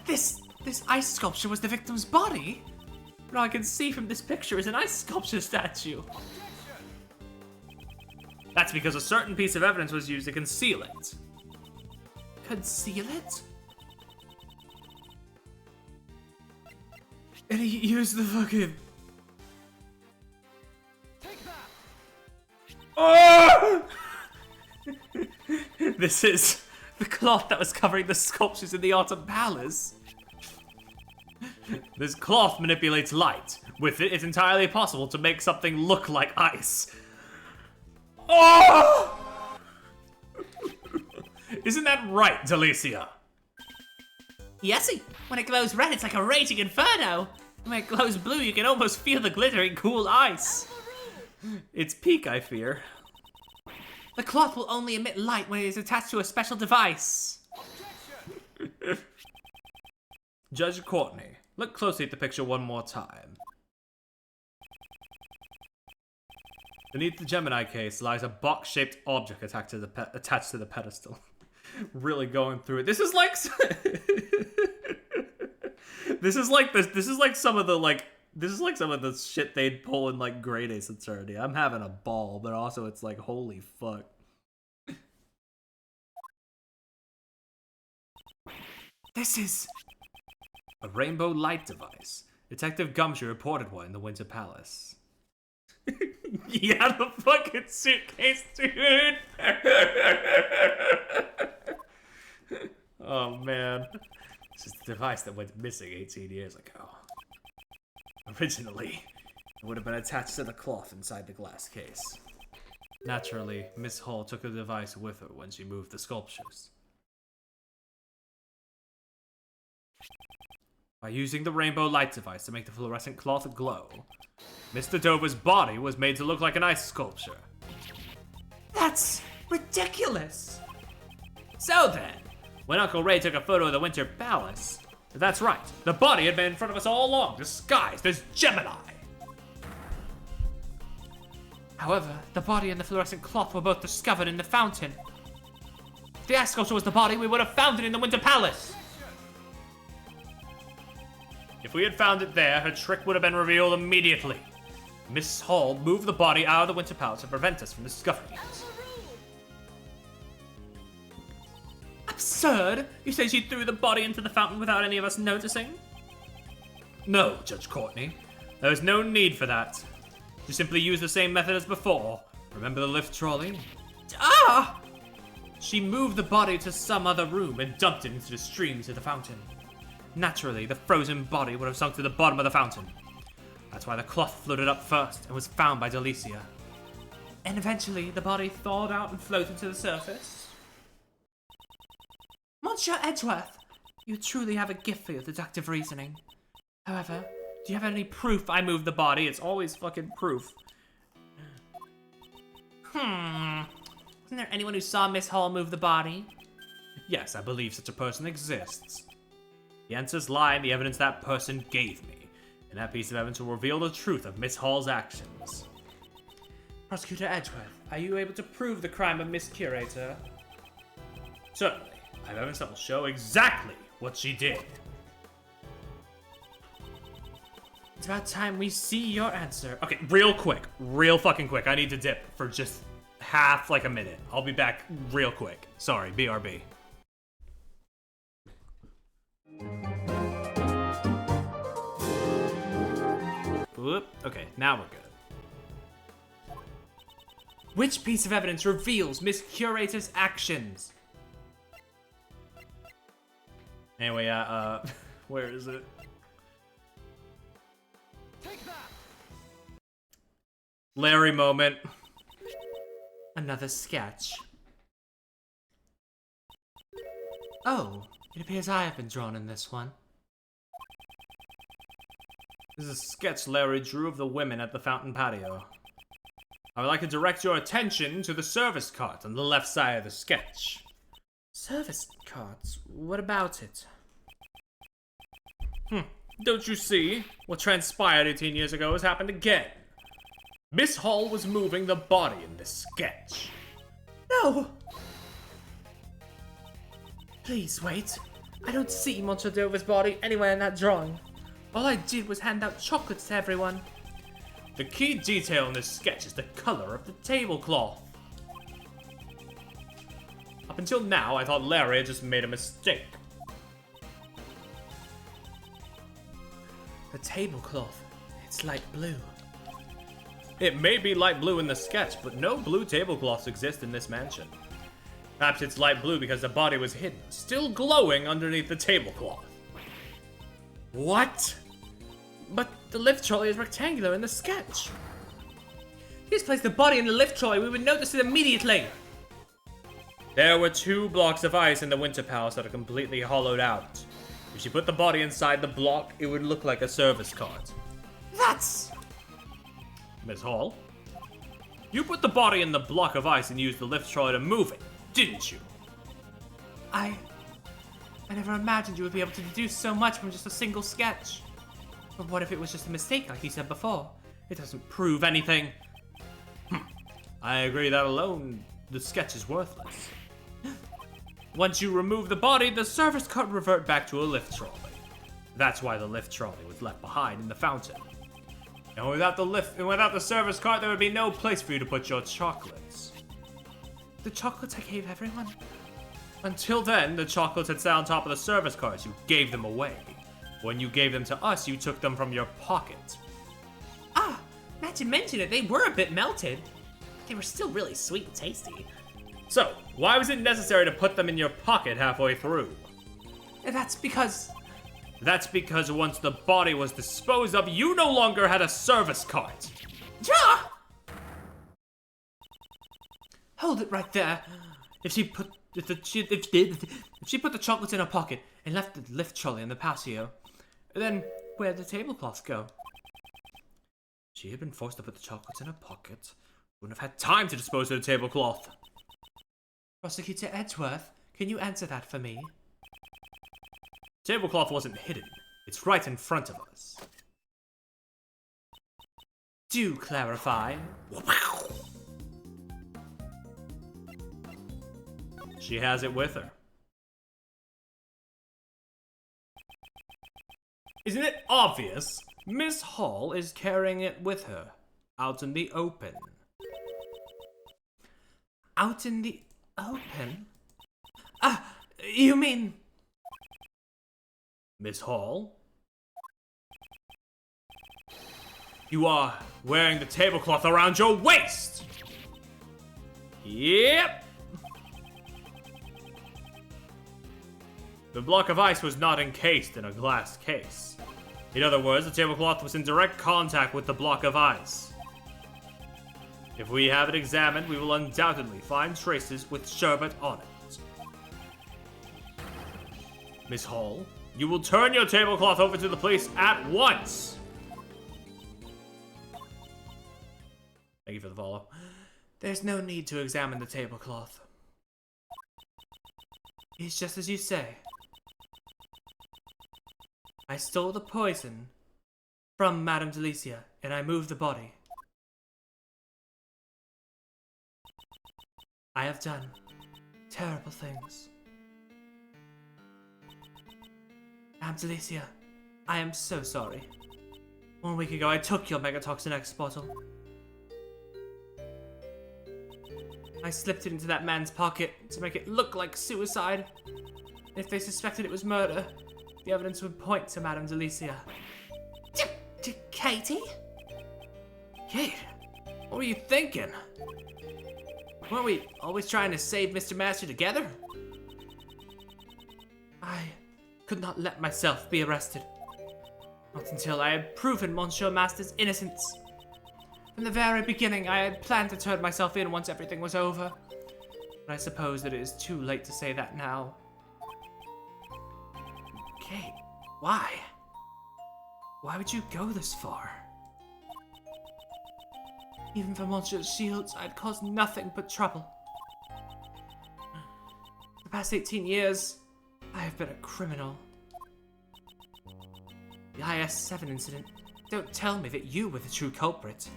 This ice sculpture was the victim's body? What I can see from this picture is an ice sculpture statue. That's because a certain piece of evidence was used to conceal it. Conceal it? And he used the fucking... Oh! This is the cloth that was covering the sculptures in the Autumn Palace. This cloth manipulates light. With it, it's entirely possible to make something look like ice. Oh! Isn't that right, Delicia? Yesy, when it glows red, it's like a raging inferno. When it glows blue, you can almost feel the glittering cool ice. It's peak, I fear. The cloth will only emit light when it is attached to a special device. Judge Courtney, look closely at the picture one more time. Beneath the Gemini case lies a box-shaped object attached to the pedestal. Really going through it. This is like this is like some of the shit they'd pull in like Grade Ace Attorney. I'm having a ball, but also it's like holy fuck. This is A rainbow light device. Detective Gumshoe reported one in the Winter Palace. Yeah, the fucking suitcase, dude. Oh man. This is the device that went missing 18 years ago. Originally, it would have been attached to the cloth inside the glass case. Naturally, Miss Hall took the device with her when she moved the sculptures. By using the rainbow light device to make the fluorescent cloth glow, Mr. Dover's body was made to look like an ice sculpture. That's ridiculous. So then, when Uncle Ray took a photo of the Winter Palace, that's right, the body had been in front of us all along, disguised as Gemini. However, the body and the fluorescent cloth were both discovered in the fountain. If the ice sculpture was the body, we would have found it in the Winter Palace. If we had found it there, her trick would have been revealed immediately. Miss Hall moved the body out of the Winter Palace to prevent us from discovering it. Absurd! You say she threw the body into the fountain without any of us noticing? No, Judge Courtney. There was no need for that. She simply used the same method as before. Remember the lift trolley? Ah! She moved the body to some other room and dumped it into the stream to the fountain. Naturally, the frozen body would have sunk to the bottom of the fountain. That's why the cloth floated up first and was found by Delicia. And eventually, the body thawed out and floated to the surface? Monsieur Edgeworth, you truly have a gift for your deductive reasoning. However, do you have any proof I moved the body? It's always fucking proof. Wasn't there anyone who saw Miss Hall move the body? Yes, I believe such a person exists. The answers lie in the evidence that person gave me, and that piece of evidence will reveal the truth of Miss Hall's actions. Prosecutor Edgeworth, are you able to prove the crime of Miss Curator? Certainly, I have evidence that will show exactly what she did. It's about time we see your answer. Okay, real fucking quick. I need to dip for just half like a minute. I'll be back real quick. Sorry, BRB. Whoop. Okay, now we're good. Which piece of evidence reveals Miss Curator's actions? Anyway, where is it? Larry moment. Another sketch. Oh, it appears I have been drawn in this one. This is a sketch Larry drew of the women at the fountain patio. I would like to direct your attention to the service cart on the left side of the sketch. Service cards? What about it? Don't you see? What transpired 18 years ago has happened again. Miss Hall was moving the body in this sketch. No! Please wait. I don't see Monsieur Dover's body anywhere in that drawing. All I did was hand out chocolates to everyone. The key detail in this sketch is the color of the tablecloth. Up until now, I thought Larry had just made a mistake. The tablecloth. It's light blue. It may be light blue in the sketch, but no blue tablecloths exist in this mansion. Perhaps it's light blue because the body was hidden, still glowing underneath the tablecloth. What? But the lift trolley is rectangular in the sketch. If you just placed the body in the lift trolley, we would notice it immediately. There were 2 blocks of ice in the Winter Palace that are completely hollowed out. If she put the body inside the block, it would look like a service cart. That's... Miss Hall, you put the body in the block of ice and used the lift trolley to move it, didn't you? I never imagined you would be able to deduce so much from just a single sketch. But what if it was just a mistake, like you said before? It doesn't prove anything. I agree that alone, the sketch is worthless. Once you remove the body, the service cart will revert back to a lift trolley. That's why the lift trolley was left behind in the fountain. And without the service cart, there would be no place for you to put your chocolates. The chocolates I gave everyone? Until then, the chocolates had sat on top of the service carts. You gave them away. When you gave them to us, you took them from your pocket. Ah, not to mention it, they were a bit melted. They were still really sweet and tasty. So, why was it necessary to put them in your pocket halfway through? That's because... That's because once the body was disposed of, you no longer had a service cart. Ah! Hold it right there. If she put the chocolates in her pocket and left the lift trolley in the patio, then where'd the tablecloth go? She had been forced to put the chocolates in her pocket. Wouldn't have had time to dispose of the tablecloth. Prosecutor Edgeworth, can you answer that for me? Tablecloth wasn't hidden. It's right in front of us. Do clarify. She has it with her. Isn't it obvious? Miss Hall is carrying it with her, out in the open. Out in the open? Ah, you mean... Miss Hall? You are wearing the tablecloth around your waist! Yep! The block of ice was not encased in a glass case. In other words, the tablecloth was in direct contact with the block of ice. If we have it examined, we will undoubtedly find traces with sherbet on it. Miss Hall, you will turn your tablecloth over to the police at once! Thank you for the follow. There's no need to examine the tablecloth. It's just as you say. I stole the poison from Madame Delicia, and I moved the body. I have done terrible things. Madame Delicia, I am so sorry. 1 week ago, I took your Megatoxin X bottle. I slipped it into that man's pocket to make it look like suicide. If they suspected it was murder, the evidence would point to Madame Delicia. To Katie? Kate, what were you thinking? Weren't we always trying to save Mr. Master together? I could not let myself be arrested. Not until I had proven Monsieur Master's innocence. From the very beginning, I had planned to turn myself in once everything was over. But I suppose that it is too late to say that now. Kate, why? Why would you go this far? Even for Monsieur Shields, I'd caused nothing but trouble. For the past 18 years, I have been a criminal. The IS-7 incident, don't tell me that you were the true culprit.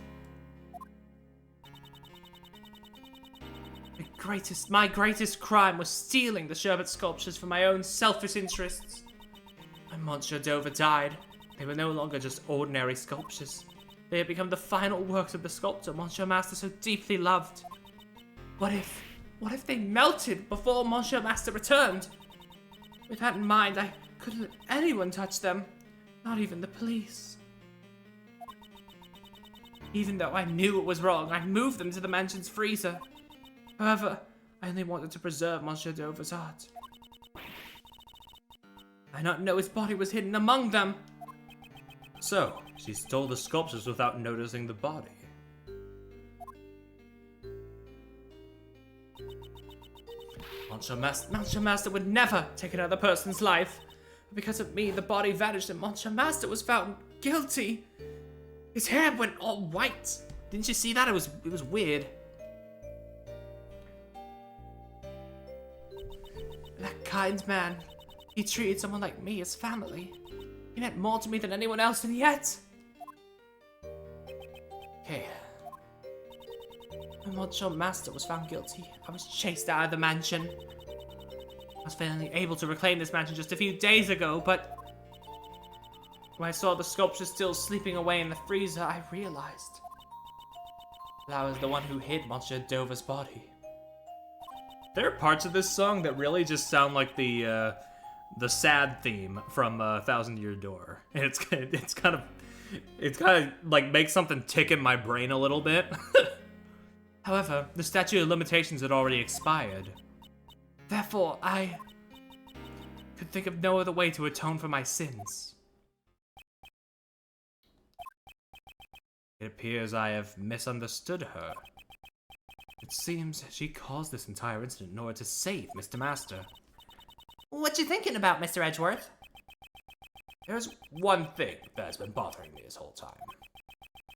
My greatest crime was stealing the sherbet sculptures for my own selfish interests. When Monsieur Dover died, they were no longer just ordinary sculptures. They had become the final works of the sculptor Monsieur Master so deeply loved. What if they melted before Monsieur Master returned? With that in mind, I couldn't let anyone touch them, not even the police. Even though I knew it was wrong, I moved them to the mansion's freezer. However, I only wanted to preserve Monsieur Dover's art. I not know his body was hidden among them. So, she stole the sculptures without noticing the body. Monsieur Master would never take another person's life. Because of me, the body vanished and Monsieur Master was found guilty. His hair went all white. Didn't you see that? It was weird. That kind man, he treated someone like me as family. He meant more to me than anyone else, and yet... Okay. When Monsieur Master was found guilty, I was chased out of the mansion. I was finally able to reclaim this mansion just a few days ago, but... when I saw the sculpture still sleeping away in the freezer, I realized that I was the one who hid Monsieur Dover's body. There are parts of this song that really just sound like the sad theme from Thousand Year Door. And it's kind of like makes something tick in my brain a little bit. However, the statute of limitations had already expired. Therefore, I could think of no other way to atone for my sins. It appears I have misunderstood her. It seems she caused this entire incident in order to save Mr. Master. What you thinking about, Mr. Edgeworth? There's one thing that has been bothering me this whole time.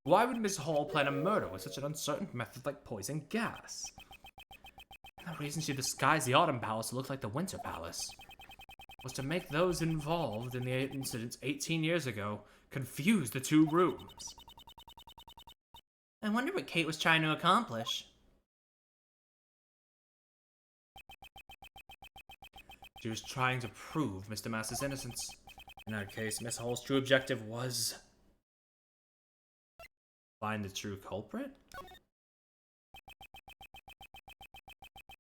Why would Miss Hall plan a murder with such an uncertain method like poison gas? And the reason she disguised the Autumn Palace to look like the Winter Palace was to make those involved in the incidents 18 years ago confuse the two rooms. I wonder what Kate was trying to accomplish. She was trying to prove Mr. Master's innocence. In that case, Miss Hall's true objective was... find the true culprit?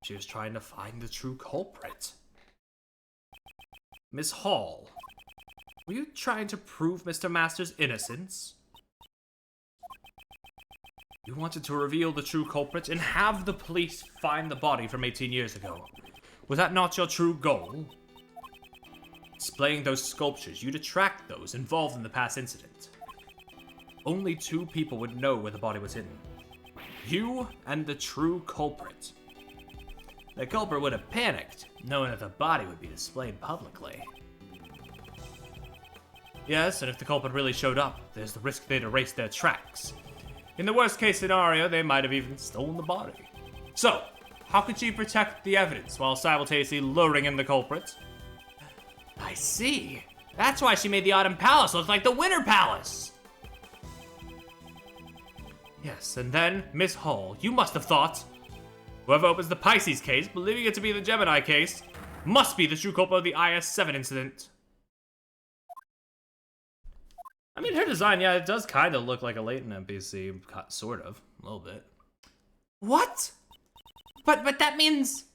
She was trying to find the true culprit. Miss Hall, were you trying to prove Mr. Master's innocence? You wanted to reveal the true culprit and have the police find the body from 18 years ago. Was that not your true goal? Displaying those sculptures, you'd attract those involved in the past incident. Only two people would know where the body was hidden. You and the true culprit. The culprit would have panicked, knowing that the body would be displayed publicly. Yes, and if the culprit really showed up, there's the risk they'd erase their tracks. In the worst case scenario, they might have even stolen the body. So, how could she protect the evidence while simultaneously luring in the culprit? I see. That's why she made the Autumn Palace look like the Winter Palace. Yes, and then, Miss Hall, you must have thought, whoever opens the Pisces case, believing it to be the Gemini case, must be the true culprit of the IS-7 incident. I mean, her design, yeah, it does kind of look like a latent NPC, sort of, a little bit. What? But that means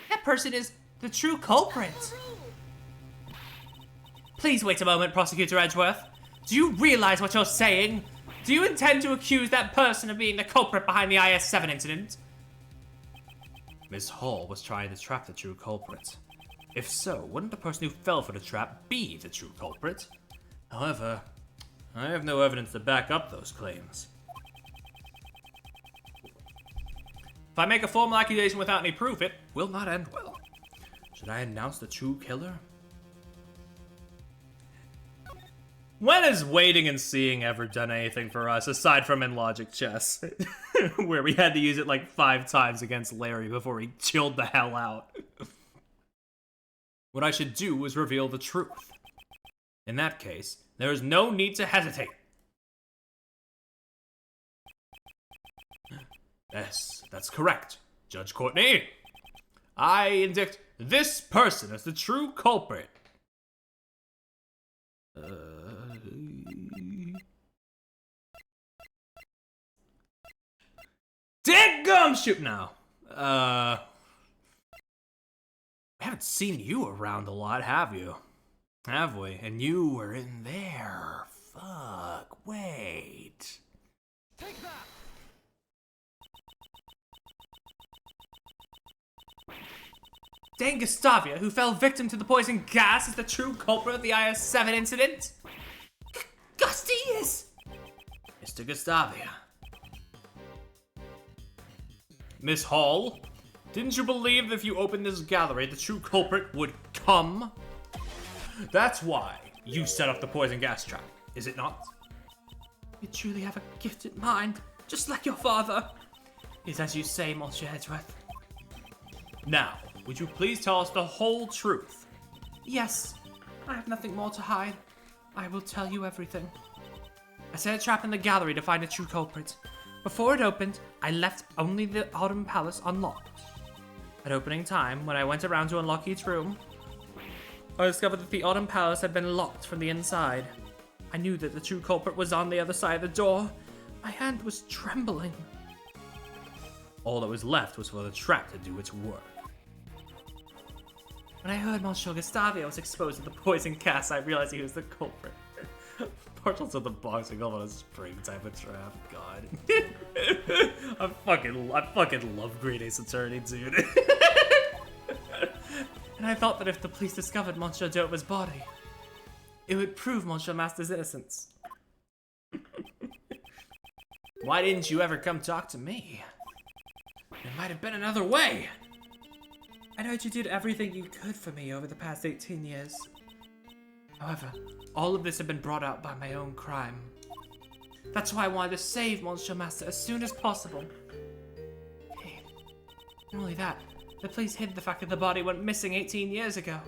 that person is the true culprit. Please wait a moment, Prosecutor Edgeworth. Do you realize what you're saying? Do you intend to accuse that person of being the culprit behind the IS-7 incident? Miss Hall was trying to trap the true culprit. If so, wouldn't the person who fell for the trap be the true culprit? However, I have no evidence to back up those claims. If I make a formal accusation without any proof, it will not end well. Should I announce the true killer? When has waiting and seeing ever done anything for us, aside from in Logic Chess, where we had to use it like 5 times against Larry before he chilled the hell out? What I should do is reveal the truth. In that case, there is no need to hesitate. Yes, that's correct, Judge Courtney. I indict this person as the true culprit. Dick gumshoe now. We haven't seen you around a lot, have you? Have we? And you were in there. Fuck, wait. Take that! Dane Gustavia, who fell victim to the poison gas, is the true culprit of the IS-7 incident? Gusty is... Mr. Gustavia. Miss Hall, didn't you believe that if you opened this gallery, the true culprit would come? That's why you set up the poison gas trap, is it not? You truly have a gifted mind, just like your father. It's as you say, Monsieur Edgeworth. Now, would you please tell us the whole truth? Yes, I have nothing more to hide. I will tell you everything. I set a trap in the gallery to find a true culprit. Before it opened, I left only the Autumn Palace unlocked. At opening time, when I went around to unlock each room, I discovered that the Autumn Palace had been locked from the inside. I knew that the true culprit was on the other side of the door. My hand was trembling. All that was left was for the trap to do its work. When I heard Monsieur Gustavio was exposed to the poison gas, I realized he was the culprit. Portals of the boxing up on a spring type of trap. God. I fucking love Green Ace Attorney, dude. And I thought that if the police discovered Monsieur Dova's body, it would prove Monsieur Master's innocence. Why didn't you ever come talk to me? There might have been another way. I know you did everything you could for me over the past 18 years. However, all of this had been brought out by my own crime. That's why I wanted to save Monsieur Master as soon as possible. Hey, not only that, the police hid the fact that the body went missing 18 years ago.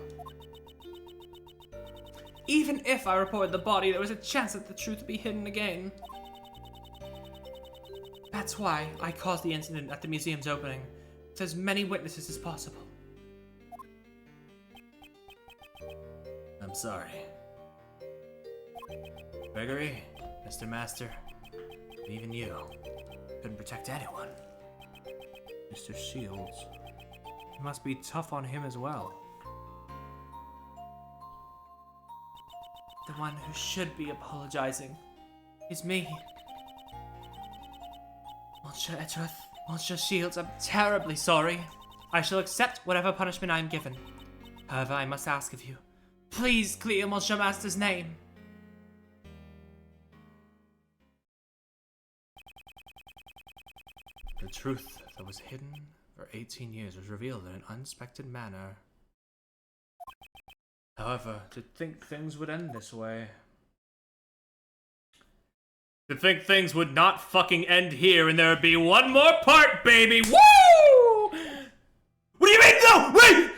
Even if I reported the body, there was a chance that the truth would be hidden again. That's why I caused the incident at the museum's opening, with as many witnesses as possible. I'm sorry. Gregory, Mr. Master, even you couldn't protect anyone. Mr. Shields, you must be tough on him as well. The one who should be apologizing is me. Monsieur Edgeworth, Monsieur Shields, I'm terribly sorry. I shall accept whatever punishment I am given. However, I must ask of you, please clear Monsieur Master's name. The truth that was hidden for 18 years was revealed in an unexpected manner. However, to think things would end this way. To think things would not fucking end here and there would be one more part, baby! Woo! What do you mean, no? Wait!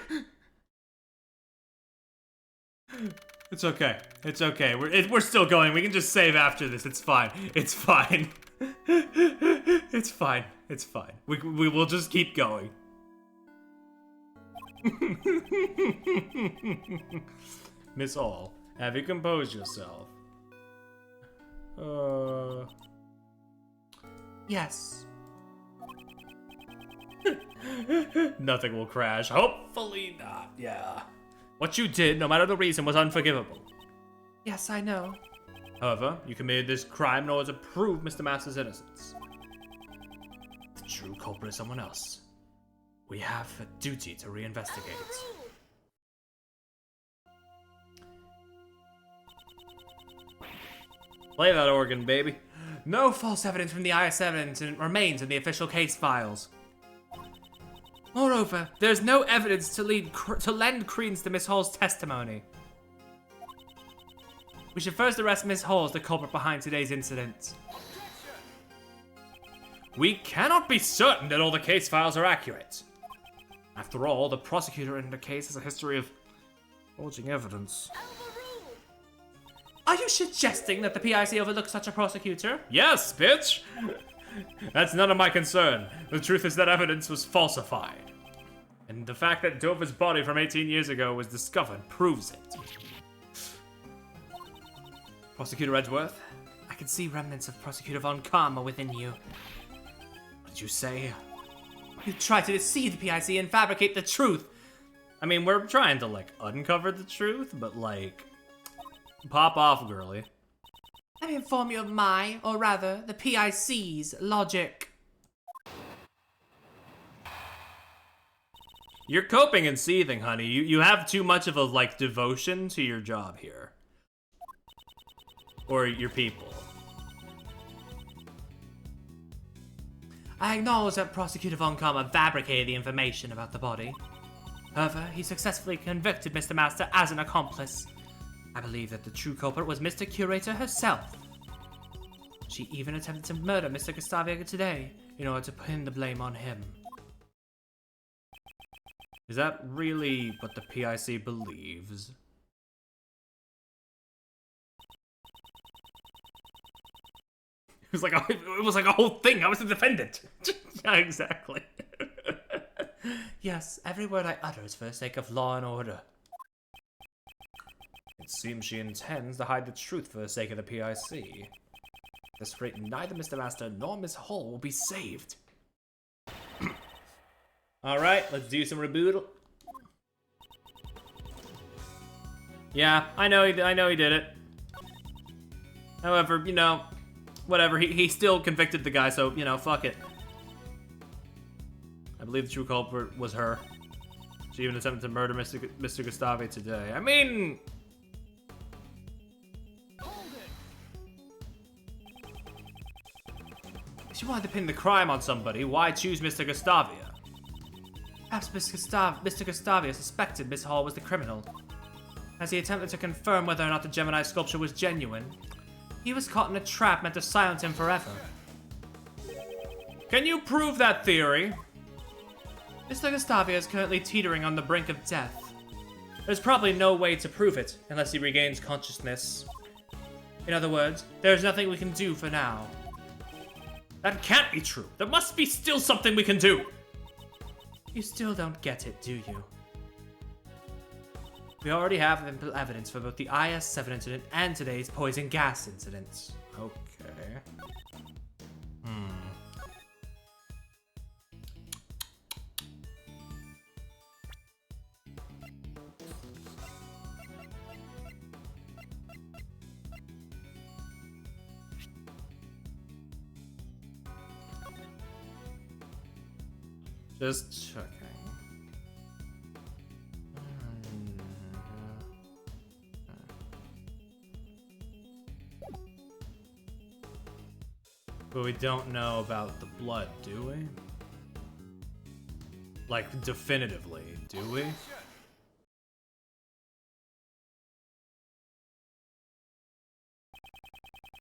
It's okay. It's okay. We're still going. We can just save after this. It's fine. It's fine. It's fine. It's fine. We will just keep going. Miss All, have you composed yourself? Yes. Nothing will crash. Hopefully not. Yeah. What you did, no matter the reason, was unforgivable. Yes, I know. However, you committed this crime in order to prove Mr. Master's innocence. The true culprit is someone else. We have a duty to reinvestigate. Play that organ, baby. No false evidence from the IS evidence and it remains in the official case files. Moreover, there's no evidence to lend credence to Miss Hall's testimony. We should first arrest Miss Hall as the culprit behind today's incident. We cannot be certain that all the case files are accurate. After all, the prosecutor in the case has a history of forging evidence. Are you suggesting that the PIC overlooked such a prosecutor? Yes, bitch! That's none of my concern. The truth is that evidence was falsified. And the fact that Dova's body from 18 years ago was discovered proves it. Prosecutor Edgeworth, I can see remnants of Prosecutor Von Karma within you. What did you say? You tried to deceive the PIC and fabricate the truth. I mean, we're trying to, like, uncover the truth, but, like, pop off, girly. Let me inform you of my, or rather, the PIC's logic. You're coping and seething, honey. You have too much of a, like, devotion to your job here. Or your people. I acknowledge that Prosecutor Von Karma fabricated the information about the body. However, he successfully convicted Mr. Master as an accomplice. I believe that the true culprit was Mr. Curator herself. She even attempted to murder Mr. Gustavia today in order to pin the blame on him. Is that really what the PIC believes? It was like a whole thing. I was the defendant. Yeah, exactly. Yes, every word I utter is for the sake of law and order. It seems she intends to hide the truth for the sake of the PIC. At this rate, neither Mr. Master nor Miss Hall will be saved. Alright, let's do some reboot. Yeah, I know he did it. However, you know, whatever, he still convicted the guy, so, you know, fuck it. I believe the true culprit was her. She even attempted to murder Mr. Gustavi today. I mean... if she wanted to pin the crime on somebody, why choose Mr. Gustavia? Perhaps Mr. Gustavia suspected Miss Hall was the criminal. As he attempted to confirm whether or not the Gemini sculpture was genuine, he was caught in a trap meant to silence him forever. Can you prove that theory? Mr. Gustavia is currently teetering on the brink of death. There's probably no way to prove it unless he regains consciousness. In other words, there is nothing we can do for now. That can't be true. There must be still something we can do. You still don't get it, do you? We already have evidence for both the IS-7 incident and today's poison gas incident. Okay. Just checking. But we don't know about the blood, do we? Like, definitively, do we?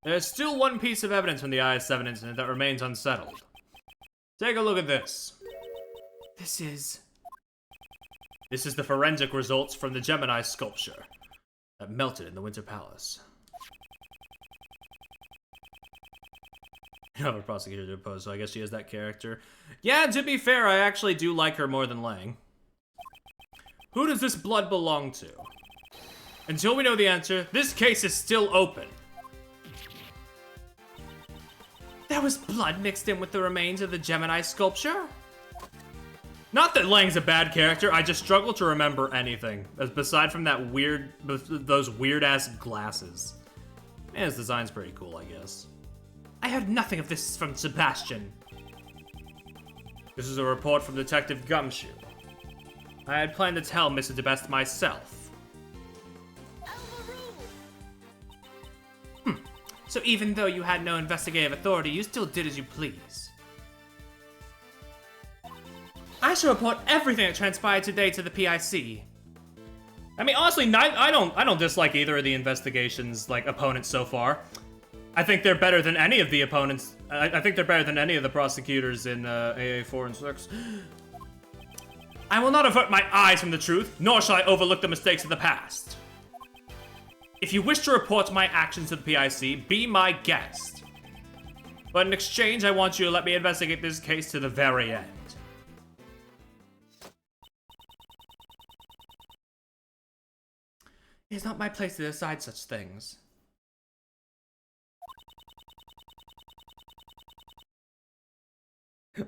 There's still one piece of evidence from the IS-7 incident that remains unsettled. Take a look at this. This is the forensic results from the Gemini sculpture that melted in the Winter Palace. You have a prosecutor to oppose, so I guess she has that character. Yeah, to be fair, I actually do like her more than Lang. Who does this blood belong to? Until we know the answer, this case is still open. there was blood mixed in with the remains of the Gemini sculpture? Not that Lang's a bad character, I just struggle to remember anything, aside from that those weird-ass glasses. Man, his design's pretty cool, I guess. I heard nothing of this from Sebastian. This is a report from Detective Gumshoe. I had planned to tell Mr. DeBest myself. So even though you had no investigative authority, you still did as you please. I shall report everything that transpired today to the PIC. I mean, honestly, I don't dislike either of the investigation's opponents so far. I think they're better than any of the opponents. I think they're better than any of the prosecutors in AA4 and 6. I will not avert my eyes from the truth, nor shall I overlook the mistakes of the past. If you wish to report my actions to the PIC, be my guest. But in exchange, I want you to let me investigate this case to the very end. It is not my place to decide such things.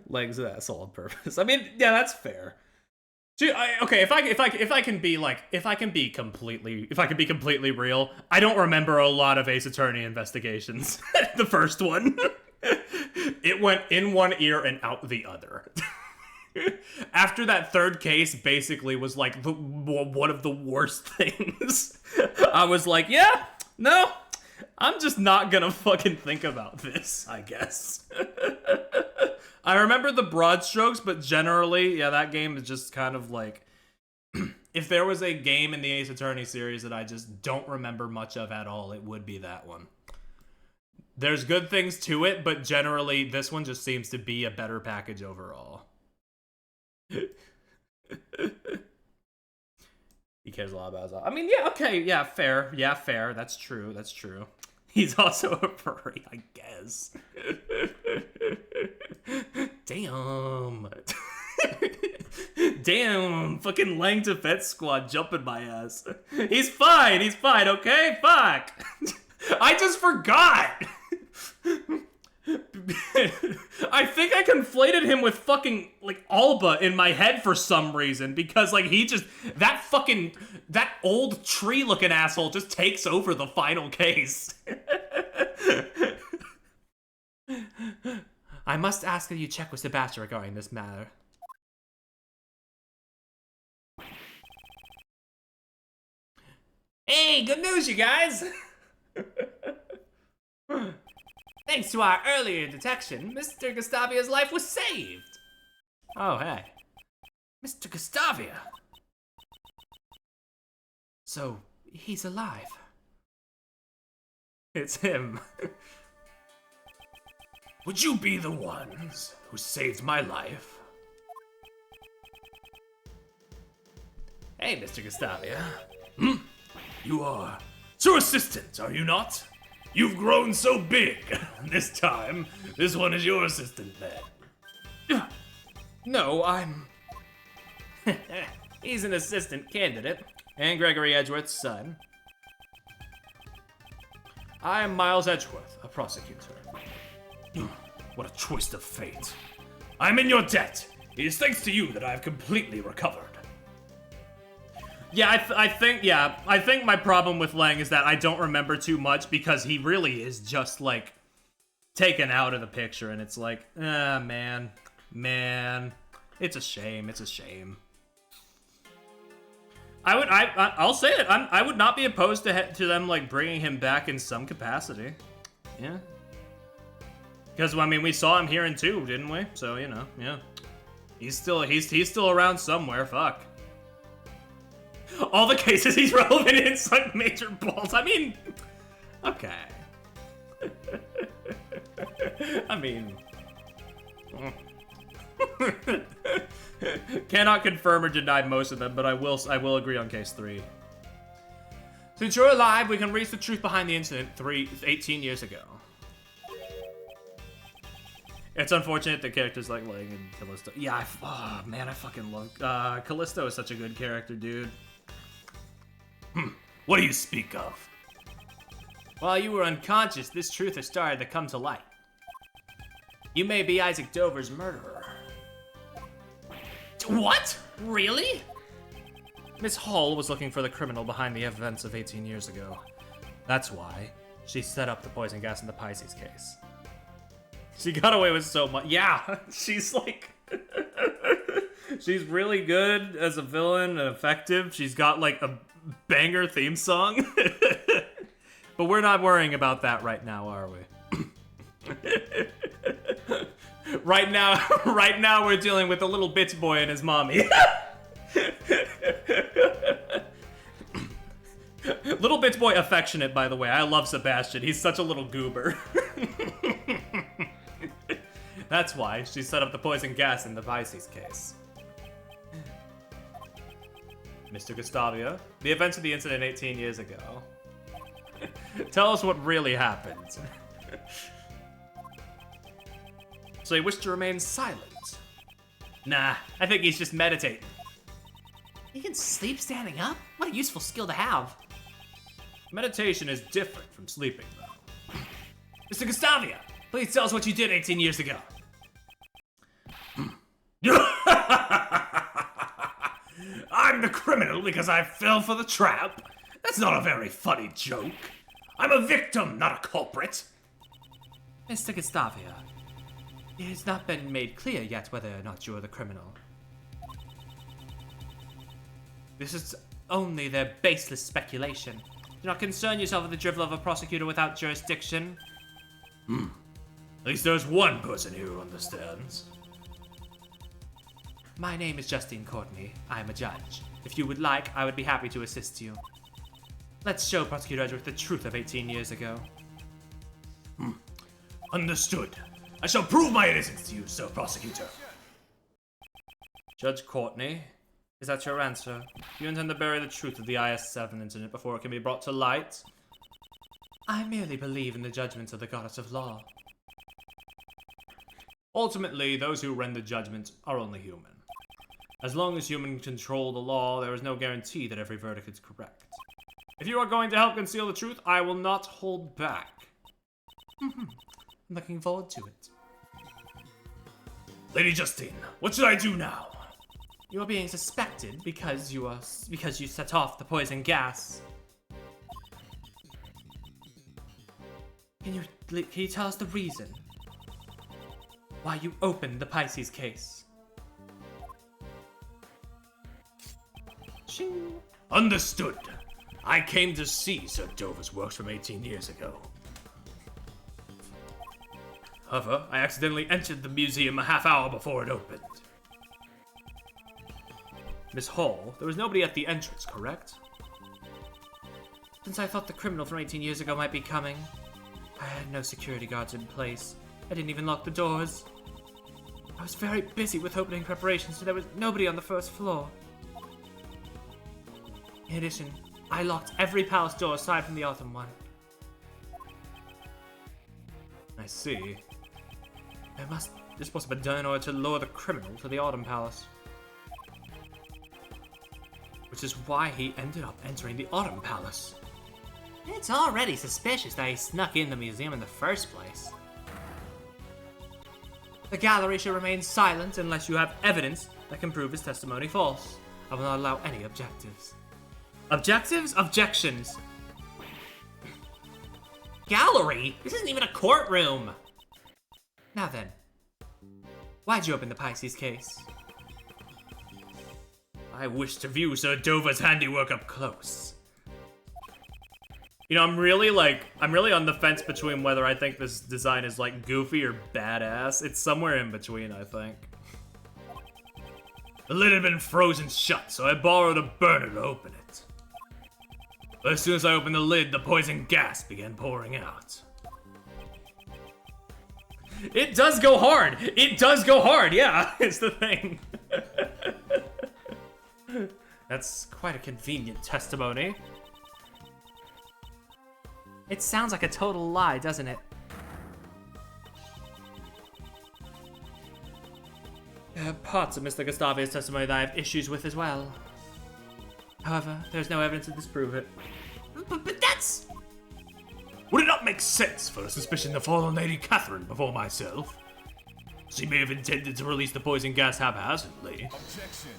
Legs of asshole on purpose. I mean, yeah, that's fair. Dude, okay, if I can be completely real, I don't remember a lot of Ace Attorney investigations. The first one, it went in one ear and out the other. After that third case basically was one of the worst things, I was like, yeah, no, I'm just not gonna fucking think about this, I guess. I remember the broad strokes, but generally, yeah, that game is just kind of if there was a game in the Ace Attorney series that I just don't remember much of at all, it would be that one. There's good things to it, but generally this one just seems to be a better package overall. He cares a lot about his... I mean, yeah, okay, yeah, fair. Yeah, fair. That's true. That's true. He's also a furry, I guess. Damn. Damn. Fucking Lang Defense Squad jumping my ass. He's fine. He's fine, okay? Fuck. I just forgot. I think I conflated him with fucking, like, Alba in my head for some reason, because, like, he just, that old tree-looking asshole just takes over the final case. I must ask that you check with Sebastian regarding this matter. Hey, good news, you guys! Thanks to our earlier detection, Mr. Gustavia's life was saved. Oh, hey. Mr. Gustavia. So, he's alive. It's him. Would you be the ones who saved my life? Hey, Mr. Gustavia. You are Sir Assistant, are you not? You've grown so big. This time, this one is your assistant then. No, I'm... He's an assistant candidate, and Gregory Edgeworth's son. I am Miles Edgeworth, a prosecutor. What a twist of fate. I'm in your debt. It is thanks to you that I have completely recovered. Yeah, I think my problem with Lang is that I don't remember too much because he really is just, like, taken out of the picture, and it's like, man, it's a shame, it's a shame. I'll say it, I would not be opposed to them, like, bringing him back in some capacity. Yeah. Because, I mean, we saw him here in 2, didn't we? So, you know, yeah. He's still around somewhere, fuck. All the cases he's relevant in suck major balls. I mean, okay. I mean, cannot confirm or deny most of them, but I will agree on case 3. Since you're alive, we can reach the truth behind the incident 18 years ago. It's unfortunate that characters like Lang and Callisto. Yeah, oh man, I fucking love Callisto is such a good character, dude. What do you speak of? While you were unconscious, this truth has started to come to light. You may be Isaac Dover's murderer. What? Really? Miss Hall was looking for the criminal behind the events of 18 years ago. That's why she set up the poison gas in the Pisces case. She got away with so much. Yeah, she's like... she's really good as a villain and effective. She's got like a banger theme song. But we're not worrying about that right now, are we? Right now we're dealing with the little bitch boy and his mommy. Little bitch boy affectionate, by the way. I love Sebastian. He's such a little goober. That's why she set up the poison gas in the Pisces case. Mr. Gustavia, the events of the incident 18 years ago. Tell us what really happened. So he wished to remain silent? Nah, I think he's just meditating. You can sleep standing up? What a useful skill to have. Meditation is different from sleeping, though. Mr. Gustavia, please tell us what you did 18 years ago. I'm the criminal because I fell for the trap. That's not a very funny joke. I'm a victim, not a culprit. Mr. Gustavia, it has not been made clear yet whether or not you're the criminal. This is only their baseless speculation. Do not concern yourself with the drivel of a prosecutor without jurisdiction. At least there's one person here who understands. My name is Justine Courtney. I am a judge. If you would like, I would be happy to assist you. Let's show Prosecutor Edgeworth the truth of 18 years ago. Understood. I shall prove my innocence to you, Sir Prosecutor. Judge Courtney, is that your answer? You intend to bury the truth of the IS-7 incident before it can be brought to light? I merely believe in the judgments of the goddess of law. Ultimately, those who render judgment are only human. As long as humans control the law, there is no guarantee that every verdict is correct. If you are going to help conceal the truth, I will not hold back. I'm looking forward to it. Lady Justine, what should I do now? You're being suspected because you set off the poison gas. Can you tell us the reason why you opened the Pisces case? Shing. Understood. I came to see Sir Dover's works from 18 years ago. However, I accidentally entered the museum a half hour before it opened. Miss Hall, there was nobody at the entrance, correct? Since I thought the criminal from 18 years ago might be coming, I had no security guards in place. I didn't even lock the doors. I was very busy with opening preparations, so there was nobody on the first floor. In addition, I locked every palace door aside from the autumn one. I see. This must have been done in order to lure the criminal to the autumn palace. Which is why he ended up entering the autumn palace. It's already suspicious that he snuck in the museum in the first place. The gallery should remain silent unless you have evidence that can prove his testimony false. I will not allow any objectives. Objectives? Objections. Gallery? This isn't even a courtroom! Now then, why'd you open the Pisces case? I wish to view Sir Dover's handiwork up close. You know, I'm really on the fence between whether I think this design is like goofy or badass. It's somewhere in between, I think. The lid had been frozen shut, so I borrowed a burner to open it. But as soon as I opened the lid, the poison gas began pouring out. It does go hard! It does go hard, yeah! It's the thing. That's quite a convenient testimony. It sounds like a total lie, doesn't it? There are parts of Mr. Gustavia's testimony that I have issues with as well. However, there's no evidence to disprove it. But that's... Would it not make sense for a suspicion to fall on Lady Catherine before myself? She may have intended to release the poison gas haphazardly. Objection.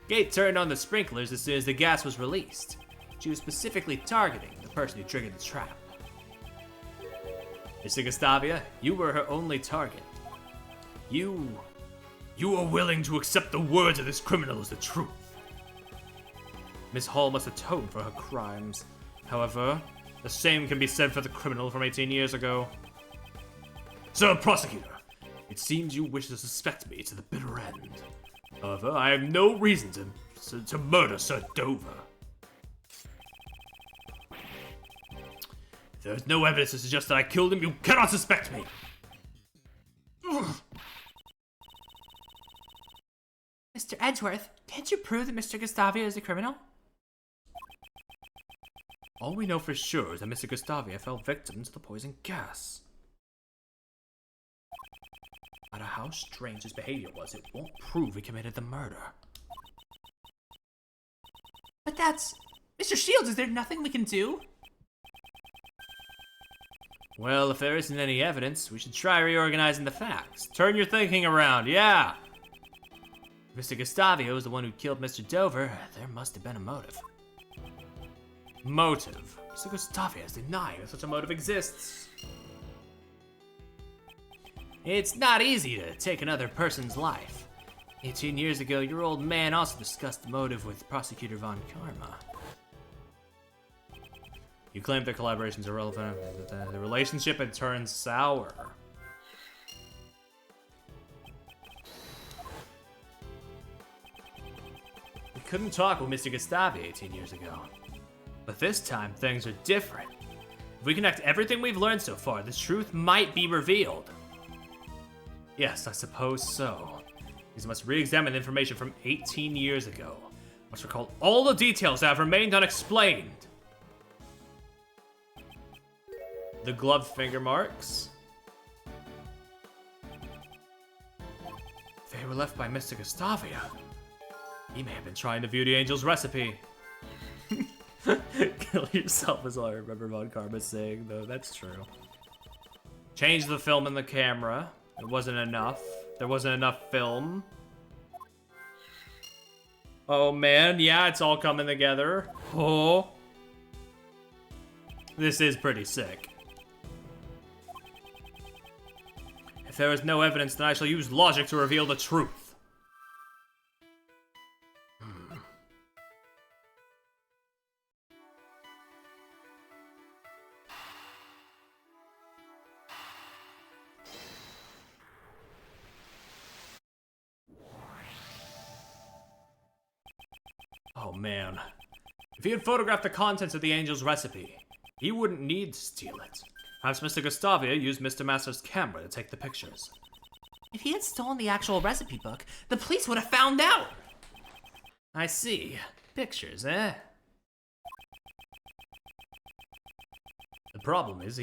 Gate turned on the sprinklers as soon as the gas was released. She was specifically targeting the person who triggered the trap. Mr. Gustavia, you were her only target. You are willing to accept the words of this criminal as the truth. Miss Hall must atone for her crimes. However, the same can be said for the criminal from 18 years ago. Sir Prosecutor, It seems you wish to suspect me to the bitter end. However, I have no reason to murder Sir Dover. if there is no evidence to suggest that I killed him, you cannot suspect me. Mr. Edgeworth, can't you prove that Mr. Gustavia is a criminal? All we know for sure is that Mr. Gustavia fell victim to the poison gas. No matter how strange his behavior was, it won't prove he committed the murder. But that's... Mr. Shields, is there nothing we can do? Well, if there isn't any evidence, we should try reorganizing the facts. Turn your thinking around, yeah! If Mr. Gustavia was the one who killed Mr. Dover, there must have been a motive. Motive? Mr. Gustavia is denying that such a motive exists. It's not easy to take another person's life. 18 years ago, your old man also discussed the motive with Prosecutor Von Karma. You claim their collaborations are relevant. The relationship had turned sour. couldn't talk with Mr. Gustavi 18 years ago. But this time, things are different. If we connect everything we've learned so far, the truth might be revealed. Yes, I suppose so. We must re-examine the information from 18 years ago. Must recall all the details that have remained unexplained. The gloved finger marks. They were left by Mr. Gustavia. He may have been trying to view the angel's recipe. Kill yourself is all I remember Von Karma saying, though. That's true. Change the film and the camera. It wasn't enough. There wasn't enough film. Oh man, yeah, it's all coming together. Oh. This is pretty sick. If there is no evidence, then I shall use logic to reveal the truth. Oh man. If he had photographed the contents of the angel's recipe, he wouldn't need to steal it. Perhaps Mr. Gustavia used Mr. Master's camera to take the pictures. If he had stolen the actual recipe book, the police would have found out! I see. Pictures, eh? The problem is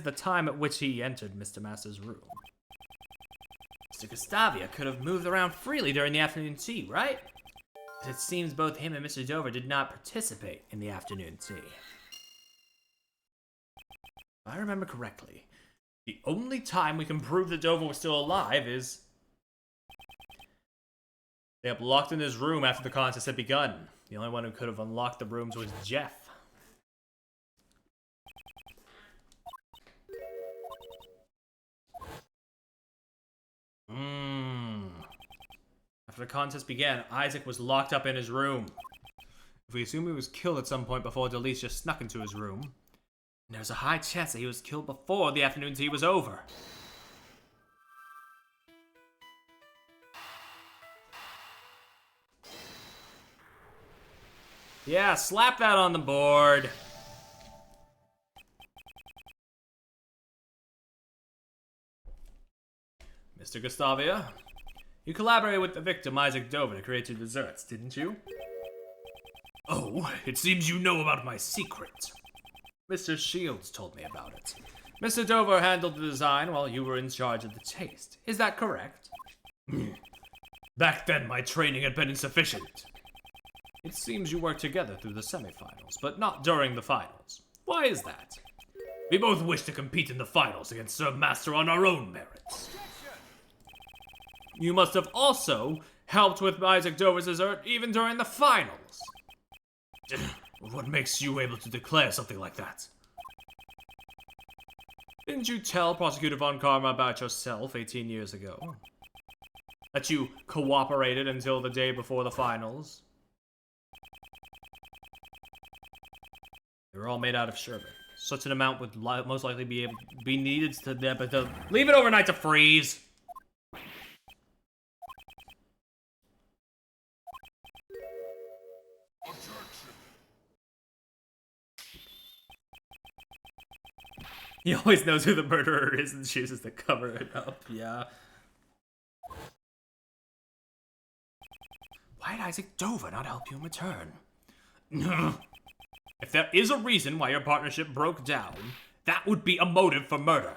the time at which he entered Mr. Master's room. Mr. Gustavia could have moved around freely during the afternoon tea, right? But it seems both him and Mr. Dover did not participate in the afternoon tea. If I remember correctly, the only time we can prove that Dover was still alive is they got locked in his room after the contest had begun. The only one who could have unlocked the rooms was Jeff. After the contest began, Isaac was locked up in his room. If we assume he was killed at some point before Delicia snuck into his room, there's a high chance that he was killed before the afternoon tea was over. Yeah, slap that on the board. Mr. Gustavia, you collaborated with the victim Isaac Dover to create your desserts, didn't you? Oh, it seems you know about my secret. Mr. Shields told me about it. Mr. Dover handled the design while you were in charge of the taste. Is that correct? Back then, my training had been insufficient. It seems you worked together through the semifinals, but not during the finals. Why is that? We both wish to compete in the finals against Sir Master on our own merits. You must have also helped with Isaac Dover's dessert even during the finals. What makes you able to declare something like that? Didn't you tell Prosecutor Von Karma about yourself 18 years ago? That you cooperated until the day before the finals? They were all made out of sherbet. Such an amount would most likely be needed to leave it overnight to freeze. He always knows who the murderer is and chooses to cover it up, yeah. Why'd Isaac Dover not help you in return? If there is a reason why your partnership broke down, that would be a motive for murder.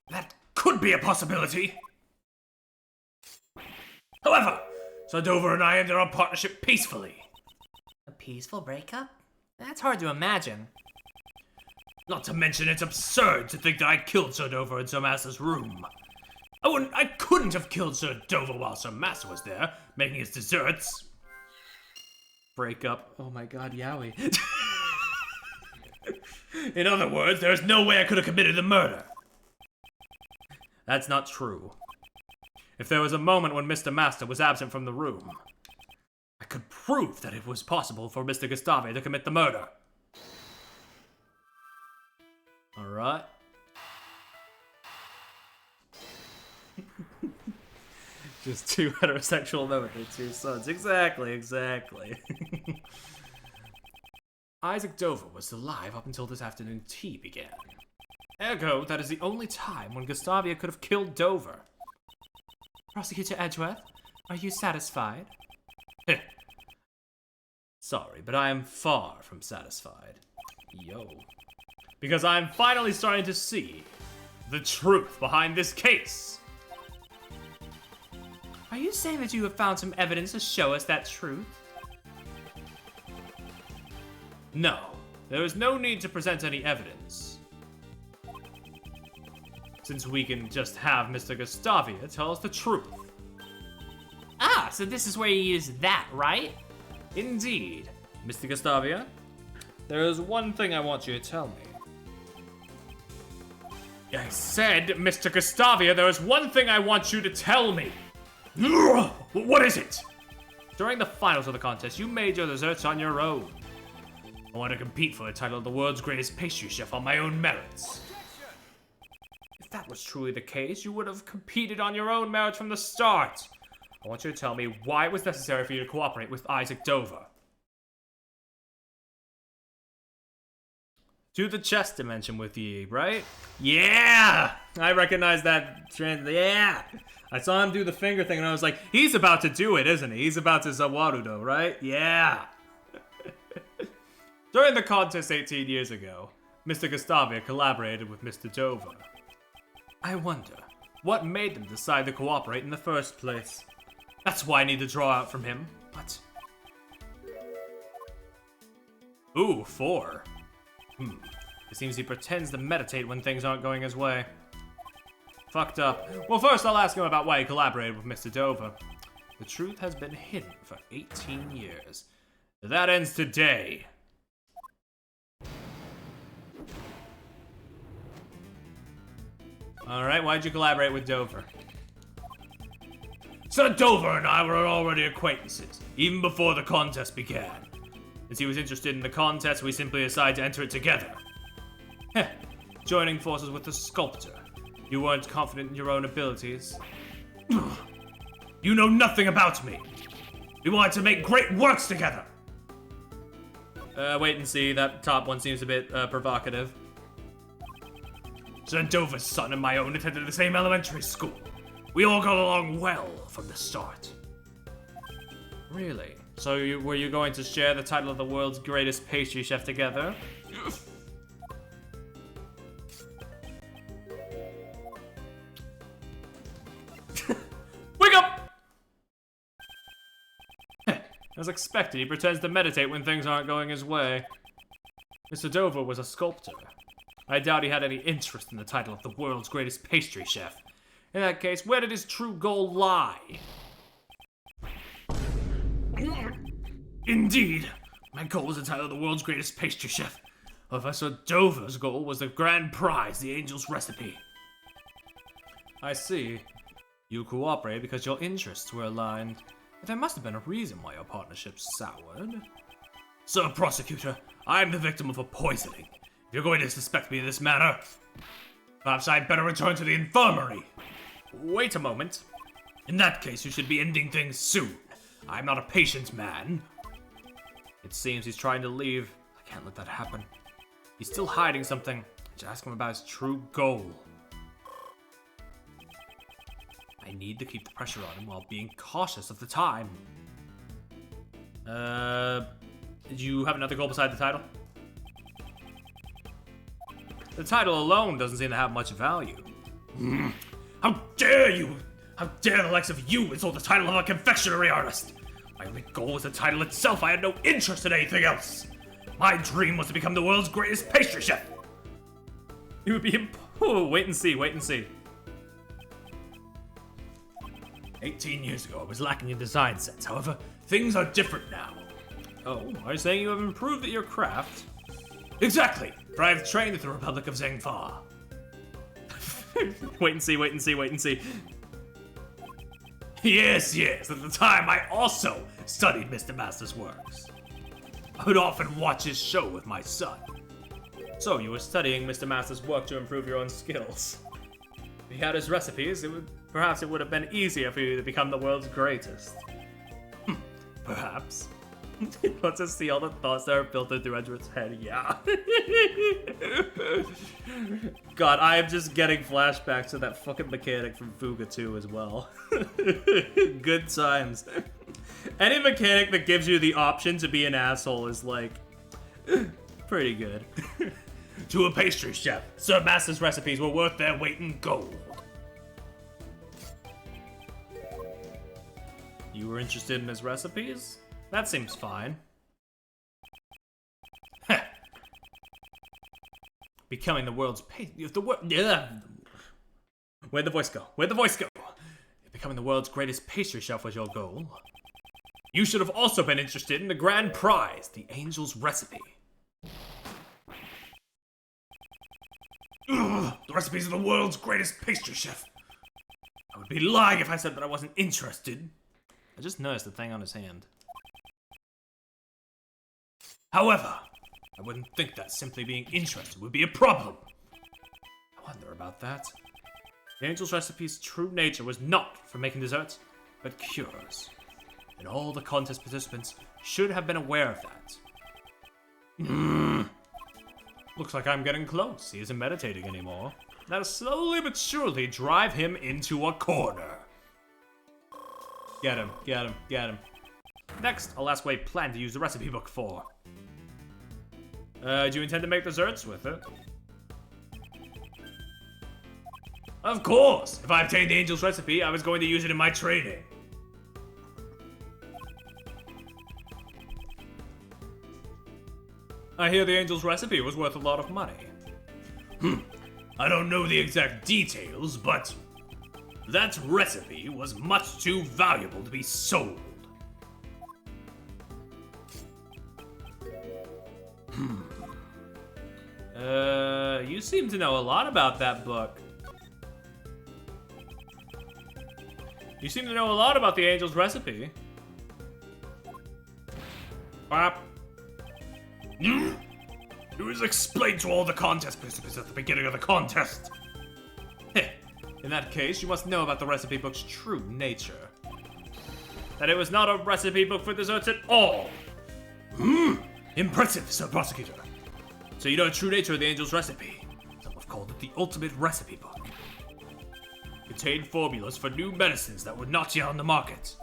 That could be a possibility. However, Sir Dover and I ended our partnership peacefully. A peaceful breakup? That's hard to imagine. Not to mention it's absurd to think that I killed Sir Dover in Sir Master's room. I couldn't have killed Sir Dover while Sir Master was there, making his desserts. Breakup. Oh my god, Yowie. In other words, there's no way I could have committed the murder. That's not true. If there was a moment when Mr. Master was absent from the room, I could prove that it was possible for Mr. Gustavia to commit the murder. Alright. Just two heterosexual men with their two sons. Exactly. Isaac Dover was alive up until this afternoon tea began. Ergo, that is the only time when Gustavia could have killed Dover. Prosecutor Edgeworth, are you satisfied? Sorry, but I am far from satisfied. Yo. Because I'm finally starting to see the truth behind this case. Are you saying that you have found some evidence to show us that truth? No, there is no need to present any evidence, since we can just have Mr. Gustavia tell us the truth. Ah, so this is where you use that, right? Indeed. Mr. Gustavia, there is one thing I want you to tell me. I said, Mr. Gustavia, there is one thing I want you to tell me. What is it? During the finals of the contest, you made your desserts on your own. I want to compete for the title of the world's greatest pastry chef on my own merits. If that was truly the case, you would have competed on your own merits from the start. I want you to tell me why it was necessary for you to cooperate with Isaac Dover. To the chess dimension with ye, right? Yeah! I recognize that trend. Yeah! I saw him do the finger thing and I was like, he's about to do it, isn't he? He's about to Zawarudo, right? Yeah! During the contest 18 years ago, Mr. Gustavia collaborated with Mr. Dover. I wonder, what made them decide to cooperate in the first place? That's why I need to draw out from him. But... Ooh, 4. It seems he pretends to meditate when things aren't going his way. Fucked up. Well, first I'll ask him about why he collaborated with Mr. Dover. The truth has been hidden for 18 years. That ends today. Alright, why'd you collaborate with Dover? Sir Dover and I were already acquaintances, even before the contest began. As he was interested in the contest, we simply decided to enter it together. Heh, joining forces with the sculptor. You weren't confident in your own abilities. You know nothing about me. We wanted to make great works together. Wait and see. That top one seems a bit provocative. Sir Dover's son and my own attended the same elementary school. We all got along well from the start. Really? So were you going to share the title of the world's greatest pastry chef together? Wake up! As expected, he pretends to meditate when things aren't going his way. Mr. Dover was a sculptor. I doubt he had any interest in the title of the world's greatest pastry chef. In that case, where did his true goal lie? Indeed, my goal was the title of the world's greatest pastry chef. Professor Dover's goal was the grand prize, the angel's recipe. I see. You cooperated because your interests were aligned. But there must have been a reason why your partnership soured. Sir Prosecutor, I am the victim of a poisoning. If you're going to suspect me in this manner, perhaps I'd better return to the infirmary. Wait a moment. In that case, you should be ending things soon. I'm not a patient man. It seems he's trying to leave. I can't let that happen. He's still hiding something. I should ask him about his true goal. I need to keep the pressure on him while being cautious of the time. Did you have another goal beside the title? The title alone doesn't seem to have much value. How dare you! How dare the likes of you insult the title of a confectionery artist! My only goal was the title itself. I had no interest in anything else. My dream was to become the world's greatest pastry chef. It would be wait and see, wait and see. 18 years ago, I was lacking in design sense. However, things are different now. Oh, are you saying you have improved at your craft? Exactly, for I have trained at the Republic of Zhengfa. Wait and see, wait and see, wait and see. Yes, at the time I also studied Mr. Master's works. I would often watch his show with my son. So you were studying Mr. Master's work to improve your own skills. If he had his recipes, perhaps it would have been easier for you to become the world's greatest. Perhaps. Let's just see all the thoughts that are filtered through Edward's head. Yeah. God, I am just getting flashbacks to that fucking mechanic from Fuga 2 as well. Good times. Any mechanic that gives you the option to be an asshole is like pretty good. To a pastry chef, Sir Master's recipes were worth their weight in gold. You were interested in his recipes? That seems fine. Becoming the world's Where'd the voice go? Where'd the voice go? If becoming the world's greatest pastry chef was your goal, you should have also been interested in the grand prize, the Angel's Recipe. Ugh, the recipes of the world's greatest pastry chef. I would be lying if I said that I wasn't interested. I just noticed the thing on his hand. However, I wouldn't think that simply being interested would be a problem. I wonder about that. The Angel's Recipe's true nature was not for making desserts, but cures. And all the contest participants should have been aware of that. Looks like I'm getting close. He isn't meditating anymore. That'll slowly but surely drive him into a corner. Get him, get him, get him. Next, I'll ask what he planned to use the recipe book for. Do you intend to make desserts with it? of course, if I obtained the Angel's Recipe, I was going to use it in my training. I hear the Angel's Recipe was worth a lot of money. I don't know the exact details, but that recipe was much too valuable to be sold. You seem to know a lot about that book. You seem to know a lot about the Angel's Recipe. Bop. It was explained to all the contest participants at the beginning of the contest. In that case, you must know about the recipe book's true nature. That it was not a recipe book for desserts at all. Impressive, Sir Prosecutor. So you know the true nature of the Angel's Recipe. Some have called it the ultimate recipe book. Contained formulas for new medicines that were not yet on the market.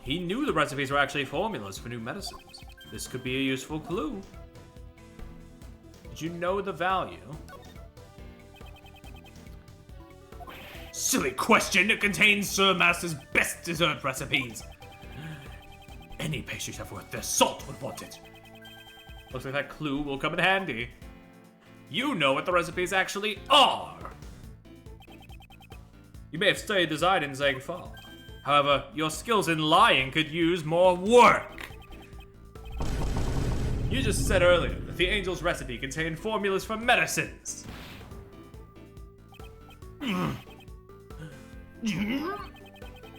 He knew the recipes were actually formulas for new medicines. This could be a useful clue. Did you know the value? Silly question, it contains Sir Master's best dessert recipes. Any pastry chef worth their salt would want it. Looks like that clue will come in handy. You know what the recipes actually are. You may have studied design in Zangfall. However, your skills in lying could use more work. You just said earlier that the Angel's Recipe contained formulas for medicines.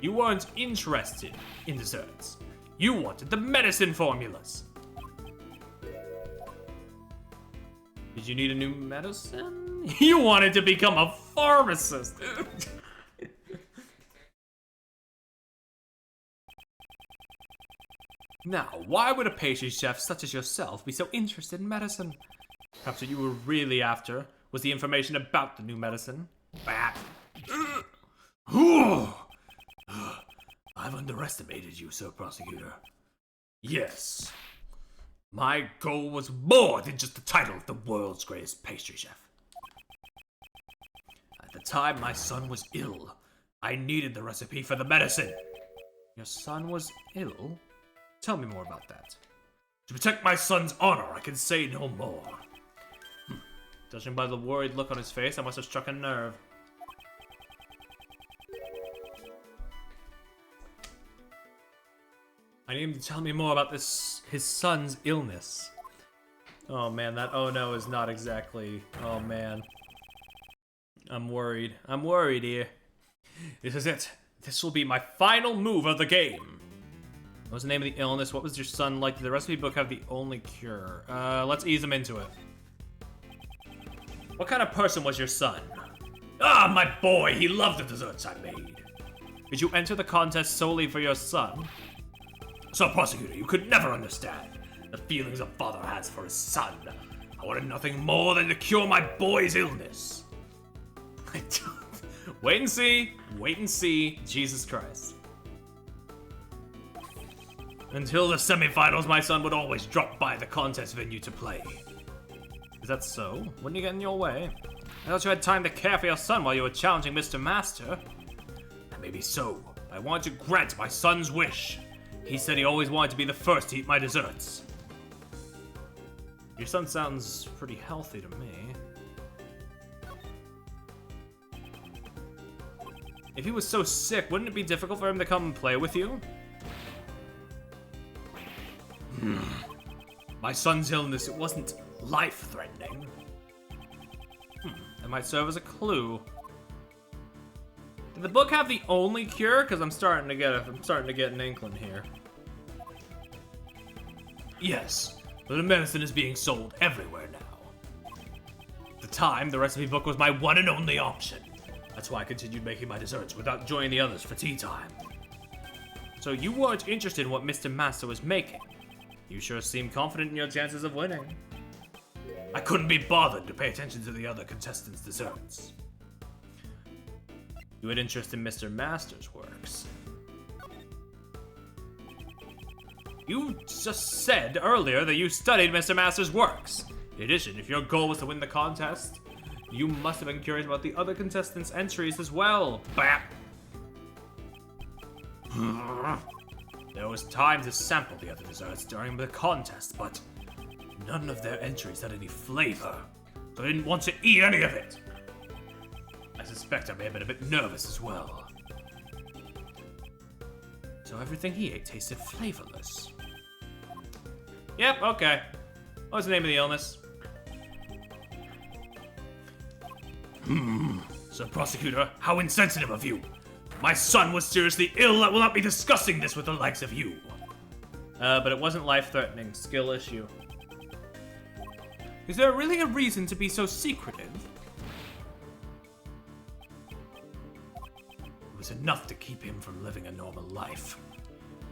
You weren't interested in desserts. You wanted the medicine formulas. Did you need a new medicine? You wanted to become a pharmacist. Now, why would a pastry chef such as yourself be so interested in medicine? Perhaps what you were really after was the information about the new medicine. I've underestimated you, Sir Prosecutor. Yes. My goal was more than just the title of the world's greatest pastry chef. At the time my son was ill, I needed the recipe for the medicine. Your son was ill? Tell me more about that. To protect my son's honor, I can say no more. Judging by the worried look on his face, I must have struck a nerve. I need him to tell me more about his son's illness. Oh man, that oh no is not exactly... Oh man. I'm worried. I'm worried here. This is it. This will be my final move of the game. What was the name of the illness? What was your son like? Did the recipe book have the only cure? Let's ease him into it. What kind of person was your son? Ah, my boy, he loved the desserts I made. Did you enter the contest solely for your son? Sir Prosecutor, you could never understand the feelings a father has for his son. I wanted nothing more than to cure my boy's illness. Wait and see. Wait and see. Jesus Christ. Until the semifinals, my son would always drop by the contest venue to play. Is that so? Wouldn't you get in your way? I thought you had time to care for your son while you were challenging Mr. Master. Maybe so. I want to grant my son's wish. He said he always wanted to be the first to eat my desserts. Your son sounds pretty healthy to me. If he was so sick, wouldn't it be difficult for him to come and play with you? My son's illness, it wasn't life-threatening. That might serve as a clue. Did the book have the only cure? Because I'm starting to get an inkling here. Yes, but the medicine is being sold everywhere now. At the time, the recipe book was my one and only option. That's why I continued making my desserts without joining the others for tea time. So you weren't interested in what Mr. Master was making. You sure seem confident in your chances of winning. I couldn't be bothered to pay attention to the other contestants' desserts. You had interest in Mr. Master's works. You just said earlier that you studied Mr. Master's works. In addition, if your goal was to win the contest, you must have been curious about the other contestants' entries as well. Bap! There was time to sample the other desserts during the contest, but none of their entries had any flavor, so I didn't want to eat any of it. I suspect I may have been a bit nervous as well. So everything he ate tasted flavorless. Yep, okay. What was the name of the illness? Sir Prosecutor, how insensitive of you! My son was seriously ill. I will not be discussing this with the likes of you. But it wasn't life-threatening. Skill issue. Is there really a reason to be so secretive? It was enough to keep him from living a normal life.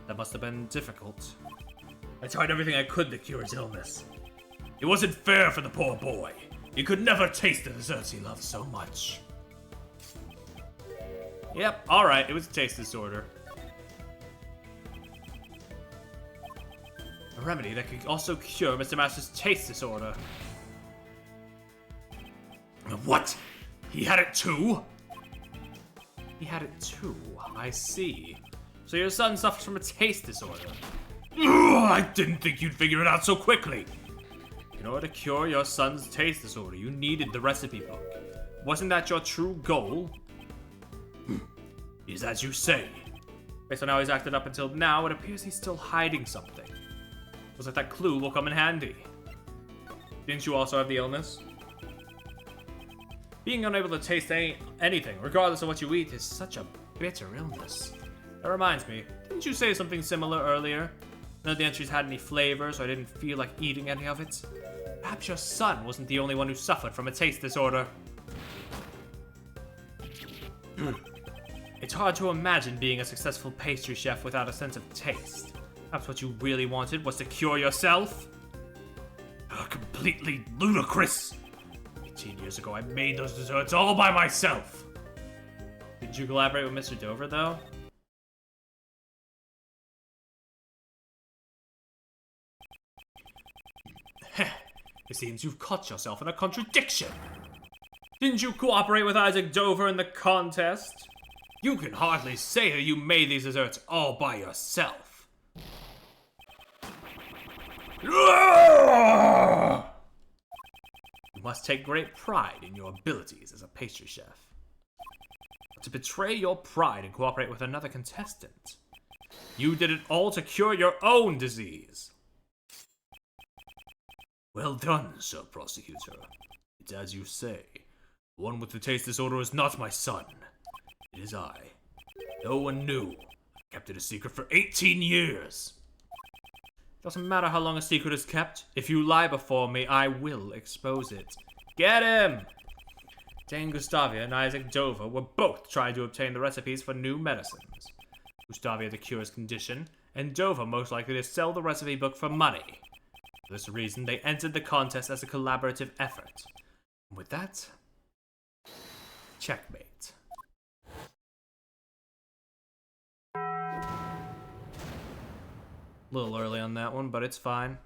That must have been difficult. I tried everything I could to cure his illness. It wasn't fair for the poor boy. He could never taste the desserts he loved so much. Yep, alright, it was a taste disorder. A remedy that could also cure Mr. Master's taste disorder. What? He had it too? He had it too, I see. So your son suffers from a taste disorder. Ugh, I didn't think you'd figure it out so quickly. In order to cure your son's taste disorder, you needed the recipe book. Wasn't that your true goal? Is as you say. Based on how he's acted up until now, it appears he's still hiding something. Looks like that clue will come in handy. Didn't you also have the illness? Being unable to taste anything, regardless of what you eat, is such a bitter illness. That reminds me, didn't you say something similar earlier? None of the entries had any flavor, so I didn't feel like eating any of it. Perhaps your son wasn't the only one who suffered from a taste disorder. It's hard to imagine being a successful pastry chef without a sense of taste. Perhaps what you really wanted was to cure yourself? Completely ludicrous. 18 years ago, I made those desserts all by myself. Did you collaborate with Mr. Dover, though? It seems you've caught yourself in a contradiction. Didn't you cooperate with Isaac Dover in the contest? You can hardly say that you made these desserts all by yourself. You must take great pride in your abilities as a pastry chef. But to betray your pride and cooperate with another contestant, you did it all to cure your own disease. Well done, Sir Prosecutor. It's as you say. The one with the taste disorder is not my son. It is I. No one knew. I kept it a secret for 18 years. Doesn't matter how long a secret is kept. If you lie before me, I will expose it. Get him! Dame Gustavia and Isaac Dover were both trying to obtain the recipes for new medicines. Gustavia to cure his condition, and Dover most likely to sell the recipe book for money. For this reason, they entered the contest as a collaborative effort. And with that, checkmate. A little early on that one, but it's fine.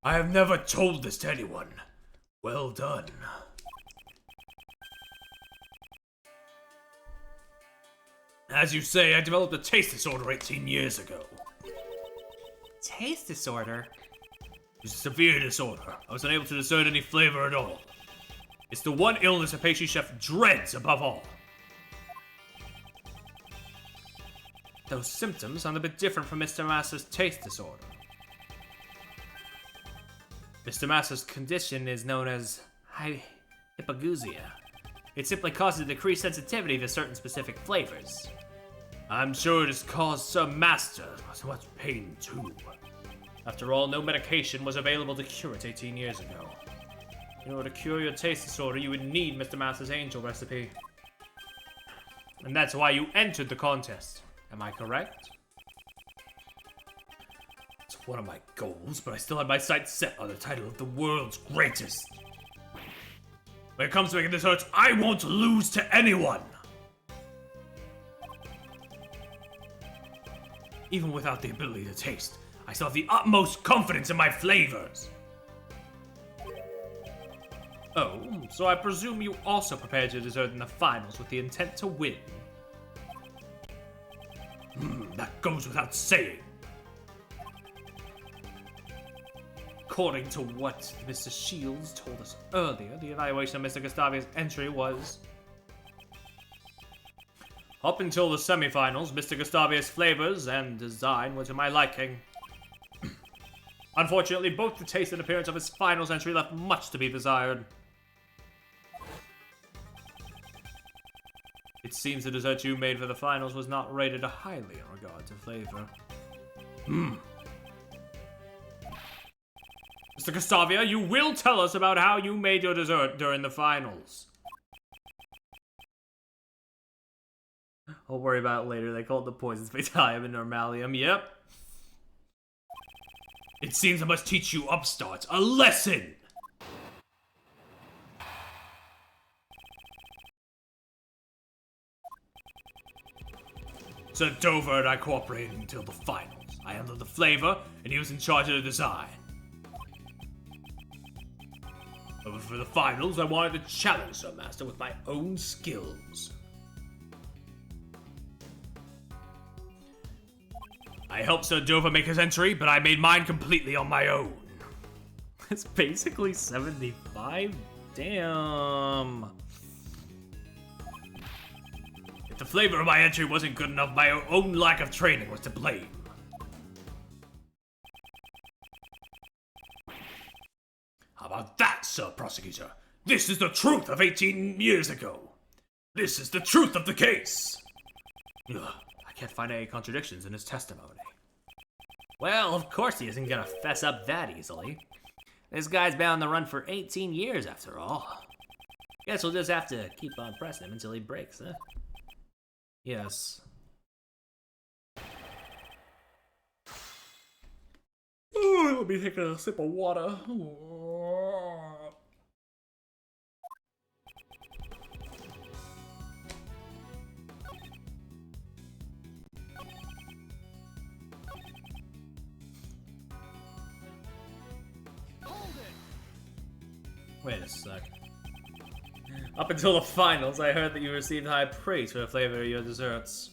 I have never told this to anyone. Well done. As you say, I developed a taste disorder 18 years ago. Taste disorder? It's a severe disorder. I was unable to discern any flavor at all. It's the one illness a pastry chef dreads above all. Those symptoms sound a bit different from Mr. Master's taste disorder. Mr. Master's condition is known as hypogeusia. It simply causes a decreased sensitivity to certain specific flavors. I'm sure it has caused Sir Master so much pain too. After all, no medication was available to cure it 18 years ago. In order to cure your taste disorder, you would need Mr. Master's angel recipe. And that's why you entered the contest. Am I correct? It's one of my goals, but I still had my sights set on the title of the world's greatest. When it comes to making desserts, I won't lose to anyone! Even without the ability to taste, I still have the utmost confidence in my flavors. Oh, so I presume you also prepared your dessert in the finals with the intent to win. That goes without saying. According to what Mr. Shields told us earlier, the evaluation of Mr. Gustavia's entry was... Up until the semifinals, Mr. Gustavia's flavors and design were to my liking. Unfortunately, both the taste and appearance of his finals entry left much to be desired. It seems the dessert you made for the finals was not rated highly in regard to flavor. Mr. Gustavia, you will tell us about how you made your dessert during the finals. I'll worry about it later. They call it the poisons Fatalium and Normalium. Yep. It seems I must teach you upstarts a lesson! Sir Dover and I cooperated until the finals. I handled the flavor, and he was in charge of the design. But for the finals, I wanted to challenge Sir Master with my own skills. I helped Sir Dover make his entry, but I made mine completely on my own. It's basically 75? Damn. If the flavor of my entry wasn't good enough, my own lack of training was to blame. How about that, Sir Prosecutor? This is the truth of 18 years ago. This is the truth of the case. Ugh, I can't find any contradictions in his testimony. Well, of course he isn't gonna fess up that easily. This guy's been on the run for 18 years after all. Guess we'll just have to keep on pressing him until he breaks, huh? Yes. Ooh, let me take a sip of water. Wait a sec. Up until the finals, I heard that you received high praise for the flavor of your desserts.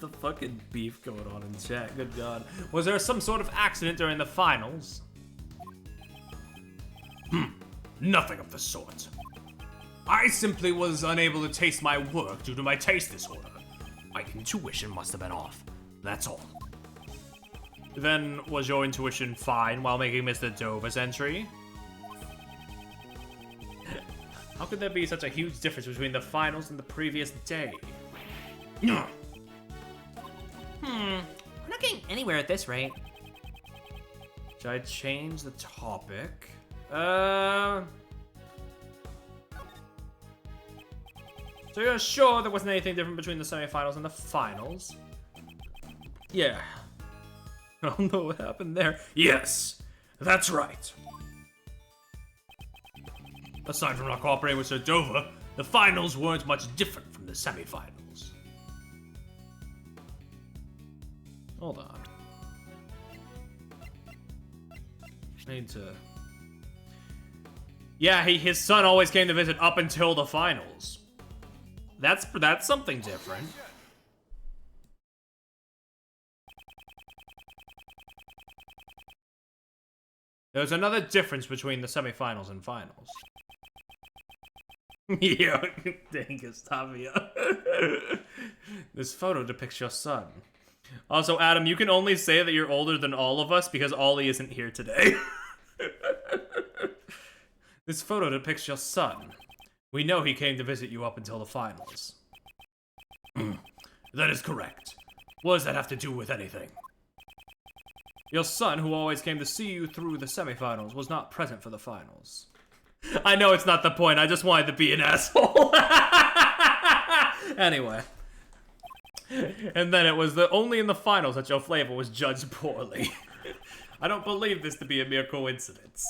The fucking beef going on in chat, good god. Was there some sort of accident during the finals? Nothing of the sort. I simply was unable to taste my work due to my taste disorder. My intuition must have been off. That's all. Then, was your intuition fine while making Mr. Dover's entry? How could there be such a huge difference between the finals and the previous day? We're not getting anywhere at this rate. Should I change the topic? So you're sure there wasn't anything different between the semifinals and the finals? Yeah. I don't know what happened there. Yes, that's right. Aside from not cooperating with Serdova, the finals weren't much different from the semifinals. Hold on. I need to... Yeah, his son always came to visit up until the finals. That's something different. There's another difference between the semifinals and finals. Yeah, dang Gustavia. This photo depicts your son. Also, Adam, you can only say that you're older than all of us because Ollie isn't here today. This photo depicts your son. We know he came to visit you up until the finals. That is correct. What does that have to do with anything? Your son, who always came to see you through the semifinals, was not present for the finals. I know it's not the point, I just wanted to be an asshole. Anyway. And then it was only in the finals that Joe Flavor was judged poorly. I don't believe this to be a mere coincidence.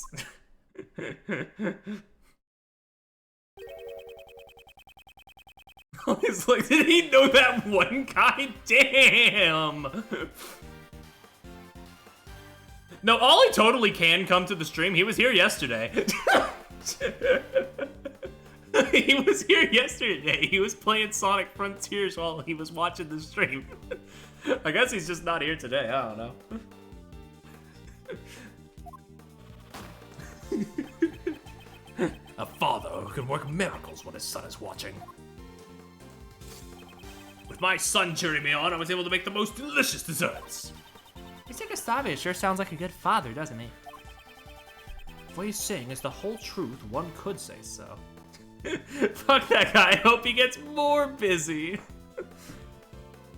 It's like, did he know that one guy? Damn! No, Ollie totally can come to the stream. He was here yesterday. He was here yesterday. He was playing Sonic Frontiers while he was watching the stream. I guess he's just not here today. I don't know. A father who can work miracles when his son is watching. With my son cheering me on, I was able to make the most delicious desserts. Mr. Gustavia sure sounds like a good father, doesn't he? If what he's saying is the whole truth, one could say so. Fuck that guy, I hope he gets more busy.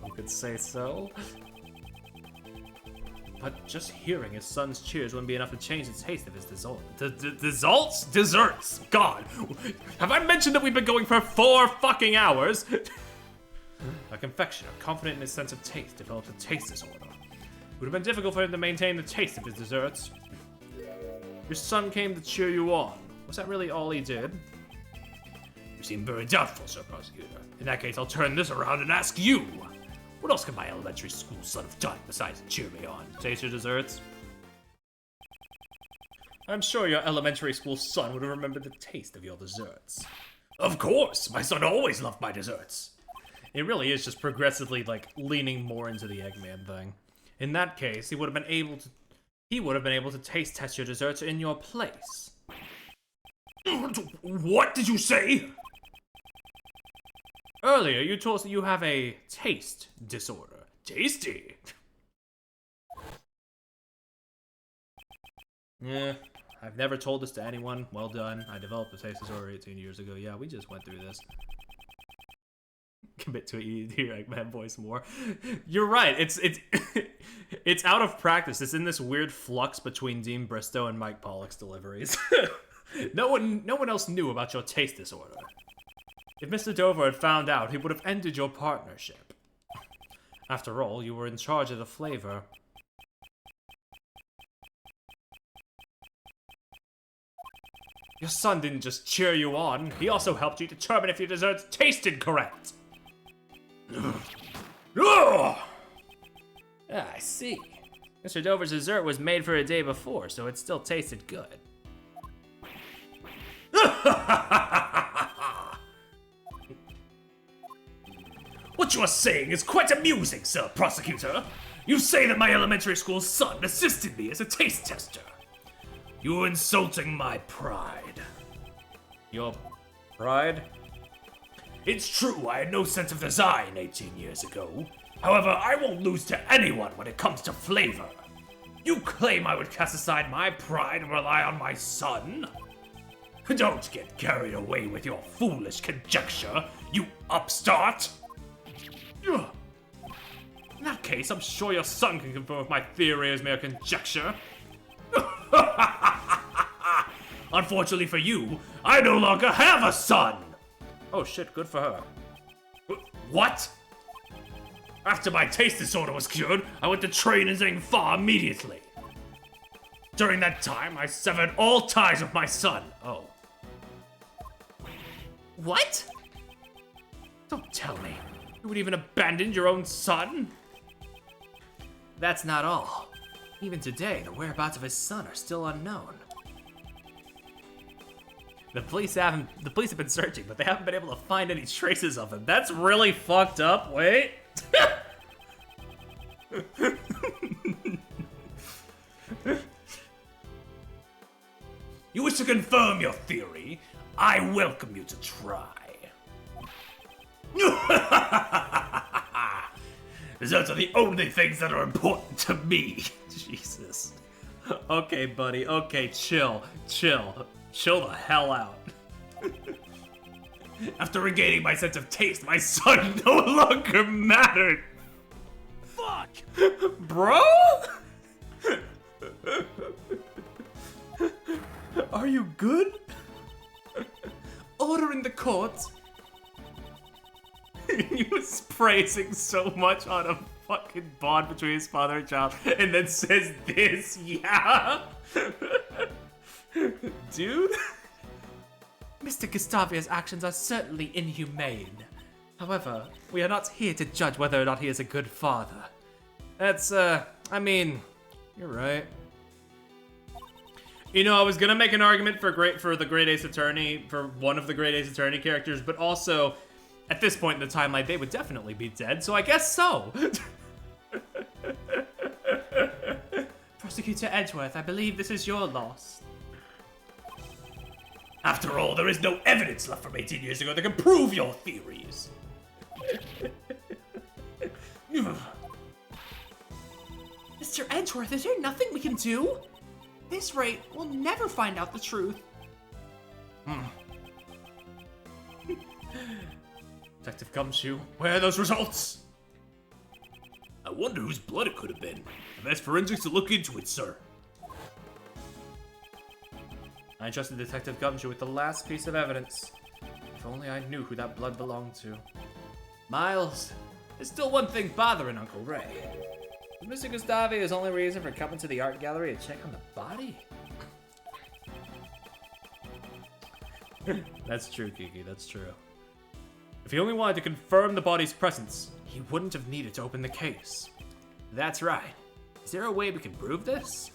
One could say so. But just hearing his son's cheers wouldn't be enough to change the taste of his desserts? God, have I mentioned that we've been going for 4 fucking hours? A confectioner, confident in his sense of taste, developed a taste disorder. It would have been difficult for him to maintain the taste of his desserts. Your son came to cheer you on. Was that really all he did? You seem very doubtful, Sir Prosecutor. In that case, I'll turn this around and ask you. What else could my elementary school son have done besides cheer me on? Taste your desserts? I'm sure your elementary school son would have remembered the taste of your desserts. Of course! My son always loved my desserts! It really is just progressively, like, leaning more into the Eggman thing. In that case, he would have been able to taste test your desserts in your place. What did you say? Earlier, you told us that you have a taste disorder. Tasty. Yeah, I've never told this to anyone. Well done. I developed a taste disorder 18 years ago. Yeah, we just went through this. Commit to it, you hear Eggman voice more. You're right. It's it's out of practice. It's in this weird flux between Dean Bristow and Mike Pollock's deliveries. No one else knew about your taste disorder. If Mr. Dover had found out, he would have ended your partnership. After all, you were in charge of the flavor. Your son didn't just cheer you on, he also helped you determine if your desserts tasted correct. Ah, I see. Mr. Dover's dessert was made for a day before, so it still tasted good. What you are saying is quite amusing, Sir Prosecutor. You say that my elementary school son assisted me as a taste tester. You are insulting my pride. Your pride? It's true, I had no sense of design 18 years ago. However, I won't lose to anyone when it comes to flavor. You claim I would cast aside my pride and rely on my son? Don't get carried away with your foolish conjecture, you upstart! In that case, I'm sure your son can confirm if my theory is mere conjecture. Unfortunately for you, I no longer have a son! Oh shit, good for her. What? After my taste disorder was cured, I went to train in Zhang Fa immediately. During that time, I severed all ties with my son. Oh. What? Don't tell me. You would even abandon your own son? That's not all. Even today, the whereabouts of his son are still unknown. The police have been searching, but they haven't been able to find any traces of him. That's really fucked up. Wait. You wish to confirm your theory? I welcome you to try. Results are the only things that are important to me. Jesus. Okay, buddy. Okay, chill. Chill the hell out. After regaining my sense of taste, my son no longer mattered. Fuck! Bro? Are you good? Order in the court. He was praising so much on a fucking bond between his father and child, and then says this, yeah? Dude? Mr. Gustavia's actions are certainly inhumane. However, we are not here to judge whether or not he is a good father. That's, I mean, you're right. You know, I was gonna make an argument for the Great Ace Attorney, for one of the Great Ace Attorney characters, but also, at this point in the timeline, they would definitely be dead, so I guess so. Prosecutor Edgeworth, I believe this is your loss. After all, there is no evidence left from 18 years ago that can prove your theories. Mr. Edgeworth, is there nothing we can do? At this rate, we'll never find out the truth. Detective Gumshoe, where are those results? I wonder whose blood it could have been. I've asked forensics to look into it, sir. I entrusted Detective Gumshoe with the last piece of evidence. If only I knew who that blood belonged to. Miles, there's still one thing bothering Uncle Ray. Was Mr. Gustavia's only reason for coming to the art gallery to check on the body? That's true, Kiki, that's true. If he only wanted to confirm the body's presence, he wouldn't have needed to open the case. That's right. Is there a way we can prove this?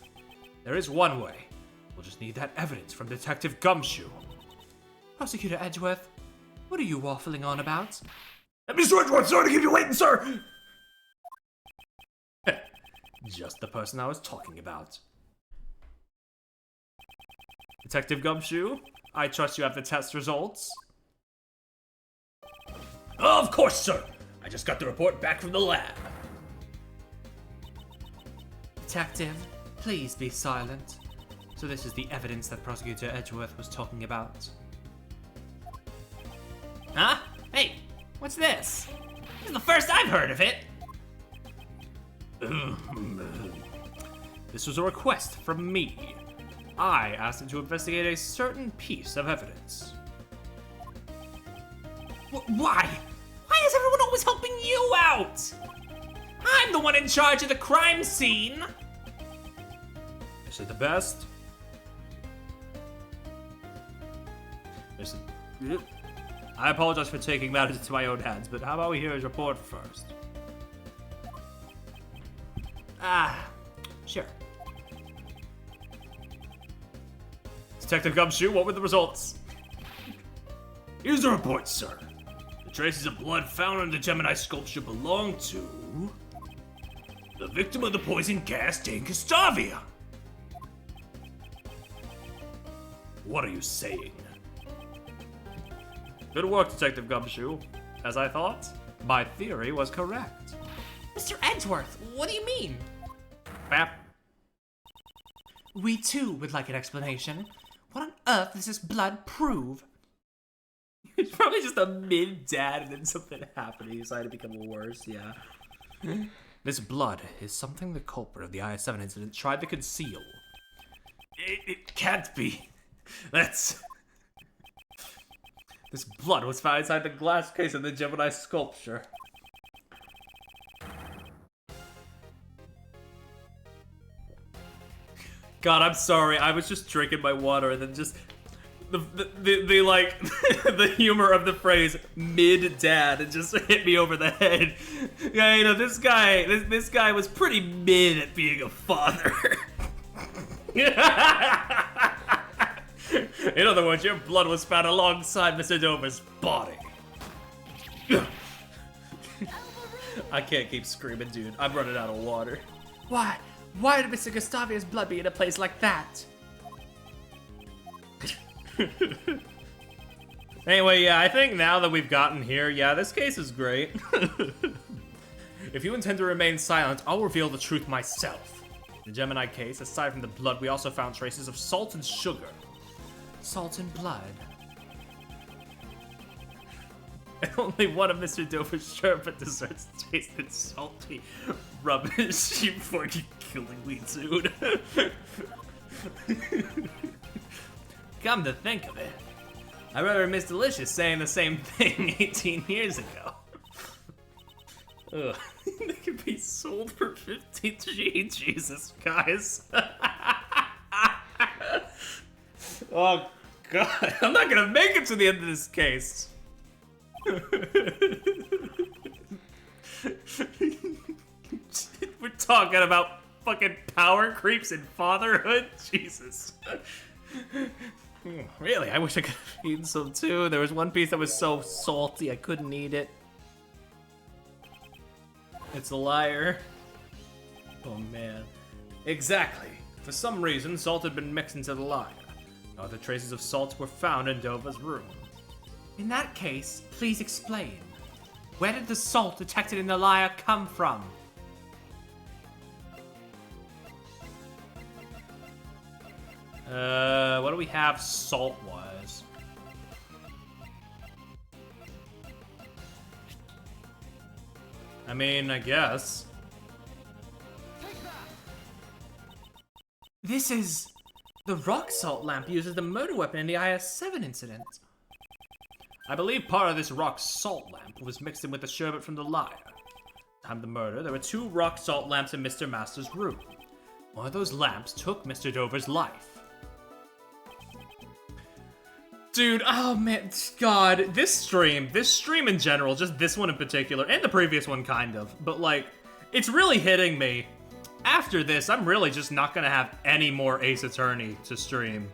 There is one way. We'll just need that evidence from Detective Gumshoe. Prosecutor Edgeworth, what are you waffling on about? Mr. Edgeworth, sorry to keep you waiting, sir! Just the person I was talking about. Detective Gumshoe, I trust you have the test results. Of course, sir. I just got the report back from the lab. Detective, please be silent. So this is the evidence that Prosecutor Edgeworth was talking about. Huh? Hey, what's this? This is the first I've heard of it. This was a request from me. I asked him to investigate a certain piece of evidence. Why? Why is everyone always helping you out? I'm the one in charge of the crime scene. Is it the best? Is it... I apologize for taking matters into my own hands, but how about we hear his report first? Sure. Detective Gumshoe, what were the results? Here's the report, sir. The traces of blood found on the Gemini sculpture belong to the victim of the poison gas, Dane Gustavia. What are you saying? Good work, Detective Gumshoe. As I thought, my theory was correct. Mr. Edgeworth, what do you mean? Bap. We too would like an explanation. What on earth does this blood prove? It's probably just a mid-dad and then something happened. He decided to become worse, yeah. This blood is something the culprit of the IS-7 incident tried to conceal. It can't be. That's... This blood was found inside the glass case of the Gemini sculpture. God, I'm sorry. I was just drinking my water and then just the like the humor of the phrase mid-dad it just hit me over the head. Yeah, you know, this guy was pretty mid at being a father. In other words, your blood was found alongside Mr. Dover's body. I can't keep screaming, dude. I'm running out of water. Why? Why did Mr. Gustavia's blood be in a place like that? Anyway, yeah, I think now that we've gotten here, yeah, this case is great. If you intend to remain silent, I'll reveal the truth myself. In the Gemini case, aside from the blood, we also found traces of salt and sugar. Salt and blood. Only one of Mr. Dover's sherbet desserts tasted salty rubbish, you fucking killing me, dude. Come to think of it, I remember Miss Delicious saying the same thing 18 years ago. Ugh. They could be sold for 50G, Jesus, guys. Oh, God, I'm not gonna make it to the end of this case. We're talking about fucking power creeps and fatherhood? Jesus. Really, I wish I could have eaten some too. There was one piece that was so salty I couldn't eat it. It's a liar. Oh man. Exactly. For some reason, salt had been mixed into the liar. No other traces of salt were found in Dova's room. In that case, please explain. Where did the salt detected in the liar come from? What do we have salt-wise? I mean, I guess. This is... The rock salt lamp used as the murder weapon in the IS-7 incident. I believe part of this rock salt lamp was mixed in with the sherbet from the liar. Time of the murder, there were 2 rock salt lamps in Mr. Master's room. One of those lamps took Mr. Dover's life. Dude, oh man, God, this stream in general, just this one in particular, and the previous one kind of, but like, it's really hitting me. After this, I'm really just not gonna have any more Ace Attorney to stream.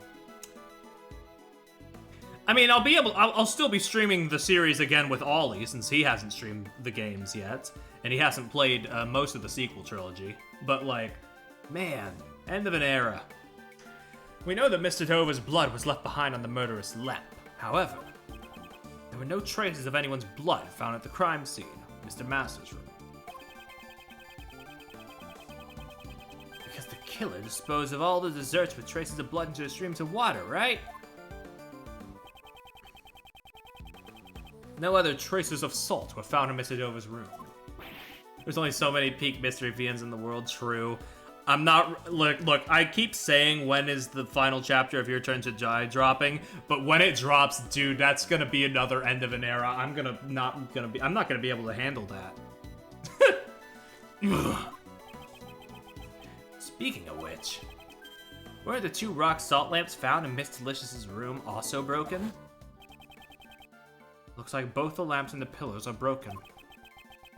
I mean, I'll still be streaming the series again with Ollie, since he hasn't streamed the games yet, and he hasn't played most of the sequel trilogy, but like, man, end of an era. We know that Mr. Dover's blood was left behind on the murderous lamp. However, there were no traces of anyone's blood found at the crime scene, Mr. Master's room. Because the killer disposed of all the desserts with traces of blood into the streams of water, right? No other traces of salt were found in Mr. Dover's room. There's only so many peak mystery VNs in the world, true. I'm not, look, I keep saying when is the final chapter of Your Turn to Die dropping, but when it drops, dude, that's gonna be another end of an era. I'm not gonna be able to handle that. Speaking of which, were the 2 rock salt lamps found in Miss Delicious's room also broken? Looks like both the lamps and the pillars are broken.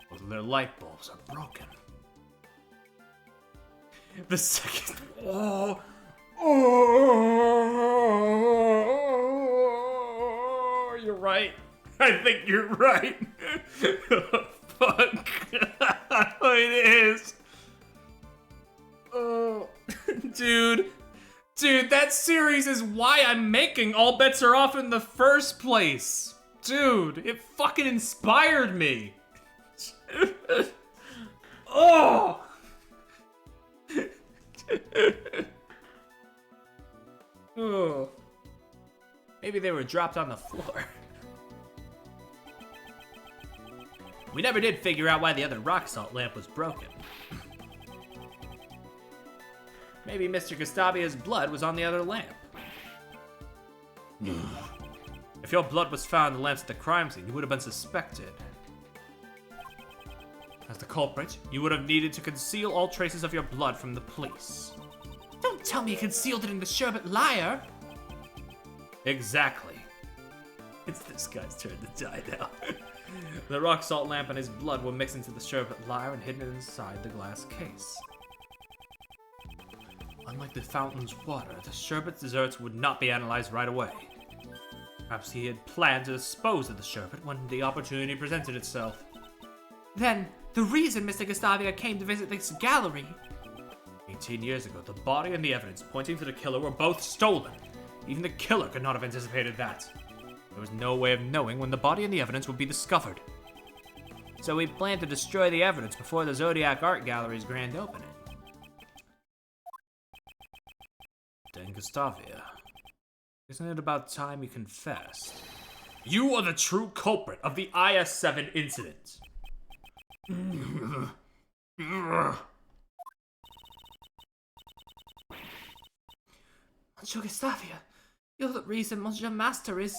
Both of their light bulbs are broken. The second... Oh, you're right. I think you're right. Fuck. It is. Oh, dude, that series is why I'm making All Bets Are Off in the first place. Dude, it fucking inspired me. Oh. Oh. Maybe they were dropped on the floor. We never did figure out why the other rock salt lamp was broken. Maybe Mr. Gustavia's blood was on the other lamp. If your blood was found in the lamps at the crime scene, you would have been suspected. As the culprit, you would have needed to conceal all traces of your blood from the police. Don't tell me you concealed it in the sherbet liar. Exactly. It's this guy's turn to die now. The rock salt lamp and his blood were mixed into the sherbet lyre and hidden inside the glass case. Unlike the fountain's water, the sherbet's desserts would not be analyzed right away. Perhaps he had planned to dispose of the sherbet when the opportunity presented itself. Then, the reason Mr. Gustavia came to visit this gallery. 18 years ago, the body and the evidence pointing to the killer were both stolen. Even the killer could not have anticipated that. There was no way of knowing when the body and the evidence would be discovered. So he planned to destroy the evidence before the Zodiac Art Gallery's grand opening. Then Gustavia, isn't it about time you confessed? You are the true culprit of the IS-7 incident. Monsieur Gustavia, you're the reason Monsieur Master is...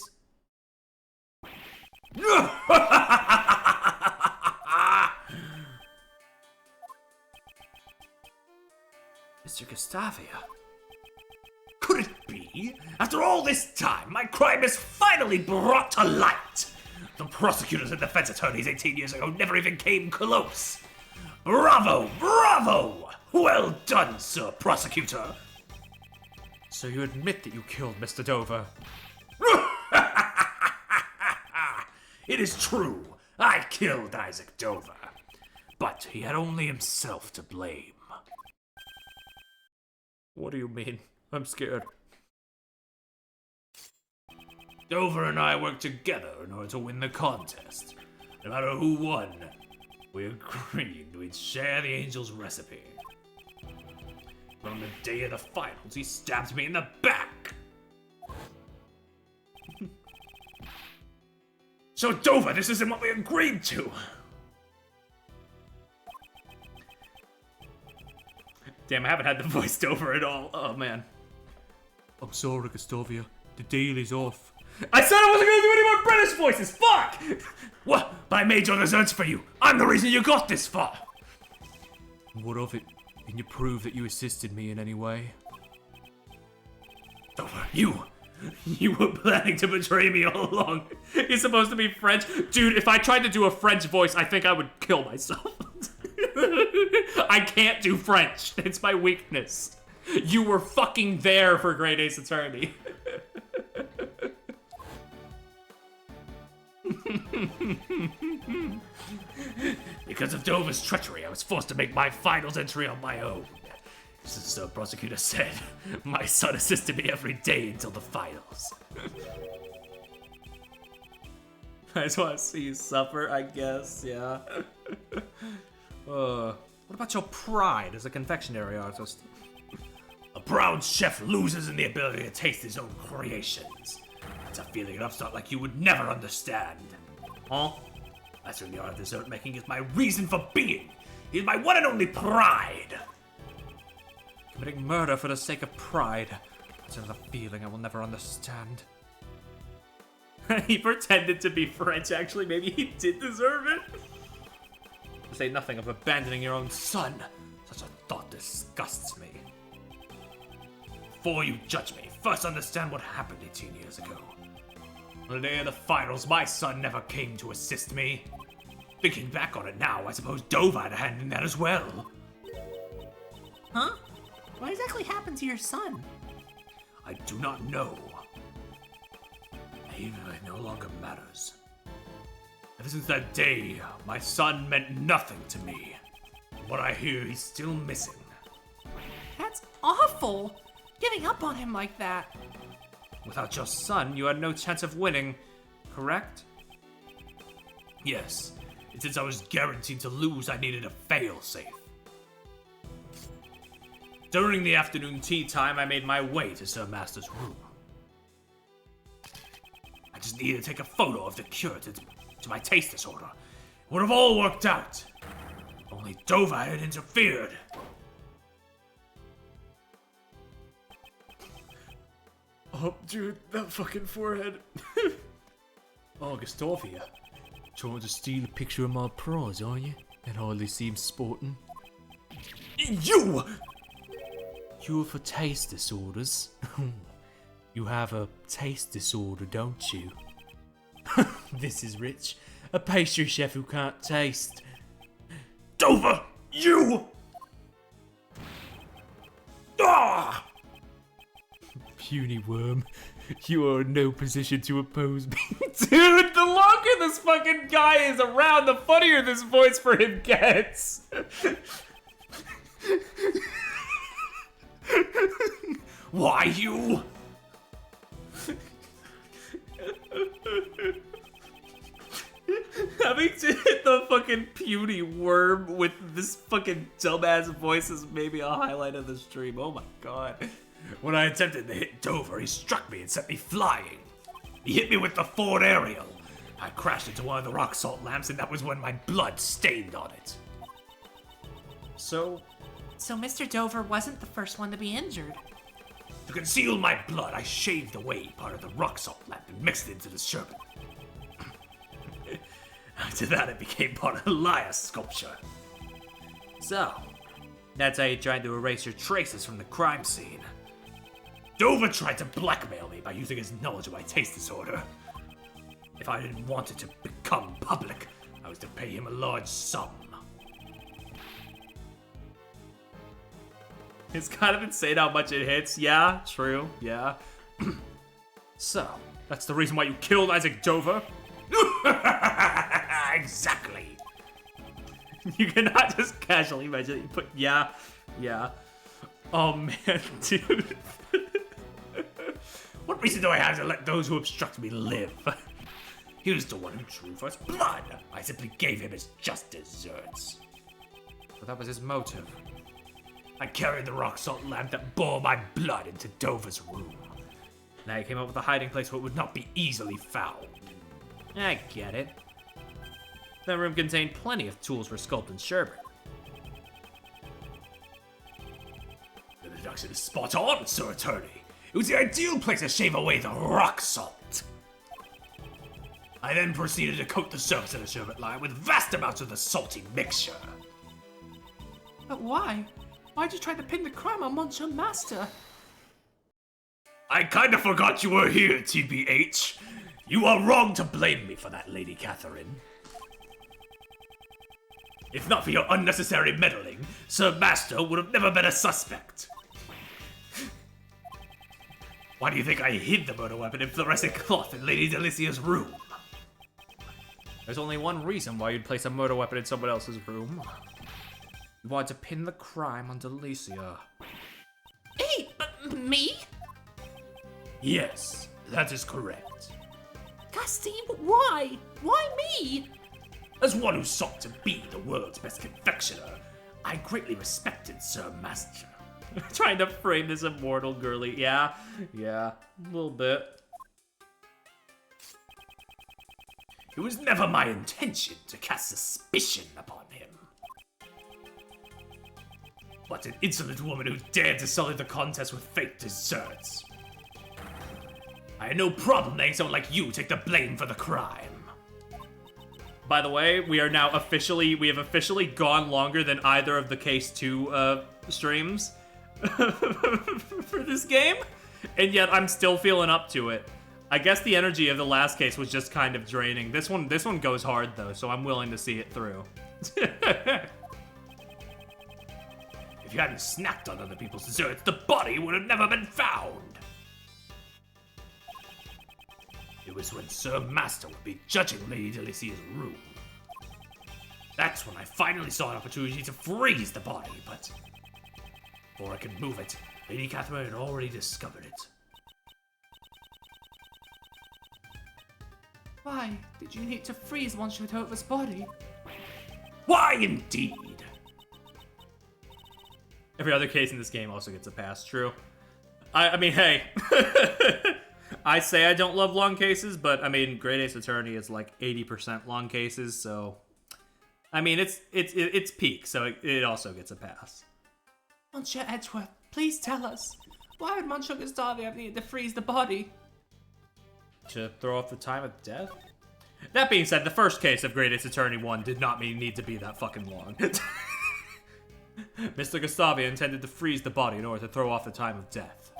Mr. Gustavia. Could it be? After all this time, my crime is finally brought to light! The prosecutors and defense attorneys 18 years ago never even came close! Bravo! Bravo! Well done, Sir Prosecutor! So you admit that you killed Mr. Dover? It is true, I killed Isaac Dover. But he had only himself to blame. What do you mean? I'm scared. Dover and I worked together in order to win the contest. No matter who won, we agreed we'd share the angel's recipe. But on the day of the finals, he stabbed me in the back. So Dover, this isn't what we agreed to. Damn, I haven't had the voice Dover at all. Oh man. I'm sorry, Gustavia. The deal is off. I said I wasn't gonna do any more British voices! Fuck! What? But I made your desserts for you. I'm the reason you got this far. What of it? Can you prove that you assisted me in any way? Dover, you were planning to betray me all along. He's supposed to be French? Dude, if I tried to do a French voice, I think I would kill myself. I can't do French. It's my weakness. You were fucking there for Great Ace Attorney. Because of Dover's treachery, I was forced to make my finals entry on my own. As the Sir Prosecutor said, my son assisted me every day until the finals. I just want to see you suffer, I guess, yeah. What about your pride as a confectionery artist? A proud chef loses in the ability to taste his own creations. It's a feeling an upstart like you would never understand. Huh? Mastering the art of dessert making is my reason for being. He is my one and only pride. Committing murder for the sake of pride. That's another feeling I will never understand. He pretended to be French, actually. Maybe he did deserve it. To say nothing of abandoning your own son. Such a thought disgusts me. Before you judge me, first understand what happened 18 years ago. On the day of the finals, my son never came to assist me. Thinking back on it now, I suppose Dover had a hand in that as well. Huh? What exactly happened to your son? I do not know. Even it no longer matters. Ever since that day, my son meant nothing to me. From what I hear, he's still missing. That's awful! Giving up on him like that. Without your son, you had no chance of winning, correct? Yes, and since I was guaranteed to lose, I needed a fail-safe. During the afternoon tea time, I made my way to Sir Master's room. I just needed to take a photo of the cure to my taste disorder. It would have all worked out. Only Dover had interfered. Oh, dude, that fucking forehead. Oh, Gustavia. Trying to steal a picture of my prize, are you? That hardly seems sporting. You! You're for taste disorders. You have a taste disorder, don't you? This is rich. A pastry chef who can't taste. Dover! You! Ah! Puny worm. You are in no position to oppose me. Dude, the longer this fucking guy is around, the funnier this voice for him gets. Why you? Having to hit the fucking puny worm with this fucking dumbass voice is maybe a highlight of the stream. Oh my god. When I attempted to hit Dover, he struck me and sent me flying. He hit me with the Ford Ariel. I crashed into one of the rock salt lamps, and that was when my blood stained on it. So, Mr. Dover wasn't the first one to be injured. To conceal my blood, I shaved away part of the rock salt lamp and mixed it into the sherbet. After that, it became part of Elias' sculpture. so, that's how you tried to erase your traces from the crime scene. Dover tried to blackmail me by using his knowledge of my taste disorder. If I didn't want it to become public, I was to pay him a large sum. It's kind of insane how much it hits. Yeah, true, yeah. So, that's the reason why you killed Isaac Dover? Exactly. You cannot just casually mention it. You put, yeah. Oh man, dude. What reason do I have to let those who obstruct me live? He was the one who drew for his blood. I simply gave him his just desserts. But that was his motive. I carried the rock salt lamp that bore my blood into Dover's room. Now you came up with a hiding place So it would not be easily found. I get it. That room contained plenty of tools for sculpting sherbet. The deduction is spot on, Sir Attorney. It was the ideal place to shave away the rock salt. I then proceeded to coat the surface of the sherbet line with vast amounts of the salty mixture. But why? Why'd you try to pin the crime on Monsieur Master? I kinda forgot you were here, TBH. You are wrong to blame me for that, Lady Catherine. If not for your unnecessary meddling, Sir Master would have never been a suspect. Why do you think I hid the murder weapon in fluorescent cloth in Lady Delicia's room? There's only one reason why you'd place a murder weapon in someone else's room. You wanted to pin the crime on Delicia. Hey, me? Yes, that is correct. Gusty, but why? Why me? As one who sought to be the world's best confectioner, I greatly respected Sir Master. Trying to frame this immortal girly. Yeah, a little bit. It was never my intention to cast suspicion upon him. But an insolent woman who dared to sully the contest with fake desserts. I had no problem letting someone like you take the blame for the crime. By the way, we have officially gone longer than either of the Case 2 streams for this game, and yet I'm still feeling up to it. I guess the energy of the last case was just kind of draining. This one goes hard though, so I'm willing to see it through. If you hadn't snacked on other people's desserts, the body would have never been found. It was when Sir Master would be judging Lady Delicia's room. That's when I finally saw an opportunity to freeze the body, but before I could move it, Lady Catherine had already discovered it. Why did you need to freeze Monsieur Dover's body? Why indeed? Every other case in this game also gets a pass, true. I mean, hey. I say I don't love long cases, but I mean, Great Ace Attorney is like 80% long cases, so I mean, it's peak, so it also gets a pass. Monsieur Edgeworth, please tell us. Why would Monsieur Gustavia have needed to freeze the body? To throw off the time of death? That being said, the first case of Great Ace Attorney 1 did not need to be that fucking long. Mr. Gustavia intended to freeze the body in order to throw off the time of death.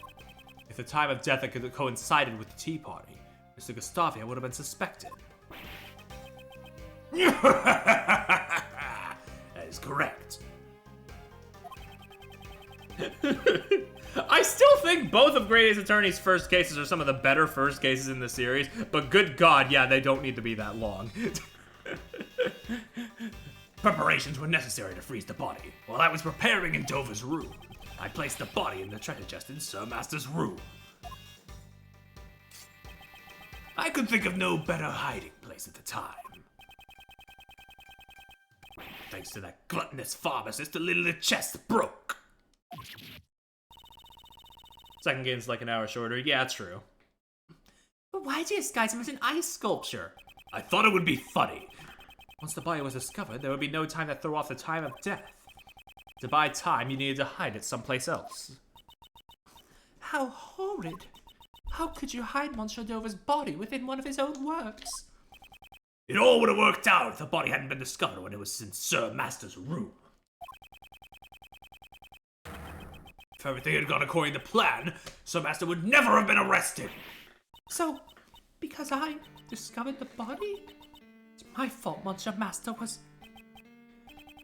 If the time of death had coincided with the tea party, Mr. Gustavia would have been suspected. That is correct. I still think both of Great Ace Attorney's first cases are some of the better first cases in the series, but good god, yeah, they don't need to be that long. Preparations were necessary to freeze the body. While I was preparing in Dover's room, I placed the body in the treasure chest in Sir Master's room. I could think of no better hiding place at the time. Thanks to that gluttonous pharmacist, a little the chest broke. Second game's like an hour shorter. Yeah, true. But why did you disguise him as an ice sculpture? I thought it would be funny. Once the body was discovered, there would be no time to throw off the time of death. To buy time, you needed to hide it someplace else. How horrid. How could you hide Monsieur Dover's body within one of his own works? It all would have worked out if the body hadn't been discovered when it was in Sir Master's room. If everything had gone according to plan, Sir Master would never have been arrested. So, because I discovered the body? It's my fault Monsieur Master was...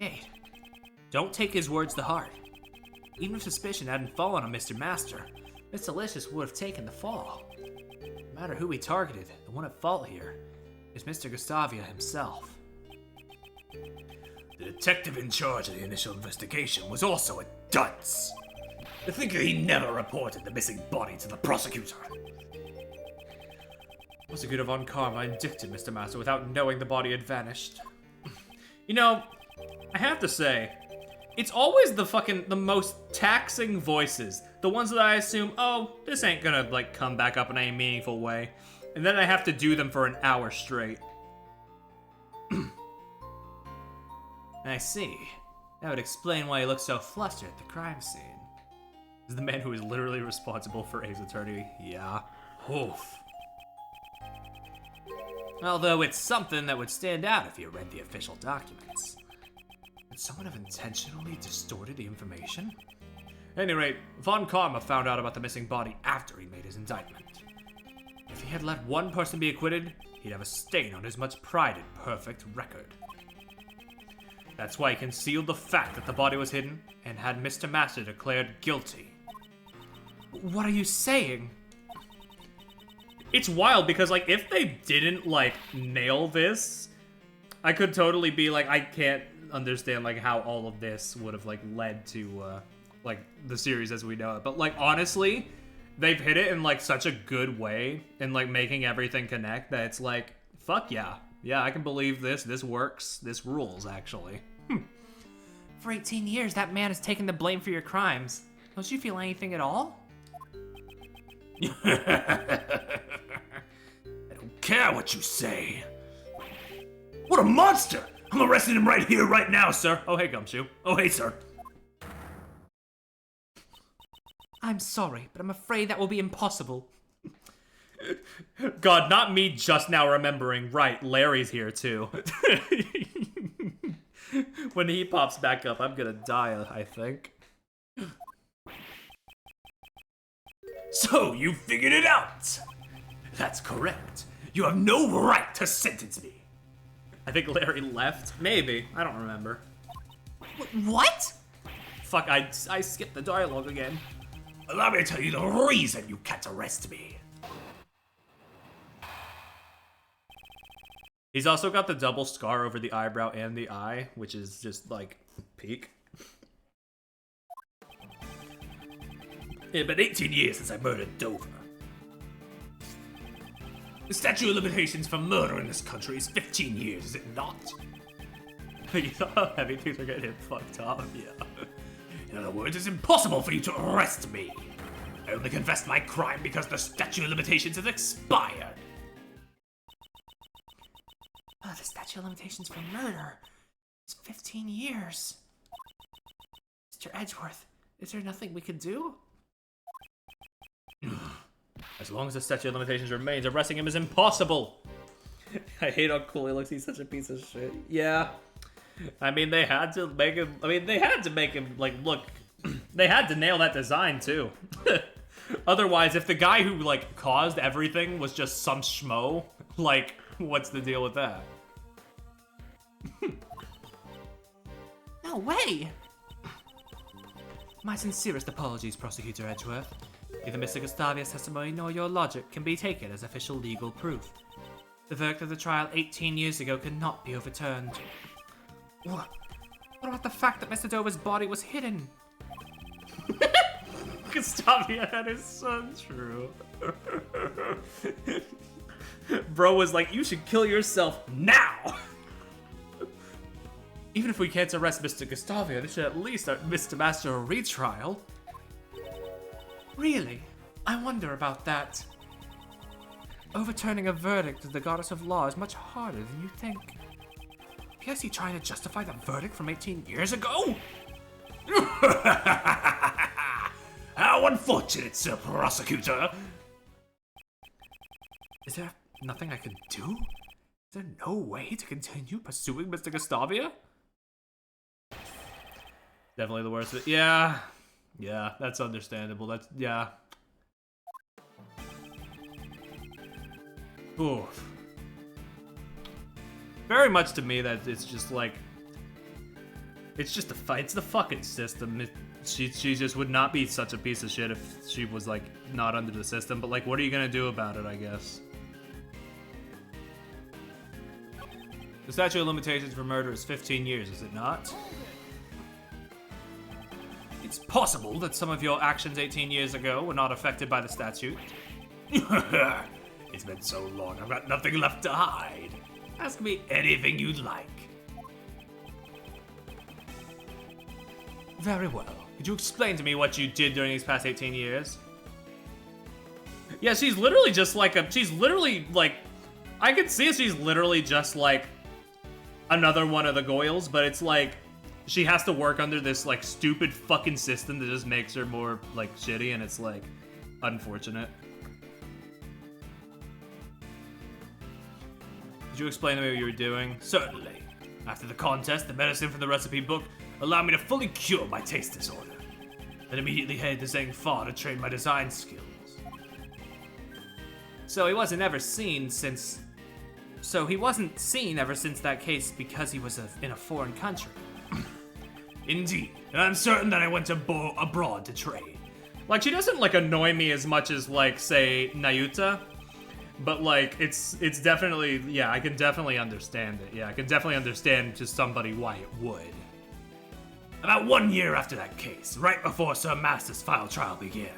Hey, don't take his words to heart. Even if suspicion hadn't fallen on Mr. Master, Miss Delicious would have taken the fall. No matter who he targeted, the one at fault here is Mr. Gustavia himself. The detective in charge of the initial investigation was also a dunce. To think that he never reported the missing body to the prosecutor. Prosecutor Von Karma indicted Mr. Master without knowing the body had vanished. You know, I have to say, it's always the most taxing voices. The ones that I assume, oh, this ain't gonna, like, come back up in any meaningful way. And then I have to do them for an hour straight. I see. That would explain why he looked so flustered at the crime scene. Is the man who is literally responsible for Ace Attorney? Yeah. Oof. Although it's something that would stand out if you read the official documents. Would someone have intentionally distorted the information? At any rate, Von Karma found out about the missing body after he made his indictment. If he had let one person be acquitted, he'd have a stain on his much prided perfect record. That's why he concealed the fact that the body was hidden and had Mr. Master declared guilty. What are you saying? It's wild because, like, if they didn't, like, nail this, I could totally be like, I can't understand, like, how all of this would have, like, led to, like, the series as we know it. But, like, honestly, they've hit it in, like, such a good way in, like, making everything connect that it's like, fuck yeah. Yeah, I can believe this. This works. This rules, actually. For 18 years, that man has taken the blame for your crimes. Don't you feel anything at all? I don't care what you say. What a monster! I'm arresting him right here, right now, sir. Oh, hey, Gumshoe. Oh, hey, sir. I'm sorry, but I'm afraid that will be impossible. God, not me just now remembering. Right, Larry's here, too. When he pops back up, I'm gonna die, I think. So, you figured it out! That's correct. You have no right to sentence me. I think Larry left. Maybe. I don't remember. What? Fuck, I skipped the dialogue again. Allow me to tell you the reason you can't arrest me. He's also got the double scar over the eyebrow and the eye, which is just, like, peak. It's been 18 years since I murdered Dover. The statute of limitations for murder in this country is 15 years, is it not? You know how heavy things are getting fucked up? Yeah. In other words, it's impossible for you to arrest me. I only confessed my crime because the statute of limitations has expired. Oh, the statute of limitations for murder is 15 years. Mr. Edgeworth, is there nothing we could do? As long as the statute of limitations remains, arresting him is impossible. I hate how cool he looks. He's such a piece of shit. Yeah. I mean, they had to make him. Like, look. They had to nail that design too. Otherwise, if the guy who like caused everything was just some schmo, like, what's the deal with that? No way! My sincerest apologies, Prosecutor Edgeworth. Neither Mr. Gustavia's testimony nor your logic can be taken as official legal proof. The verdict of the trial 18 years ago cannot be overturned. What about the fact that Mr. Dover's body was hidden? Gustavia had his son, true. Bro was like, you should kill yourself now! Even if we can't arrest Mr. Gustavia, they should at least Mr. Master a retrial. Really? I wonder about that. Overturning a verdict of the goddess of law is much harder than you think. Is he trying to justify the verdict from 18 years ago? How unfortunate, Sir Prosecutor. Is there nothing I can do? Is there no way to continue pursuing Mr. Gustavia? Definitely the worst of it. Yeah. Yeah, that's understandable. Yeah. Oof. Very much to me that it's just like, it's just it's the fucking system. She just would not be such a piece of shit if she was like not under the system, but like, what are you gonna do about it, I guess? The statute of limitations for murder is 15 years, is it not? It's possible that some of your actions 18 years ago were not affected by the statute. It's been so long, I've got nothing left to hide. Ask me anything you'd like. Very well. Could you explain to me what you did during these past 18 years? Yeah, she's literally just like she's literally like, I can see she's literally just like another one of the Goyles, but it's like, she has to work under this like stupid fucking system that just makes her more like shitty, and it's like unfortunate. Could you explain to me what you were doing? Certainly. After the contest, the medicine from the recipe book allowed me to fully cure my taste disorder. Then immediately headed to Zhang to train my design skills. So he wasn't ever seen since that case because he was in a foreign country. Indeed, and I'm certain that I went abroad to train. Like, she doesn't like annoy me as much as like, say, Nayuta, but like, it's definitely, yeah, I can definitely understand it. Yeah, I can definitely understand to somebody why it would. About 1 year after that case, right before Sir Master's final trial began.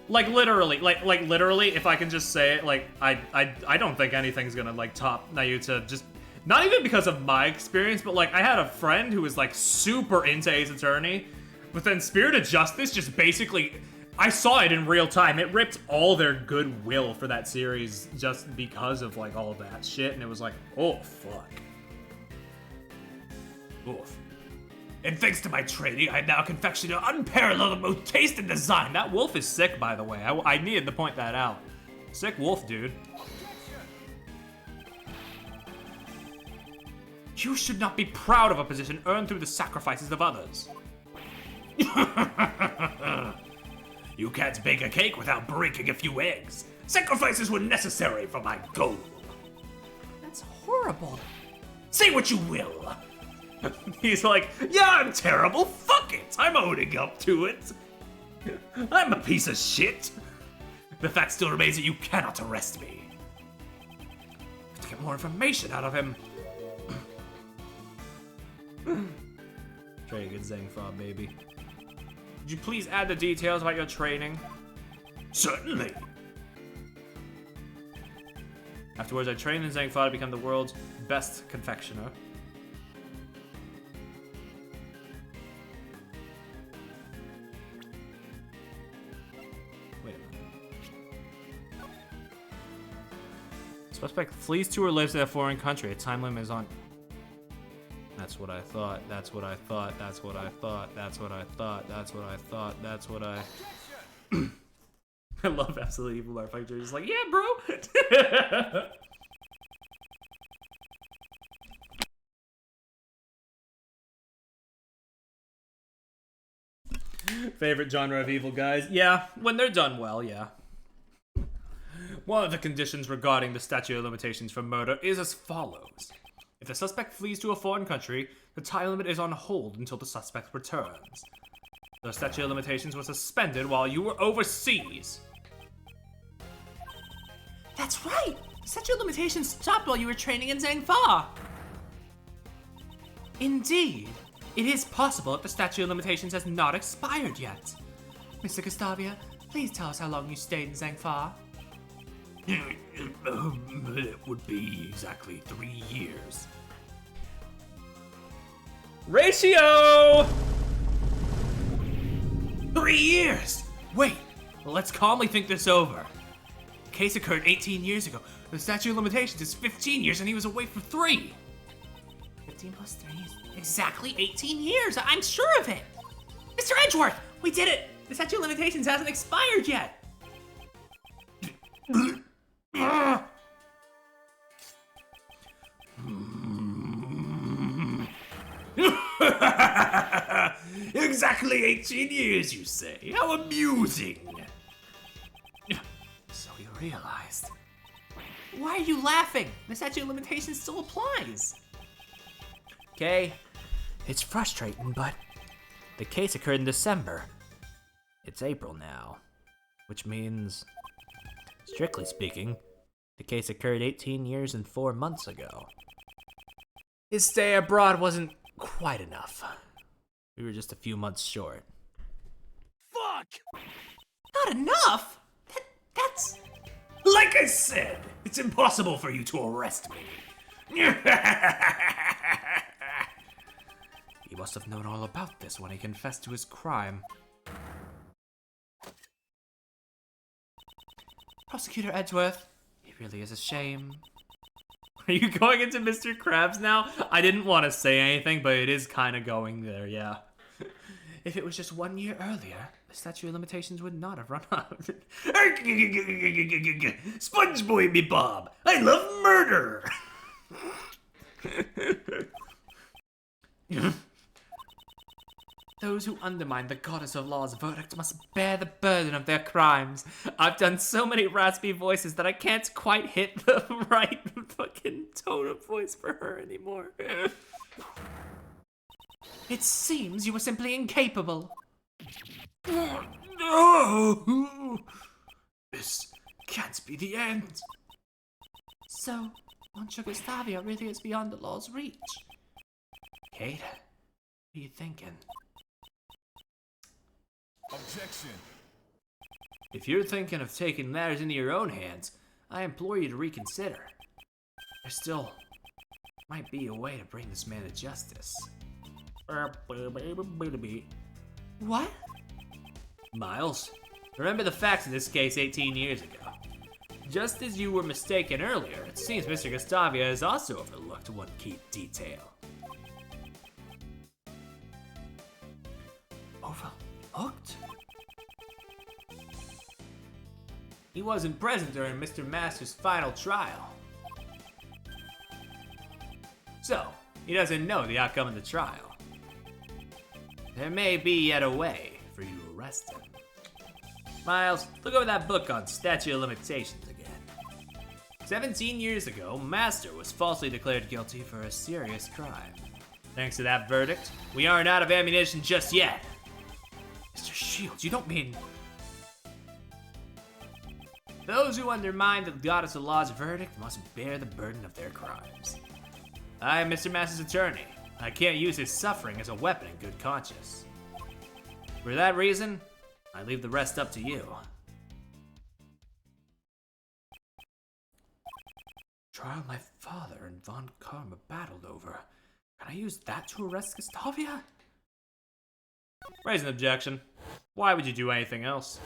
Like literally, if I can just say it, like, I don't think anything's gonna like top Nayuta, just not even because of my experience, but like, I had a friend who was like super into Ace Attorney, but then Spirit of Justice just basically, I saw it in real time. It ripped all their goodwill for that series just because of like all that shit, and it was like, oh fuck. Oof. And thanks to my training, I now confection an unparalleled, most taste and design. That wolf is sick, by the way. I needed to point that out. Sick wolf, dude. You should not be proud of a position earned through the sacrifices of others. You can't bake a cake without breaking a few eggs. Sacrifices were necessary for my goal. That's horrible. Say what you will. He's like, yeah, I'm terrible. Fuck it. I'm owning up to it. I'm a piece of shit. The fact still remains that you cannot arrest me. Have to get more information out of him. Very good Zangfa, baby. Could you please add the details about your training? Certainly. Afterwards, I trained in Zangfa to become the world's best confectioner. Wait a minute. Suspect flees to or lives in a foreign country. A time limit is on. That's what I thought. That's what I thought. That's what I thought. That's what I thought. That's what I thought. That's what I. I love Absolutely Evil Malefactor. Just like, yeah, bro. Favorite genre of evil guys? Yeah, when they're done well, yeah. One of the conditions regarding the statute of limitations for murder is as follows. If the suspect flees to a foreign country, the time limit is on hold until the suspect returns. The statute of limitations was suspended while you were overseas. That's right! The statute of limitations stopped while you were training in Zangfa! Indeed. It is possible that the statute of limitations has not expired yet. Mr. Gustavia, please tell us how long you stayed in Zangfa. It would be exactly 3 years. Ratio! 3 years! Wait, let's calmly think this over. The case occurred 18 years ago. The statute of limitations is 15 years and he was away for 3. 15 plus 3 is exactly 18 years. I'm sure of it. Mr. Edgeworth, we did it. The statute of limitations hasn't expired yet. Exactly 18 years, you say? How amusing. So you realized. Why are you laughing? The statute of limitations still applies. Okay, it's frustrating, but the case occurred in December. It's April now, which means, strictly speaking, the case occurred 18 years and 4 months ago. His stay abroad wasn't quite enough. We were just a few months short. Fuck! Not enough? That's... Like I said, it's impossible for you to arrest me. He must have known all about this when he confessed to his crime. Prosecutor Edgeworth, it really is a shame. Are you going into Mr. Krabs now? I didn't want to say anything, but it is kind of going there, yeah. If it was just 1 year earlier, the statute of limitations would not have run out. SpongeBob me Bob, I love murder. Those who undermine the goddess of law's verdict must bear the burden of their crimes. I've done so many raspy voices that I can't quite hit the right fucking tone of voice for her anymore. It seems you were simply incapable. No! This can't be the end. So, Monsieur Gustavia really is beyond the law's reach. Kate, what are you thinking? Objection. If you're thinking of taking matters into your own hands, I implore you to reconsider. There still might be a way to bring this man to justice. What? Miles, remember the facts of this case 18 years ago. Just as you were mistaken earlier, it seems Mr. Gustavia has also overlooked one key detail. Overlooked? He wasn't present during Mr. Master's final trial. So, he doesn't know the outcome of the trial. There may be yet a way for you to arrest him. Miles, look over that book on statute of limitations again. 17 years ago, Master was falsely declared guilty for a serious crime. Thanks to that verdict, we aren't out of ammunition just yet. Mr. Shields, you don't mean... Those who undermine the goddess of law's verdict must bear the burden of their crimes. I am Mr. Master's attorney. I can't use his suffering as a weapon in good conscience. For that reason, I leave the rest up to you. Trial my father and Von Karma battled over. Can I use that to arrest Gustavia? Raise an objection. Why would you do anything else?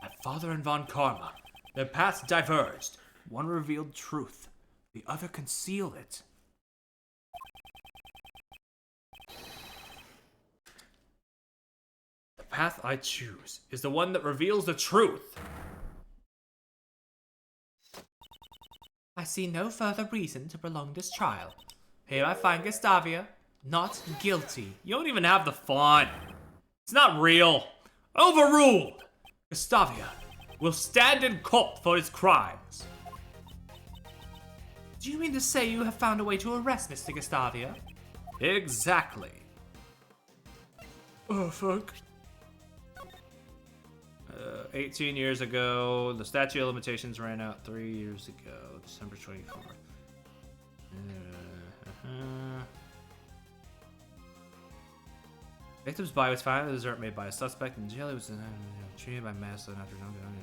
My father and Von Karma, their paths diverged. One revealed truth, the other concealed it. path I choose is the one that reveals the truth. I see no further reason to prolong this trial. Here I find Gustavia not guilty. You don't even have the font. It's not real. Overruled. Gustavia will stand in court for his crimes. Do you mean to say you have found a way to arrest Mr. Gustavia? Exactly. Oh, fuck. 18 years ago, the statute of limitations ran out 3 years ago, December 24th. Victim's body was found in the dessert made by a suspect in jail. He was treated by Maslin after no gun.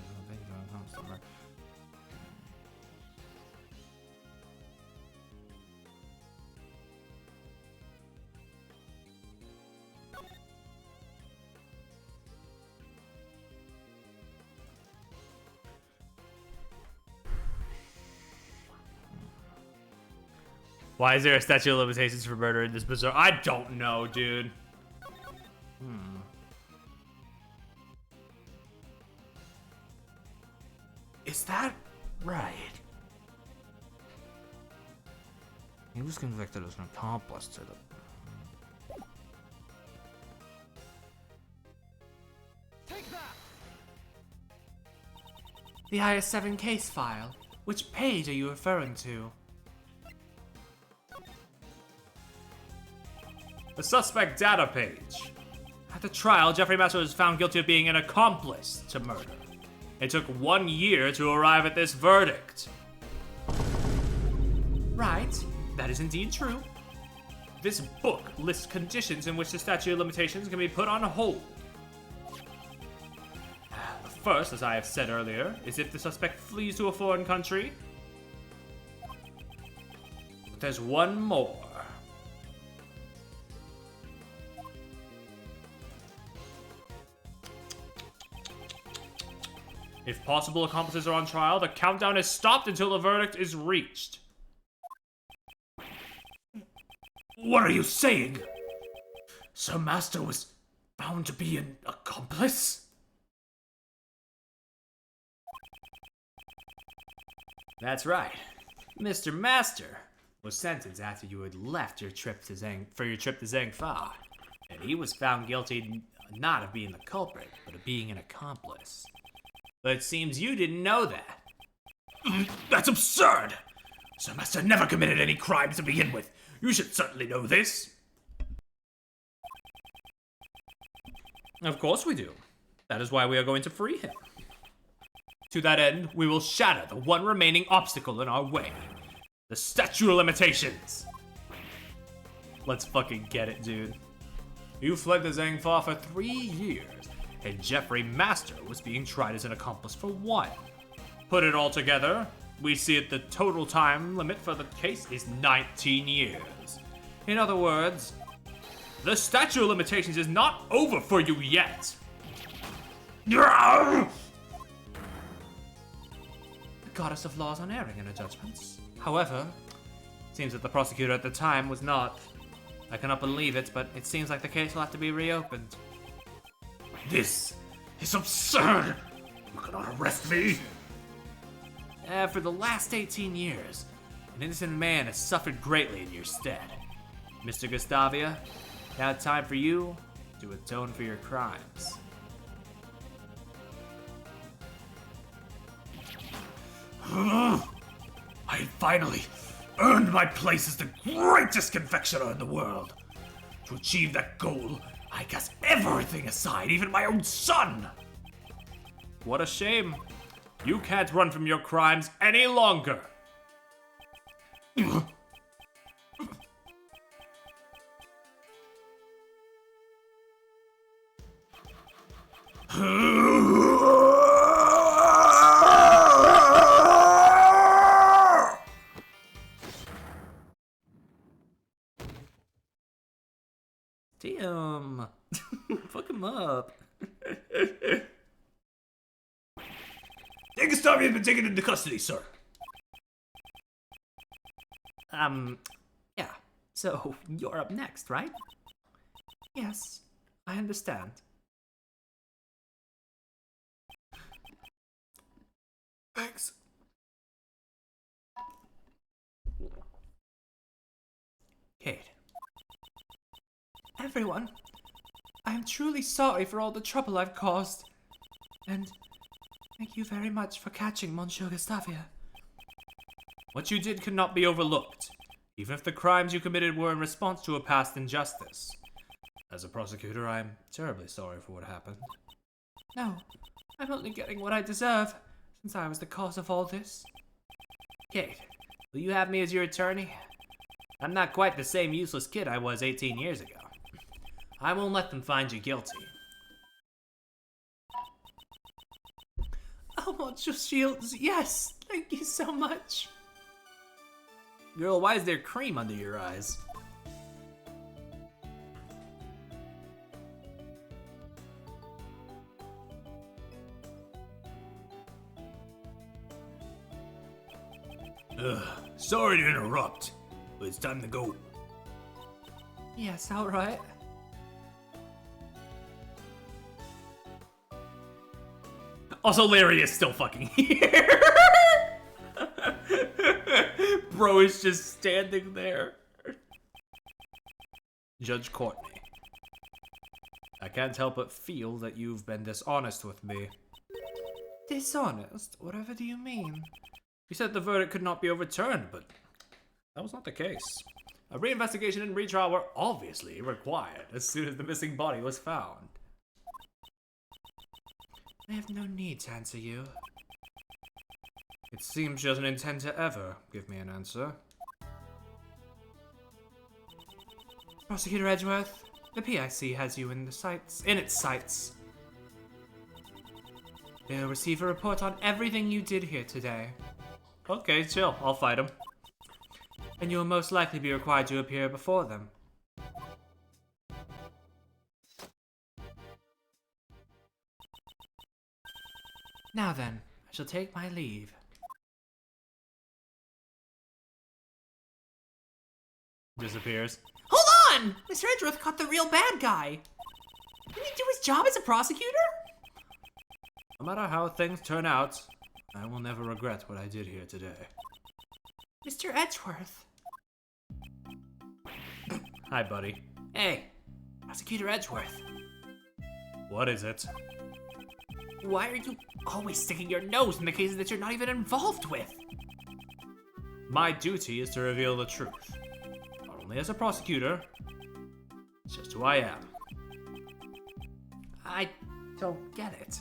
Why is there a statute of limitations for murder in this bizarre? I don't know, dude. Is that right? He was convicted as an accomplice to the... The IS-7 case file. Which page are you referring to? The suspect data page. At the trial, Jeffrey Master was found guilty of being an accomplice to murder. It took 1 year to arrive at this verdict. Right. That is indeed true. This book lists conditions in which the statute of limitations can be put on hold. The first, as I have said earlier, is if the suspect flees to a foreign country. But there's one more. If possible accomplices are on trial, the countdown is stopped until the verdict is reached. What are you saying? Sir Master was found to be an accomplice? That's right. Mr. Master was sentenced after you had left your trip to Zhangfa, and he was found guilty not of being the culprit, but of being an accomplice. But it seems you didn't know that. That's absurd! Sir Master never committed any crimes to begin with. You should certainly know this. Of course we do. That is why we are going to free him. To that end, we will shatter the one remaining obstacle in our way. The statute of limitations. Let's fucking get it, dude. You fled to Zhangfa for 3 years, and Jeffrey Master was being tried as an accomplice for 1. Put it all together, we see that the total time limit for the case is 19 years. In other words, the statute of limitations is not over for you yet. The goddess of law is unerring in her judgments. However, it seems that the prosecutor at the time was not. I cannot believe it, but it seems like the case will have to be reopened. This is absurd! You cannot arrest me! For the last 18 years, an innocent man has suffered greatly in your stead. Mr. Gustavia, now time for you to atone for your crimes. I finally earned my place as the greatest confectioner in the world. To achieve that goal, I cast everything aside, even my own son! What a shame. You can't run from your crimes any longer. Damn. Fuck him up. Gustavia has been taken into custody, sir. Yeah. So, you're up next, right? Yes, I understand. Thanks. Kate. Everyone, I am truly sorry for all the trouble I've caused. And thank you very much for catching Monsieur Gustavia. What you did cannot be overlooked, even if the crimes you committed were in response to a past injustice. As a prosecutor, I am terribly sorry for what happened. No, I'm only getting what I deserve, since I was the cause of all this. Kate, will you have me as your attorney? I'm not quite the same useless kid I was 18 years ago. I won't let them find you guilty. Oh, Monsieur Shields, yes! Thank you so much. Girl, why is there cream under your eyes? Sorry to interrupt, but it's time to go. Yes, alright. Also, Larry is still fucking here. Bro is just standing there. Judge Courtney, I can't help but feel that you've been dishonest with me. Dishonest? Whatever do you mean? You said the verdict could not be overturned, but that was not the case. A reinvestigation and retrial were obviously required as soon as the missing body was found. I have no need to answer you. It seems she doesn't intend to ever give me an answer. Prosecutor Edgeworth, the PIC has you in its sights. They'll receive a report on everything you did here today. Okay, chill. I'll fight him. And you'll most likely be required to appear before them. Now then, I shall take my leave. Disappears. Hold on! Mr. Edgeworth caught the real bad guy. Didn't he do his job as a prosecutor? No matter how things turn out, I will never regret what I did here today. Mr. Edgeworth. Hi, buddy. Hey, Prosecutor Edgeworth. What is it? Why are you always sticking your nose in the cases that you're not even involved with? My duty is to reveal the truth. Not only as a prosecutor, it's just who I am. I don't get it.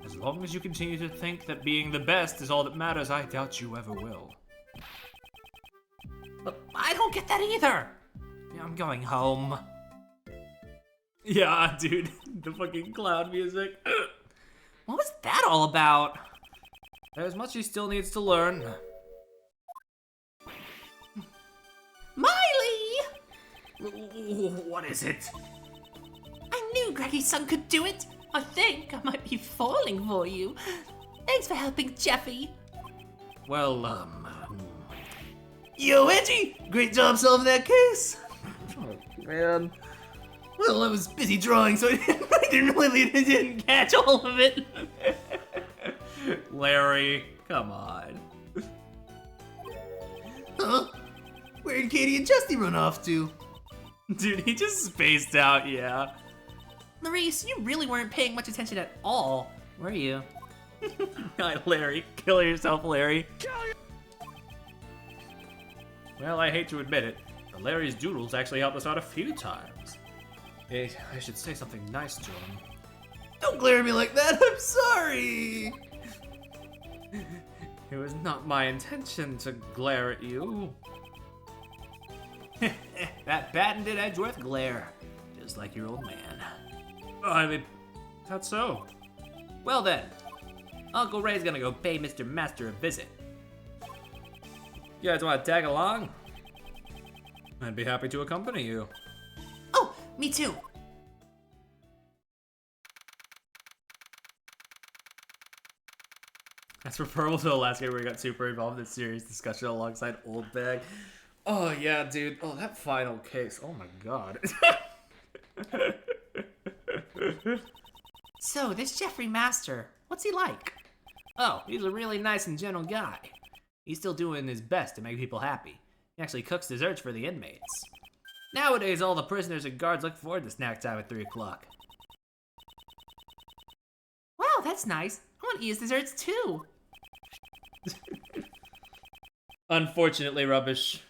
As long as you continue to think that being the best is all that matters, I doubt you ever will. But I don't get that either. I'm going home. Yeah, dude. The fucking cloud music. What was that all about? There's much he still needs to learn. Miley! What is it? I knew Greggy's son could do it. I think I might be falling for you. Thanks for helping Jeffy. Well, Yo, Edgy! Great job solving that case! Oh, man. Well, I was busy drawing, so I didn't catch all of it. Larry, come on. Huh? Where'd Katie and Justy run off to? Dude, he just spaced out, yeah. Maurice, you really weren't paying much attention at all, were you? Larry, kill yourself, Larry. Well, I hate to admit it, but Larry's doodles actually helped us out a few times. I should say something nice to him. Don't glare at me like that, I'm sorry! It was not my intention to glare at you. That patented Edgeworth glare, just like your old man. I mean, that's so. Well then, Uncle Ray's gonna go pay Mr. Master a visit. You guys want to tag along? I'd be happy to accompany you. Oh, me too. That's referable to the last game where we got super involved in serious discussion alongside Old Bag. Oh yeah, dude. Oh, that final case. Oh my god. So, this Jeffrey Master, what's he like? Oh, he's a really nice and gentle guy. He's still doing his best to make people happy. He actually cooks desserts for the inmates. Nowadays, all the prisoners and guards look forward to snack time at 3 o'clock. Wow, that's nice. I want to eat his desserts too. Unfortunately, Rubbish,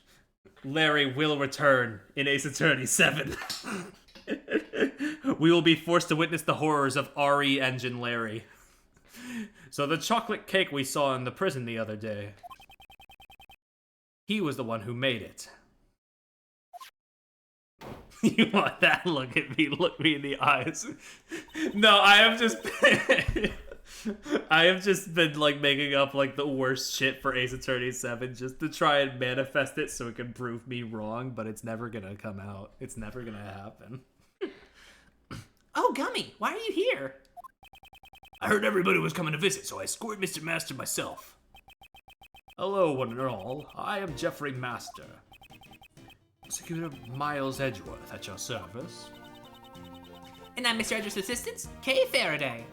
Larry will return in Ace Attorney 7. We will be forced to witness the horrors of RE Engine Larry. So the chocolate cake we saw in the prison the other day, he was the one who made it. You want that? Look at me. Look me in the eyes. No, I have just been like making up like the worst shit for Ace Attorney 7 just to try and manifest it so it can prove me wrong, but it's never gonna come out. It's never gonna happen. Oh, Gummy, why are you here? I heard everybody was coming to visit, so I escorted Mr. Master myself. Hello, one and all. I am Jeffrey Master. Prosecutor Miles Edgeworth at your service. And I'm Mr. Edgeworth's assistant, Kay Faraday.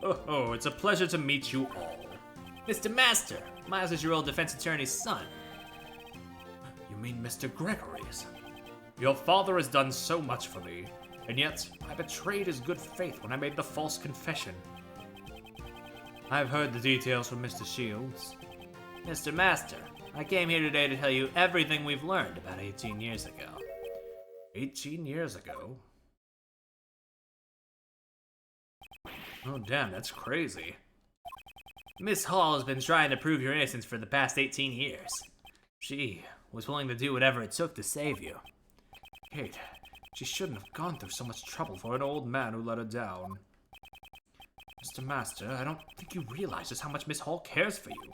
Oh, it's a pleasure to meet you all. Mr. Master, Miles is your old defense attorney's son. You mean Mr. Gregory's? Your father has done so much for me, and yet I betrayed his good faith when I made the false confession. I've heard the details from Mr. Shields. Mr. Master, I came here today to tell you everything we've learned about 18 years ago. 18 years ago? Oh damn, that's crazy. Miss Hall has been trying to prove your innocence for the past 18 years. She was willing to do whatever it took to save you. Kate, she shouldn't have gone through so much trouble for an old man who let her down. Mr. Master, I don't think you realize just how much Miss Hall cares for you.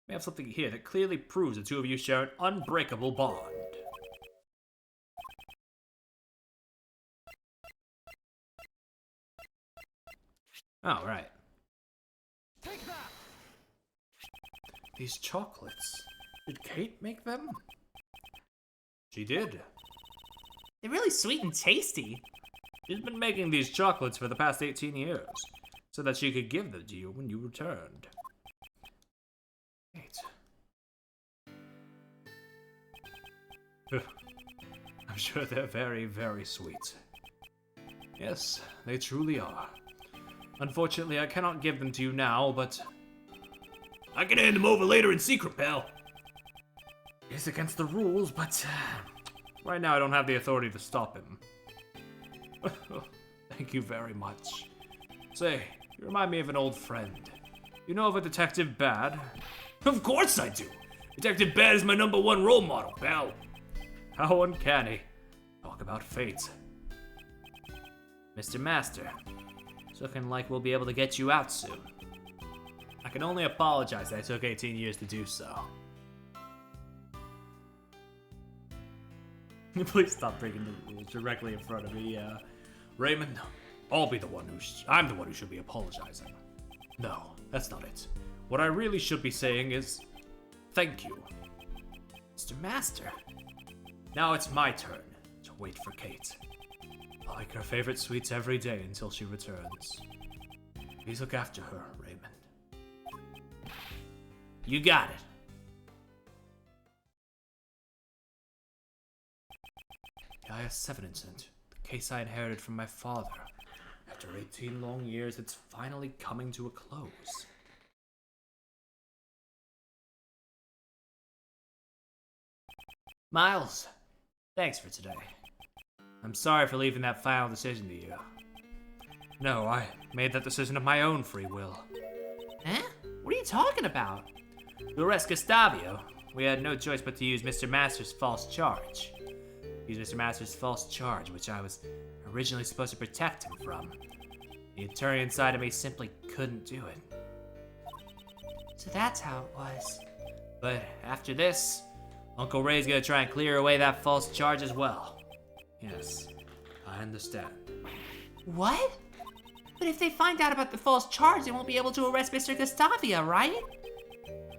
We have something here that clearly proves the two of you share an unbreakable bond. Oh, right. Take that! These chocolates. Did Kate make them? She did. They're really sweet and tasty. She's been making these chocolates for the past 18 years, so that she could give them to you when you returned. Kate. I'm sure they're very, very sweet. Yes, they truly are. Unfortunately, I cannot give them to you now, but I can hand them over later in secret, pal. it's against the rules, but right now I don't have the authority to stop him. Thank you very much. Say, you remind me of an old friend. You know of a Detective Bad? Of course I do. Detective Bad is my #1 role model, pal. How uncanny. Talk about fate. Mr. Master, it's looking like we'll be able to get you out soon. I can only apologize that it took 18 years to do so. Please stop breaking the rules directly in front of me, yeah. Raymond, I'm the one who should be apologizing. No, that's not it. What I really should be saying is, thank you. Mr. Master, now it's my turn to wait for Kate. I'll make her favorite sweets every day until she returns. Please look after her, Raymond. you got it. The IS-7 incident, the case I inherited from my father. After 18 long years, it's finally coming to a close. Miles, thanks for today. I'm sorry for leaving that final decision to you. No, I made that decision of my own free will. Huh? What are you talking about? To arrest Gustavio, we had no choice but to use Mr. Master's false charge. Use Mr. Master's false charge, which I was originally supposed to protect him from. The attorney inside of me simply couldn't do it. So that's how it was. But after this, Uncle Ray's gonna try and clear away that false charge as well. Yes, I understand. What? But if they find out about the false charge, they won't be able to arrest Mr. Gustavia, right?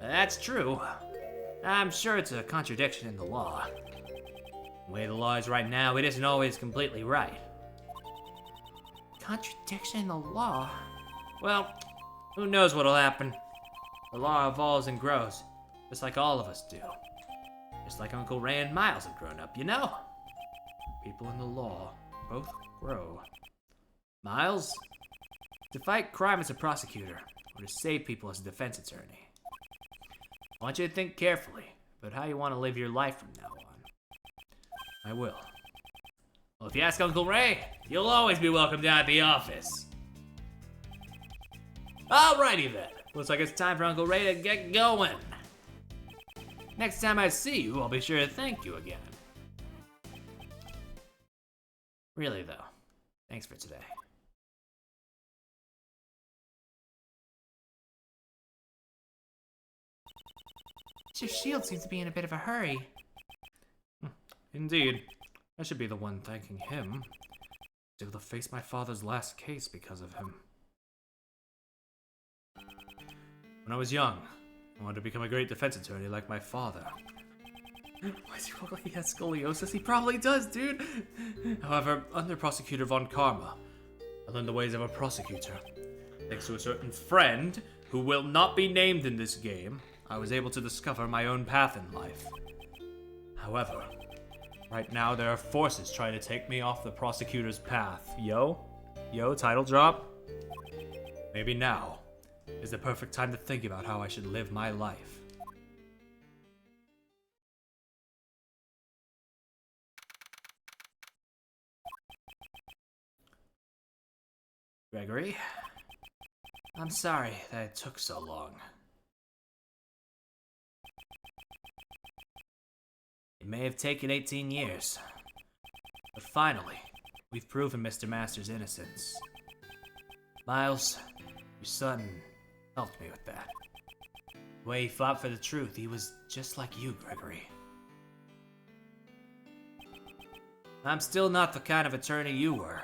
That's true. I'm sure it's a contradiction in the law. The way the law is right now, it isn't always completely right. Contradiction in the law? Well, who knows what'll happen. The law evolves and grows, just like all of us do. Just like Uncle Ray and Miles have grown up, you know? People in the law both grow. Miles, to fight crime as a prosecutor, or to save people as a defense attorney. I want you to think carefully about how you want to live your life from now on. I will. Well, if you ask Uncle Ray, you'll always be welcome down at the office. Alrighty then. Looks like it's time for Uncle Ray to get going. Next time I see you, I'll be sure to thank you again. Really though, thanks for today. Chief Shield seems to be in a bit of a hurry. Indeed. I should be the one thanking him. I was able to face my father's last case because of him. When I was young, I wanted to become a great defense attorney like my father. Why does he look like he has scoliosis? He probably does, dude. However, under Prosecutor Von Karma, I learned the ways of a prosecutor. Thanks to a certain friend, who will not be named in this game, I was able to discover my own path in life. However, right now there are forces trying to take me off the prosecutor's path. Yo, title drop? Maybe now is the perfect time to think about how I should live my life. Gregory, I'm sorry that it took so long. It may have taken 18 years, but finally, we've proven Mr. Master's innocence. Miles, your son helped me with that. The way he fought for the truth, he was just like you, Gregory. I'm still not the kind of attorney you were.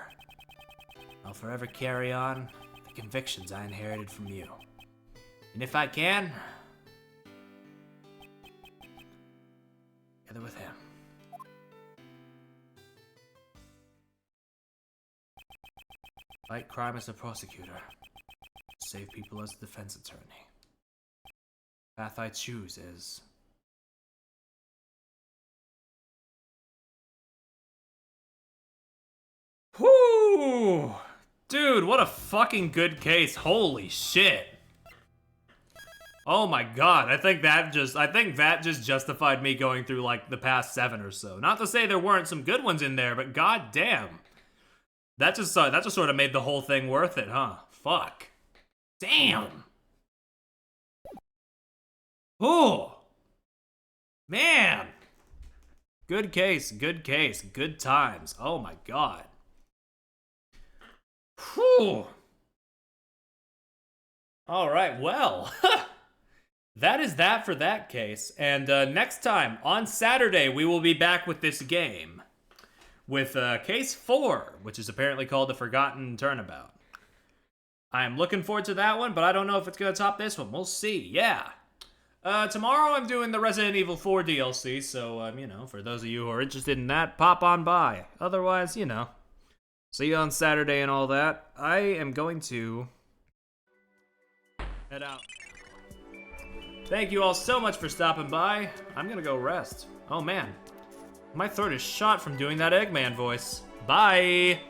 I'll forever carry on the convictions I inherited from you. And if I can, together with him. Fight crime as a prosecutor. Save people as a defense attorney. The path I choose is... Whoo! Dude, what a fucking good case. Holy shit. Oh my god, I think that just justified me going through like the past 7 or so. Not to say there weren't some good ones in there, but god damn. That just sort of made the whole thing worth it, huh? Fuck. Damn. Oh. Man. Good case, good times. Oh my god. Whew. All right, well, that is that for that case. And next time, on Saturday, we will be back with this game. With case 4, which is apparently called The Forgotten Turnabout. I am looking forward to that one, but I don't know if it's going to top this one. We'll see, yeah. Tomorrow I'm doing the Resident Evil 4 DLC, so, you know, for those of you who are interested in that, pop on by. Otherwise, you know, see you on Saturday and all that. I am going to head out. Thank you all so much for stopping by. I'm gonna go rest. Oh man, my throat is shot from doing that Eggman voice. Bye!